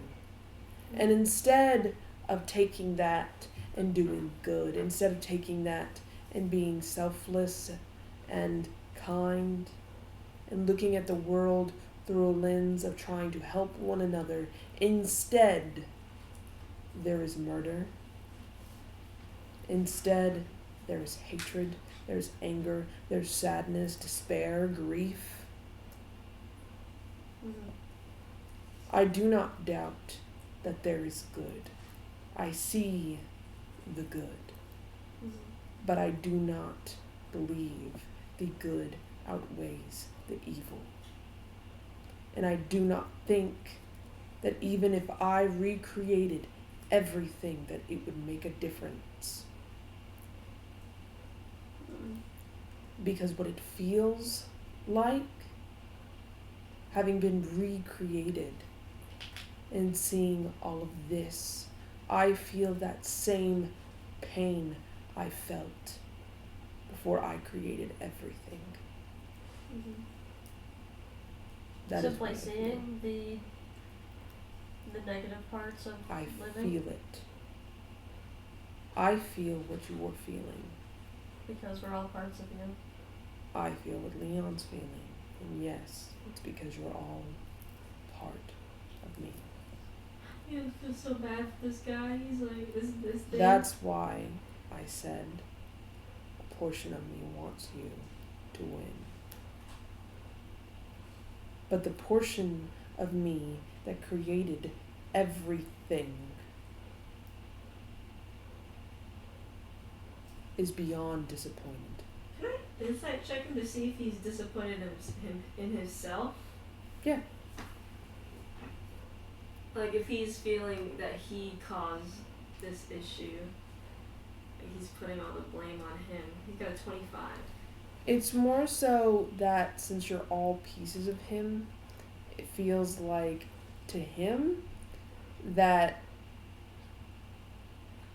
And instead of taking that and doing good, instead of taking that and being selfless and kind and looking at the world through a lens of trying to help one another, instead there is murder. Instead there is hatred, there's anger, there's sadness, despair, grief. Mm-hmm. I do not doubt that there is good. I see the good. Mm-hmm. But I do not believe the good outweighs the evil. And I do not think that even if I recreated everything, that it would make a difference. Because what it feels like, having been recreated and seeing all of this, I feel that same pain I felt before I created everything. Mm-hmm. That is what Simply I feel. seeing the negative parts of I living, feel it. I feel what you are feeling. because we're all parts of you. I feel what Leon's feeling. And yes, it's because you're all part of me. Yeah, I feel so bad for this guy. He's like, this thing. That's why I said a portion of me wants you to win. But the portion of me that created everything is beyond disappointed. Can I insight check him to see if he's disappointed in himself? Yeah. Like if he's feeling that he caused this issue, like he's putting all the blame on him. He's got a 25. It's more so that since you're all pieces of him, it feels like to him that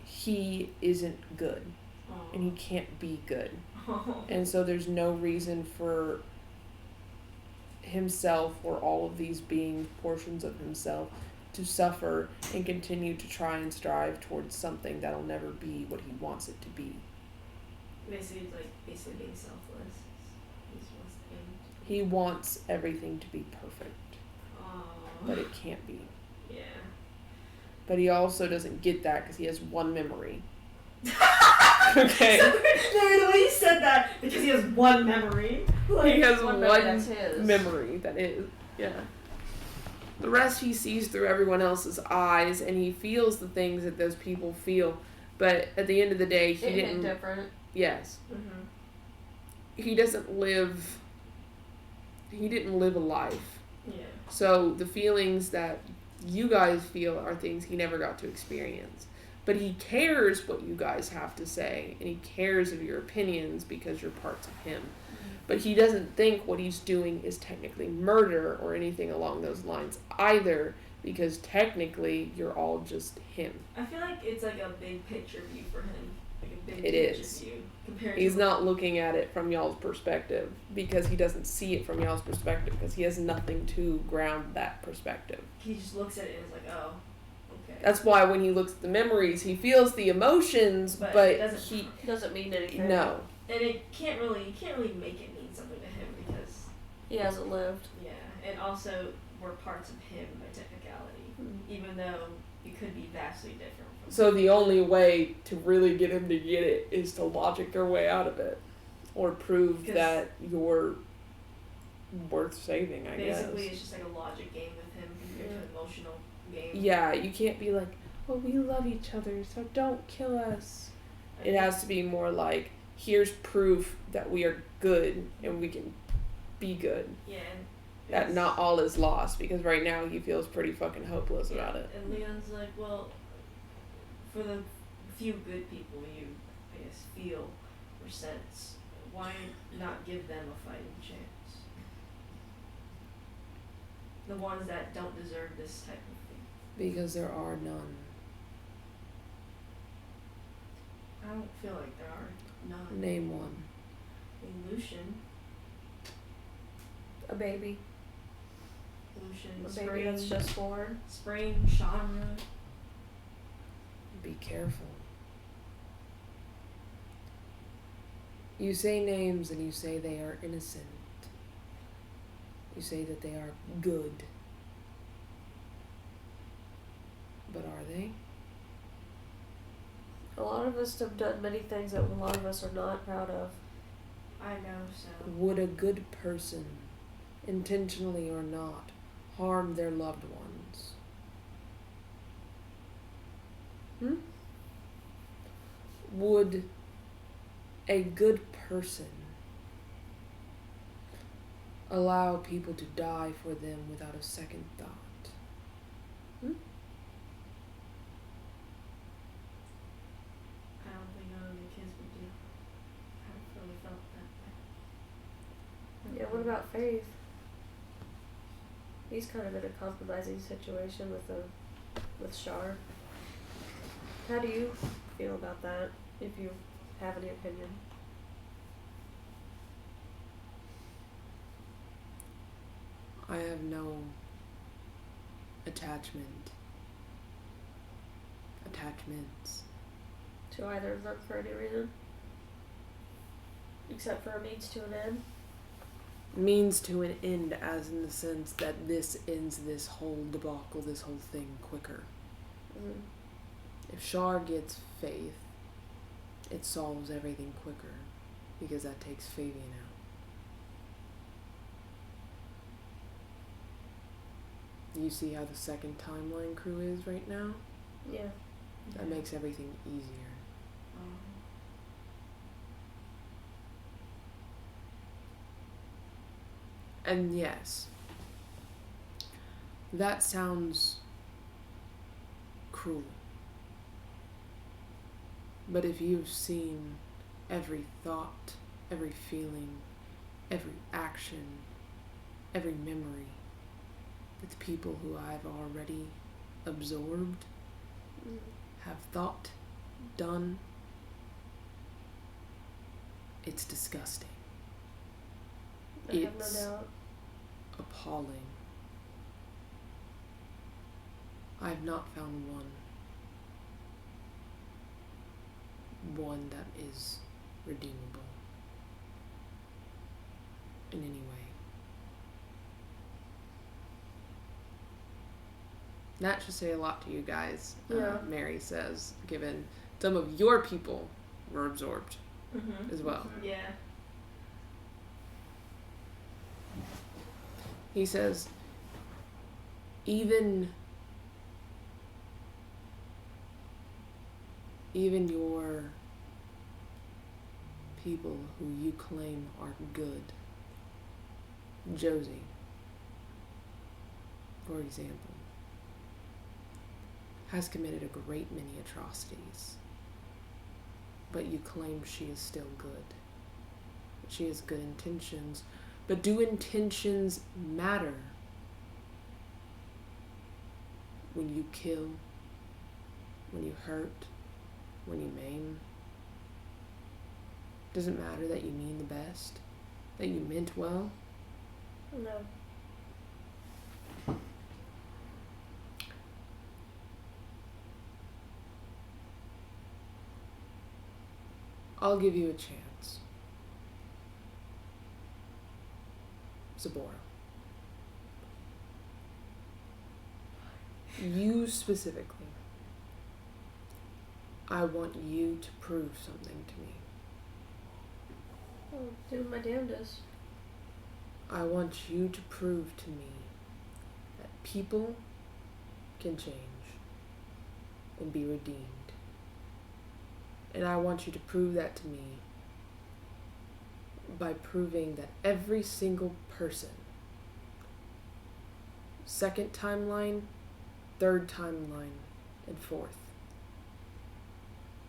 he isn't good Oh. and he can't be good. Oh. And so there's no reason for himself or all of these being portions of himself to suffer and continue to try and strive towards something that'll never be what he wants it to be. Basically, being selfless. He's wants the end. He wants everything to be perfect, Oh. but it can't be. Yeah. But he also doesn't get that because he has one memory. Okay. So, the way you said that, because he has one memory. He has one one memory that's his. memory that is. Yeah. The rest he sees through everyone else's eyes, and he feels the things that those people feel. But at the end of the day, he It hit didn't. different. Yes. Mm-hmm. He doesn't live. He didn't live a life. Yeah. So the feelings that you guys feel are things he never got to experience. But he cares what you guys have to say, and he cares of your opinions because you're parts of him. But he doesn't think what he's doing is technically murder or anything along those lines either, because technically you're all just him. I feel like it's like a big picture view for him. Like a big It picture is. view. Compared He's to not looking at it from y'all's perspective because he doesn't see it from y'all's perspective because he has nothing to ground that perspective. He just looks at it and is like, oh, okay. That's why when he looks at the memories, he feels the emotions, But but it doesn't- he Doesn't mean anything. no. And you can't really make it mean something to him because, He hasn't lived. yeah, and also we're parts of him by technicality, even though we could be vastly different from So the only way to really get him to get it is to logic your way out of it, or prove 'Cause that you're worth saving. I basically guess. it's just like a logic game with him compared to an emotional game. Yeah, you can't be like, "Oh, we love each other, so don't kill us." I It mean, has to be more like, "Here's proof that we are good and we can be good. Yeah. And That it's- not all is lost." Because right now he feels pretty fucking hopeless yeah, about it. And Leon's like, well, for the few good people you, I guess, feel or sense, why not give them a fighting chance? The ones that don't deserve this type of thing. Because there are none. I don't feel like there are none. Name one. I mean, Lucian, A baby. Lucian, A Spring, baby that's just born. Spring, Shanra. Be careful. You say names and you say they are innocent. You say that they are good. But are they? A lot of us have done many things that a lot of us are not proud of. I know, so. Would a good person, intentionally or not, harm their loved ones? Would a good person allow people to die for them without a second thought? I don't think none of the kids would do. I haven't really felt that way. Yeah, what about Faith? He's kind of in a compromising situation with Shar. How do you feel about that, if you have any opinion? I have no attachments. To either of them for any reason? Except for a means to an end? Means to an end, as in the sense that this ends this whole debacle, this whole thing quicker. Mm. If Shar gets Faith, it solves everything quicker, because that takes Fabian out. You see how the second timeline crew is right now? Yeah. That makes everything easier. And yes, that sounds cruel. But if you've seen every thought, every feeling, every action, every memory with people who I've already absorbed, have thought, done, It's disgusting. I have no It's doubt. appalling. I have not found one that is redeemable in any way. That should say a lot to you guys, Yeah. Mary says, given some of your people were absorbed Mm-hmm. as well. Yeah. He says, even your people who you claim are good, Josie, for example, has committed a great many atrocities, but you claim she is still good. She has good intentions, but do intentions matter when you kill, when you hurt, when you maim? Does it matter that you mean the best, that you meant well? No. I'll give you a chance. Zabora. You specifically. I want you to prove something to me. Oh, doing my damnedest. I want you to prove to me that people can change and be redeemed. And I want you to prove that to me by proving that every single person, second timeline, third timeline, and fourth,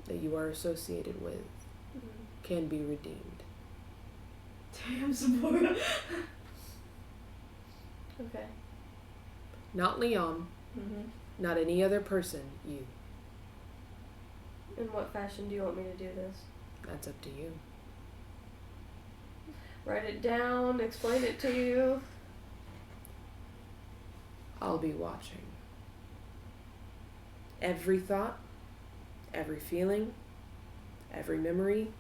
that you are associated with can be redeemed. Damn, Sabora. Okay. Not Leon, Mm-hmm. not any other person, you. In what fashion do you want me to do this? That's up to you. Write it down, explain it to you. I'll be watching. Every thought, every feeling, every memory,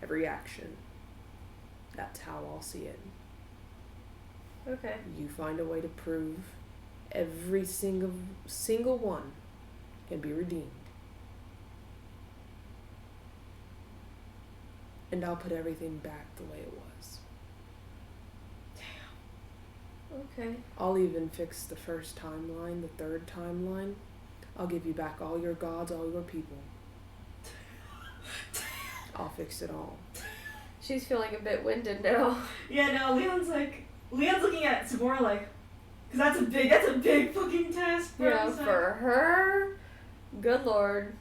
every action. That's how I'll see it. Okay. You find a way to prove every single one can be redeemed. And I'll put everything back the way it was. Okay. I'll even fix the first timeline, the third timeline. I'll give you back all your gods, all your people. I'll fix it all. She's feeling a bit winded now. Yeah, no, Leon's looking at Sabora like, cause that's a big fucking task for Yeah, him, so- for her. Good lord.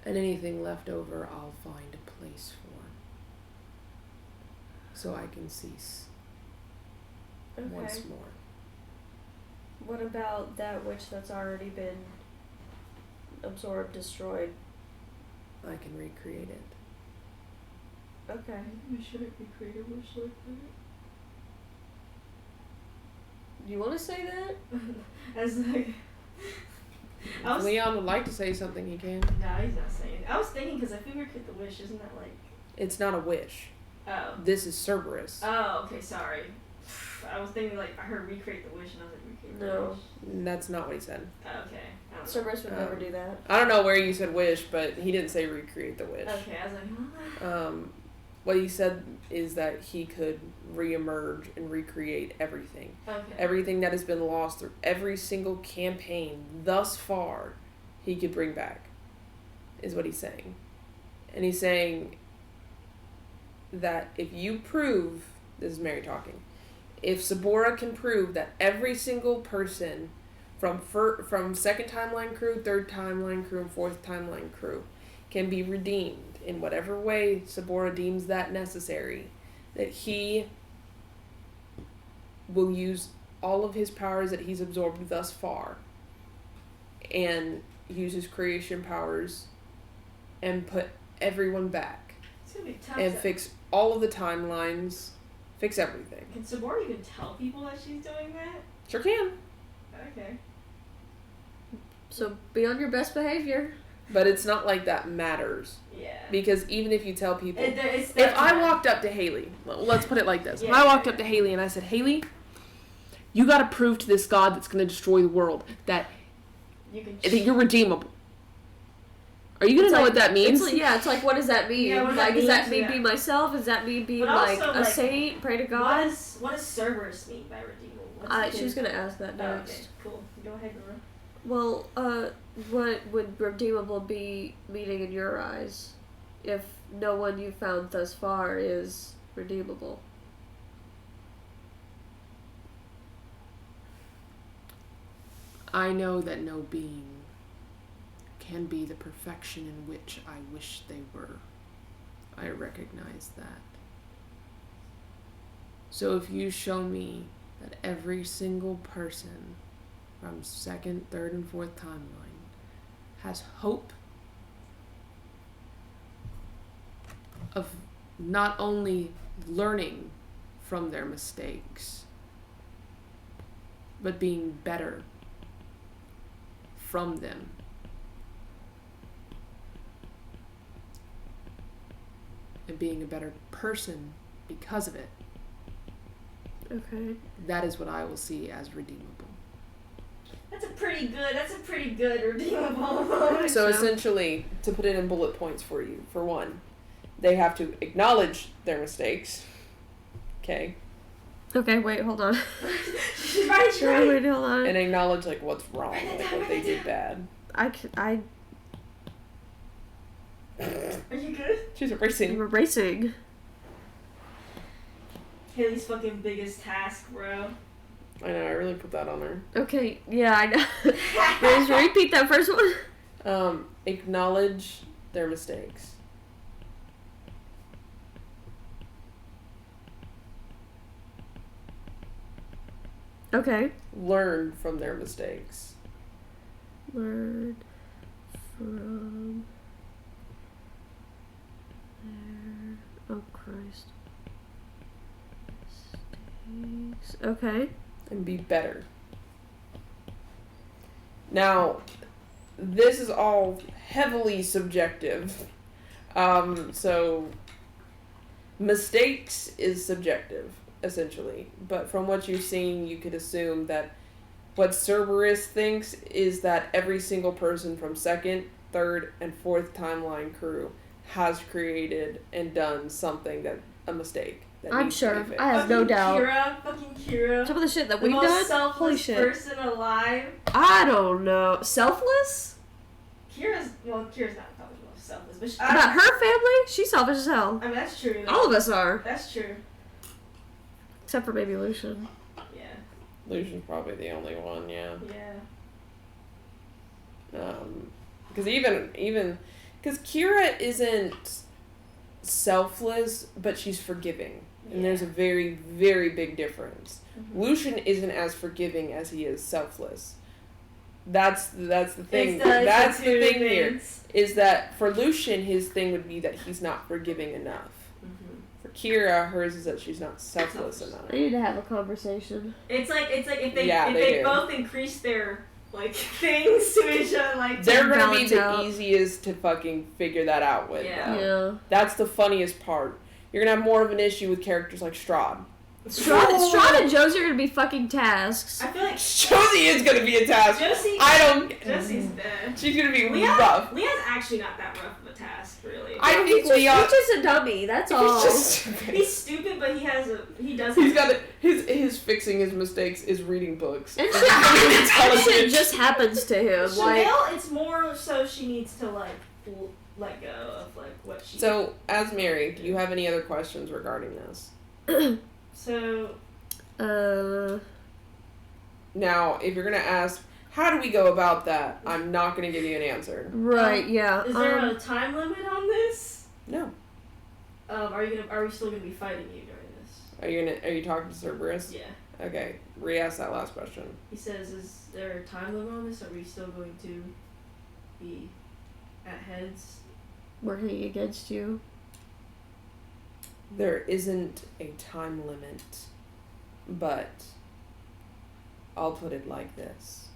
And anything left over, I'll find a place for. So I can cease Okay. once more. What about that witch that's already been absorbed, destroyed? I can recreate it. Okay. We shouldn't recreate a wish like You want to say that? that. As like, I If was. Leon would like to say something, he can. No, he's not saying. I was thinking because if we recreate the wish, isn't that like? It's not a wish. Oh. This is Cerberus. Oh, okay, sorry. I was thinking like I heard recreate the wish and I was like recreate the No. wish. That's not what he said. Oh, okay. I don't know. Cerberus would never do that. I don't know where you said wish, but he didn't say recreate the wish. Okay, I was like, huh? What he said is that he could reemerge and recreate everything. Okay. Everything that has been lost through every single campaign thus far, he could bring back, is what he's saying. And he's saying that if you prove, this is Mary talking, if Sabora can prove that every single person from second timeline crew, third timeline crew, and fourth timeline crew can be redeemed in whatever way Sabora deems that necessary, that he will use all of his powers that he's absorbed thus far and use his creation powers and put everyone back. It's gonna be tough. and fix all of the timelines, fix everything. Can Sabora even tell people that she's doing that? Sure can. Okay. So be on your best behavior. But it's not like that matters. Yeah. Because even if you tell people... It's if I walked up to Haley... Well, let's put it like this. If I walked up to Haley and I said, Haley, you gotta prove to this god that's gonna destroy the world that you're redeemable. Are you gonna know what that means? It's like, what does that mean? Yeah, what does like, that does that mean? mean be myself? Does that mean being But also, like a saint, pray to God? What does Cerberus mean by redeemable? She was gonna ask that Oh, next. okay, cool. Go ahead, Nora. Well, what would redeemable be meaning in your eyes, if no one you found thus far is redeemable? I know that no being can be the perfection in which I wish they were. I recognize that. So if you show me that every single person from second, third, and fourth timeline has hope of not only learning from their mistakes, but being better from them. And being a better person because of it. Okay. That is what I will see as redeemable. That's a pretty good redeemable. So essentially, to put it in bullet points for you, for one, they have to acknowledge their mistakes. Okay. Okay, wait, hold on. right. Wait, hold on. And acknowledge like what's wrong, like what they did bad. I Are you good? She's erasing. we're racing. Haley's fucking biggest task, bro. I know, I really put that on her. Okay, yeah, I know. Please repeat that first one. Acknowledge their mistakes. Okay. Learn from their mistakes. Learn from their... Oh, Christ. Mistakes. Okay. And be better. Now, this is all heavily subjective. So, mistakes is subjective, essentially. But from what you've seen, you could assume that what Cerberus thinks is that every single person from second, third, and fourth timeline crew has created and done something that a mistake. That I'm needs to be sure. fixed. I have no doubt. Fucking Kira. Some of the shit that The we've most done. selfless Holy shit. person alive. I don't know. Selfless? Kira's not probably the most selfless, but About her family? She's selfish as hell. I mean, that's true. All of us are. That's true. Except for maybe Lucian. Yeah. Lucian's probably the only one, yeah. Yeah. Because even because Kira isn't selfless, but she's forgiving, and there's a very, very big difference. Mm-hmm. Lucian isn't as forgiving as he is selfless. That's the thing. It's That's the thing things. here is that for Lucian, his thing would be that he's not forgiving enough. Mm-hmm. For Kira, hers is that she's not selfless enough. They need to have a conversation. It's like if they they do. both increase their like things to each other, like They're gonna be balance the out. easiest to fucking figure that out with. Yeah. though. Yeah. That's the funniest part. You're gonna have more of an issue with characters like Strahd. Strahd and Josie are gonna be fucking tasks. I feel like Josie is gonna be a task. Josie's dead. She's gonna be Leah's rough. actually not that rough of a task, really. I think He's Leah. just a dummy, that's all. He's just stupid. He's stupid, but he does. He's got his fixing his mistakes is reading books. And He's really intelligent. shit just happens to him. Like, Chanel, it's more so she needs to like let go of like what she. So, as Mary, do you have any other questions regarding this? So. Now, if you're gonna ask, how do we go about that? I'm not gonna give you an answer. right, yeah. Is there a time limit on this? No. Are we still gonna be fighting you during this? Are you talking to Cerberus? Yeah. Okay. Re-ask that last question. He says, is there a time limit on this? Are we still going to be at heads? Working against you. There isn't a time limit, but I'll put it like this.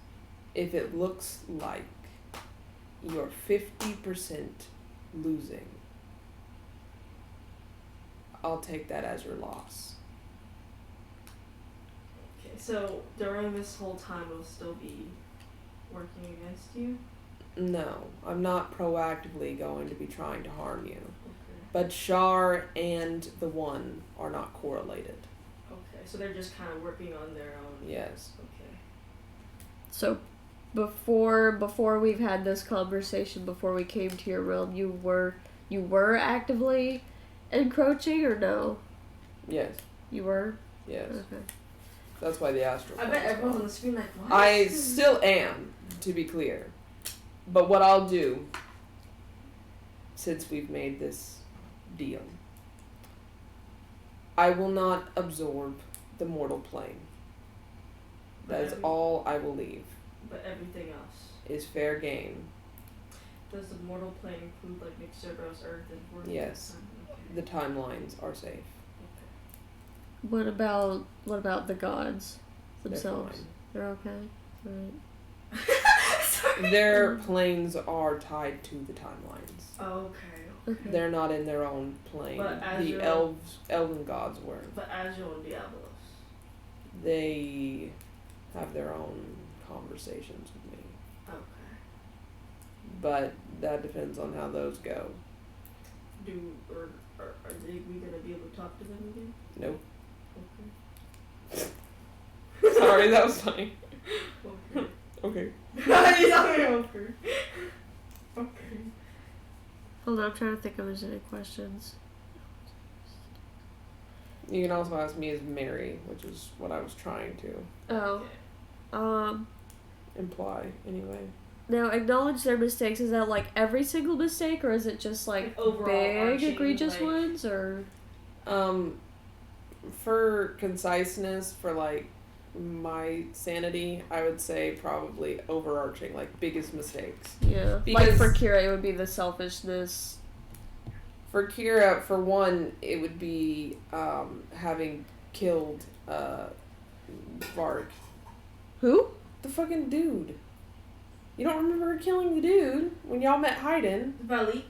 If it looks like you're 50% losing, I'll take that as your loss. Okay, so during this whole time it'll still be working against you? No, I'm not proactively going to be trying to harm you. Okay. But Shar and the One are not correlated. Okay, so they're just kind of working on their own. Yes. Okay. So, before we've had this conversation, before we came to your realm, you were actively encroaching, or no? Yes. You were? Yes. Okay. That's why the astral. I bet everyone's on the screen like, what? I still am, to be clear. But what I'll do, since we've made this deal, I will not absorb the mortal plane. That is all I will leave. But everything else. Is fair game. Does the mortal plane include like Nick Cerberus, Earth, and World? Yes. Okay. The timelines are safe. Okay. What about the gods They're themselves? fine. They're okay. Right. Sorry. Their planes are tied to the timelines. Okay. Okay. They're not in their own plane. But The elven gods were. But Azure and Diablos. They have their own conversations with me. Okay. But that depends on how those go. Are we gonna be able to talk to them again? Nope. Okay. Sorry, that was funny. Okay. Okay. He's okay. Okay. Hold on, I'm trying to think if there's any questions. You can also ask me as Mary, which is what I was trying to Oh. imply anyway. Now, acknowledge their mistakes. Is that like every single mistake, or is it just like Overall big, arching, egregious like- ones, or? For conciseness, for like my sanity, I would say probably overarching, like biggest mistakes. Yeah. Because- Like for Kira, it would be the selfishness. For Kira, for one, it would be having killed Varg. Who? The fucking dude. You don't remember her killing the dude when y'all met Haydn? Valik.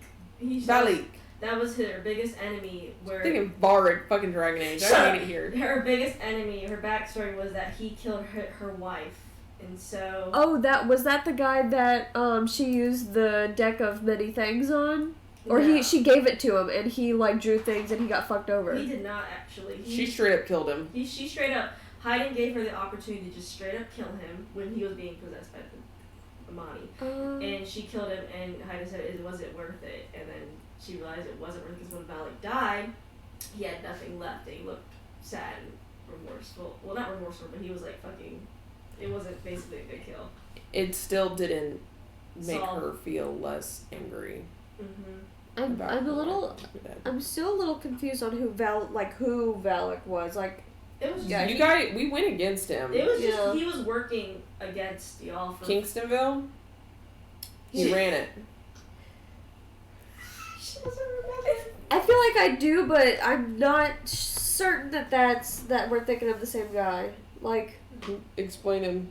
Valik. That was her biggest enemy. Where Thinking Varg, fucking Dragon Age. I hate it here. her biggest enemy, her backstory was that he killed her wife, and so. Oh, was that the guy that she used the deck of many things on? Or No. she gave it to him and he like drew things and he got fucked over. He did not actually. She straight up killed him. She straight up. Haydn gave her the opportunity to just straight up kill him when he was being possessed by Amani. And she killed him, and Haydn said it wasn't worth it. And then she realized it wasn't worth it because when Valik died, he had nothing left, and he looked sad and remorseful. Well, not remorseful, but he was like fucking. It wasn't basically a good kill. It still didn't make Solve. her feel less angry. Mm-hmm. I'm still a little confused on who Valak was. Like, It was just. Yeah, we went against him. It was just Yeah. he was working against y'all for. Kingstonville? He ran it. She doesn't remember. I feel like I do, but I'm not certain that we're thinking of the same guy. Like, Explain him.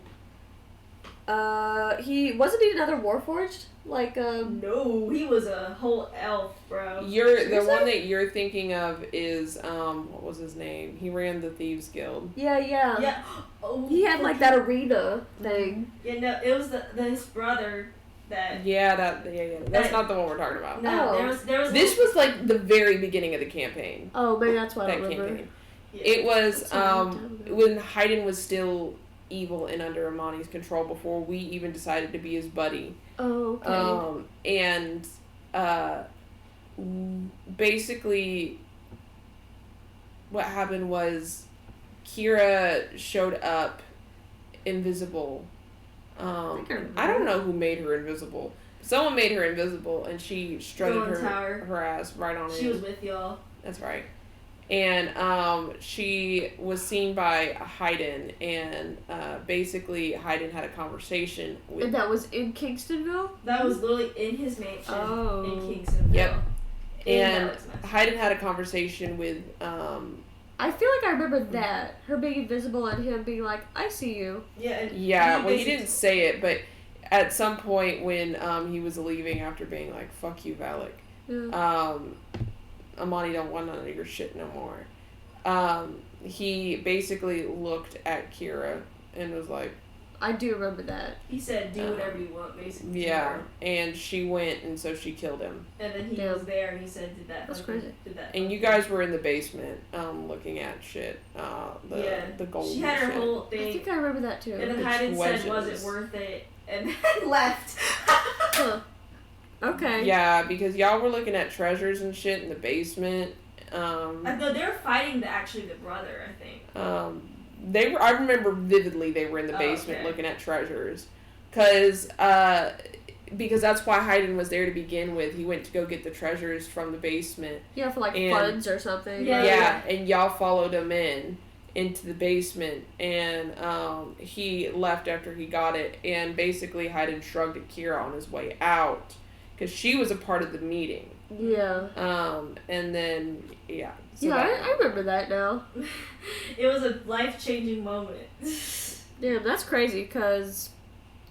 he wasn't he another Warforged? Like, No, he was a whole elf, bro. The Seriously? one that you're thinking of is what was his name? He ran the Thieves Guild. yeah. Yeah. Oh, He had like that arena thing. Yeah, no, it was his brother that. Yeah, that's That- not the one we're talking about. No, Oh. there was. This was like the very beginning of the campaign. Oh, maybe that's why I That don't remember. campaign. Yeah. It was That's a long time ago. when Haydn was still evil and under Amani's control before we even decided to be his buddy. Oh, okay. And basically what happened was Kira showed up invisible. I don't know who made her invisible. Someone made her invisible and she strutted Going tower. her ass right on She in. was with y'all. That's right. And she was seen by Haydn, and basically Haydn had a conversation with. And that was in Kingstonville? That was literally in his mansion Oh. in Kingstonville. Yep. And that was nice. Hayden had a conversation with I feel like I remember that. Her being invisible and him being like, I see you. Yeah. And yeah, well, he basically- didn't say it, but at some point when he was leaving after being like, fuck you, Valak, Yeah. Amani don't want none of your shit no more. He basically looked at Kira and was like, I do remember that. He said, "Do whatever you want," basically. to yeah, her. and she went, and so she killed him. And then he Yeah. was there, and he said, "Did that? That's fucking- crazy. Did that?" And you fucking- guys were in the basement, looking at shit. The gold. She had her shit. whole I thing, think I remember that too. and then the Hayden said, "Was treasures. it worth it?" And then left. Huh. Okay. Yeah, because y'all were looking at treasures and shit in the basement. No, they were fighting the brother, I think. They were. I remember vividly. They were in the Oh, basement okay. looking at treasures, because that's why Hayden was there to begin with. He went to go get the treasures from the basement. Yeah, for like And- funds or something. Yeah, Yeah, and y'all followed him into the basement, and he left after he got it, and basically Hayden shrugged at Kira on his way out, because she was a part of the meeting. Yeah. And then yeah. So Yeah, that- I remember that now. It was a life-changing moment. Damn, that's crazy, because...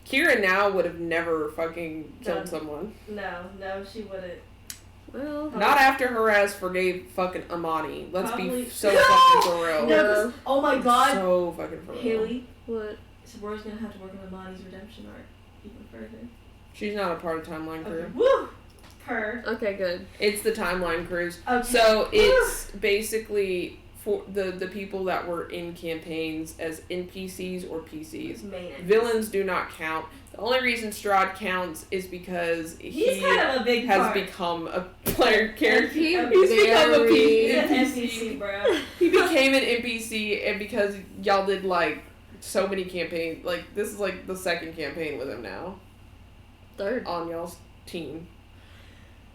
Kira now would have never fucking killed Done. someone. No, she wouldn't. Well... Not after her ass forgave fucking Amani. Let's Probably- be so No! fucking for real. No, 'cause- oh my god, So fucking for real. Haley. What? So we're gonna have to work on Amani's redemption arc even further. She's not a part of Timeline Crew. Okay. Woo! Her. Okay, good. It's the Timeline Crews. Okay. So it's basically for the people that were in campaigns as NPCs or PCs. Man. Villains do not count. The only reason Strahd counts is because He's he kind of a big has part. become a player character. He He's become a He's an NPC. NPC, bro. He became an NPC, and because y'all did like so many campaigns, like this is like the second campaign with him now Third. on y'all's team.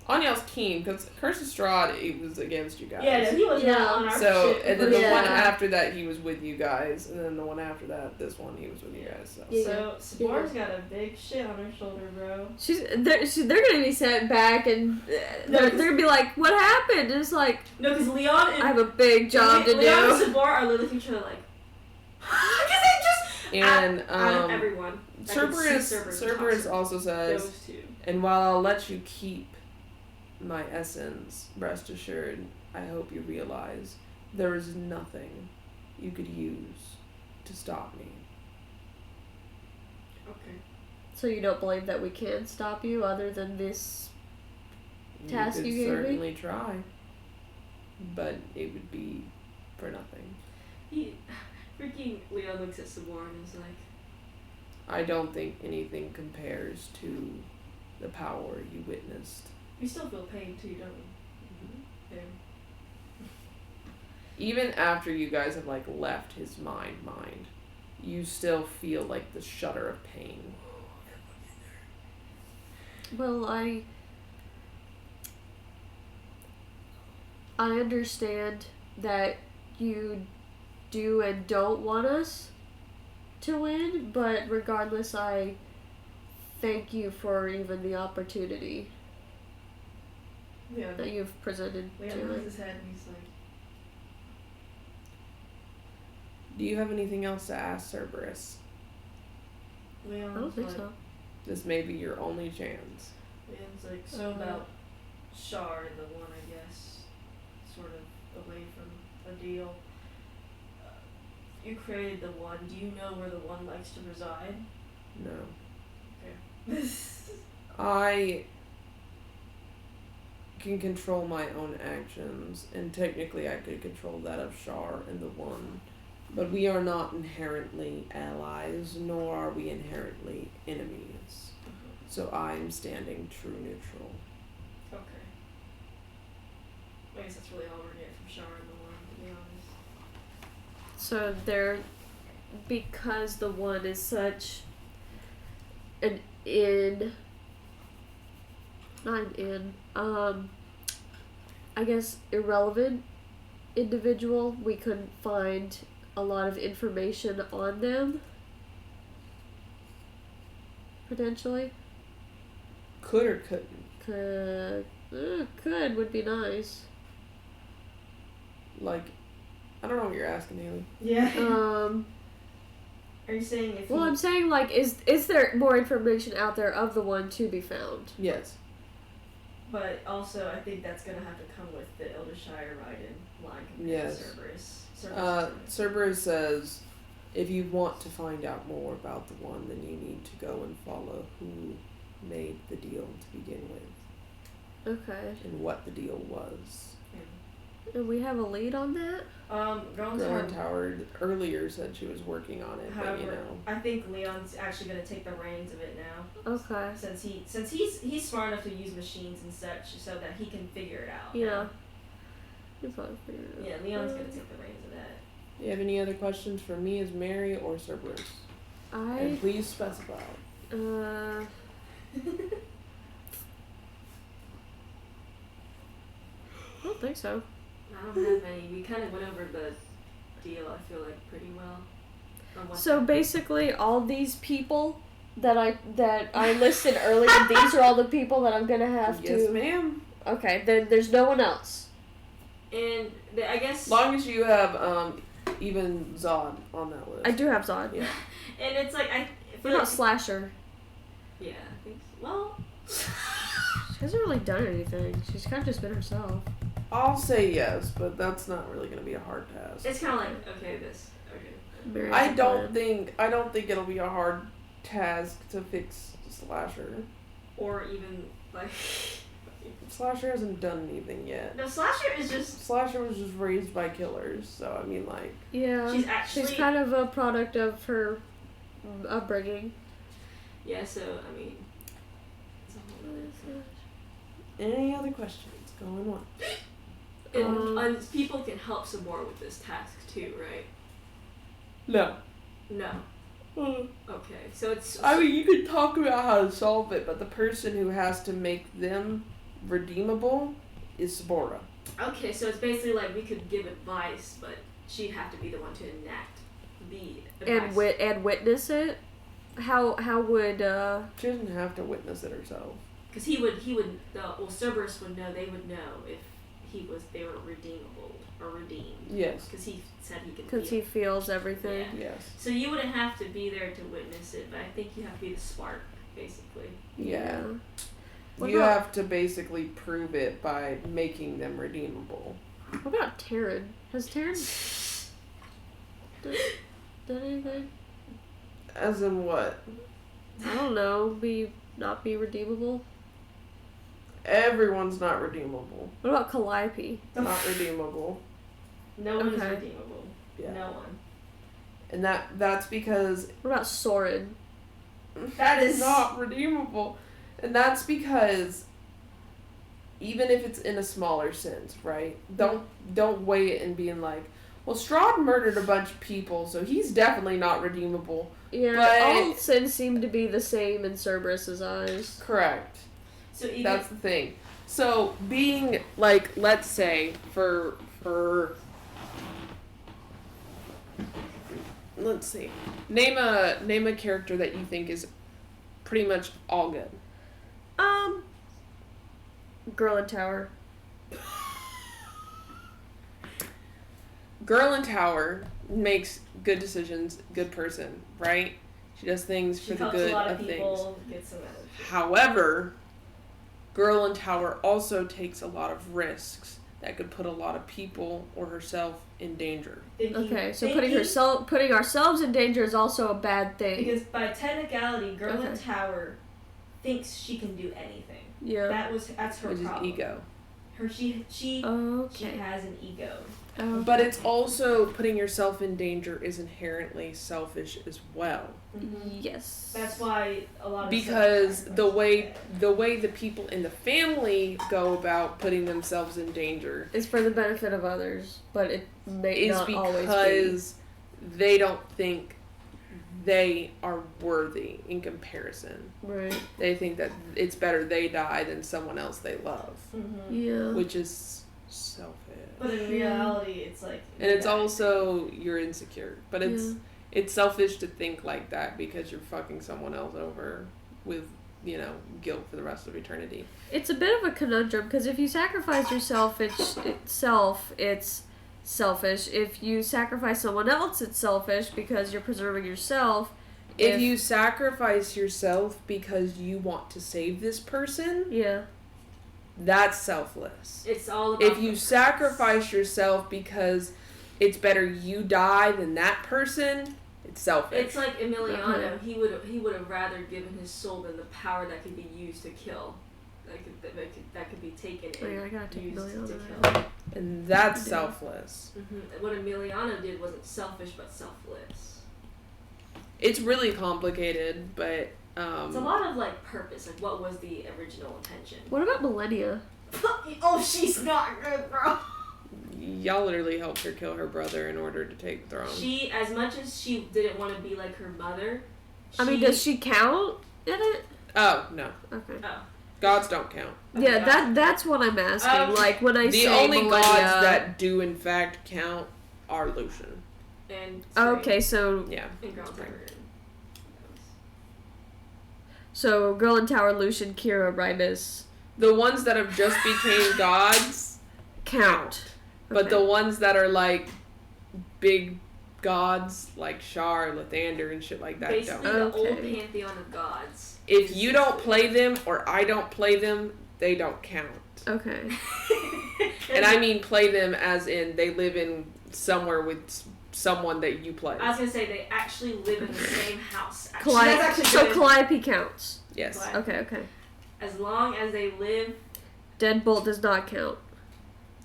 On y'all's team, because Curse of Strahd, it was against you guys. Yeah, no, he was Yeah. not on our So, shit. and then for the Yeah. one sure. after that, he was with you guys, and then the one after that, this one, he was with you guys. So. Yeah. So Sabor's got a big shit on her shoulder, bro. They're gonna be sent back, and they're gonna be like, what happened? And it's like, No, because Leon and I have a big job to Leon and do. Sabor are literally each other like, because they just And out of everyone. I could see Cerberus also says, those two. and while I'll let you keep my essence, rest assured, I hope you realize there is nothing you could use to stop me. Okay. So you don't believe that we can stop you other than this task could you gave me? certainly try, but it would be for nothing. Freaking Leon looks at Sabor and is like, I don't think anything compares to the power you witnessed. you still feel pain too, don't you? Yeah. Even after you guys have like left his mind, you still feel like the shudder of pain. Well, I understand that you do and don't want us to win, but regardless, I thank you for even the opportunity Yeah. that you've presented Leon to nods me. his head and he's like, Do you have anything else to ask Cerberus? Leon's I don't think like, so. This may be your only chance. Leon's like, so about Shar and the one, I guess, sort of away from a deal. You created the one. Do you know where the one likes to reside? No. Okay. I can control my own actions, and technically I could control that of Shar and the One. But we are not inherently allies, nor are we inherently enemies. So I'm standing true neutral. Okay. I guess that's really all we're getting from Shar and the one, to be honest. So they're, because the one is such an I guess irrelevant individual, we couldn't find a lot of information on them, potentially. Could or couldn't? Could would be nice. Like, I don't know what you're asking, Haley. Yeah. Are you saying if Well, I'm saying, like, is there more information out there of the one to be found? Yes. But also, I think that's gonna have to come with the Eldershire Raiden line compared Yes. to Cerberus. Cerberus says, if you want to find out more about the one, then you need to go and follow who made the deal to begin with Okay. and what the deal was. And we have a lead on that? Growing Tower earlier said she was working on it, However, but you know. I think Leon's actually gonna take the reins of it now. Okay. Since he's smart enough to use machines and such, so that he can figure it out. Yeah. You probably figured it out. Yeah, Leon's gonna take the reins of that. Do you have any other questions for me as Mary or Cerberus? And please specify. I don't think so. I don't have any. We kind of went over the deal, I feel like, pretty well. So basically, all these people that I listed earlier, these are all the people that I'm gonna have to. Yes, ma'am. Okay, then there's no one else. And I guess. As long as you have even Zod on that list. I do have Zod. Yeah. And it's like I What feel about like. Slasher? Yeah, I think so. Well. She hasn't really done anything. She's kind of just been herself. I'll say yes, but that's not really going to be a hard task. It's kind of like okay. Mary I has a don't plan. think it'll be a hard task to fix Slasher. Or even like. Slasher hasn't done anything yet. No, Slasher is just. Slasher was just raised by killers, so I mean, like. Yeah, She's kind of a product of her upbringing. Yeah, so I mean. It's a whole other Any other questions going on? And people can help some more with this task too, right? No. No. Okay, so it's. I mean, you could talk about how to solve it, but the person who has to make them redeemable is Sabora. Okay, so it's basically like we could give advice, but she'd have to be the one to enact the advice. And witness it. How would She doesn't have to witness it herself. Because Cerberus would know. They would know if they were redeemable or redeemed. Yes. Because he said he could. because he feels everything. Yeah. Yes. So you wouldn't have to be there to witness it, but I think you have to be the spark, basically. Yeah. What You about- have to basically prove it by making them redeemable. What about Taryn? Has Taryn done anything? As in what? I don't know. Not be redeemable. Everyone's not redeemable. What about Calliope? Not redeemable. No one is Okay. redeemable. Yeah. No one. And that's because What about Soren? That is not redeemable. And that's because even if it's in a smaller sense, right? Don't weigh it in being like, well, Strahd murdered a bunch of people, so he's definitely not redeemable. Yeah, But- all sins seem to be the same in Cerberus's eyes. Correct. So even That's the thing. So being like, let's say for let's see, name a character that you think is pretty much all good. Girl in Tower. Girl in Tower makes good decisions, good person, right? She does things she for the helps good a lot of of things. people get some out of it. However, Girl in Tower also takes a lot of risks that could put a lot of people or herself in danger. Okay, so putting ourselves in danger is also a bad thing. Because by technicality, Girl in Okay. Tower thinks she can do anything. Yeah. That's her Which problem. is ego. She Okay. has an ego. Oh. But it's also putting yourself in danger is inherently selfish as well. Yes. That's why a lot of Because stuff the way the people in the family go about putting themselves in danger It's for the benefit of others, but it may is not always be. because they don't think they are worthy in comparison. Right. They think that it's better they die than someone else they love, Yeah. which is selfish. But in reality, it's like. And it's also you're insecure, but it's selfish to think like that because you're fucking someone else over with guilt for the rest of eternity. It's a bit of a conundrum because if you sacrifice yourself, it's selfish. If you sacrifice someone else, it's selfish because you're preserving yourself. If you sacrifice yourself because you want to save this person, yeah, that's selfless. It's all about If you sacrifice yourself because it's better you die than that person, it's selfish. It's like Emiliano. He would have rather given his soul than the power that could be used to kill. That could be taken and I gotta take used Emiliano to out. kill. And that's selfless. Mm-hmm. What Emiliano did wasn't selfish, but selfless. It's really complicated, but It's a lot of like purpose. Like, what was the original intention? What about Millennia? Oh, she's not good, bro. y'all literally helped her kill her brother in order to take the throne. She, as much as she didn't want to be like her mother. I mean, does she count in it? Oh no. Okay. Oh. Gods don't count. Yeah, that's what I'm asking. Like when I the say only Millennia, gods that do in fact count are Lucian. And okay, so Yeah. And Girl Tower. So Girl in Tower, Lucian, Kira, Ribus The ones that have just became gods count. but Okay. the ones that are like big gods like Shar, Lathander, and shit like that Basically, don't. the old Okay. pantheon of gods. If you don't play them or I don't play them, they don't count. Okay. And I mean play them as in they live in somewhere with someone that you play. I was gonna say they actually live in the same house. Actually, that's actually So good. Calliope counts. Yes. Calliope. Okay. As long as they live. Deadbolt does not count.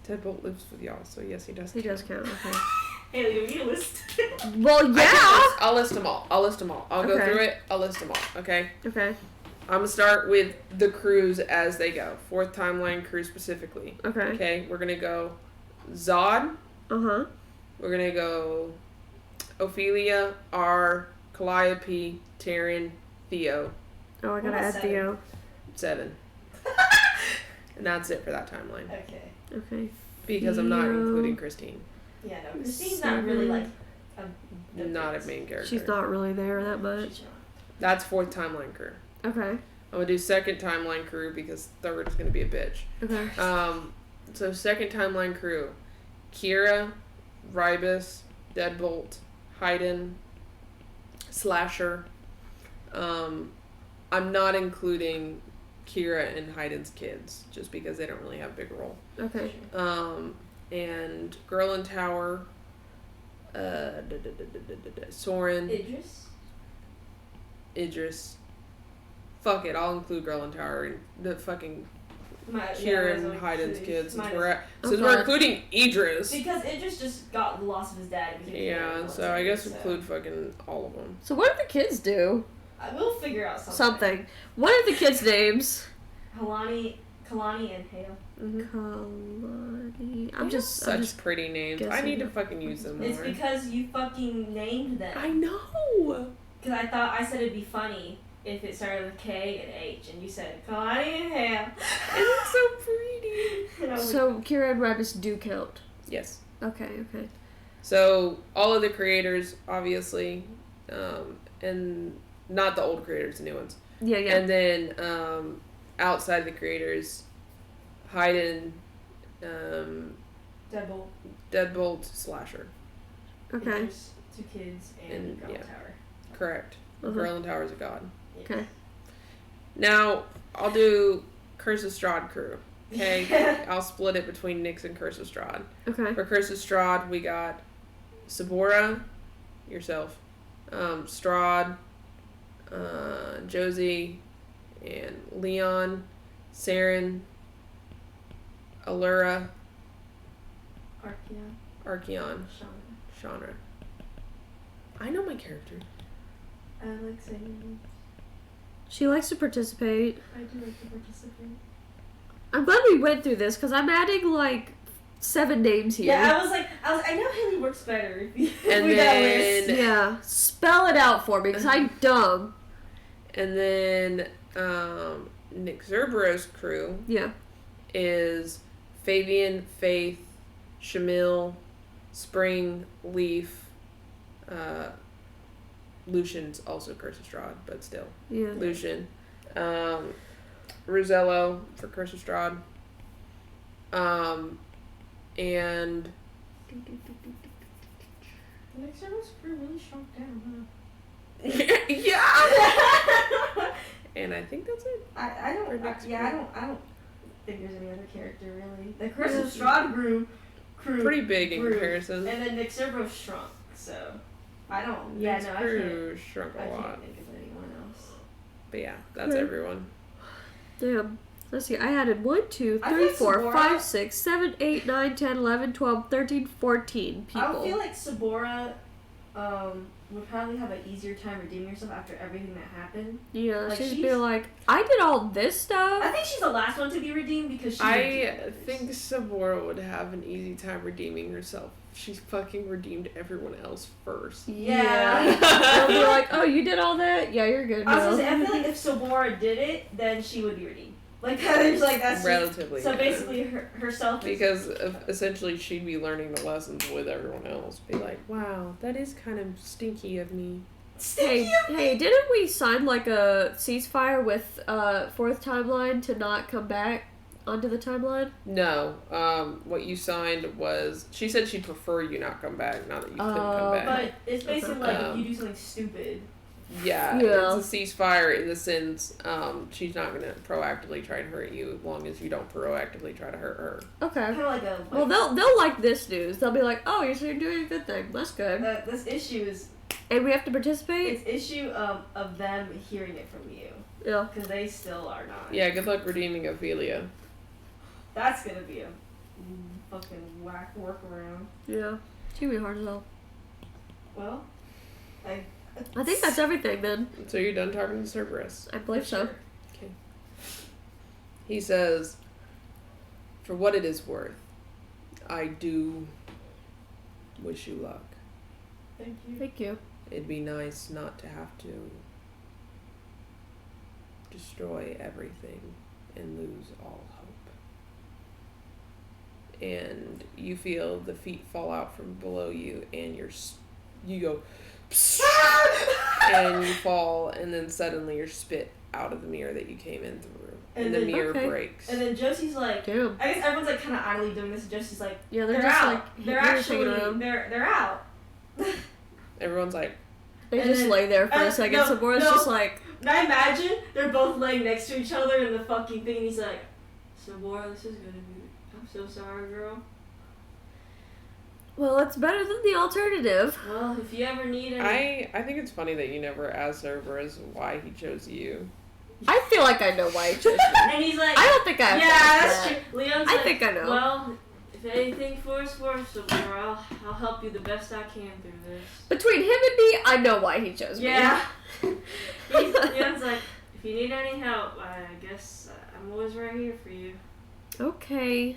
Deadbolt lives with y'all, so yes, he does. He does count. Okay. Haley, you need a list. Well, yeah. I'll list them all. I'll go Okay. through it. I'll list them all. Okay. Okay. I'm gonna start with the crews as they go. Fourth timeline crew specifically. Okay. Okay. We're gonna go Zod. Uh-huh. We're gonna go Ophelia, R, Calliope, Taryn, Theo. Oh, I gotta What about add Theo. 7. And that's it for that timeline. Okay. Okay. Because I'm not Theo. including Christine. Yeah, no, Christine's not really like Not a main character. She's not really there that much. She's not. That's fourth timeline crew. Okay. I'm gonna do second timeline crew because third is gonna be a bitch. Okay. So second timeline crew: Kira, Ribus, Deadbolt, Haydn, Slasher. I'm not including Kira and Haydn's kids just because they don't really have a big role. Okay. And Girl in Tower, Soren, Idris. Fuck it, I'll include Girl in Tower and the fucking Kira and Haydn's kids since we're including Idris. Because Idris just got the loss of his dad. And became Yeah, family so I guess so. include fucking all of them. So what did the kids do? We'll figure out something. Something. What are the kids' names? Kalani and Hale. Kalani. I'm Such just pretty names. I guessing. need to fucking use them more. It's because you fucking named them. I know. Because I said it'd be funny if it started with K and H, and you said Kalani and Hale. It's so pretty. And I was So Kira and Ribus do count. Yes. Okay. So all of the creators, obviously, and not the old creators, the new ones. Yeah. And then outside the creators, Haydn, Deadbolt, Slasher. Okay. Idris, 2 kids, and And, Girl yeah. Tower. Correct. Uh-huh. Girl in Tower is a god. Yes. Okay. Now I'll do Curse of Strahd crew. Okay, I'll split it between Nyx and Curse of Strahd. Okay. For Curse of Strahd, we got Sabora, yourself, Strahd, Josie, and Leon, Saren, Allura, Archeon, Shauna. I know my character. I like saying She likes to participate. I do like to participate. I'm glad we went through this because I'm adding like 7 names here. Yeah, I was like, I know Haley works better. And with that list. then Yeah. Spell it out for me because I'm dumb. And then Nick Cerberus crew Yeah. is Fabian, Faith, Shamil, Spring, Leaf, Lucian's also Curse of Strahd, but still. Yeah. Lucian, Rosello for Curse of Strahd. And The next Cerberus crew really shrunk down, yeah. And I think that's it. I don't For next think there's any other character really. The Curse of Strahd crew Pretty big in grew, comparison. and then Nick Cerberus shrunk, so I don't. Yeah, Nick's no, crew shrunk I a lot. can't think of anyone else. But yeah, that's Okay. everyone. Damn. Let's see. I added 1, 2, I 3, think 4, Sabora- 5, 6, 7, 8, 9, 10, 11, 12, 13, 14 people. I feel like Sabora would probably have an easier time redeeming herself after everything that happened. Yeah, like, she'd be she's- like, I did all this I stuff. think she's the last one to be redeemed because she. I redeemed others. think Sabora would have an easy time redeeming herself. She's fucking redeemed everyone else first. Yeah. They'll be like, oh, you did all that? Yeah, you're good. I was now." gonna say, I feel like if Sabora did it, then she would be redeemed. Like there's like that's just, Relatively. so yeah. basically herself. Because essentially she'd be learning the lessons with everyone else. Be like, wow, that is kind of stinky of me. Hey, didn't we sign like a ceasefire with fourth timeline to not come back onto the timeline? No, what you signed was, she said she'd prefer you not come back, not that you couldn't come back. But it's basically like if Um, you do something stupid. Yeah, Yeah. it's a ceasefire in the sense, she's not gonna proactively try to hurt you as long as you don't proactively try to hurt her. Okay. Kind of like a. Well, they'll like this news. They'll be like, oh, you're doing a good thing. That's good. This issue is And we have to participate? it's issue of them hearing it from you Yeah. because they still are not. Yeah, good luck redeeming Ophelia. That's gonna be a fucking whack workaround. Yeah. It's gonna be hard as hell. Well, I think that's everything then. So you're done talking to Cerberus. I believe so. Okay. He says, for what it is worth, I do wish you luck. Thank you. Thank you. It'd be nice not to have to destroy everything and lose all hope. And you feel the feet fall out from below you, and you go, and you fall, and then suddenly you're spit out of the mirror that you came in through, and the then- mirror Okay. breaks. And then Josie's like, Damn. I guess everyone's like kind of idly doing this. And Josie's like, Yeah, they're they're just out. like They're irritating actually around. they're out. Everyone's like, They and just then- lay there for a second. no, Sabora's no. just like, Now imagine they're both laying next to each other in the fucking thing. And he's like, Sabora, this is gonna be. I'm so sorry, girl. well, it's better than the alternative. Well, if you ever need any. I think it's funny that you never asked Cerberus why he chose you. I feel like I know why he chose me. And he's like, I don't think I have to yeah, ask that's that. true. Leon's I like, think I know. Well, if anything Sabora, I'll help you the best I can through this. Between him and me, I know why he chose me. Yeah. Leon's like, if you need any help, I guess I'm always right here for you. Okay.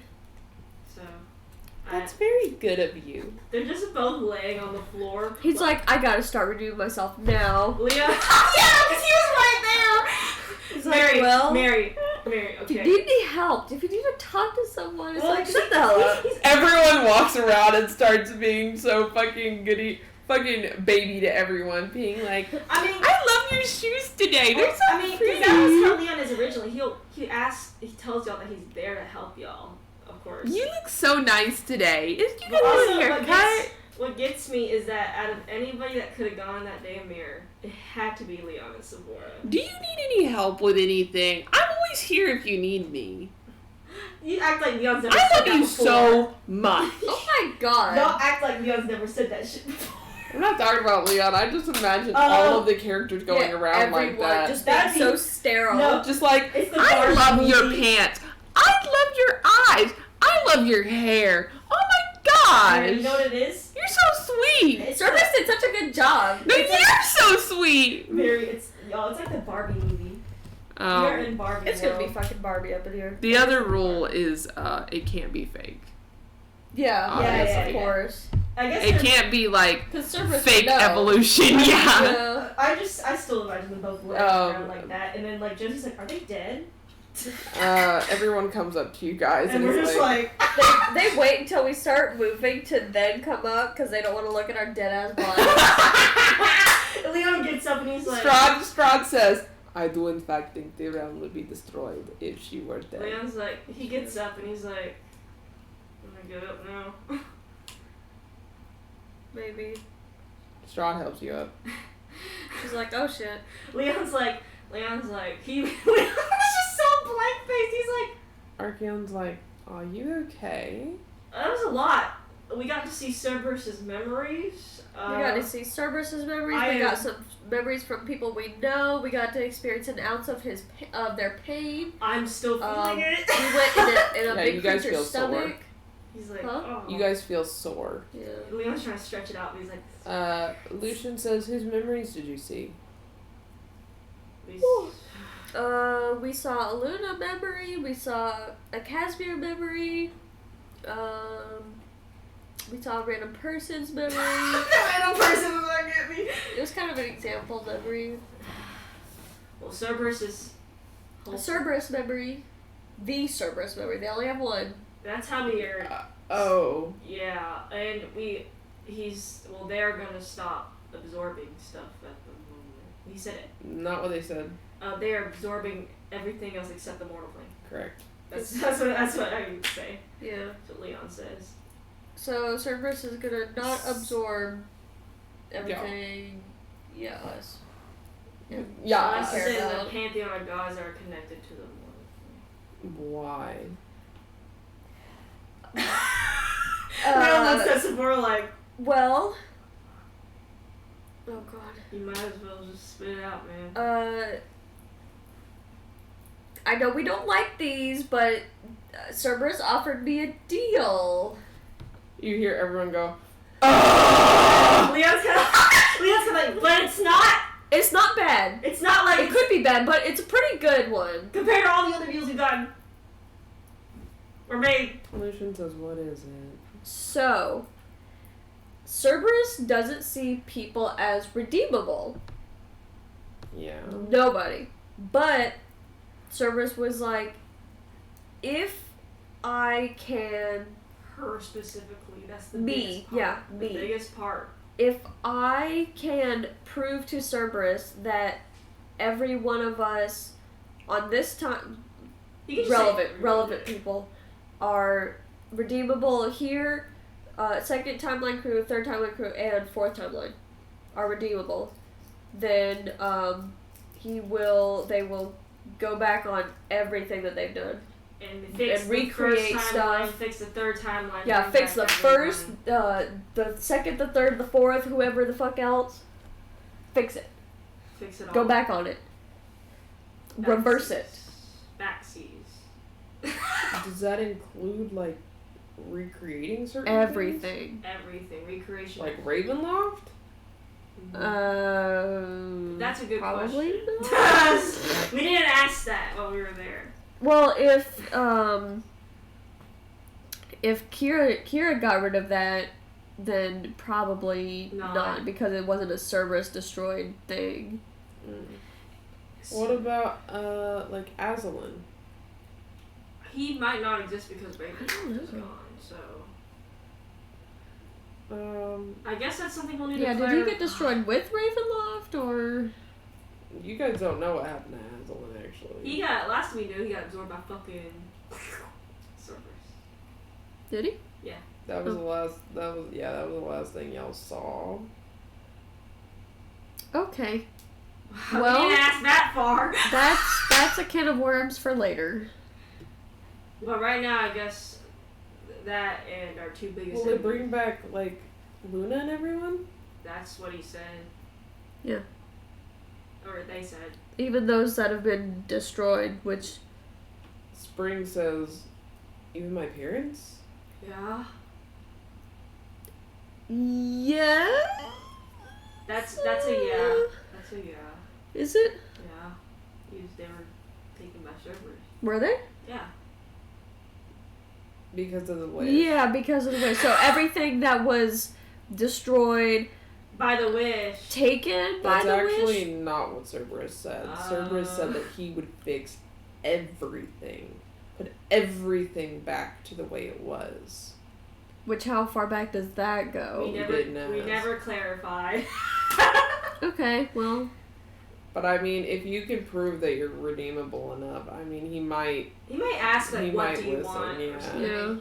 So. That's very good of you. They're just both laying on the floor. He's like, I gotta start redoing myself now. Leon. Yeah, because he was right there. He's Mary, like, well, Mary, if you okay. need any help, if you need to talk to someone, it's Well, like, shut the hell up. Everyone walks around and starts being so fucking goody, fucking baby to everyone, being like, I mean, I love your shoes today. They're so I mean, pretty. because that was how Leon is originally. He tells y'all that he's there to help y'all, of course. You look so nice today. Is you But got a also, haircut? what gets me is that out of anybody that could have gone in that damn mirror, it had to be Leon and Sabora. Do you need any help with anything? I'm always here if you need me. You act like Leon's never I said love that you before. so much. Oh my god. Don't act like Leon's never said that shit before. I'm not talking about Leon. I just imagine Oh. all of the characters going Yeah, around like everyone that. just being That'd be- so sterile. No. Just like, It's the I Barbie love your movie. pants. I love your eyes. I love your hair. Oh my gosh. You know what it is? You're so sweet. It's Cerberus did such a good job. No, you're so sweet. it's like the Barbie movie. You're in Barbie It's gonna be world. fucking Barbie up in here. The other rule is it can't be fake. Yeah, Obviously. of course. I guess It they're- can't be like Because Cerberus fake would know. evolution. Yeah. Yeah. I still imagine them both laying around like that, and then like Josie's like, are they dead? Everyone comes up to you guys And and, we're is just like, They wait until we start moving to then come up because they don't want to look at our dead ass bodies. Leon gets up and he's like, Strahd says, I do in fact think the realm would be destroyed if she were dead. Leon's like, he gets up and he's like, I'm gonna get up now. Maybe. Strahd helps you up. She's like, oh shit. Leon's like, Leon's just so blank faced. He's like, Archeon's like, are you okay? that was a lot. We got to see Cerberus's memories. We got to see Cerberus's memories. We got some memories from people we know. We got to experience an ounce of their pain. I'm still feeling it. We went in a Yeah, big you guys creature's feel stomach. sore. He's like, Huh? oh. You guys feel sore. Yeah. Leon's trying to stretch it out, but he's like, Lucian says, whose memories did you see? we We saw a Luna memory. We saw a Casimir memory. We saw a random person's memory. random person was like, get me. It was kind of an example memory. Well, Cerberus is. A Cerberus memory. The Cerberus memory. They only have one. That's how we are. Oh. Yeah, and they're gonna stop absorbing stuff at the moment. He said it. Not what they said. They are absorbing everything else except the mortal plane. Correct. That's what I would say. Yeah. That's what Leon says. So Cerberus is gonna not absorb everything. Yeah. Us. Yeah. Unless care the about. pantheon of gods are connected to the mortal Why? plane. Leon says some more like, Well. Oh god. you might as well just spit it out, man. I know we don't like these, but Cerberus offered me a deal. You hear everyone go, Leon's gonna like, but it's not. It's not bad. It's not like It could be bad, but it's a pretty good one. compared to all the other deals we've gotten. Or made. Lucian says, what is it? So, Cerberus doesn't see people as redeemable. Yeah. Nobody. But Cerberus was like, if I can, Her specifically. That's the me, biggest part. yeah, The me. biggest part. If I can prove to Cerberus that every one of us on this time, You can just say relevant people are redeemable here, second timeline crew, third timeline crew, and fourth timeline are redeemable, then they will go back on everything that they've done. And fix and the recreate first timeline, stuff. Fix the third timeline. Yeah, bring fix the back first, everyone. the second, the third, the fourth, whoever the fuck else. Fix it. Fix it all. Go back on it. Reverse it. Backseas. Does that include, like, recreating certain Everything. Everything. Recreation. things? Like Ravenloft? That's a good Probably question. not. We didn't ask that while we were there. Well, if Kira got rid of that, then probably not, because it wasn't a Cerberus destroyed thing. What about, like, Azalin? He might not exist because I don't Raven is know. gone, so I guess that's something we'll need Yeah, to did clarify. he get destroyed with Ravenloft, or? You guys don't know what happened to Azalin, actually. Last we knew, he got absorbed by fucking Cerberus. Did he? That was the last thing y'all saw. Okay. We Well- didn't ask that far. That's a can of worms for later. But right now, I guess that and our two biggest Will they enemies. bring back, like, Luna and everyone? That's what he said. Yeah. Or they said. Even those that have been destroyed, which Spring says, even my parents? Yeah. yeah. That's a yeah. That's a yeah. Is it? Yeah. They were taken by Cerberus. Were they? Yeah. Because of the wish. Yeah, because of the wish. So everything that was destroyed, By the wish. taken by That's the actually wish. not what Cerberus said. Cerberus said that he would fix everything. Put everything back to the way it was. Which, how far back does that go? didn't We ask. never clarified. Okay, well, But I mean, if you can prove that you're redeemable enough, I mean, he might ask like, he what might do you listen, want? yeah. Or something. Yeah.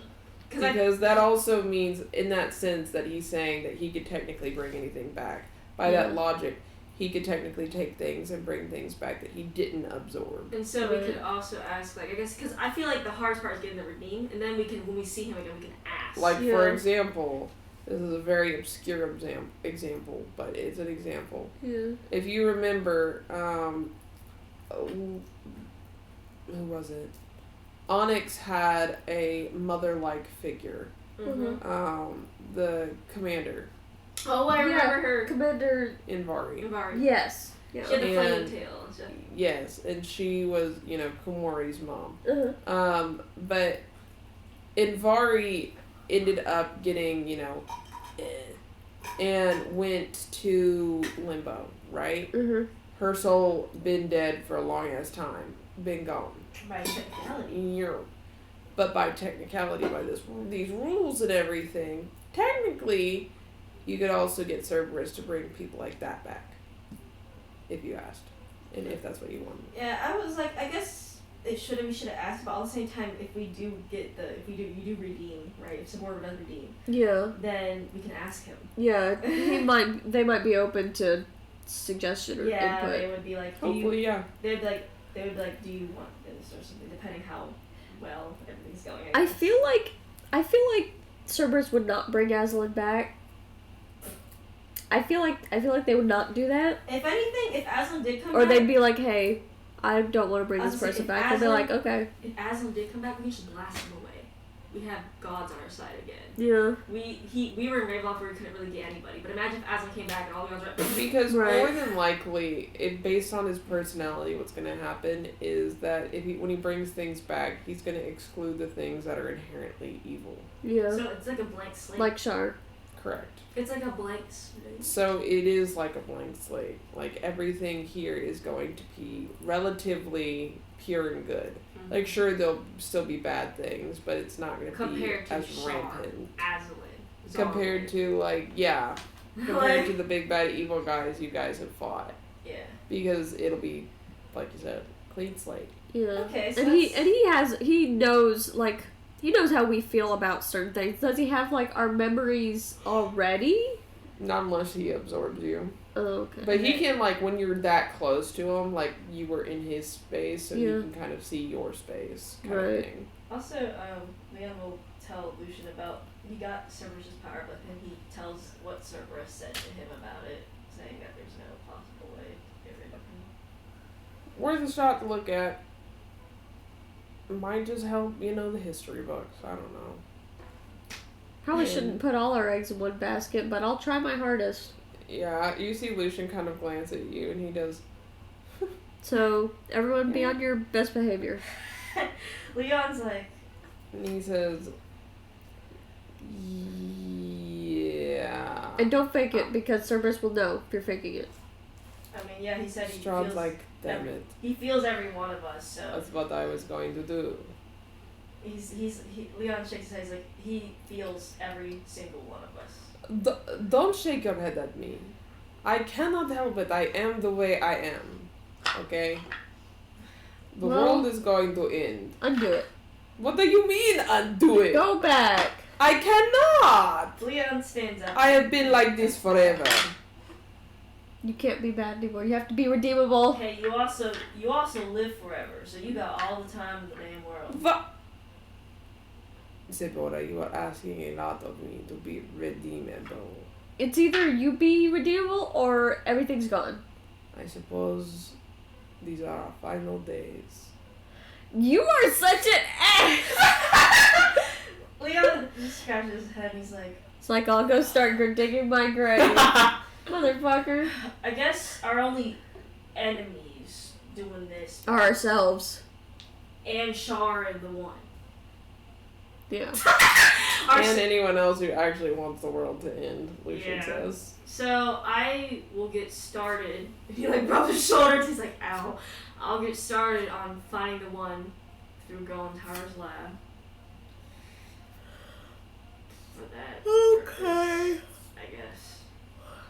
Because that also means, in that sense, that he's saying that he could technically bring anything back. By that logic, he could technically take things and bring things back that he didn't absorb. And so we could also ask, like, I guess, because I feel like the hardest part is getting the redeem, and then we can, when we see him again, we can ask. Like, for example, this is a very obscure example, but it's an example. Yeah. If you remember, who was it? Onyx had a mother-like figure. Mm-hmm. The commander. Oh, I remember her. Commander Invari. Yes. Yeah. She had the flaming tail and stuff. Yes, and she was, Komori's mom. Uh-huh. But Invari ended up getting, and went to limbo, right? Mm-hmm. Her soul been dead for a long ass time, been gone. By technicality. But by technicality, by these rules and everything, technically, you could also get Cerberus to bring people like that back, if you asked, and if that's what you wanted. Yeah, I was like, I guess we should have asked, but at the same time, if you do redeem, right? If Cerberus does redeem, then we can ask him. Yeah, they might be open to suggestion or input. Yeah, they would be like, hopefully, they would be like, do you want this or something, depending how well everything's going. I feel like Cerberus would not bring Aslan back. I feel like they would not do that. If anything, if Aslan did come back, or they'd be like, hey, I don't want to bring this person back. They'd be like, okay. If Aslan did come back, we should blast him away. We have gods on our side again. Yeah. We were in Ravenloft where we couldn't really get anybody, but imagine if Aslan came back and all the gods were because more than likely, based on his personality, what's going to happen is that when he brings things back, he's going to exclude the things that are inherently evil. Yeah. So it's like a blank slate. Like Shar. Correct. It's like a blank slate. So it is like a blank slate. Like, everything here is going to be relatively pure and good. Mm-hmm. Like, sure, there'll still be bad things, but it's not going to be as rampant. Compared to, compared to the big bad evil guys you guys have fought. Yeah. Because it'll be, like you said, clean slate. Yeah. Okay, so he knows how we feel about certain things. Does he have, our memories already? Not unless he absorbs you. Oh, okay. But he can, when you're that close to him, you were in his space, so you can kind of see your space kind of thing. Also, Leon will tell Lucian about, he got Cerberus' power, but then he tells what Cerberus said to him about it, saying that there's no possible way to get rid of him. Worth a shot to look at. Might just help, the history books. I don't know. Probably shouldn't put all our eggs in one basket, but I'll try my hardest. Yeah, you see Lucian kind of glance at you, and he does. So, everyone be on your best behavior. Leon's like... And he says... Yeah... And don't fake it, because Cerberus will know if you're faking it. I mean, yeah, he said he Strahd's feels... like, damn it. He feels every one of us, so... That's what I was going to do. Leon shakes his head, he's like, he feels every single one of us. Don't shake your head at me. I cannot help it. I am the way I am. Okay? The world is going to end. Undo it. What do you mean, undo it? Go back. I cannot! Leon stands up. I have been like this forever. You can't be bad anymore. You have to be redeemable. Hey, you also live forever, so you got all the time in the damn world. What? Zebora, you are asking a lot of me to be redeemable. It's either you be redeemable or everything's gone. I suppose these are our final days. You are such an ass! Leon just scratches his head and he's like... It's like, I'll go start digging my grave. Motherfucker. I guess our only enemies doing this... are ourselves. And Shar and the One. Yeah. And anyone else who actually wants the world to end, Lucian says. So I will get started. He rubs his shoulders. He's like, ow. I'll get started on finding the One through Golem Tower's lab. For that purpose, I guess.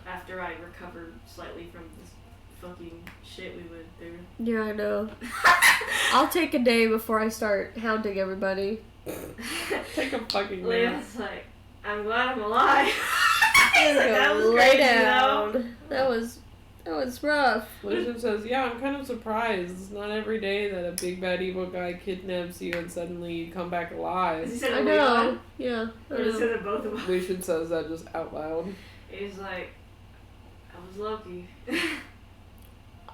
After I recovered slightly from this fucking shit we went through. Yeah, I know. I'll take a day before I start hounding everybody. Take a fucking nap. Leah's like, I'm glad I'm alive. I'm He's like, that gonna was lay crazy, down. though. That was rough. Lucian says, yeah, I'm kind of surprised. It's not every day that a big bad evil guy kidnaps you and suddenly you come back Is he alive. said I it know. Leon? Yeah. I Or just know. said it both of us? Lucian says that just out loud. He's like, I was lucky.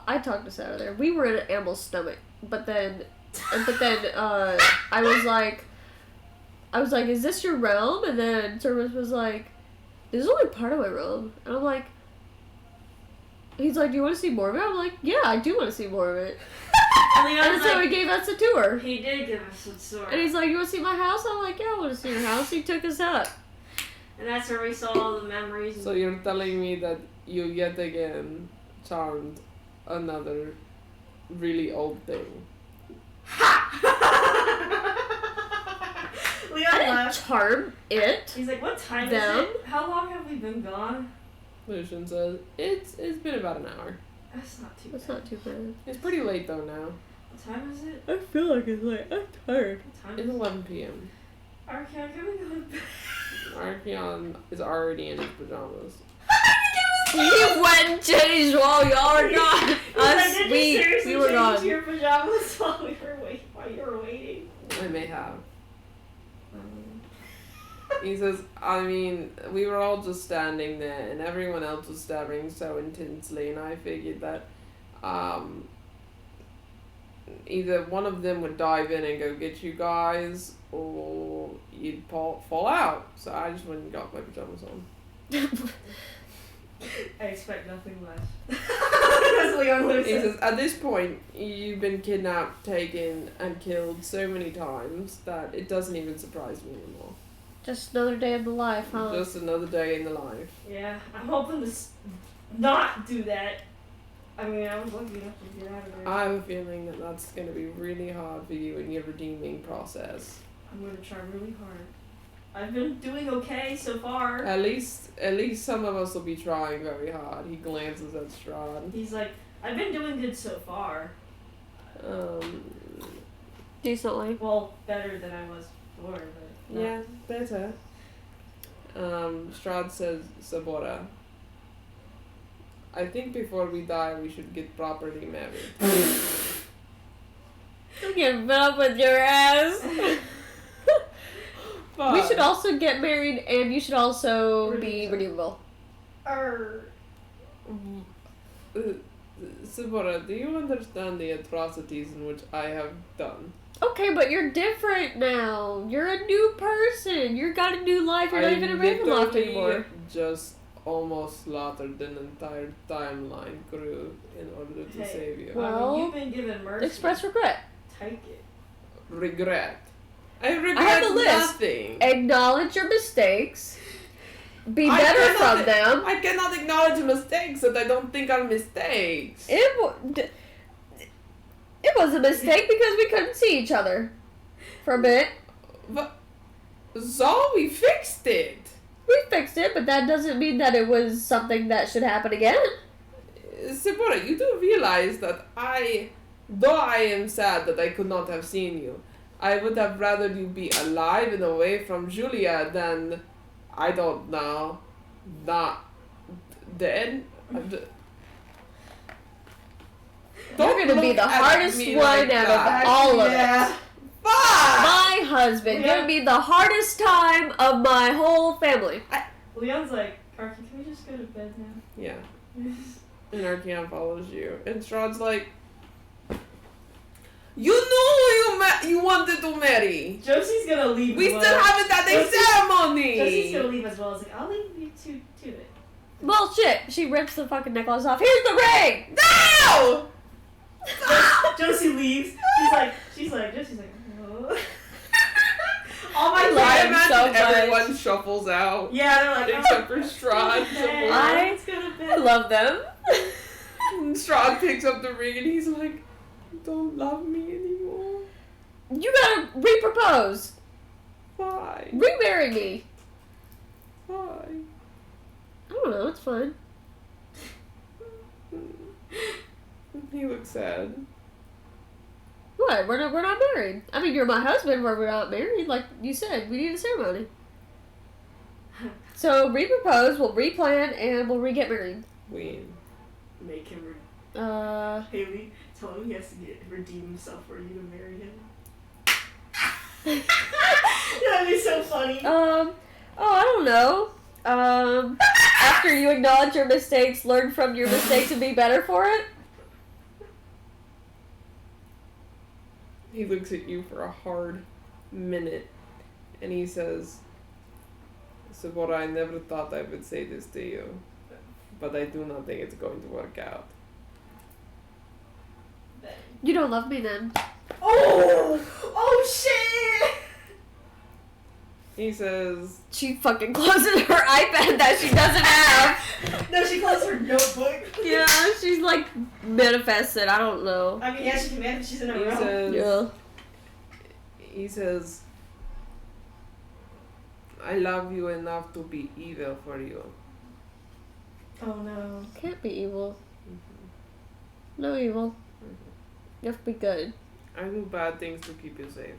I talked us out of there. We were in an animal's stomach, but then I was like, is this your realm? And then Cerberus was like, this is only part of my realm. And I'm like, he's like, do you want to see more of it? I'm like, yeah, I do want to see more of it. And Leon's And so like, he gave us a tour. he did give us a tour. And he's like, you want to see my house? I'm like, yeah, I want to see your house. He took us up. And that's where we saw all the memories. So you're telling me that you yet again charmed another really old thing. Leon I didn't laughed. charm it. He's like, what time Them? is it? How long have we been gone? Lucian says, it's been about an hour. That's not too That's bad. not too bad. It's pretty late though now. What time is it? I feel like it's late. I'm tired. What time It's is it? 11 p.m. Archeon, can we go to bed? Archeon is already in his pajamas. He went and changed while y'all were gone. He's like, Us, did you we seriously were change gone. your pajamas while you were waiting? I may have. He says, I mean, we were all just standing there and everyone else was staring so intensely and I figured that either one of them would dive in and go get you guys or you'd fall out. So I just went and got my pajamas on. I expect nothing less. That's Leon He Lewis. says, at this point, you've been kidnapped, taken, and killed so many times that it doesn't even surprise me anymore. Just another day of the life, huh? Just another day in the life. Yeah, I'm hoping to not do that. I mean, I was lucky enough to get out of there. I have a feeling that that's going to be really hard for you in your redeeming process. I'm gonna try really hard. I've been doing okay so far. At least some of us will be trying very hard. He glances at Strahd. He's like, I've been doing good so far. Decently. Well, better than I was before, but not. Yeah, better. Strahd says, Sabora, I think before we die, we should get properly married. I'm getting fed up with your ass. But We should also get married, and you should also be Redeemable. redeemable. Sabora, do you understand the atrocities in which I have done? Okay, but you're different now. You're a new person. You got a new life. You're not even a Ravenloft literally anymore. just almost slaughtered an entire timeline crew in order to Hey. save you. Well, I mean, you've been given mercy. Express regret. Take it. Regret. I regret have a list. nothing. Acknowledge your mistakes. Be I better cannot- from them. I cannot acknowledge mistakes that I don't think are mistakes. It was a mistake because we couldn't see each other for a bit. But so we fixed it. We fixed it, but that doesn't mean that it was something that should happen again. Sabora, you do realize that though I am sad that I could not have seen you, I would have rather you be alive and away from Julia than, I don't know, not dead. You're gonna be look the at hardest me one like out that. of all of it. Yeah. Fuck! My husband Yeah. gonna be the hardest time of my whole family. Leon's like, Arky, can we just go to bed now? Yeah. And Archeon follows you. And Strahd's like, you knew you wanted to marry. Josie's gonna leave. We as still well. haven't had a Josie's ceremony. gonna leave as well. I was like, I'll leave you two to it. Bullshit. She rips the fucking necklace off. Here's the ring. No! Josie leaves. She's like, oh. All my I love I him friends. imagine so much. everyone shuffles out. Yeah, they're like, Except for Strahd. I- Let's go to I bed. love them. And Strahd picks up the ring and he's like, you don't love me anymore. You gotta re-propose. Why? Remarry me. Why? I don't know. It's fine. He looks sad. What? We're not married. I mean, you're my husband, but we're not married. Like you said, we need a ceremony. So re-propose, we'll replan, and we'll re-get married. When? Make him. Haley, tell him he has to redeem himself for you to marry him. That'd be so funny. Oh, I don't know. After you acknowledge your mistakes, learn from your mistakes and be better for it. He looks at you for a hard minute, and he says, Sabora, I never thought I would say this to you, but I do not think it's going to work out. You don't love me then. Oh shit! He says, She fucking closes her iPad that she doesn't have. No, she closed her notebook. Yeah, she's like manifested. I don't know. I mean, yeah, she can manifest. She's in a he row. says, Yeah. he says, I love you enough to be evil for you. Oh no. Can't be evil. No evil. You have to be good. I do bad things to keep you safe.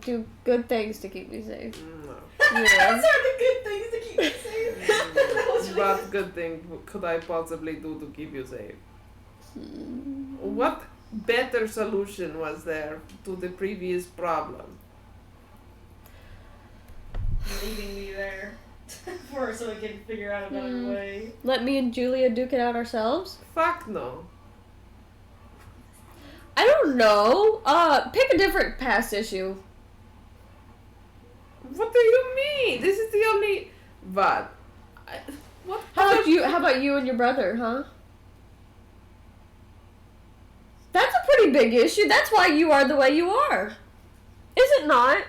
Do good things to keep me safe. No. Yeah. Those are the good things to keep you safe. That was really What good thing could I possibly do to keep you safe? What better solution was there to the previous problem? leaving me there for so we can figure out a better way. Let me and Julia duke it out ourselves? Fuck no. I don't know. Pick a different past issue. What do you mean? This is the only... What? What? How about you and your brother, huh? That's a pretty big issue. That's why you are the way you are. Is it not?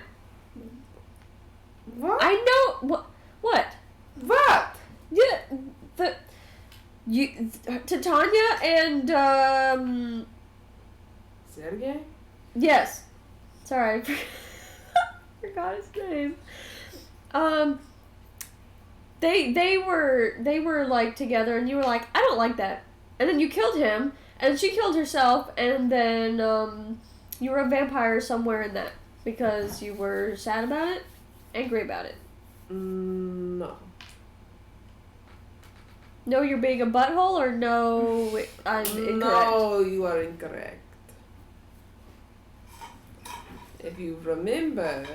What? I know. What? What? Yeah. Titania and Sergey? yes. Sorry, I forgot his name. They were like together, and you were like, I don't like that, and then you killed him, and she killed herself, and then you were a vampire somewhere in that because you were sad about it, angry about it. No. No, you're being a butthole, or no, I'm incorrect. No, you are incorrect. If you remember,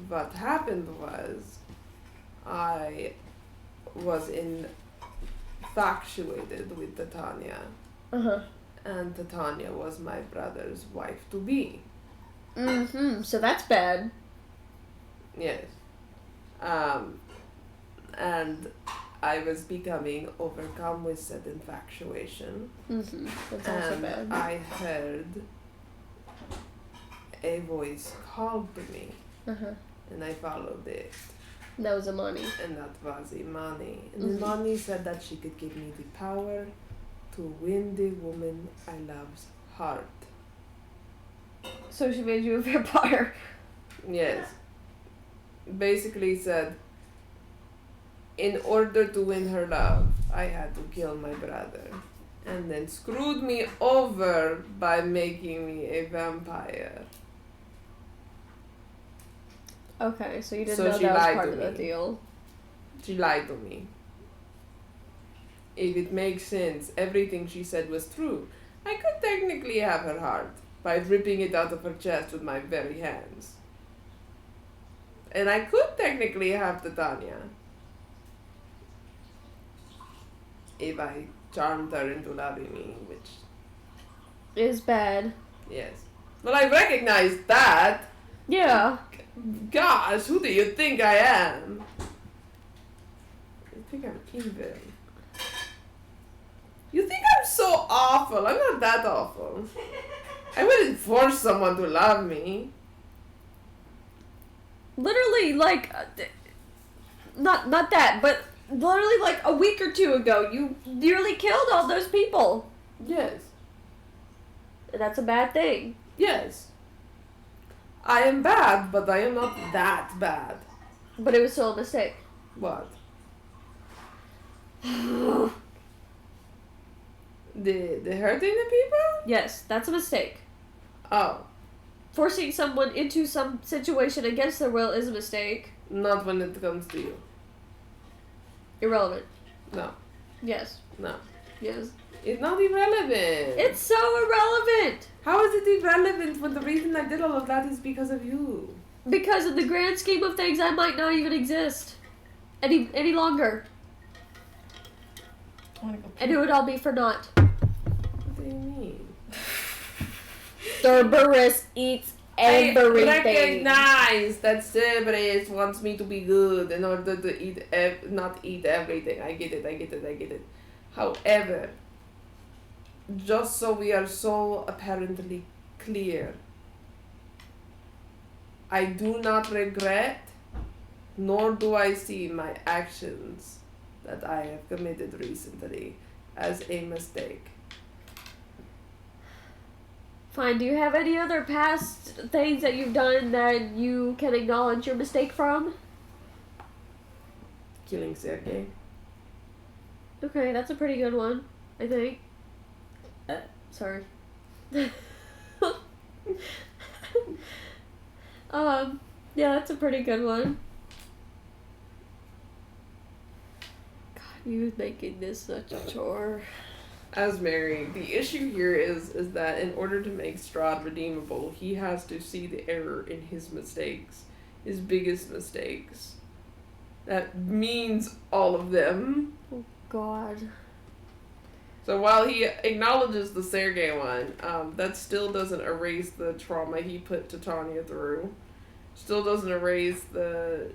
what happened was, I was infatuated with Titania, and Titania was my brother's wife-to-be. So that's bad. Yes. And I was becoming overcome with said infatuation. That's also And bad. I heard a voice called to me, and I followed it. That was Amani. And that was Imani. And Imani said that she could give me the power to win the woman I love's heart. So she made you a vampire. Yes. Basically said, in order to win her love, I had to kill my brother. And then screwed me over by making me a vampire. Okay, so you didn't So know she that was lied part to of the me. deal. She lied to me. If it makes sense, everything she said was true. I could technically have her heart by ripping it out of her chest with my very hands. And I could technically have Titania if I charmed her into loving me, which, Is bad. yes. Well, I recognize that. Yeah. Gosh, who do you think I am? You think I'm evil. You think I'm so awful. I'm not that awful. I wouldn't force someone to love me. Literally, like, not that, but literally like a week or two ago, you nearly killed all those people. Yes. And that's a bad thing. Yes. I am bad, but I am not that bad. But it was still a mistake. What? The hurting the people? Yes, that's a mistake. Oh, Forcing someone into some situation against their will is a mistake. not when it comes to you. Irrelevant. No, Yes. no. Yes. It's not irrelevant. It's so irrelevant! How is it irrelevant when the reason I did all of that is because of you? Because in the grand scheme of things, I might not even exist any longer. And it would all be for naught. What do you mean? Cerberus eats everything. I recognize that Cerberus wants me to be good in order to eat, not eat everything. I get it. However, just so we are so apparently clear, I do not regret, nor do I see my actions that I have committed recently as a mistake. Fine, do you have any other past things that you've done that you can acknowledge your mistake from? Killing Sergei. Okay, that's a pretty good one, I think. Sorry. Yeah, that's a pretty good one. God, you making this such a chore. As Mary, the issue here is that in order to make Strahd redeemable, he has to see the error in his mistakes, his biggest mistakes. That means all of them. Oh God. So while he acknowledges the Sergei one, that still doesn't erase the trauma he put Titania through. Still doesn't erase the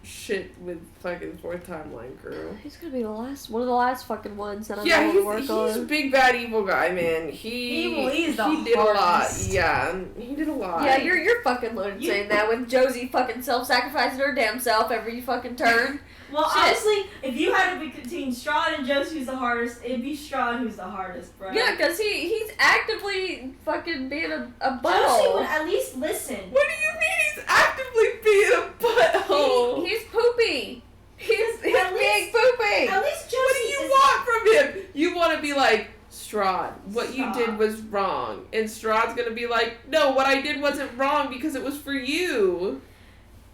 shit with fucking Fourth Timeline Crew. He's gonna be the last, one of the last fucking ones that I'm Yeah, gonna work he's on. a big bad evil guy, man. He did a lot. Yeah, he did a lot. Yeah, you're fucking loaded saying that with Josie fucking self-sacrificing her damn self every fucking turn. Well, Shit. honestly, if you had to be between Strahd and Josie who's the hardest, it'd be Strahd who's the hardest, bro. Yeah, because he's actively fucking being a Josie butthole. would at least listen. What do you mean he's actively being a butthole? He's poopy. He's being least- poopy. At least Josie What do you is want from him? You want to be like, Strahd, what you Stop. did was wrong. And Strahd's going to be like, no, what I did wasn't wrong because it was for you.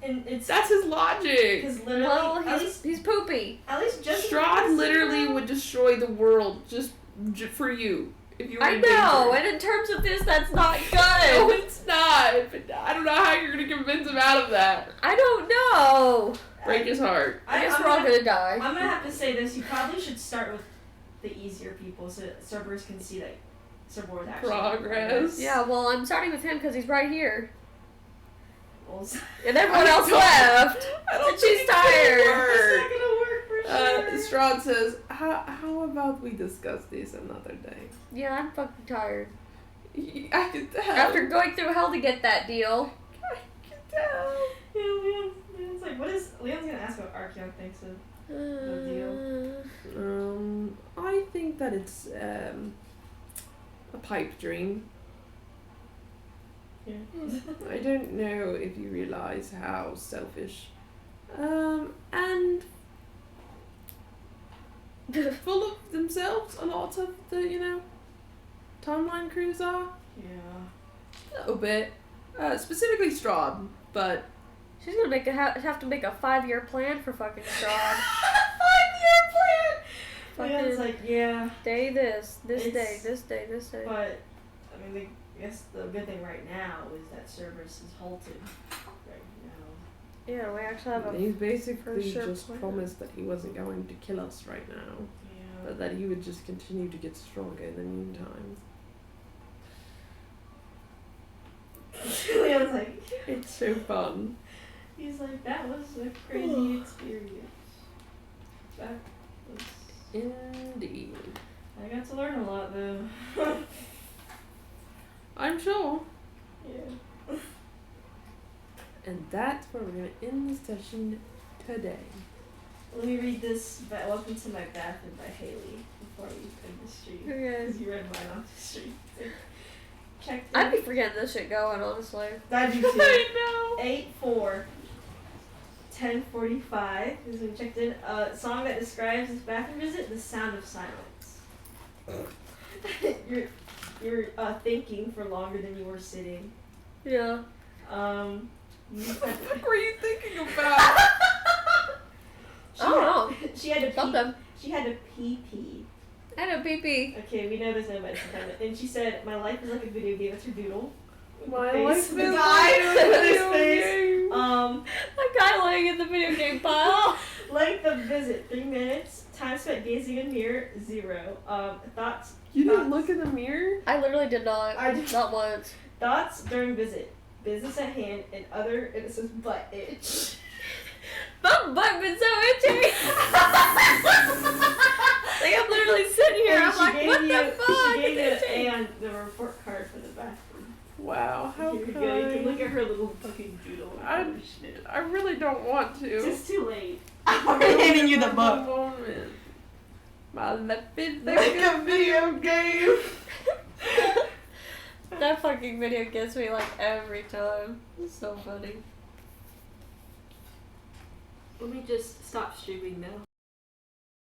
And it's That's his logic. because literally, Well, at least he's poopy. Josie. Strahd literally would destroy the world just for you. If you were I in know, danger. and in terms of this, that's not No, good. it's not. But I don't know how you're going to convince him out of that. I don't know. Break his heart. I guess we're all gonna die. I'm gonna have to say this. You probably should start with the easier people so that Cerberus can see that Cerberus actually Progress. Yeah, well, I'm starting with him because he's right here. Well, it's And everyone else left. I don't And think she's it's gonna tired. work. not gonna work for sure. Strahd says, how about we discuss this another day? Yeah, I'm fucking tired. I can tell. After going through hell to get that deal. I can tell. Yeah, Leon's like, what is Leon's gonna ask what Archeon thinks of the deal. I think that it's a pipe dream. Yeah. I don't know if you realize how selfish, and full of themselves a lot of the, timeline crews are. Yeah. A little bit. Specifically Strahd, but... She's gonna have to make a 5-year plan for fucking Strahd. 5-year plan! Fucking Leon's like, yeah, day this day, It's- this day, this day. but, I mean, I guess the good thing right now is that Cerberus is halted right now. Yeah, we actually have a... He's basically for sure just plan. promised that he wasn't going to kill us right now, Yeah. but that he would just continue to get stronger in the meantime. Leon's like, It's so fun. he's like, that was a crazy experience. That was, Indeed. I got to learn a lot though. I'm sure. Yeah. And that's where we're going to end the session today. Let me read this. Welcome to my bathroom by Haley before we end the stream. Okay. Because you read mine off the stream. Check. I'd be forgetting this shit going, honestly. I do too. I know. 8/4. 10:45 is when we checked in. A song that describes this bathroom visit: "The Sound of Silence." you're thinking for longer than you were sitting. Yeah. What the fuck were you thinking about? I don't know. She had to pee. Something. She had to pee. I had a pee. Okay, we know there's no medicine behind it. And she said, "My life is like a video game." That's her doodle. My Face. life The is guy like a with his video face. game. A guy laying in the video game pile. Length of visit 3 minutes. Time spent gazing in mirror 0. Thoughts. You didn't thoughts- look in the mirror? I literally did not. I did- Not once. Thoughts during visit. Business at hand and other. And it says butt itch. My butt been so itchy. Like I'm literally sitting here. And I'm she like, gave what you, the fuck? She gave It's you itchy. and the report card for the bathroom. Wow, how Here we go. You can kind. look at her little fucking doodle. I really don't want to. It's too late. I'm handing you the book. Moment. My life is Like a video game. That fucking video gets me like every time. It's so funny. Let me just stop streaming now.